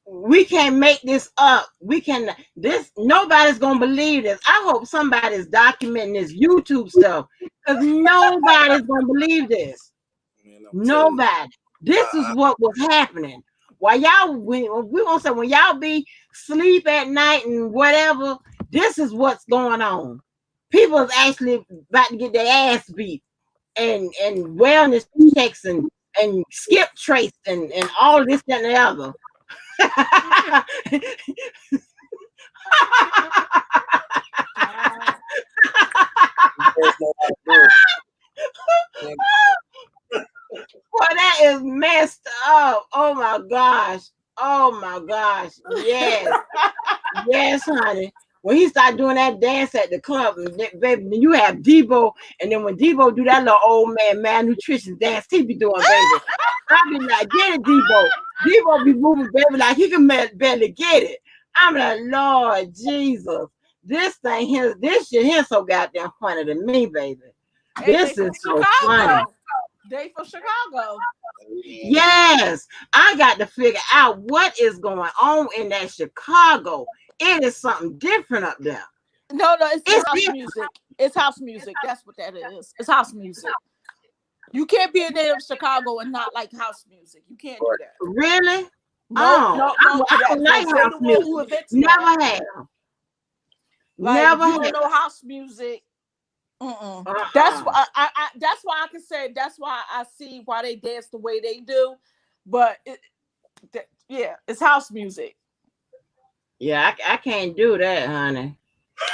[SPEAKER 1] We can't make this up. We can this nobody's gonna believe this. I hope somebody's documenting this YouTube stuff because nobody's gonna believe this.
[SPEAKER 6] Man, I'm telling you.
[SPEAKER 1] Nobody. This is what was happening. While y'all we gonna say when y'all be sleep at night and whatever, this is what's going on. People is actually about to get their ass beat and wellness checks and skip trace and all this that, and the other. Boy, that is messed up. Oh my gosh. Oh my gosh. Yes. Yes, honey. When he started doing that dance at the club, baby, then you have Debo, and then when Debo do that little old man malnutrition dance, he be doing, baby. I be like, get it, Debo. Debo be moving, baby, like he can barely get it. I'm like, Lord Jesus, this thing here, this shit here so goddamn funny to me, baby.
[SPEAKER 4] And they
[SPEAKER 1] This
[SPEAKER 4] from
[SPEAKER 1] is so funny.
[SPEAKER 4] Chicago. They from Chicago.
[SPEAKER 1] Yes, I got to figure out what is going on in that Chicago. It is something different up there.
[SPEAKER 4] No, it's
[SPEAKER 1] It's
[SPEAKER 4] house
[SPEAKER 1] different.
[SPEAKER 4] music. It's house music. That's what that is. It's house music. You can't be a native of Chicago and not like house music. You can't do that.
[SPEAKER 1] Really?
[SPEAKER 4] No,
[SPEAKER 1] Oh,
[SPEAKER 4] no.
[SPEAKER 1] I don't like
[SPEAKER 4] They
[SPEAKER 1] house
[SPEAKER 4] the one
[SPEAKER 1] music.
[SPEAKER 4] who invented
[SPEAKER 1] Never
[SPEAKER 4] that.
[SPEAKER 1] have.
[SPEAKER 4] Like if
[SPEAKER 1] Never
[SPEAKER 4] you
[SPEAKER 1] have.
[SPEAKER 4] don't know house music, that's why that's why I can say that's why I see why they dance the way they do. But yeah, it's house music.
[SPEAKER 1] Yeah, I can't do that, honey.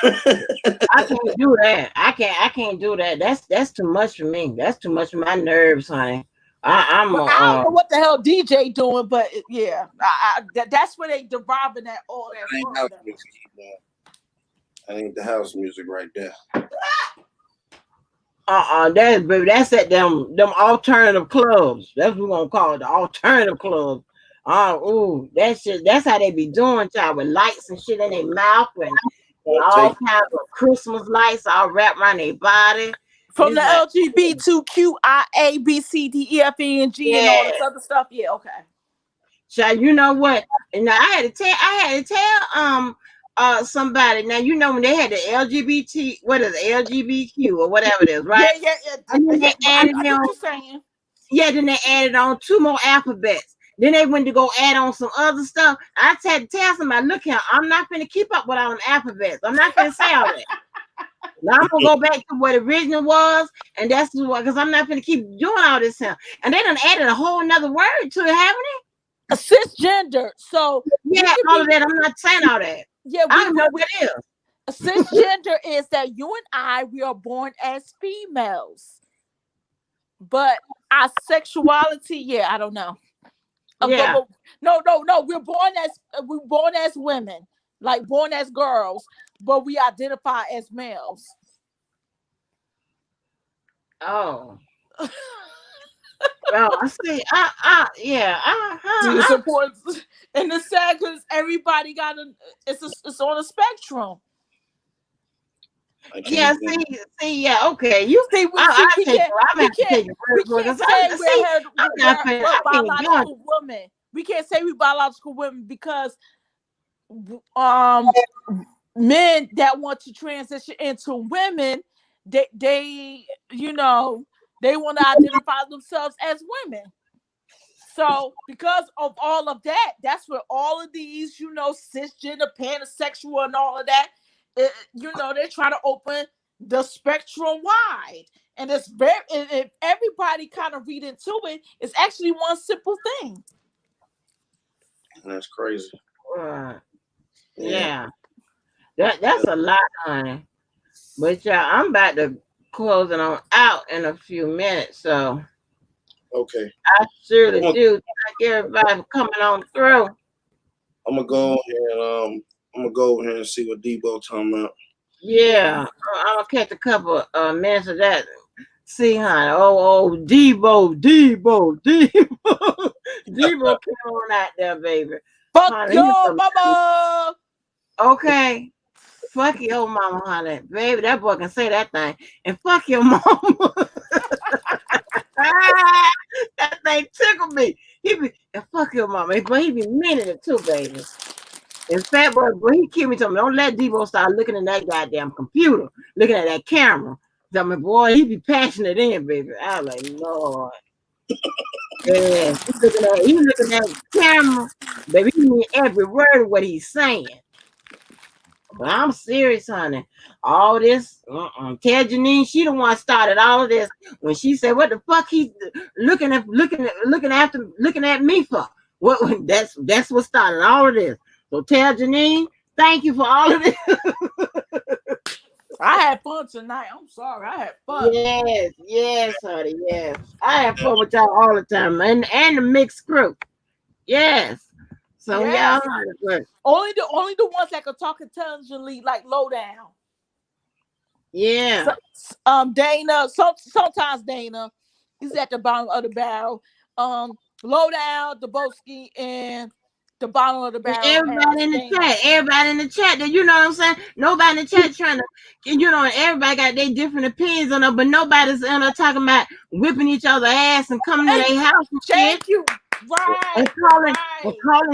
[SPEAKER 1] I can't do that. I can't do that. That's too much for me. That's too much for my nerves, honey. I'm
[SPEAKER 4] But I don't know what the hell DJ doing, but yeah, that's where they deriving that all that
[SPEAKER 6] That ain't
[SPEAKER 4] from.
[SPEAKER 6] house music. That ain't the house music right there.
[SPEAKER 1] That's baby. That's at them alternative clubs. That's what we're gonna call it, the alternative clubs. Ooh, that shit. That's how they be doing, child, with lights and shit in their mouth and all kinds of Christmas lights all wrapped around their body.
[SPEAKER 4] From
[SPEAKER 1] It's
[SPEAKER 4] the
[SPEAKER 1] like,
[SPEAKER 4] LGBTQIA, BCDEFENG and all
[SPEAKER 1] yeah,
[SPEAKER 4] this other stuff. Yeah, okay.
[SPEAKER 1] child. You know what? And I had to tell somebody. Now you know when they had the LGBT, what is it, LGBTQ or whatever it is, right?
[SPEAKER 4] Yeah.
[SPEAKER 1] And then they
[SPEAKER 4] I
[SPEAKER 1] added
[SPEAKER 4] get
[SPEAKER 1] him.
[SPEAKER 4] what you're saying.
[SPEAKER 1] Yeah, then they added on 2 more alphabets. Then they went to go add on some other stuff. I had to tell somebody, look here, I'm not going to keep up with all them alphabets. I'm not going to say all that. Now I'm going to go back to what the original was, and that's what, because I'm not going to keep doing all this here. And they done added a whole nother word to it, haven't
[SPEAKER 4] A cisgender. So
[SPEAKER 1] they? Yeah, all of that. I'm not saying all that.
[SPEAKER 4] yeah,
[SPEAKER 1] I don't know what it is.
[SPEAKER 4] a cisgender is that you and we are born as females, but our sexuality, yeah, I don't know.
[SPEAKER 1] Yeah.
[SPEAKER 4] No, we're born as women, like born as girls, but we identify as males.
[SPEAKER 1] Oh. Well, I see. Yeah.
[SPEAKER 4] See, it's important, and it's sad because everybody it's on a spectrum.
[SPEAKER 1] Yeah, see, yeah, okay. You
[SPEAKER 4] See,
[SPEAKER 1] I
[SPEAKER 4] we
[SPEAKER 1] take
[SPEAKER 4] can't,
[SPEAKER 1] I'm gonna have to take your
[SPEAKER 4] we
[SPEAKER 1] word for it
[SPEAKER 4] can't
[SPEAKER 1] because
[SPEAKER 4] say
[SPEAKER 1] I see I'm not finna,
[SPEAKER 4] we're
[SPEAKER 1] I can't do it.
[SPEAKER 4] biological women. We can't say we biological women because um men that want to transition into women, they they want to identify themselves as women. So because of all of that, that's where all of these, cisgender, pansexual, and all of that, they're trying to open the spectrum wide. And it's if everybody kind of read into it, it's actually one simple thing.
[SPEAKER 6] That's crazy.
[SPEAKER 1] Yeah. That's a lot, honey. But yeah, I'm about to close it on out in a few minutes. So
[SPEAKER 6] okay.
[SPEAKER 1] I surely do thank everybody for coming on through.
[SPEAKER 6] I'm gonna go and I'm gonna go over here and see what Debo talking about.
[SPEAKER 1] Yeah, I'm gonna catch a couple minutes of that. See, honey. Oh, Debo, Debo came on out there, baby.
[SPEAKER 4] Fuck
[SPEAKER 1] Honey,
[SPEAKER 4] your mama.
[SPEAKER 1] okay. Fuck your mama, honey. Baby, that boy can say that thing. And fuck your mama. That thing tickled me. He be and fuck your mama. But he be meaning it too, baby. And fat boy, he keep me telling me, don't let Debo start looking at that goddamn computer, looking at that camera. Tell me, boy, he be passionate in, baby. I was like, Lord. Yeah, he looking at the camera, baby. He mean every word of what he's saying. But I'm serious, honey. All this, tell Janine she the one started all of this when she said, "What the fuck he looking at me for?" What that's what started all of this. So tell Janine, thank you for all of this.
[SPEAKER 4] I had fun tonight. I'm sorry, I had fun.
[SPEAKER 1] Yes, honey, yes. I have fun with y'all all the time, and the mixed crew. Yes. So
[SPEAKER 4] Yes.
[SPEAKER 1] y'all,
[SPEAKER 4] only the ones that could talk intelligently, like Lowdown.
[SPEAKER 1] Yeah.
[SPEAKER 4] Dana. Sometimes Dana, he's at the bottom of the barrel. Lowdown, Dubowski, and the bottom of the barrel.
[SPEAKER 1] Everybody in the chat. You know what I'm saying? Nobody in the chat trying to, everybody got their different opinions on it, but nobody's in there talking about whipping each other's ass and coming to their house and shit.
[SPEAKER 4] Thank you. Right.
[SPEAKER 1] And calling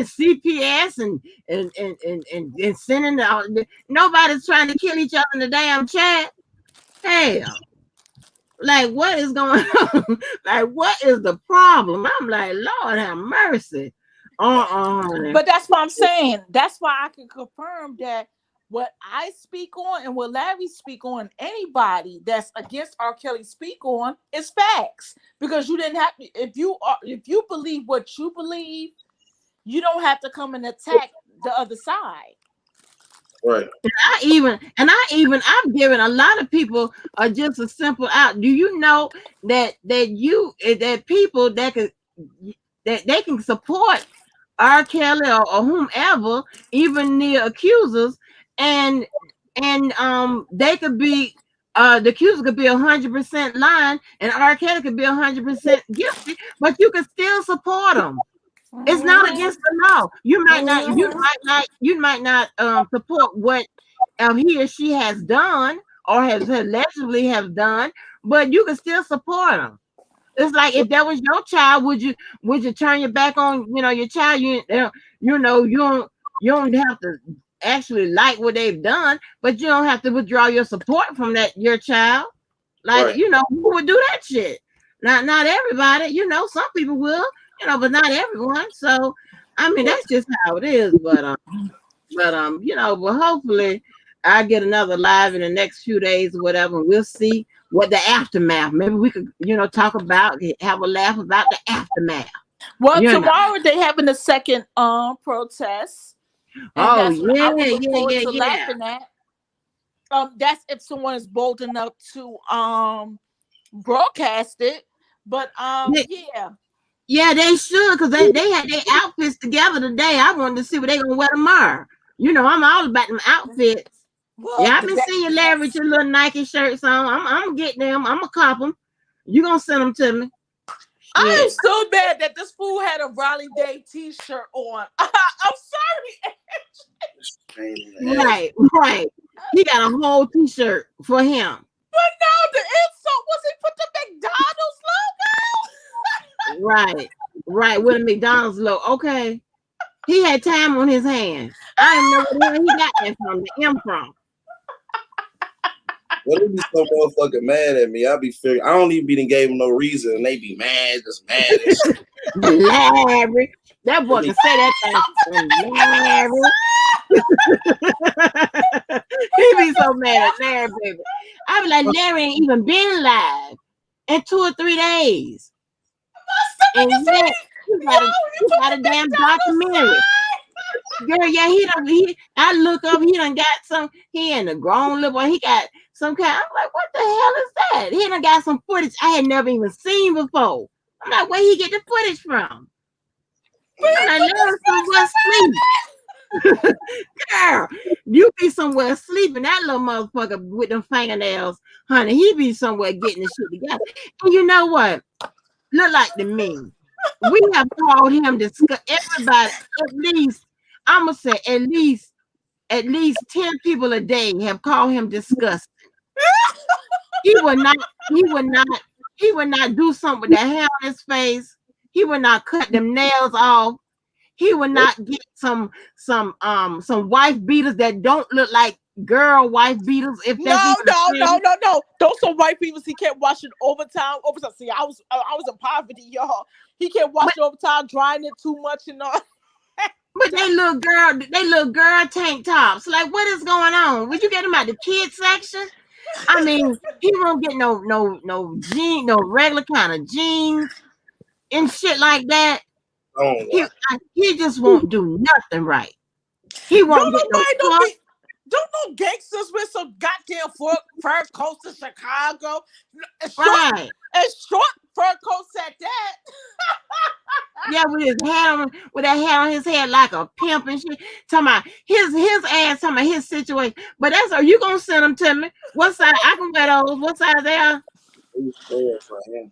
[SPEAKER 1] CPS and sending nobody's trying to kill each other in the damn chat. Hell. Like, what is going on? Like, what is the problem? I'm like, Lord have mercy.
[SPEAKER 4] But that's what I'm saying. That's why I can confirm that what I speak on and what Larry speak on, anybody that's against R. Kelly speak on, is facts. Because you didn't have to, if you believe what you believe, you don't have to come and attack the other side.
[SPEAKER 6] Right.
[SPEAKER 1] I've given a lot of people just a simple out. Do you know that people that they can support R. Kelly or whomever, even the accusers, and they could be the accuser could be 100% lying, and R. Kelly could be 100% guilty, but you can still support them. It's not against the law. You might not support what he or she has done or has allegedly have done, but you can still support them. It's like if that was your child, would you turn your back on your child? You don't have to actually like what they've done, but you don't have to withdraw your support from your child. Like
[SPEAKER 6] Right.
[SPEAKER 1] Who would do that shit? Not everybody. Some people will. But not everyone. So I mean that's just how it is. But hopefully I get another live in the next few days or whatever, and we'll see what the aftermath. Maybe we could, talk about, have a laugh about the aftermath.
[SPEAKER 4] Well, tomorrow they're having a second protest.
[SPEAKER 1] Oh
[SPEAKER 4] that's what I would look forward to
[SPEAKER 1] yeah.
[SPEAKER 4] laughing at. That's if someone is bold enough to broadcast it. But yeah.
[SPEAKER 1] Yeah, they should, because they had their outfits together today. I wanted to see what they gonna wear tomorrow. I'm all about them outfits. Well, yeah, I've been seeing you, Larry, with your little Nike shirts on. I'm getting them. I'm gonna cop them. You gonna send them to me?
[SPEAKER 4] I am so mad that this fool had a Raleigh Day T-shirt on. I'm
[SPEAKER 1] sorry. Right. He got a whole T-shirt for him.
[SPEAKER 4] But no, the insult was he put the McDonald's logo.
[SPEAKER 1] Right, with a McDonald's logo. Okay. He had time on his hands. I didn't know where he got that from, the M from.
[SPEAKER 6] Well, they be so motherfucking mad at me. I be figuring, I don't even be gave them no reason, and they be mad, just mad and shit.
[SPEAKER 1] Larry. That boy can say that thing. Larry. He be so mad at Larry, baby. I be like, Larry ain't even been live in 2 or 3 days. And yet, he got a damn documentary. Girl, yeah, I look up, he done got some, he and the grown little boy, he got some kind, I'm like, what the hell is that? He done got some footage I had never even seen before. I'm like, where he get the footage from? I'm like, Larry somewhere sleep. Girl, girl, you be somewhere sleeping. That little motherfucker with them fingernails, honey, he be somewhere getting the shit together. And you know what? Look like to me. We have called him disgust. Everybody, at least, I'm gonna say at least 10 people a day have called him disgusting. He would not, he would not, he would not do something with that hair on his face. He would not cut them nails off. He would not get some wife beaters that don't look like girl wife beaters. If that's
[SPEAKER 4] No,
[SPEAKER 1] even
[SPEAKER 4] no,
[SPEAKER 1] a
[SPEAKER 4] no,
[SPEAKER 1] thing.
[SPEAKER 4] no, no. Those some white people. He kept washing overtime. Overtime. See, I was in poverty, y'all. He kept
[SPEAKER 1] But,
[SPEAKER 4] washing overtime, drying it too much and all.
[SPEAKER 1] but they little girl tank tops. Like, what is going on? Would you get him out the kids section? I mean, he won't get no jean, no regular kind of jeans and shit like that.
[SPEAKER 6] Oh,
[SPEAKER 1] He just won't do nothing right. He
[SPEAKER 4] Don't
[SPEAKER 1] won't get no
[SPEAKER 4] nobody
[SPEAKER 1] car.
[SPEAKER 4] don't no gangsters with some goddamn fur coats to Chicago. And short,
[SPEAKER 1] Right.
[SPEAKER 4] and short fur coats at that.
[SPEAKER 1] Yeah, with his hat on, with that hat on his head like a pimp and shit. Talking about his ass, talking about his situation. But that's, are you gonna send them to me? What size? I can wear those. What size they are?
[SPEAKER 6] these pants right here.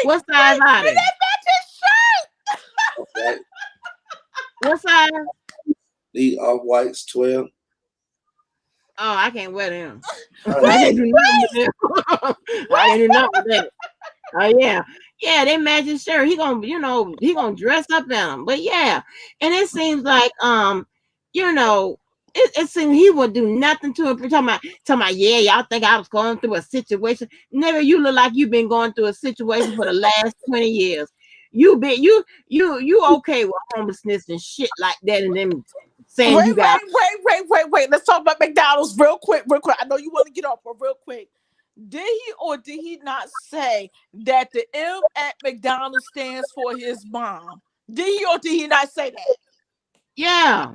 [SPEAKER 1] What size are they?
[SPEAKER 4] That match his shirt.
[SPEAKER 6] Okay.
[SPEAKER 1] What size?
[SPEAKER 6] These off-whites 12.
[SPEAKER 1] Oh, I can't wear them. I
[SPEAKER 6] Oh,
[SPEAKER 1] can't do nothing with them. I can't do nothing with that. Oh yeah, yeah, they match his shirt. He gonna, he gonna dress up in them. But yeah, and it seems like, you know, it seems he would do nothing to it. Talking about, yeah, y'all think I was going through a situation? Nigga, you look like you've been going through a situation for the last 20 years. You okay with homelessness and shit like that, and then saying you got
[SPEAKER 4] Wait. Let's talk about McDonald's real quick. I know you want to get off, but real quick. Did he or did he not say that the M at McDonald's stands for his mom? Did he or did he not say that?
[SPEAKER 1] yeah.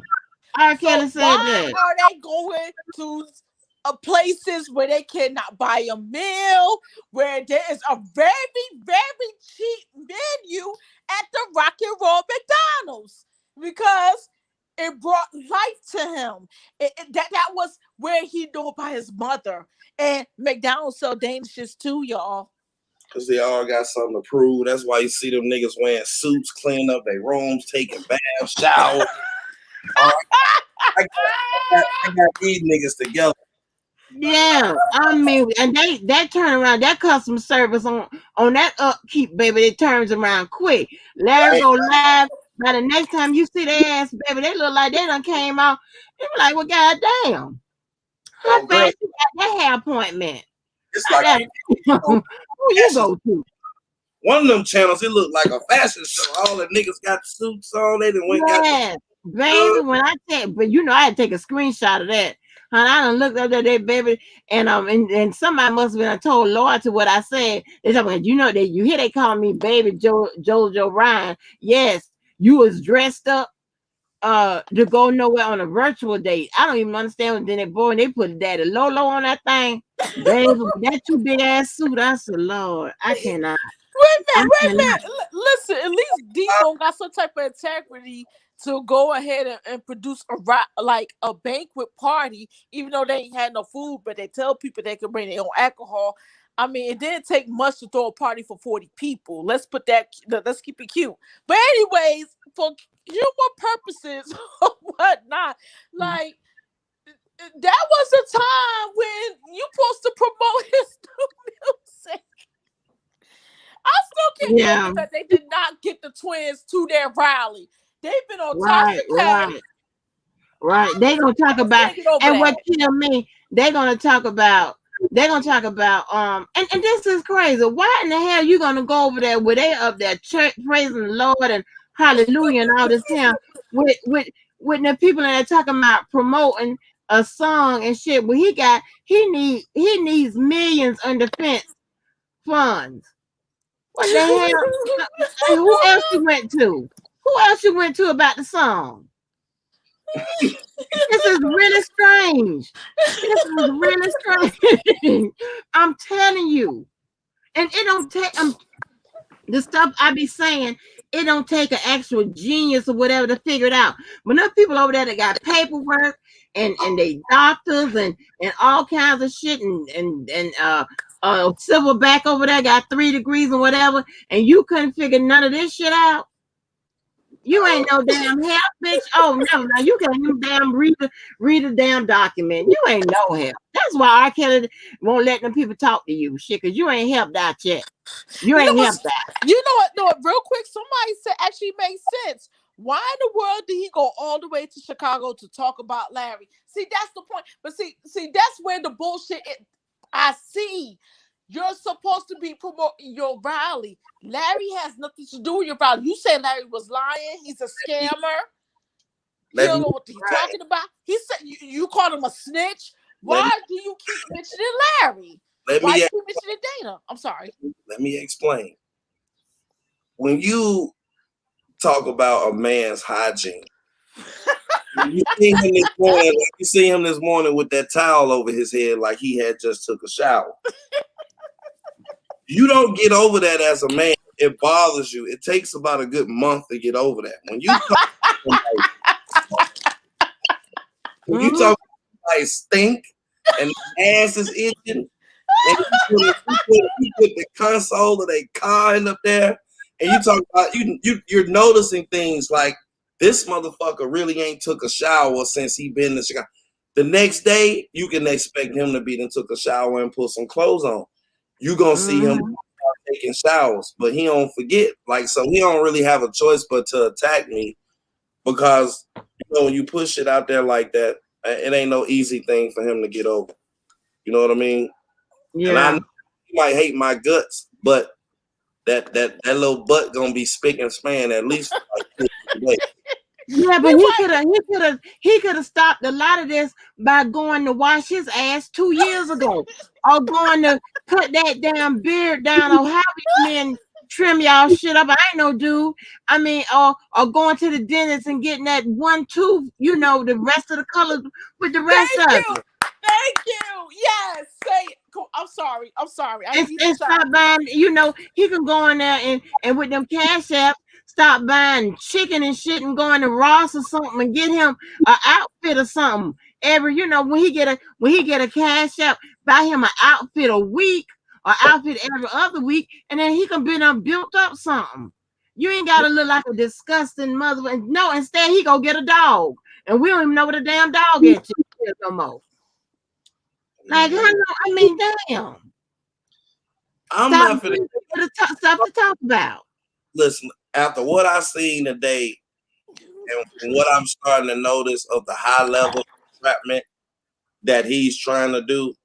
[SPEAKER 1] R.
[SPEAKER 4] So
[SPEAKER 1] Kelly said
[SPEAKER 4] why
[SPEAKER 1] that.
[SPEAKER 4] are they going to places where they cannot buy a meal, where there is a very, very cheap menu at the Rock and Roll McDonald's? Because it brought life to him. That was where he knew about his mother. And McDonald's sell Danishes too, y'all.
[SPEAKER 6] because they all got something to prove. That's why you see them niggas wearing suits, cleaning up their rooms, taking baths, showers. I got these niggas together.
[SPEAKER 1] Yeah, I mean, and that turn around, that customer service on that upkeep, baby, it turns around quick. Larry go live. By the next time you see their ass, baby, they look like they done came out. They be like, well, goddamn, how
[SPEAKER 6] Oh, girl,
[SPEAKER 1] fast you got that hair appointment?
[SPEAKER 6] it's like
[SPEAKER 1] Who you go to?
[SPEAKER 6] one of them channels. It looked like a fashion show. All the niggas got suits on. They done went got.
[SPEAKER 1] Yes, baby. When I take, but I had to take a screenshot of that. Honey, I done looked up that day, baby, and somebody must have been told Lord to what I said. They talking about, that you hear they call me baby Jojo Ryan. Yes, you was dressed up to go nowhere on a virtual date. I don't even understand. Then they put Daddy Lolo on that thing, baby. That too big ass suit. I said, Lord, I cannot.
[SPEAKER 4] Wait a minute. Listen, at least Debo got some type of integrity to go ahead and produce a banquet party, even though they ain't had no food, but they tell people they can bring their own alcohol. I mean, it didn't take much to throw a party for 40 people. Let's keep it cute. But anyways, for humor purposes or whatnot, like, that was a time when you supposed to promote his new music. I still can't believe that they did not get the twins to their rally. They've been on Tasha K.
[SPEAKER 1] Right. They gonna talk about, and what killed me, they're gonna talk about and this is crazy. Why in the hell you gonna go over there where they up there church praising the Lord and hallelujah and all this here with the people that are talking about promoting a song and shit, but he needs millions on defense funds. What the hell? Who else you went to? Who else you went to about the song? This is really strange. This is really strange. I'm telling you. And it don't take the stuff I be saying, it don't take an actual genius or whatever to figure it out. But enough people over there that got paperwork and they doctors and all kinds of shit and silverback over there got 3 degrees and whatever, and you couldn't figure none of this shit out. You ain't no damn help, bitch. Oh no, no, you can't even damn read a damn document. You ain't no help. That's why R. Kelly won't let them people talk to you, shit, because you ain't helped out yet. You ain't helped out.
[SPEAKER 4] You know what? No, real quick, somebody said actually makes sense. Why in the world did he go all the way to Chicago to talk about Larry? See, that's the point. But see, that's where the bullshit is. I see. You're supposed to be promoting your rally. Larry has nothing to do with your rally. You said Larry was lying. He's a scammer. You don't know what he's talking about. He said you called him a snitch. Why do you keep mentioning Larry? Why do you keep mentioning Dana? I'm sorry.
[SPEAKER 6] Let me explain. When you talk about a man's hygiene, you see him this morning with that towel over his head like he had just took a shower. You don't get over that as a man. It bothers you. It takes about a good month to get over that. When you talk like stink and the ass is itching, and you put the console of a car in up there, and you talk about you're noticing things like this motherfucker really ain't took a shower since he been in Chicago. The next day, you can expect him to be done took a shower and put some clothes on. You gonna see him taking showers, but he don't forget. Like, so he don't really have a choice but to attack me because when you push it out there like that, it ain't no easy thing for him to get over. You know what I mean? Yeah. And I know he might hate my guts, but that little butt gonna be spick and span at least for like 2 days.
[SPEAKER 1] Yeah, but he could have stopped a lot of this by going to wash his ass 2 years ago, or going to cut that damn beard down, or how you men trim y'all shit up. I ain't no dude. I mean, or going to the dentist and getting that one tooth, the rest of the colors with the rest of it.
[SPEAKER 4] Thank you. Yes. Say it. I'm sorry.
[SPEAKER 1] And stop buying, he can go in there and with them cash apps, stop buying chicken and shit and going to Ross or something and get him an outfit or something. When he get a cash app, buy him an outfit a week or outfit every other week, and then he can be built up something. You ain't gotta look like a disgusting mother. No, instead he go get a dog, and we don't even know what a damn dog is no more. Like, I mean, damn.
[SPEAKER 6] I'm not for
[SPEAKER 1] stuff to talk about.
[SPEAKER 6] Listen, after what I seen today, and what I'm starting to notice of the high level entrapment that he's trying to do,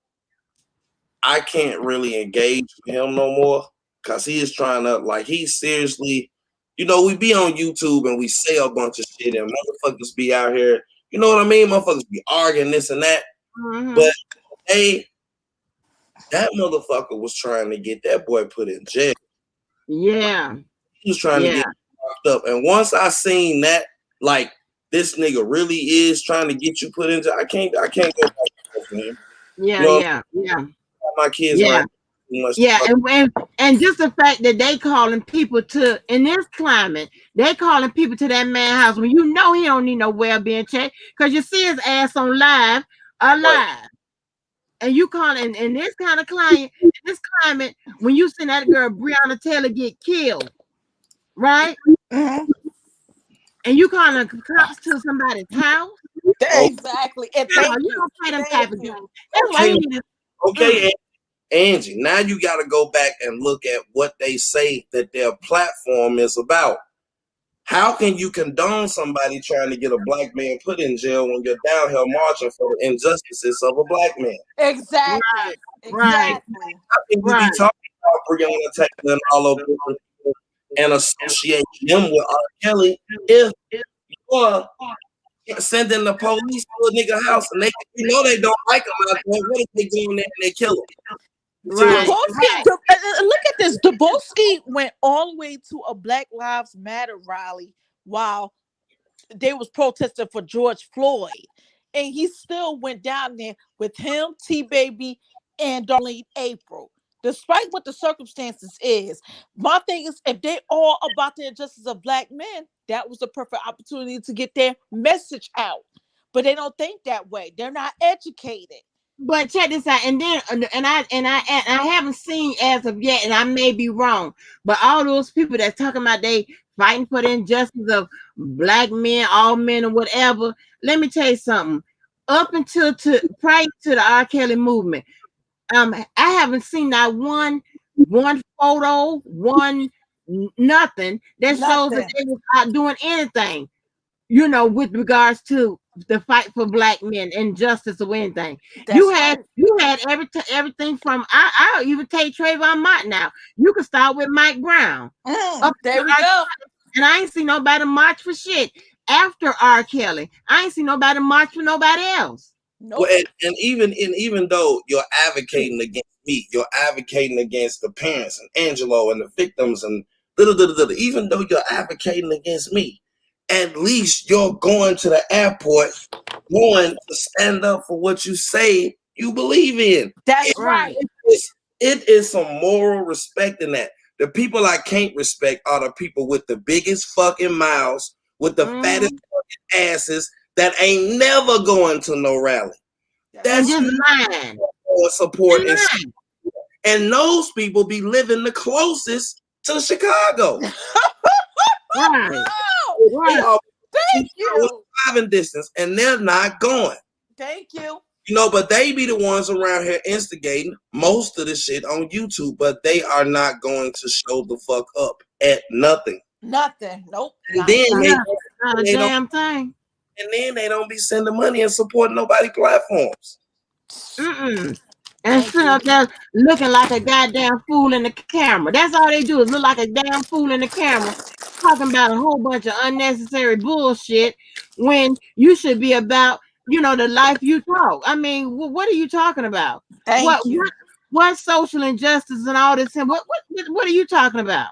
[SPEAKER 6] I can't really engage with him no more because he is trying to, like, he's seriously, we be on YouTube and we say a bunch of shit and motherfuckers be out here, you know what I mean? Motherfuckers be arguing this and that. Mm-hmm. But hey, that motherfucker was trying to get that boy put in jail.
[SPEAKER 1] Yeah.
[SPEAKER 6] He was trying to get locked up. And once I seen that, like, this nigga really is trying to get you put in jail, I can't go back to him.
[SPEAKER 1] Yeah.
[SPEAKER 6] My kids
[SPEAKER 1] right. And just the fact that they calling people to, in this climate, they calling people to that man's house when he don't need no well-being check, because you see his ass on alive. Right. And you calling in this kind of climate, when you see that girl Breonna Taylor get killed, right? Mm-hmm. And you calling cops to somebody's house?
[SPEAKER 4] Exactly. And thank you.
[SPEAKER 1] Don't play them type of games. That's why you need to.
[SPEAKER 6] Okay, Angie, now you got to go back and look at what they say that their platform is about. How can you condone somebody trying to get a black man put in jail when you're down here marching for the injustices of a black man?
[SPEAKER 4] Exactly.
[SPEAKER 6] Right. How can you be talking about Breonna Taylor and all of them and associate them with R. Kelly if you're sending the police to a nigga house and they they don't like him out there? What if they go in there and they kill him?
[SPEAKER 4] Right. Look at this. Dubowski went all the way to a Black Lives Matter rally while they was protesting for George Floyd, and he still went down there with him, T Baby, and Darlene April. despite what the circumstances is. My thing is, if they all about the injustice of black men, that was the perfect opportunity to get their message out. But they don't think that way. They're not educated.
[SPEAKER 1] But check this out, and then and I haven't seen as of yet, and I may be wrong, but all those people that's talking about they fighting for the injustice of black men, all men, or whatever. Let me tell you something. Up until prior to the R. Kelly movement, I haven't seen not one photo, nothing that shows that
[SPEAKER 4] Nothing.
[SPEAKER 1] they was out doing anything, with regards to the fight for black men and justice or anything. You
[SPEAKER 4] That's
[SPEAKER 1] had
[SPEAKER 4] right.
[SPEAKER 1] you had everything from I'll even take Trayvon Martin now. You can start with Mike Brown. Up to
[SPEAKER 4] There we go.
[SPEAKER 1] and I ain't seen nobody march for shit after R. Kelly. I ain't seen nobody march for nobody else.
[SPEAKER 4] Nope.
[SPEAKER 6] Well, and even though you're advocating against me, you're advocating against the parents and Angelo and the victims and even though you're advocating against me, at least you're going to the airport, going to stand up for what you say you believe in.
[SPEAKER 4] That's
[SPEAKER 1] Right.
[SPEAKER 4] right.
[SPEAKER 6] It is some moral respect in that. The people I can't respect are the people with the biggest fucking mouths, with the fattest fucking asses that ain't never going to no rally.
[SPEAKER 1] And
[SPEAKER 6] That's
[SPEAKER 1] just
[SPEAKER 6] who
[SPEAKER 1] lying.
[SPEAKER 6] support and
[SPEAKER 1] Lying.
[SPEAKER 6] and those people be living the closest to Chicago.
[SPEAKER 1] Right.
[SPEAKER 4] Oh,
[SPEAKER 6] They
[SPEAKER 1] Right.
[SPEAKER 6] are
[SPEAKER 4] thank
[SPEAKER 6] 2 hours
[SPEAKER 4] you.
[SPEAKER 6] driving distance and they're not going.
[SPEAKER 4] Thank you.
[SPEAKER 6] But they be the ones around here instigating most of the shit on YouTube, but they are not going to show the fuck up at nothing.
[SPEAKER 4] Nothing. Nope.
[SPEAKER 6] And then
[SPEAKER 1] Not a
[SPEAKER 6] they don't
[SPEAKER 1] damn thing.
[SPEAKER 6] and then they don't be sending money and supporting nobody platforms.
[SPEAKER 1] And
[SPEAKER 4] Thank
[SPEAKER 1] sitting
[SPEAKER 4] you.
[SPEAKER 1] up there looking like a goddamn fool in the camera. That's all they do is look like a damn fool in the camera, talking about a whole bunch of unnecessary bullshit when you should be about, the life you talk. I mean, what are you talking about? What
[SPEAKER 4] Thank you.
[SPEAKER 1] what what social injustice and all this? And what are you talking about?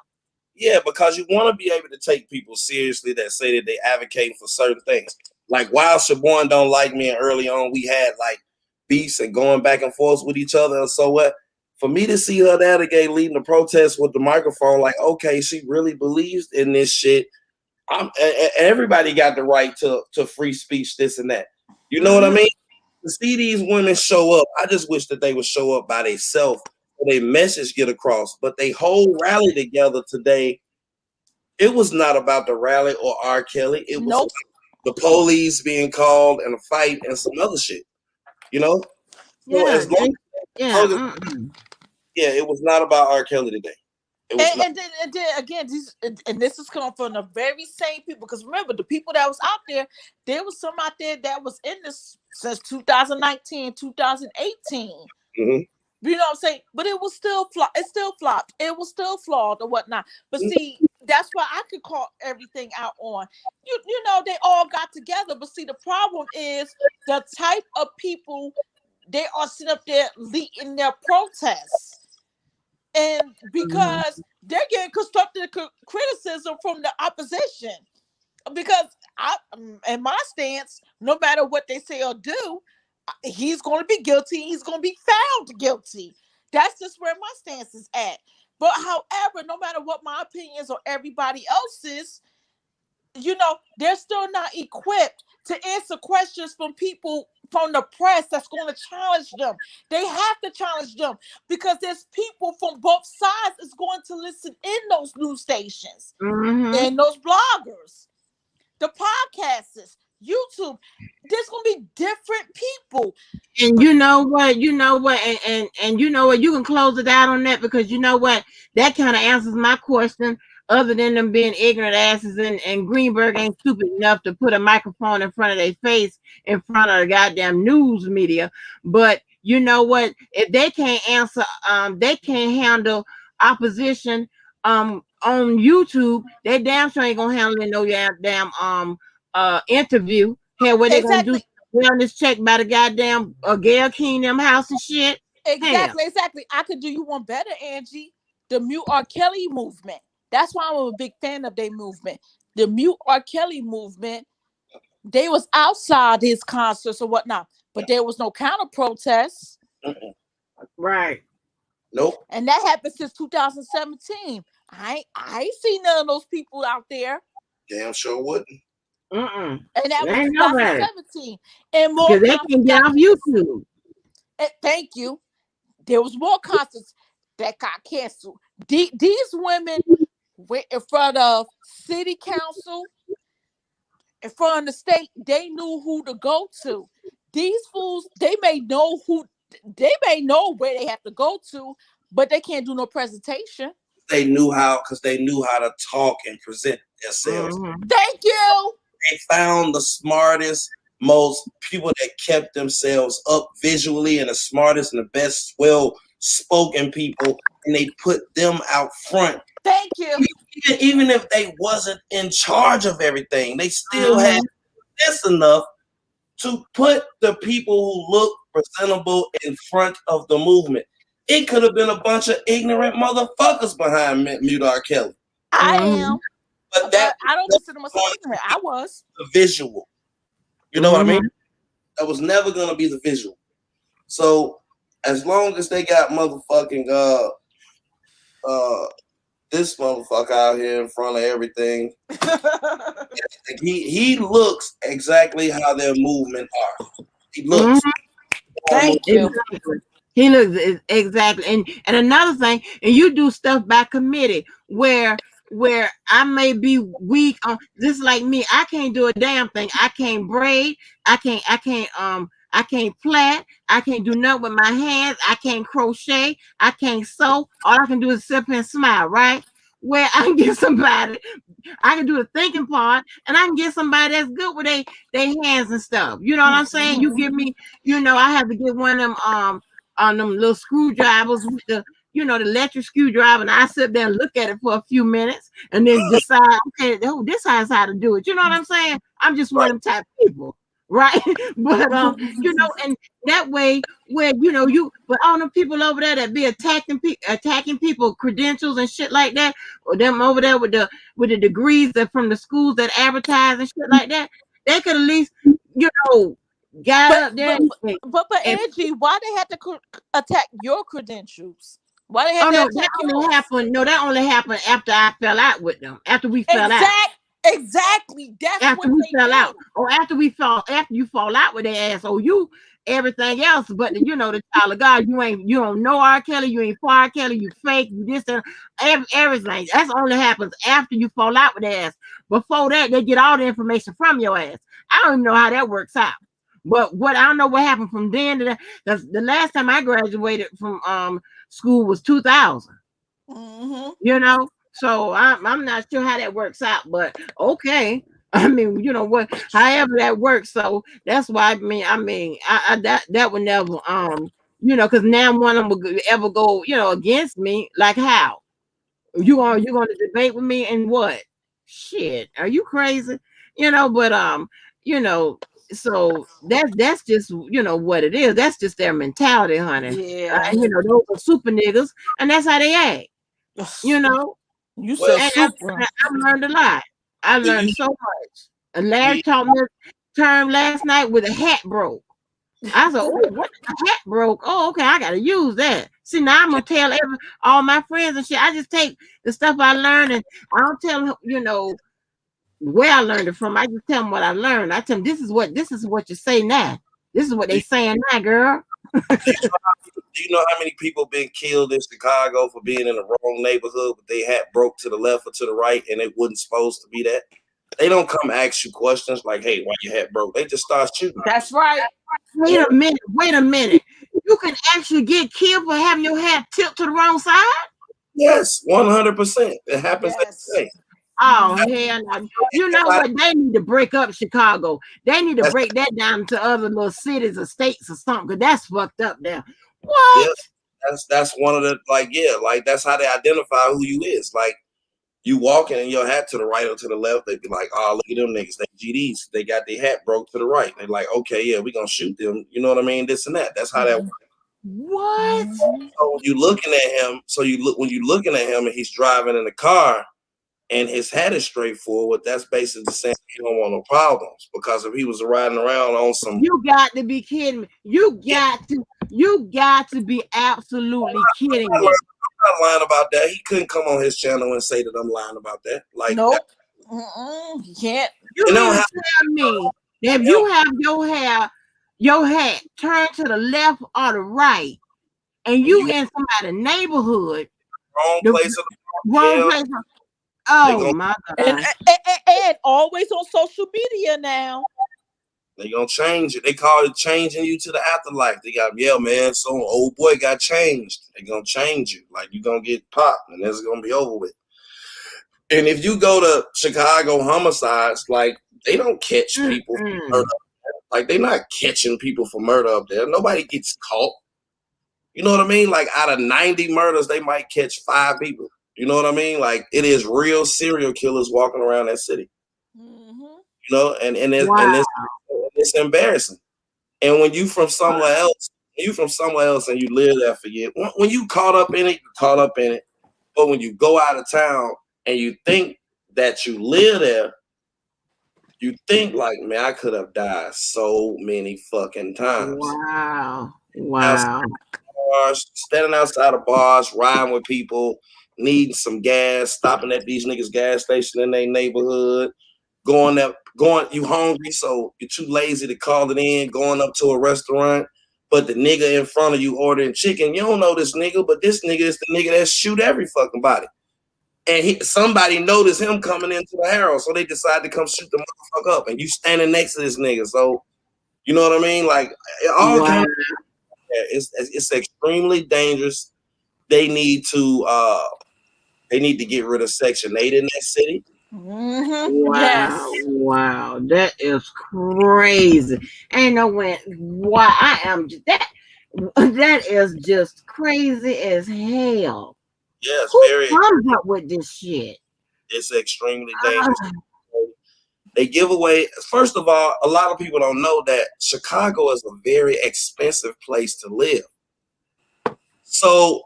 [SPEAKER 6] Yeah, because you want to be able to take people seriously that say that they advocate for certain things. Like while Siobhan don't like me, and early on we had like beefs and going back and forth with each other. And so what? For me to see her that again leading the protest with the microphone, like, okay, she really believes in this shit. Everybody got the right to free speech, this and that. You know what I mean? To see these women show up, I just wish that they would show up by themselves so their message get across. But they whole rally together today. It was not about the rally or R. Kelly. It was
[SPEAKER 4] Nope.
[SPEAKER 6] the police being called and a fight and some other shit. So
[SPEAKER 1] Yeah,
[SPEAKER 6] as long
[SPEAKER 1] yeah.
[SPEAKER 6] yeah, it was not about R. Kelly today. It was not.
[SPEAKER 4] And then again, and this is coming from the very same people. Because remember, the people that was out there was some out there that was in this since 2019, 2018.
[SPEAKER 6] Mm-hmm.
[SPEAKER 4] You know what I'm saying? But it was still it still flopped. It was still flawed or whatnot. But see, that's why I could call everything out on. They all got together. But see, the problem is the type of people they are sitting up there leading their protests. And because they're getting constructive criticism from the opposition. Because in my stance, no matter what they say or do, he's going to be guilty. He's going to be found guilty. That's just where my stance is at. But however, no matter what my opinions or everybody else's, they're still not equipped to answer questions from people from the press that's going to challenge them. They have to challenge them because there's people from both sides is going to listen in those news stations and those bloggers, the podcasts, YouTube. There's going to be different people.
[SPEAKER 1] And you know what, and you know what, you can close it out on that because you know what, that kind of answers my question. Other than them being ignorant asses, and Greenberg ain't stupid enough to put a microphone in front of their face in front of the goddamn news media. But you know what? If they can't answer, they can't handle opposition on YouTube. They damn sure ain't gonna handle it no damn interview. Hell, what they gonna do? Wellness check by the goddamn Gail King them house and shit.
[SPEAKER 4] Exactly. I could do you one better, Angie. The Mute R. Kelly movement. That's why I'm a big fan of their movement. The Mute R. Kelly movement, they was outside his concerts or whatnot, but there was no counter protests.
[SPEAKER 1] Right.
[SPEAKER 6] Nope.
[SPEAKER 4] And that happened since 2017. I ain't seen none of those people out there.
[SPEAKER 6] Damn sure wouldn't.
[SPEAKER 1] Mm-mm.
[SPEAKER 4] And that
[SPEAKER 1] There
[SPEAKER 4] was
[SPEAKER 1] ain't nobody.
[SPEAKER 4] 2017. And more
[SPEAKER 1] Because they
[SPEAKER 4] concerts
[SPEAKER 1] can't get
[SPEAKER 4] got
[SPEAKER 1] off
[SPEAKER 4] canceled.
[SPEAKER 1] YouTube.
[SPEAKER 4] Thank you. There was more concerts that got canceled. These women went in front of city council, in front of the state. They knew who to go to. These fools, they may know where they have to go to, but they can't do no presentation.
[SPEAKER 6] They knew how, because they knew how to talk and present themselves.
[SPEAKER 1] Mm-hmm.
[SPEAKER 4] Thank you.
[SPEAKER 6] They found the smartest, most people that kept themselves up visually, and the smartest and the best, well-spoken people, and they put them out front.
[SPEAKER 4] Thank you.
[SPEAKER 6] Even if they wasn't in charge of everything, they still
[SPEAKER 1] Mm-hmm.
[SPEAKER 6] had this enough to put the people who look presentable in front of the movement. It could have been a bunch of ignorant motherfuckers behind Mute R. Kelly.
[SPEAKER 4] I
[SPEAKER 1] Mm-hmm.
[SPEAKER 4] am,
[SPEAKER 6] But that
[SPEAKER 4] but I don't
[SPEAKER 6] was
[SPEAKER 4] consider myself ignorant. I was.
[SPEAKER 6] the visual. You know what I mean?
[SPEAKER 1] Mm-hmm.
[SPEAKER 6] That was never gonna be the visual. So as long as they got motherfucking this motherfucker out here in front of everything, he looks exactly how their movement are. He looks.
[SPEAKER 4] Thank you.
[SPEAKER 1] Exactly. He looks exactly, and another thing, and you do stuff by committee where I may be weak on just like me. I can't do a damn thing. I can't braid. I can't plait. I can't do nothing with my hands. I can't crochet. I can't sew. All I can do is sit and smile. Right? Where I can get somebody. I can do the thinking part, and I can get somebody that's good with they hands and stuff. You know what I'm saying? You give me, I have to get one of them on them little screwdrivers with the the electric screwdriver, and I sit there and look at it for a few minutes, and then decide, okay, oh, this is how to do it. You know what I'm saying? I'm just one of them type of people, right? But and that way, where but all the people over there that be attacking people credentials and shit like that, or them over there with the degrees that from the schools that advertise and shit like that, they could at least got
[SPEAKER 4] But
[SPEAKER 1] up there
[SPEAKER 4] but
[SPEAKER 1] and
[SPEAKER 4] Angie, why they had to attack your credentials? Why they had
[SPEAKER 1] oh
[SPEAKER 4] to
[SPEAKER 1] no,
[SPEAKER 4] attack
[SPEAKER 1] that only
[SPEAKER 4] yours?
[SPEAKER 1] happened. No, that only happened after I fell out with them. After we fell out.
[SPEAKER 4] Exactly. That's
[SPEAKER 1] After
[SPEAKER 4] what
[SPEAKER 1] we
[SPEAKER 4] they
[SPEAKER 1] fell out,
[SPEAKER 4] do.
[SPEAKER 1] or after you fall out with their ass, or you everything else, but the child of God, you don't know R. Kelly, you ain't for R. Kelly, you fake, you this and everything. That's only happens after you fall out with their ass. Before that, they get all the information from your ass. I don't even know how that works out. But I don't know what happened from then to that. Because the last time I graduated from school was 2000.
[SPEAKER 4] Mm-hmm.
[SPEAKER 1] So I'm not sure how that works out, but okay. I mean, what, however that works. So that's why I that would never because now one of them would ever go against me. Like how you gonna debate with me and what shit? Are you crazy? But you know. So that's just what it is. That's just their mentality, honey.
[SPEAKER 4] Yeah.
[SPEAKER 1] Those are super niggas, and that's how they act. You know,
[SPEAKER 4] You
[SPEAKER 6] Well,
[SPEAKER 4] said
[SPEAKER 1] and
[SPEAKER 4] super.
[SPEAKER 1] I've learned a lot. I
[SPEAKER 6] do
[SPEAKER 1] learned
[SPEAKER 6] you
[SPEAKER 1] so much. And Larry
[SPEAKER 6] need
[SPEAKER 1] taught me a term last night with a hat broke. I said, "Oh, what the hat broke? Oh, okay, I gotta use that." See, now I'm gonna tell all my friends and shit. I just take the stuff I learned, and I don't tell them, where I learned it from. I just tell them what I learned. I tell them this is what you say now. This is what
[SPEAKER 6] do
[SPEAKER 1] they saying now, girl.
[SPEAKER 6] you know how many people been killed in Chicago for being in the wrong neighborhood, but they hat broke to the left or to the right, and it wasn't supposed to be that? They don't come ask you questions like, "Hey, why your hat broke?" They just start shooting.
[SPEAKER 4] That's right.
[SPEAKER 1] Wait a minute. Wait a minute. You can actually get killed for having your hat tipped to the wrong side.
[SPEAKER 6] Yes, 100%. It happens
[SPEAKER 4] Yes.
[SPEAKER 6] every day.
[SPEAKER 1] Oh hell no. You know
[SPEAKER 6] Everybody,
[SPEAKER 1] what? They need to break up Chicago. They need to
[SPEAKER 6] that's,
[SPEAKER 1] break that down to other little cities or states or something, because that's fucked up there.
[SPEAKER 6] yeah,
[SPEAKER 1] What?
[SPEAKER 6] that's one of the like that's how they identify who you is. Like you walking and your hat to the right or to the left, they be like, "Oh, look at them niggas. They GDs. They got their hat broke to the right." They're like, "Okay, yeah, we gonna shoot them." You know what I mean? This and that. That's how that works.
[SPEAKER 1] What?
[SPEAKER 6] So when you looking at him, when you looking at him and he's driving in the car and his hat is straight forward, that's basically saying he don't want no problems. Because if he was riding around on some,
[SPEAKER 1] You got to be kidding me. You got to be absolutely kidding me.
[SPEAKER 6] I'm not lying about that. He couldn't come on his channel and say that I'm lying about that. Like that.
[SPEAKER 4] Nope. You can't.
[SPEAKER 1] You
[SPEAKER 6] And
[SPEAKER 1] mean
[SPEAKER 6] don't
[SPEAKER 1] to
[SPEAKER 6] have
[SPEAKER 1] tell me that if you have your hat turned to the left or the right, and you
[SPEAKER 6] you
[SPEAKER 1] in somebody's neighborhood,
[SPEAKER 6] wrong
[SPEAKER 1] the
[SPEAKER 6] place,
[SPEAKER 1] wrong
[SPEAKER 6] yeah,
[SPEAKER 1] place.
[SPEAKER 6] they
[SPEAKER 1] Oh
[SPEAKER 6] gonna
[SPEAKER 1] my
[SPEAKER 4] And,
[SPEAKER 1] God.
[SPEAKER 4] and always on social media now.
[SPEAKER 6] they gonna change it. They call it changing you to the afterlife. They got, yeah, man, so old boy got changed. They gonna change you. Like you gonna get popped and it's gonna be over with. And if you go to Chicago homicides, like they don't catch people for murder. Like they're not catching people for murder up there. Nobody gets caught. You know what I mean? Like out of 90 murders, they might catch 5 people. You know what I mean? Like it is real serial killers walking around that city.
[SPEAKER 4] Mm-hmm.
[SPEAKER 6] You know, and
[SPEAKER 1] Wow.
[SPEAKER 6] it's embarrassing. And when you from somewhere else, and you live there for years, when you caught up in it, you caught up in it. But when you go out of town and you think that you live there, you think like, man, I could have died so many fucking times.
[SPEAKER 1] Wow.
[SPEAKER 6] Now,
[SPEAKER 1] Wow.
[SPEAKER 6] standing outside of bars, riding with people, needing some gas, stopping at these niggas' gas station in their neighborhood, you hungry, so you're too lazy to call it in, going up to a restaurant, but the nigga in front of you ordering chicken, you don't know this nigga, but this nigga is the nigga that shoot every fucking body. And somebody noticed him coming into the house, so they decide to come shoot the motherfucker up, and you standing next to this nigga, so you know what I mean? Like all
[SPEAKER 1] Wow.
[SPEAKER 6] kind of, it's extremely dangerous. They need to get rid of Section 8 in that city.
[SPEAKER 4] Mm-hmm. Yes.
[SPEAKER 1] Wow. Wow. That is crazy. Ain't no way. Why I am that is just crazy as hell.
[SPEAKER 6] Yeah,
[SPEAKER 1] Who comes up with this shit?
[SPEAKER 6] it's extremely dangerous. They give away, first of all, a lot of people don't know that Chicago is a very expensive place to live. So,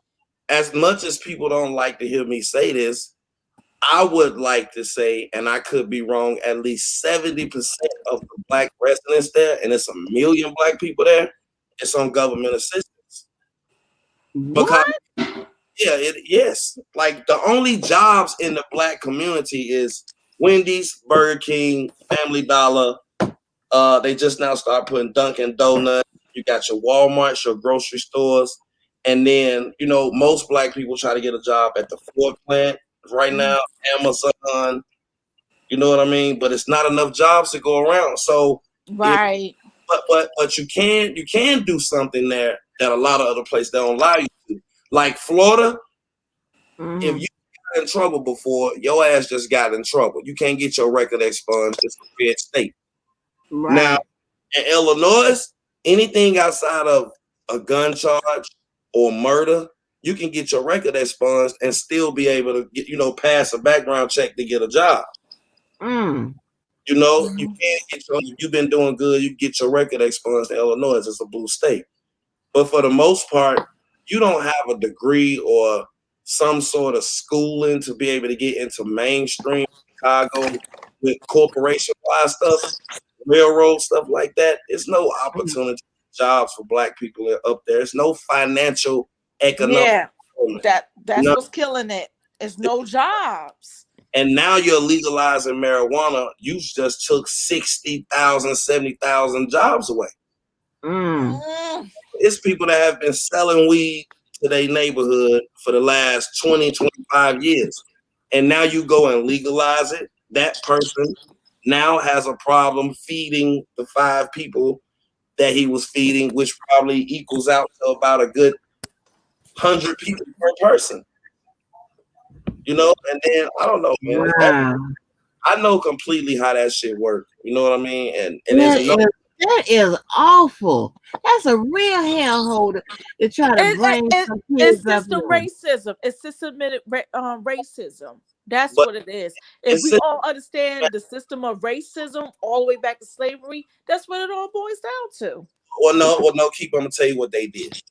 [SPEAKER 6] as much as people don't like to hear me say this, I would like to say, and I could be wrong, at least 70% of the black residents there, and it's 1 million black people there, it's on government assistance. Because,
[SPEAKER 1] What?
[SPEAKER 6] yes, like the only jobs in the black community is Wendy's, Burger King, Family Dollar. They just now start putting Dunkin' Donuts. You got your Walmarts, your grocery stores. And then, most black people try to get a job at the Ford plant right now, Amazon, you know what I mean? But it's not enough jobs to go around. So
[SPEAKER 4] Right.
[SPEAKER 6] but you can do something there that a lot of other places don't allow you to. Like Florida, if you got in trouble before, your ass just got in trouble. You can't get your record expunged. It's a red state.
[SPEAKER 1] Right.
[SPEAKER 6] Now, in Illinois, anything outside of a gun charge or murder, you can get your record expunged and still be able to get, pass a background check to get a job. You can't get if you've been doing good, you get your record expunged in Illinois. It's a blue state. But for the most part, you don't have a degree or some sort of schooling to be able to get into mainstream Chicago with corporation-wise stuff, railroad stuff like that. There's no opportunity jobs for black people up there. There's no financial economic.
[SPEAKER 4] Yeah, that's what's killing it. It's no jobs.
[SPEAKER 6] And now you're legalizing marijuana. You just took 60,000, 70,000 jobs away. It's people that have been selling weed to their neighborhood for the last 20, 25 years. And now you go and legalize it. That person now has a problem feeding the 5 people that he was feeding, which probably equals out to about a good 100 people per person. And then I don't know, man.
[SPEAKER 1] Wow.
[SPEAKER 6] I know completely how that shit works. You know what I mean? And
[SPEAKER 1] that is awful. That's a real hellhole to try to bring some kids up.
[SPEAKER 4] It's system racism. It's systematic racism. That's what it is. If we all understand the system of racism all the way back to slavery, that's what it all boils down to.
[SPEAKER 6] Well, no, I'm gonna tell you what they did.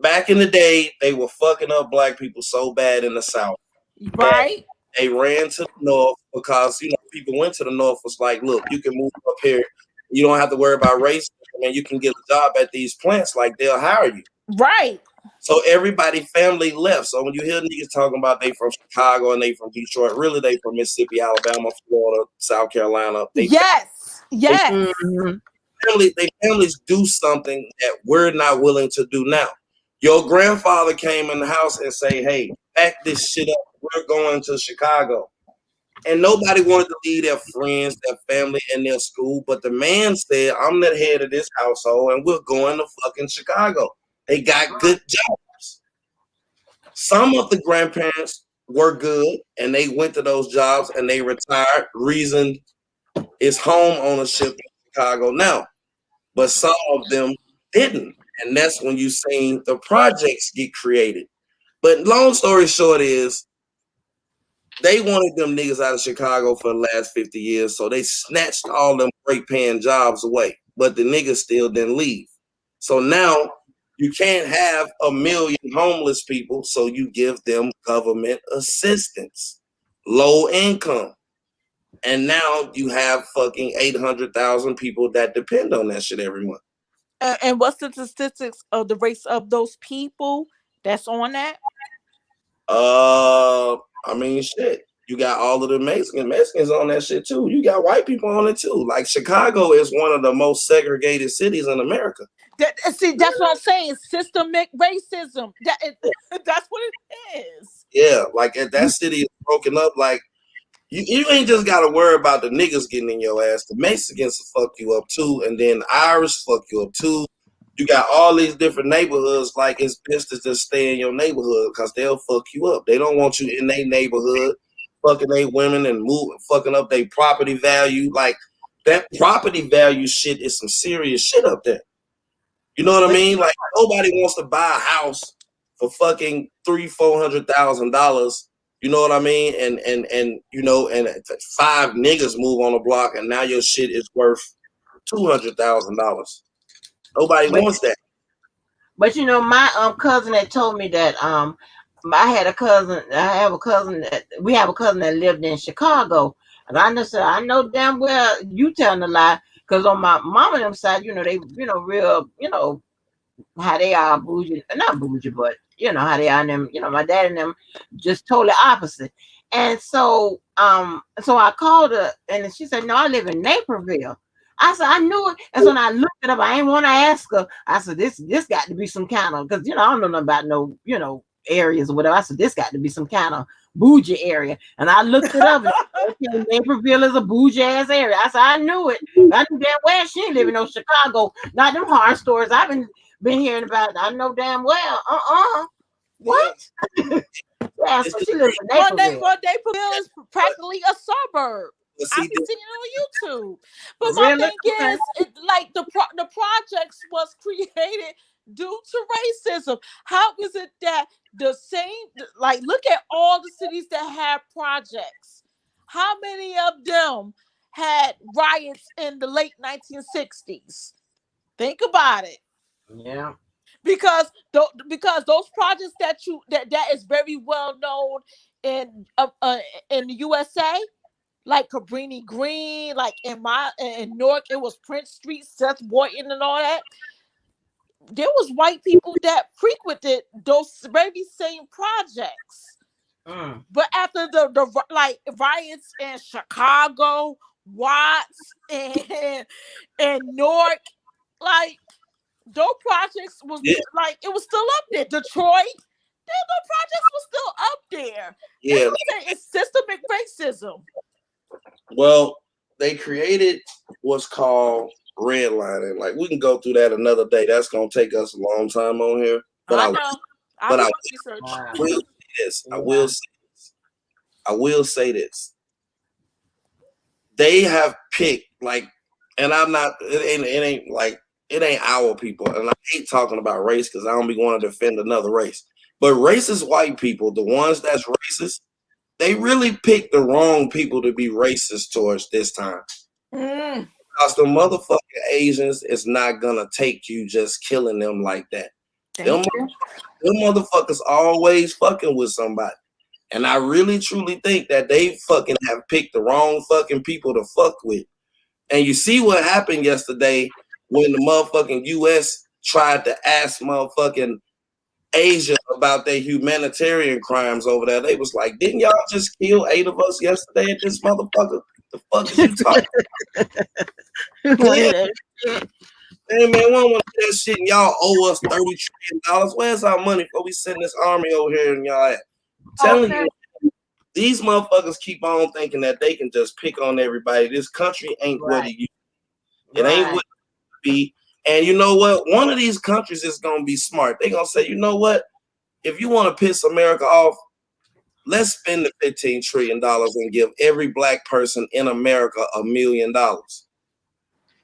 [SPEAKER 6] Back in the day, they were fucking up black people so bad in the South.
[SPEAKER 4] Right.
[SPEAKER 6] They ran to the North because people went to the North was like, look, you can move up here. You don't have to worry about race, and you can get a job at these plants. Like they'll hire you.
[SPEAKER 4] Right.
[SPEAKER 6] So everybody family left. So when you hear niggas talking about they from Chicago and they from Detroit, really they from Mississippi, Alabama, Florida, South Carolina.
[SPEAKER 4] Yes.
[SPEAKER 6] They families do something that we're not willing to do now. Your grandfather came in the house and say, hey, pack this shit up. We're going to Chicago. And nobody wanted to leave their friends, their family, and their school. But the man said, I'm the head of this household, and we're going to fucking Chicago. They got good jobs. Some of the grandparents were good, and they went to those jobs, and they retired. Reason is home ownership in Chicago now. But some of them didn't. And that's when you seen the projects get created. But long story short is, they wanted them niggas out of Chicago for the last 50 years, so they snatched all them great paying jobs away. But the niggas still didn't leave. So now you can't have 1 million homeless people, so you give them government assistance, low income. And now you have fucking 800,000 people that depend on that shit every month.
[SPEAKER 4] And what's the statistics of the race of those people that's on that?
[SPEAKER 6] I mean, shit. You got all of the Mexicans on that shit too. You got white people on it too. Like Chicago is one of the most segregated cities in America.
[SPEAKER 4] See, that's what I'm saying. Systemic racism. That's what it is.
[SPEAKER 6] Yeah, like that city is broken up. Like you ain't just got to worry about the niggas getting in your ass. The Mexicans will fuck you up too, and then Irish fuck you up too. You got all these different neighborhoods. Like it's best to just stay in your neighborhood because they'll fuck you up. They don't want you in their neighborhood, fucking they women and fucking up their property value. Like that property value shit is some serious shit up there. You know what I mean? Like nobody wants to buy a house for fucking $300,000-$400,000. You know what I mean? And 5 niggas move on the block, and now your shit is worth $200,000. Nobody wants that.
[SPEAKER 1] But my cousin had told me that I have a cousin that lived in Chicago, and I know damn well you telling a lie, because on my mom and them side, they real, how they are bougie, not bougie, but how they are, and them, my dad and them just totally opposite. And so I called her, and she said, no, I live in Naperville. I said, I knew it. And so when I looked it up, I didn't want to ask her. I said, this got to be some kind of, because I don't know nothing about no areas or whatever. I said, this got to be some kind of bougie area. And I looked it up, and okay, Naperville is a bougie ass area. I said, I knew it. I knew damn well she ain't living in Chicago. Not them horror stories I've been hearing about. I know damn well. What? Yeah, so she lives in Naperville.
[SPEAKER 4] Naperville is practically a suburb. I've been seeing it on YouTube. But my thing is, like the projects was created due to racism. How is it that the same, like, look at all the cities that have projects. How many of them had riots in the late 1960s? Think about it.
[SPEAKER 1] Yeah.
[SPEAKER 4] Because those projects that is very well known in the USA, like Cabrini Green, like in Newark, it was Prince Street, Seth Boynton, and all that. There was white people that frequented those very same projects. But after the like riots in Chicago, Watts, and Newark, like those projects was like it was still up there. Detroit, those projects was still up there.
[SPEAKER 6] Yeah,
[SPEAKER 4] it's systemic racism.
[SPEAKER 6] Well, they created what's called redlining. Like we can go through that another day. That's gonna take us a long time on here. But I will say this. They have picked and I'm not. It ain't our people, and I hate talking about race because I don't be wanting to defend another race. But racist white people, the ones that's racist, they really picked the wrong people to be racist towards this time. Because the motherfucking Asians is not gonna take you just killing them like that. Them motherfuckers always fucking with somebody. And I really truly think that they fucking have picked the wrong fucking people to fuck with. And you see what happened yesterday when the motherfucking US tried to ask motherfucking Asia about their humanitarian crimes over there. They was like, didn't y'all just kill 8 of us yesterday at this motherfucker? The fuck is you talking about? Hey man, we don't want to do that shit and y'all owe us $30 trillion. Where's our money before we send this army over here and y'all at? Telling you, these motherfuckers keep on thinking that they can just pick on everybody. This country ain't what it used to be. It ain't what it be. And you know what? One of these countries is gonna be smart. They're gonna say, you know what? If you want to piss America off, let's spend the $15 trillion and give every black person in America $1 million.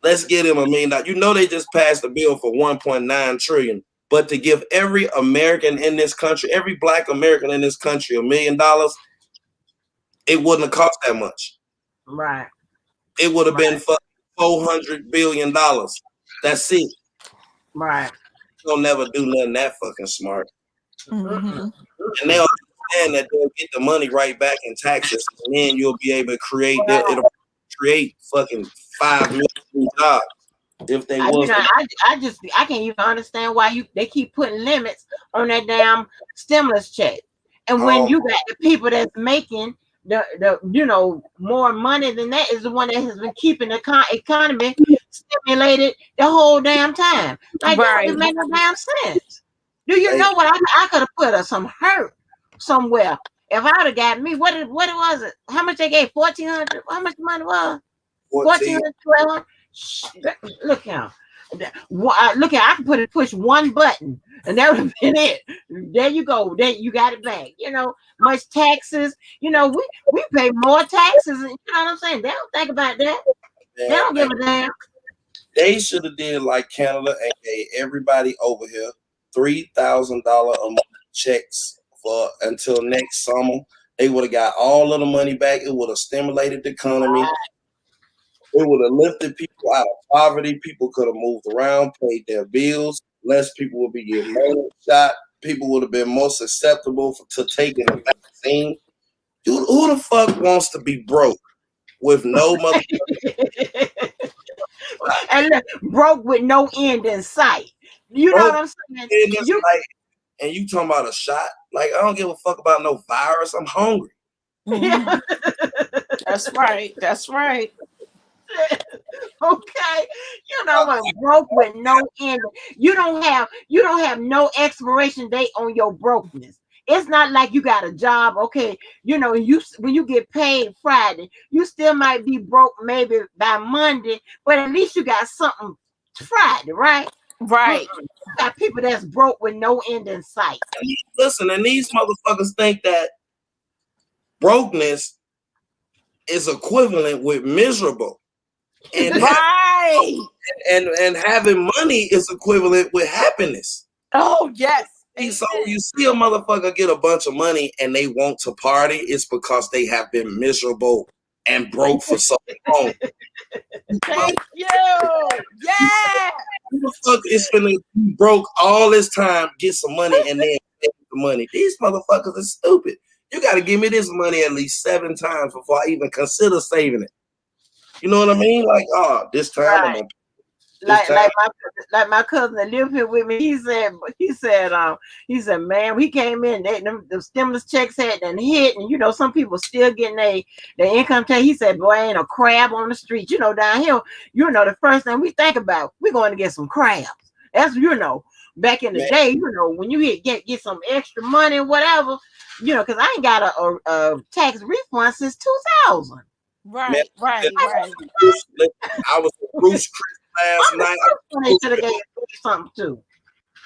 [SPEAKER 6] Let's get him $1 million. You know they just passed a bill for $1.9 trillion. But to give every American in this country, every black American in this country $1 million, it wouldn't have cost that much.
[SPEAKER 1] Right.
[SPEAKER 6] It would have been for $400 billion. That's it.
[SPEAKER 1] Right.
[SPEAKER 6] They'll never do nothing that fucking smart.
[SPEAKER 4] Mm-hmm.
[SPEAKER 6] And they'll understand that they'll get the money right back in taxes, and then you'll be able to create. It'll create fucking 5 million jobs if they was.
[SPEAKER 1] I can't even understand why they keep putting limits on that damn stimulus check. And when you got the people that's making the more money than that is the one that has been keeping the economy stimulated the whole damn time. Like that doesn't make no damn sense. Do you know what I could have put some hurt somewhere if I would have got me? What was it? How much they gave? 1,400. How much money was? 1,400, 1,200. Look now. Look at I can push one button and that would have been it. There you go. There you got it back. Much taxes. We pay more taxes. You know what I'm saying? They don't think about that. They don't give a damn.
[SPEAKER 6] They should have did like Canada and gave everybody over here $3,000 a month checks for until next summer. They would have got all of the money back. It would have stimulated the economy. It would have lifted people out of poverty. People could have moved around, paid their bills. Less people would be getting shot. People would have been more susceptible to taking a vaccine. Dude, who the fuck wants to be broke with no mother?
[SPEAKER 1] And look, broke with no end in sight. You know what I'm saying?
[SPEAKER 6] And you talking about a shot? Like, I don't give a fuck about no virus. I'm hungry.
[SPEAKER 4] Mm-hmm. That's right. That's right.
[SPEAKER 1] Okay, broke with no end. You don't have no expiration date on your brokenness. It's not like you got a job. Okay, when you get paid Friday, you still might be broke maybe by Monday, but at least you got something Friday, right?
[SPEAKER 4] Right.
[SPEAKER 1] You got people that's broke with no end in sight.
[SPEAKER 6] Listen, and these motherfuckers think that brokenness is equivalent with miserable. And and having money is equivalent with happiness.
[SPEAKER 4] Oh yes.
[SPEAKER 6] So you see a motherfucker get a bunch of money and they want to party, it's because they have been miserable and broke for so long.
[SPEAKER 4] Thank you. Yeah.
[SPEAKER 6] Who the fuck is finna be broke all this time, get some money, and then take the money? These motherfuckers are stupid. You got to give me this money at least 7 times before I even consider saving it. You know what I mean? Like, this time I'm gonna.
[SPEAKER 1] Like my cousin that lived here with me, he said, man, we came in, the stimulus checks had done hit, and some people still getting their income tax. He said, boy, ain't a crab on the street. Down here, the first thing we think about, we're going to get some crabs. That's back in the day, when you get some extra money or whatever, because I ain't got a tax refund since 2000.
[SPEAKER 4] Right.
[SPEAKER 6] I was in Ruth's Chris last night.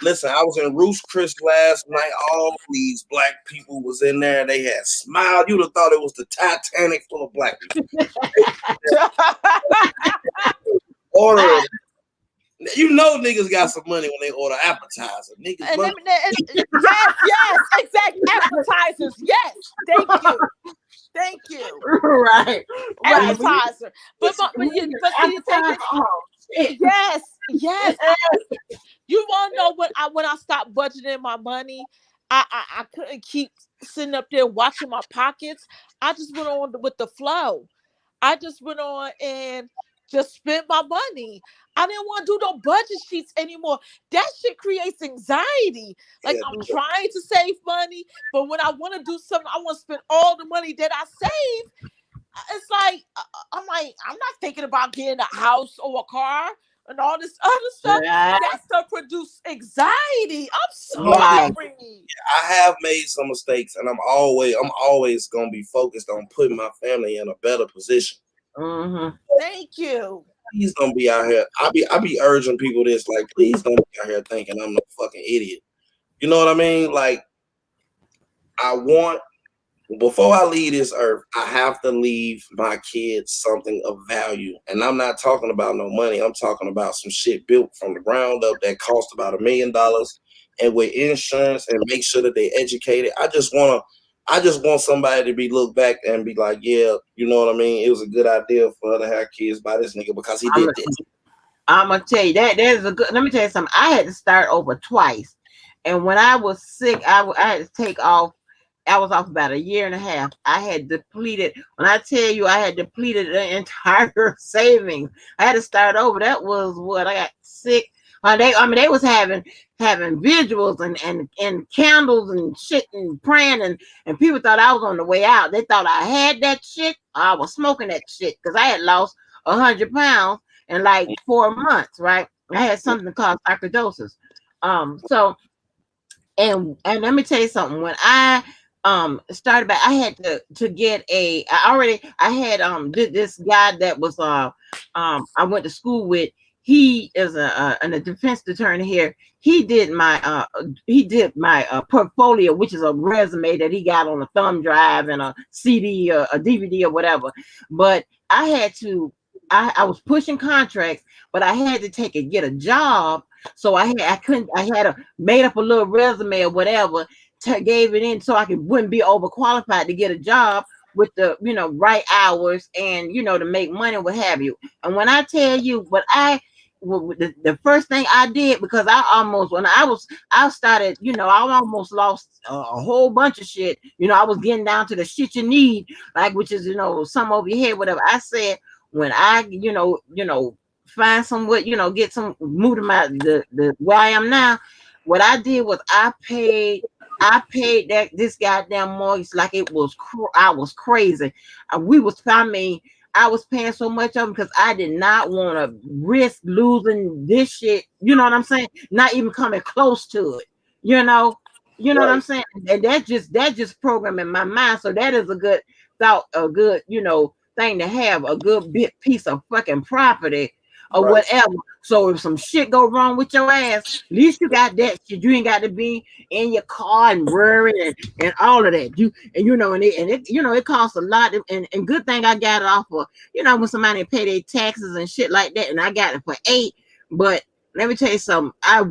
[SPEAKER 6] Listen, I was in Ruth's Chris last night. All these black people was in there. They had smiled. You'd have thought it was the Titanic full of black people. Order. Niggas got some money when they order appetizer. Niggas
[SPEAKER 4] yes, exactly. Appetizers. Yes. Thank you.
[SPEAKER 1] Right.
[SPEAKER 4] Appetizer. But yes. You want to know when I stopped budgeting my money? I couldn't keep sitting up there watching my pockets. I just went on with the flow. I just went on and just spent my money. I didn't want to do no budget sheets anymore. That shit creates anxiety. Like,
[SPEAKER 6] Yeah,
[SPEAKER 4] I'm trying to save money, but when I want to do something, I want to spend all the money that I save. It's like I'm not thinking about getting a house or a car and all this other stuff.
[SPEAKER 1] Right.
[SPEAKER 4] That stuff produce anxiety. I'm
[SPEAKER 1] Right.
[SPEAKER 4] sorry.
[SPEAKER 6] I have made some mistakes, and I'm always gonna be focused on putting my family in a better position.
[SPEAKER 1] Mm-hmm.
[SPEAKER 4] Thank you.
[SPEAKER 6] Please don't be out here. I be urging people this, like, please don't be out here thinking I'm no fucking idiot. You know what I mean? Like, I want, before I leave this earth, I have to leave my kids something of value. And I'm not talking about no money. I'm talking about some shit built from the ground up that cost about $1 million, and with insurance, and make sure that they educated. I just want somebody to be looked back and be like, yeah, you know what I mean? It was a good idea for her to have kids by this nigga because he did this.
[SPEAKER 1] I'm gonna tell you that is a good. Let me tell you something. I had to start over twice, and when I was sick, I had to take off. I was off about 1.5 years. I had depleted. When I tell you, I had depleted the entire savings. I had to start over. That was what I got sick. They was having visuals and candles and shit and praying, and people thought I was on the way out. They thought I had that shit. I was smoking that shit because I had lost 100 pounds in like 4 months. Right? I had something called sarcoidosis. So and let me tell you something. When I started back, I had to get I had this guy that was I went to school with. He is a defense attorney here. He did my portfolio, which is a resume that he got on a thumb drive and a CD or a DVD or whatever. But I had to I was pushing contracts, but I had to get a job. So I had a made up a little resume or whatever, gave it in so I wouldn't be overqualified to get a job with the right hours and to make money, what have you. And when I tell you the first thing I did, because I started, I almost lost a whole bunch of shit. I was getting down to the shit you need, like, which is some over your head, whatever. I said, when I find some what get some move to the where I am now. What I did was I paid this goddamn mortgage like it was I was crazy. I was paying so much of them because I did not want to risk losing this shit. You know what I'm saying? Not even coming close to it. You know what I'm saying? And that just programmed in my mind. So that is a good thought, a good thing to have, a good piece of fucking property or whatever. So if some shit go wrong with your ass, at least you got that shit. You ain't got to be in your car and worrying and all of that. It costs a lot. And good thing I got it off of, when somebody pay their taxes and shit like that, and I got it for 8. But let me tell you something. I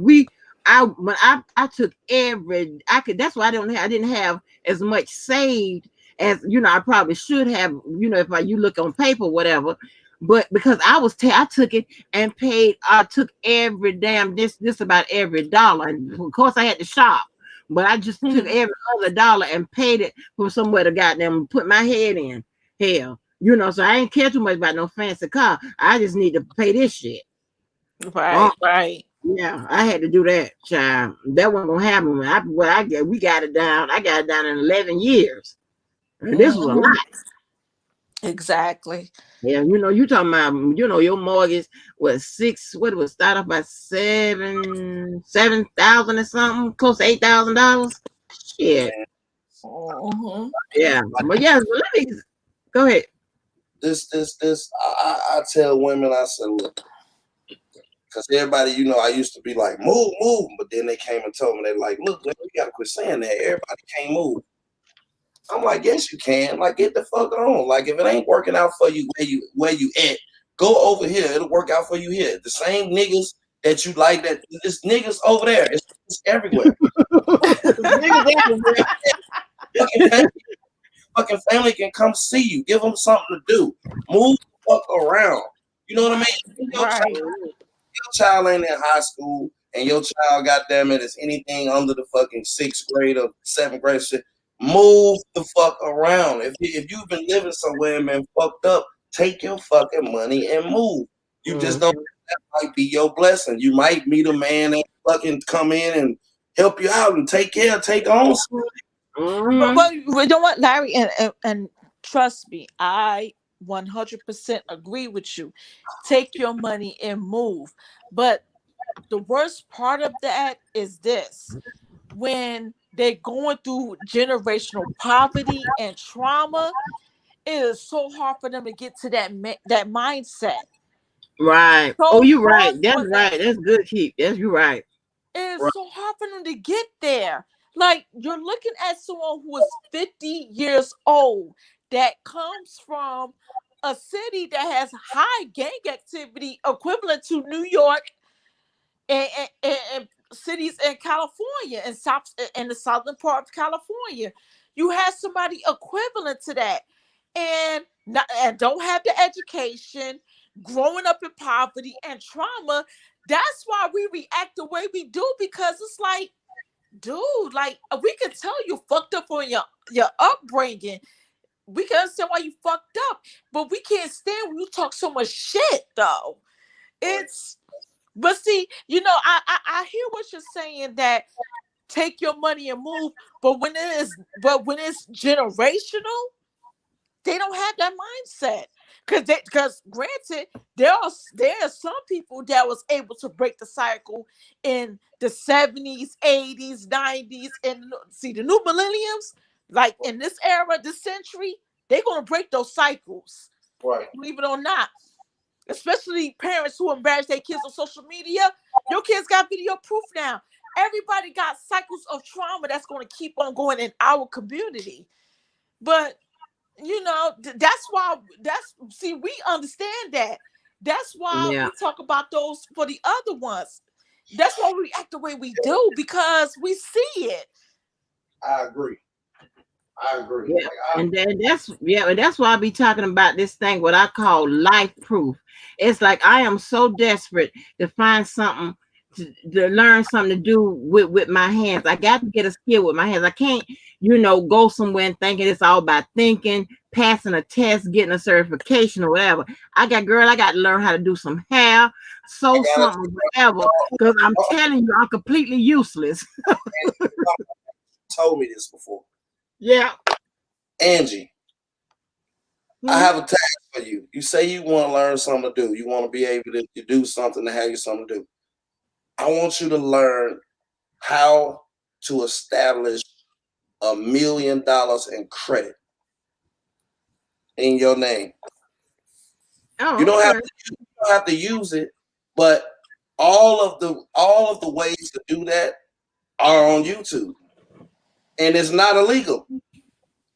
[SPEAKER 1] took that's why I didn't have as much saved as I probably should have, if you look on paper, whatever. But because I took it and paid, I took every damn this about every dollar. And of course I had to shop, but I just took every other dollar and paid it for somewhere to goddamn put my head in. Hell, so I ain't care too much about no fancy car. I just need to pay this shit.
[SPEAKER 4] Right.
[SPEAKER 1] Yeah, I had to do that, child. That wasn't gonna happen. We got it down. I got it down in 11 years. And this was a lot.
[SPEAKER 4] Exactly.
[SPEAKER 1] Yeah, you talking about, your mortgage was what it was start off by 7,000 or something, close to $8,000. Shit. Yeah. But yeah, let me go ahead.
[SPEAKER 6] I tell women, I said, look, because everybody, I used to be like, move, but then they came and told me, they're like, look, we gotta quit saying that. Everybody can't move. I'm like, yes, you can. Like, get the fuck on. Like, if it ain't working out for you where you at, go over here. It'll work out for you here. The same niggas that you like, that it's niggas over there. It's everywhere. Niggas everywhere. Fucking family can come see you. Give them something to do. Move the fuck around. You know what I mean? Your child ain't in high school and your child, goddamn it, is anything under the fucking 6th grade or 7th grade shit, move the fuck around. If you've been living somewhere and been fucked up, take your fucking money and move. You just don't. That might be your blessing. You might meet a man that fucking come in and help you out and take on.
[SPEAKER 4] But you know what, Larry, and trust me, I 100% agree with you. Take your money and move. But the worst part of that is this: when they're going through generational poverty and trauma, it is so hard for them to get to that mindset.
[SPEAKER 1] Right. Oh,
[SPEAKER 4] So
[SPEAKER 1] you're right.
[SPEAKER 4] hard
[SPEAKER 1] That's
[SPEAKER 4] for them.
[SPEAKER 1] right. That's good, Keep. Yes, you're right.
[SPEAKER 4] It is so hard for them to get there. Like, you're looking at someone who is 50 years old that comes from a city that has high gang activity equivalent to New York and cities in California and South in the southern part of California. You have somebody equivalent to that, and don't have the education, growing up in poverty and trauma. That's why we react the way we do, because it's like, dude, like, we can tell you fucked up on your upbringing. We can understand why you fucked up, but we can't stand when you talk so much shit, though. It's But see, I hear what you're saying, that take your money and move, but when it's generational, they don't have that mindset. Because granted, there are some people that was able to break the cycle in the 70s, 80s, 90s, and see the new millenniums, like in this era, this century, they're gonna break those cycles.
[SPEAKER 6] Right.
[SPEAKER 4] Believe it or not. Especially parents who embarrass their kids on social media. Your kids got video proof now. Everybody got cycles of trauma that's going to keep on going in our community. But we understand that. That's why
[SPEAKER 1] Yeah.
[SPEAKER 4] we talk about those for the other ones. That's why we act the way we do, because we see it.
[SPEAKER 6] I agree.
[SPEAKER 1] Yeah,
[SPEAKER 6] Like,
[SPEAKER 1] and that's why I be talking about this thing, what I call life proof. It's like I am so desperate to find something to learn something to do with my hands. I got to get a skill with my hands. I can't, go somewhere and thinking it's all about thinking, passing a test, getting a certification or whatever. I got to learn how to do some hair, sew something, whatever. Because I'm telling you, I'm completely useless.
[SPEAKER 6] told me this before.
[SPEAKER 1] Yeah.
[SPEAKER 6] Angie, I have a task for you. You say you want to learn something to do. You want to be able to do something to have you something to do. I want you to learn how to establish $1 million in credit in your name.
[SPEAKER 1] Oh,
[SPEAKER 6] You don't
[SPEAKER 1] okay.
[SPEAKER 6] have to use it, but all of the ways to do that are on YouTube, and it's not illegal.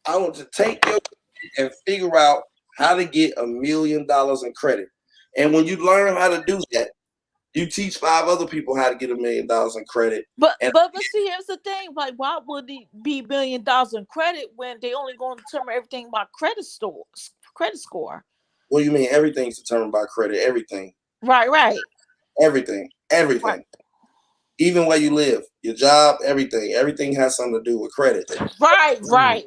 [SPEAKER 6] I want to take your and figure out how to get $1 million in credit. And when you learn how to do that, you teach 5 other people how to get $1 million in credit.
[SPEAKER 4] But see, here's the thing: like, why would it be $1 million in credit when they only going to determine everything by credit score?
[SPEAKER 6] What do you mean? Everything's determined by credit. Everything.
[SPEAKER 4] Right.
[SPEAKER 6] Everything.
[SPEAKER 4] Right.
[SPEAKER 6] Even where you live, your job, everything. Everything has something to do with credit.
[SPEAKER 4] Right.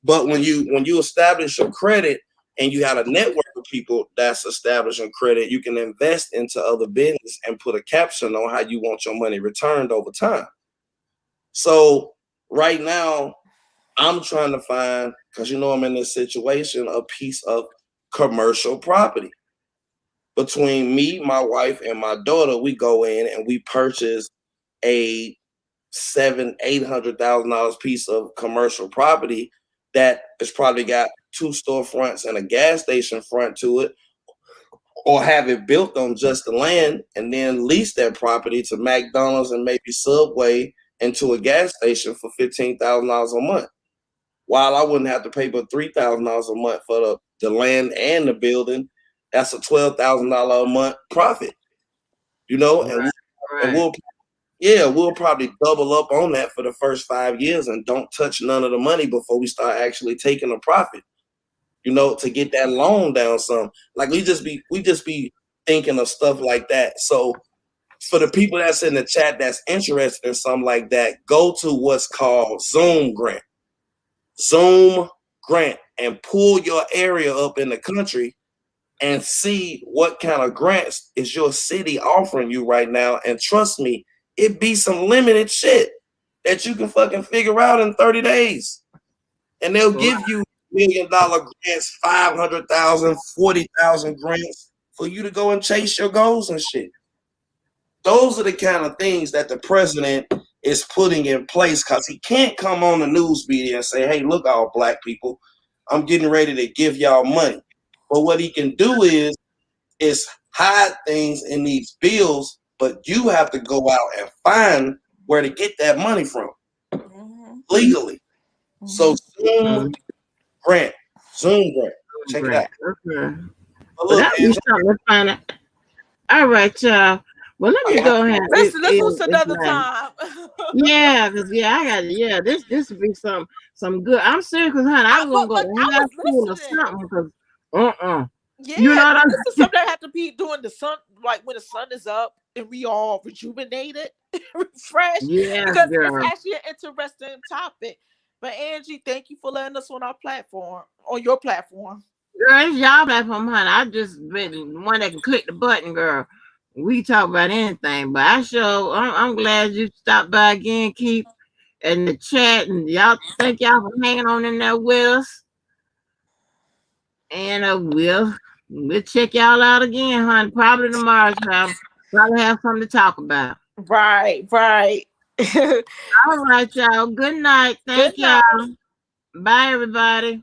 [SPEAKER 6] But when you establish your credit and you have a network of people that's establishing credit, you can invest into other business and put a caption on how you want your money returned over time. So right now, I'm trying to find, because I'm in this situation, a piece of commercial property. Between me, my wife, and my daughter, we go in and we purchase a $700,000-800,000 piece of commercial property that has probably got 2 storefronts and a gas station front to it, or have it built on just the land and then lease that property to McDonald's and maybe Subway into a gas station for $15,000 a month. While I wouldn't have to pay but $3,000 a month for the land and the building, that's a $12,000 a month profit. And we'll probably double up on that for the first 5 years and don't touch none of the money before we start actually taking a profit. To get that loan down some. Like we just be thinking of stuff like that. So for the people that's in the chat that's interested in something like that, go to what's called Zoom Grant. Zoom Grant, and pull your area up in the country and see what kind of grants is your city offering you right now. And trust me, it be some limited shit that you can fucking figure out in 30 days. And they'll give you $1 million grants, 500,000, 40,000 grants for you to go and chase your goals and shit. Those are the kind of things that the president is putting in place, because he can't come on the news media and say, hey, look, all black people, I'm getting ready to give y'all money. But what he can do is hide things in these bills, but you have to go out and find where to get that money from legally. So Zoom Grant. Check it out.
[SPEAKER 1] Okay. Well, that'd be something to find out. All right, y'all. Well, let me go ahead.
[SPEAKER 4] This was another time.
[SPEAKER 1] Yeah, because this would be some good. I'm serious, because honey, I was gonna go to high school or something. Because
[SPEAKER 4] yeah,
[SPEAKER 1] you know what
[SPEAKER 4] this is something that have to be during the sun, like when the sun is up and we all rejuvenated, refreshed.
[SPEAKER 1] Yeah,
[SPEAKER 4] because
[SPEAKER 1] girl.
[SPEAKER 4] it's actually an interesting topic. But Angie, thank you for letting us on our platform, on your platform.
[SPEAKER 1] Girl, it's y'all platform, honey. I just been one that can click the button, girl. We talk about anything, but I'm glad you stopped by again. Keep in the chat, and y'all thank y'all for hanging on in there with us. And we'll check y'all out again, honey. Probably tomorrow, child. Probably have something to talk about.
[SPEAKER 4] Right.
[SPEAKER 1] All right, y'all. Good night. Thank y'all. Bye, everybody.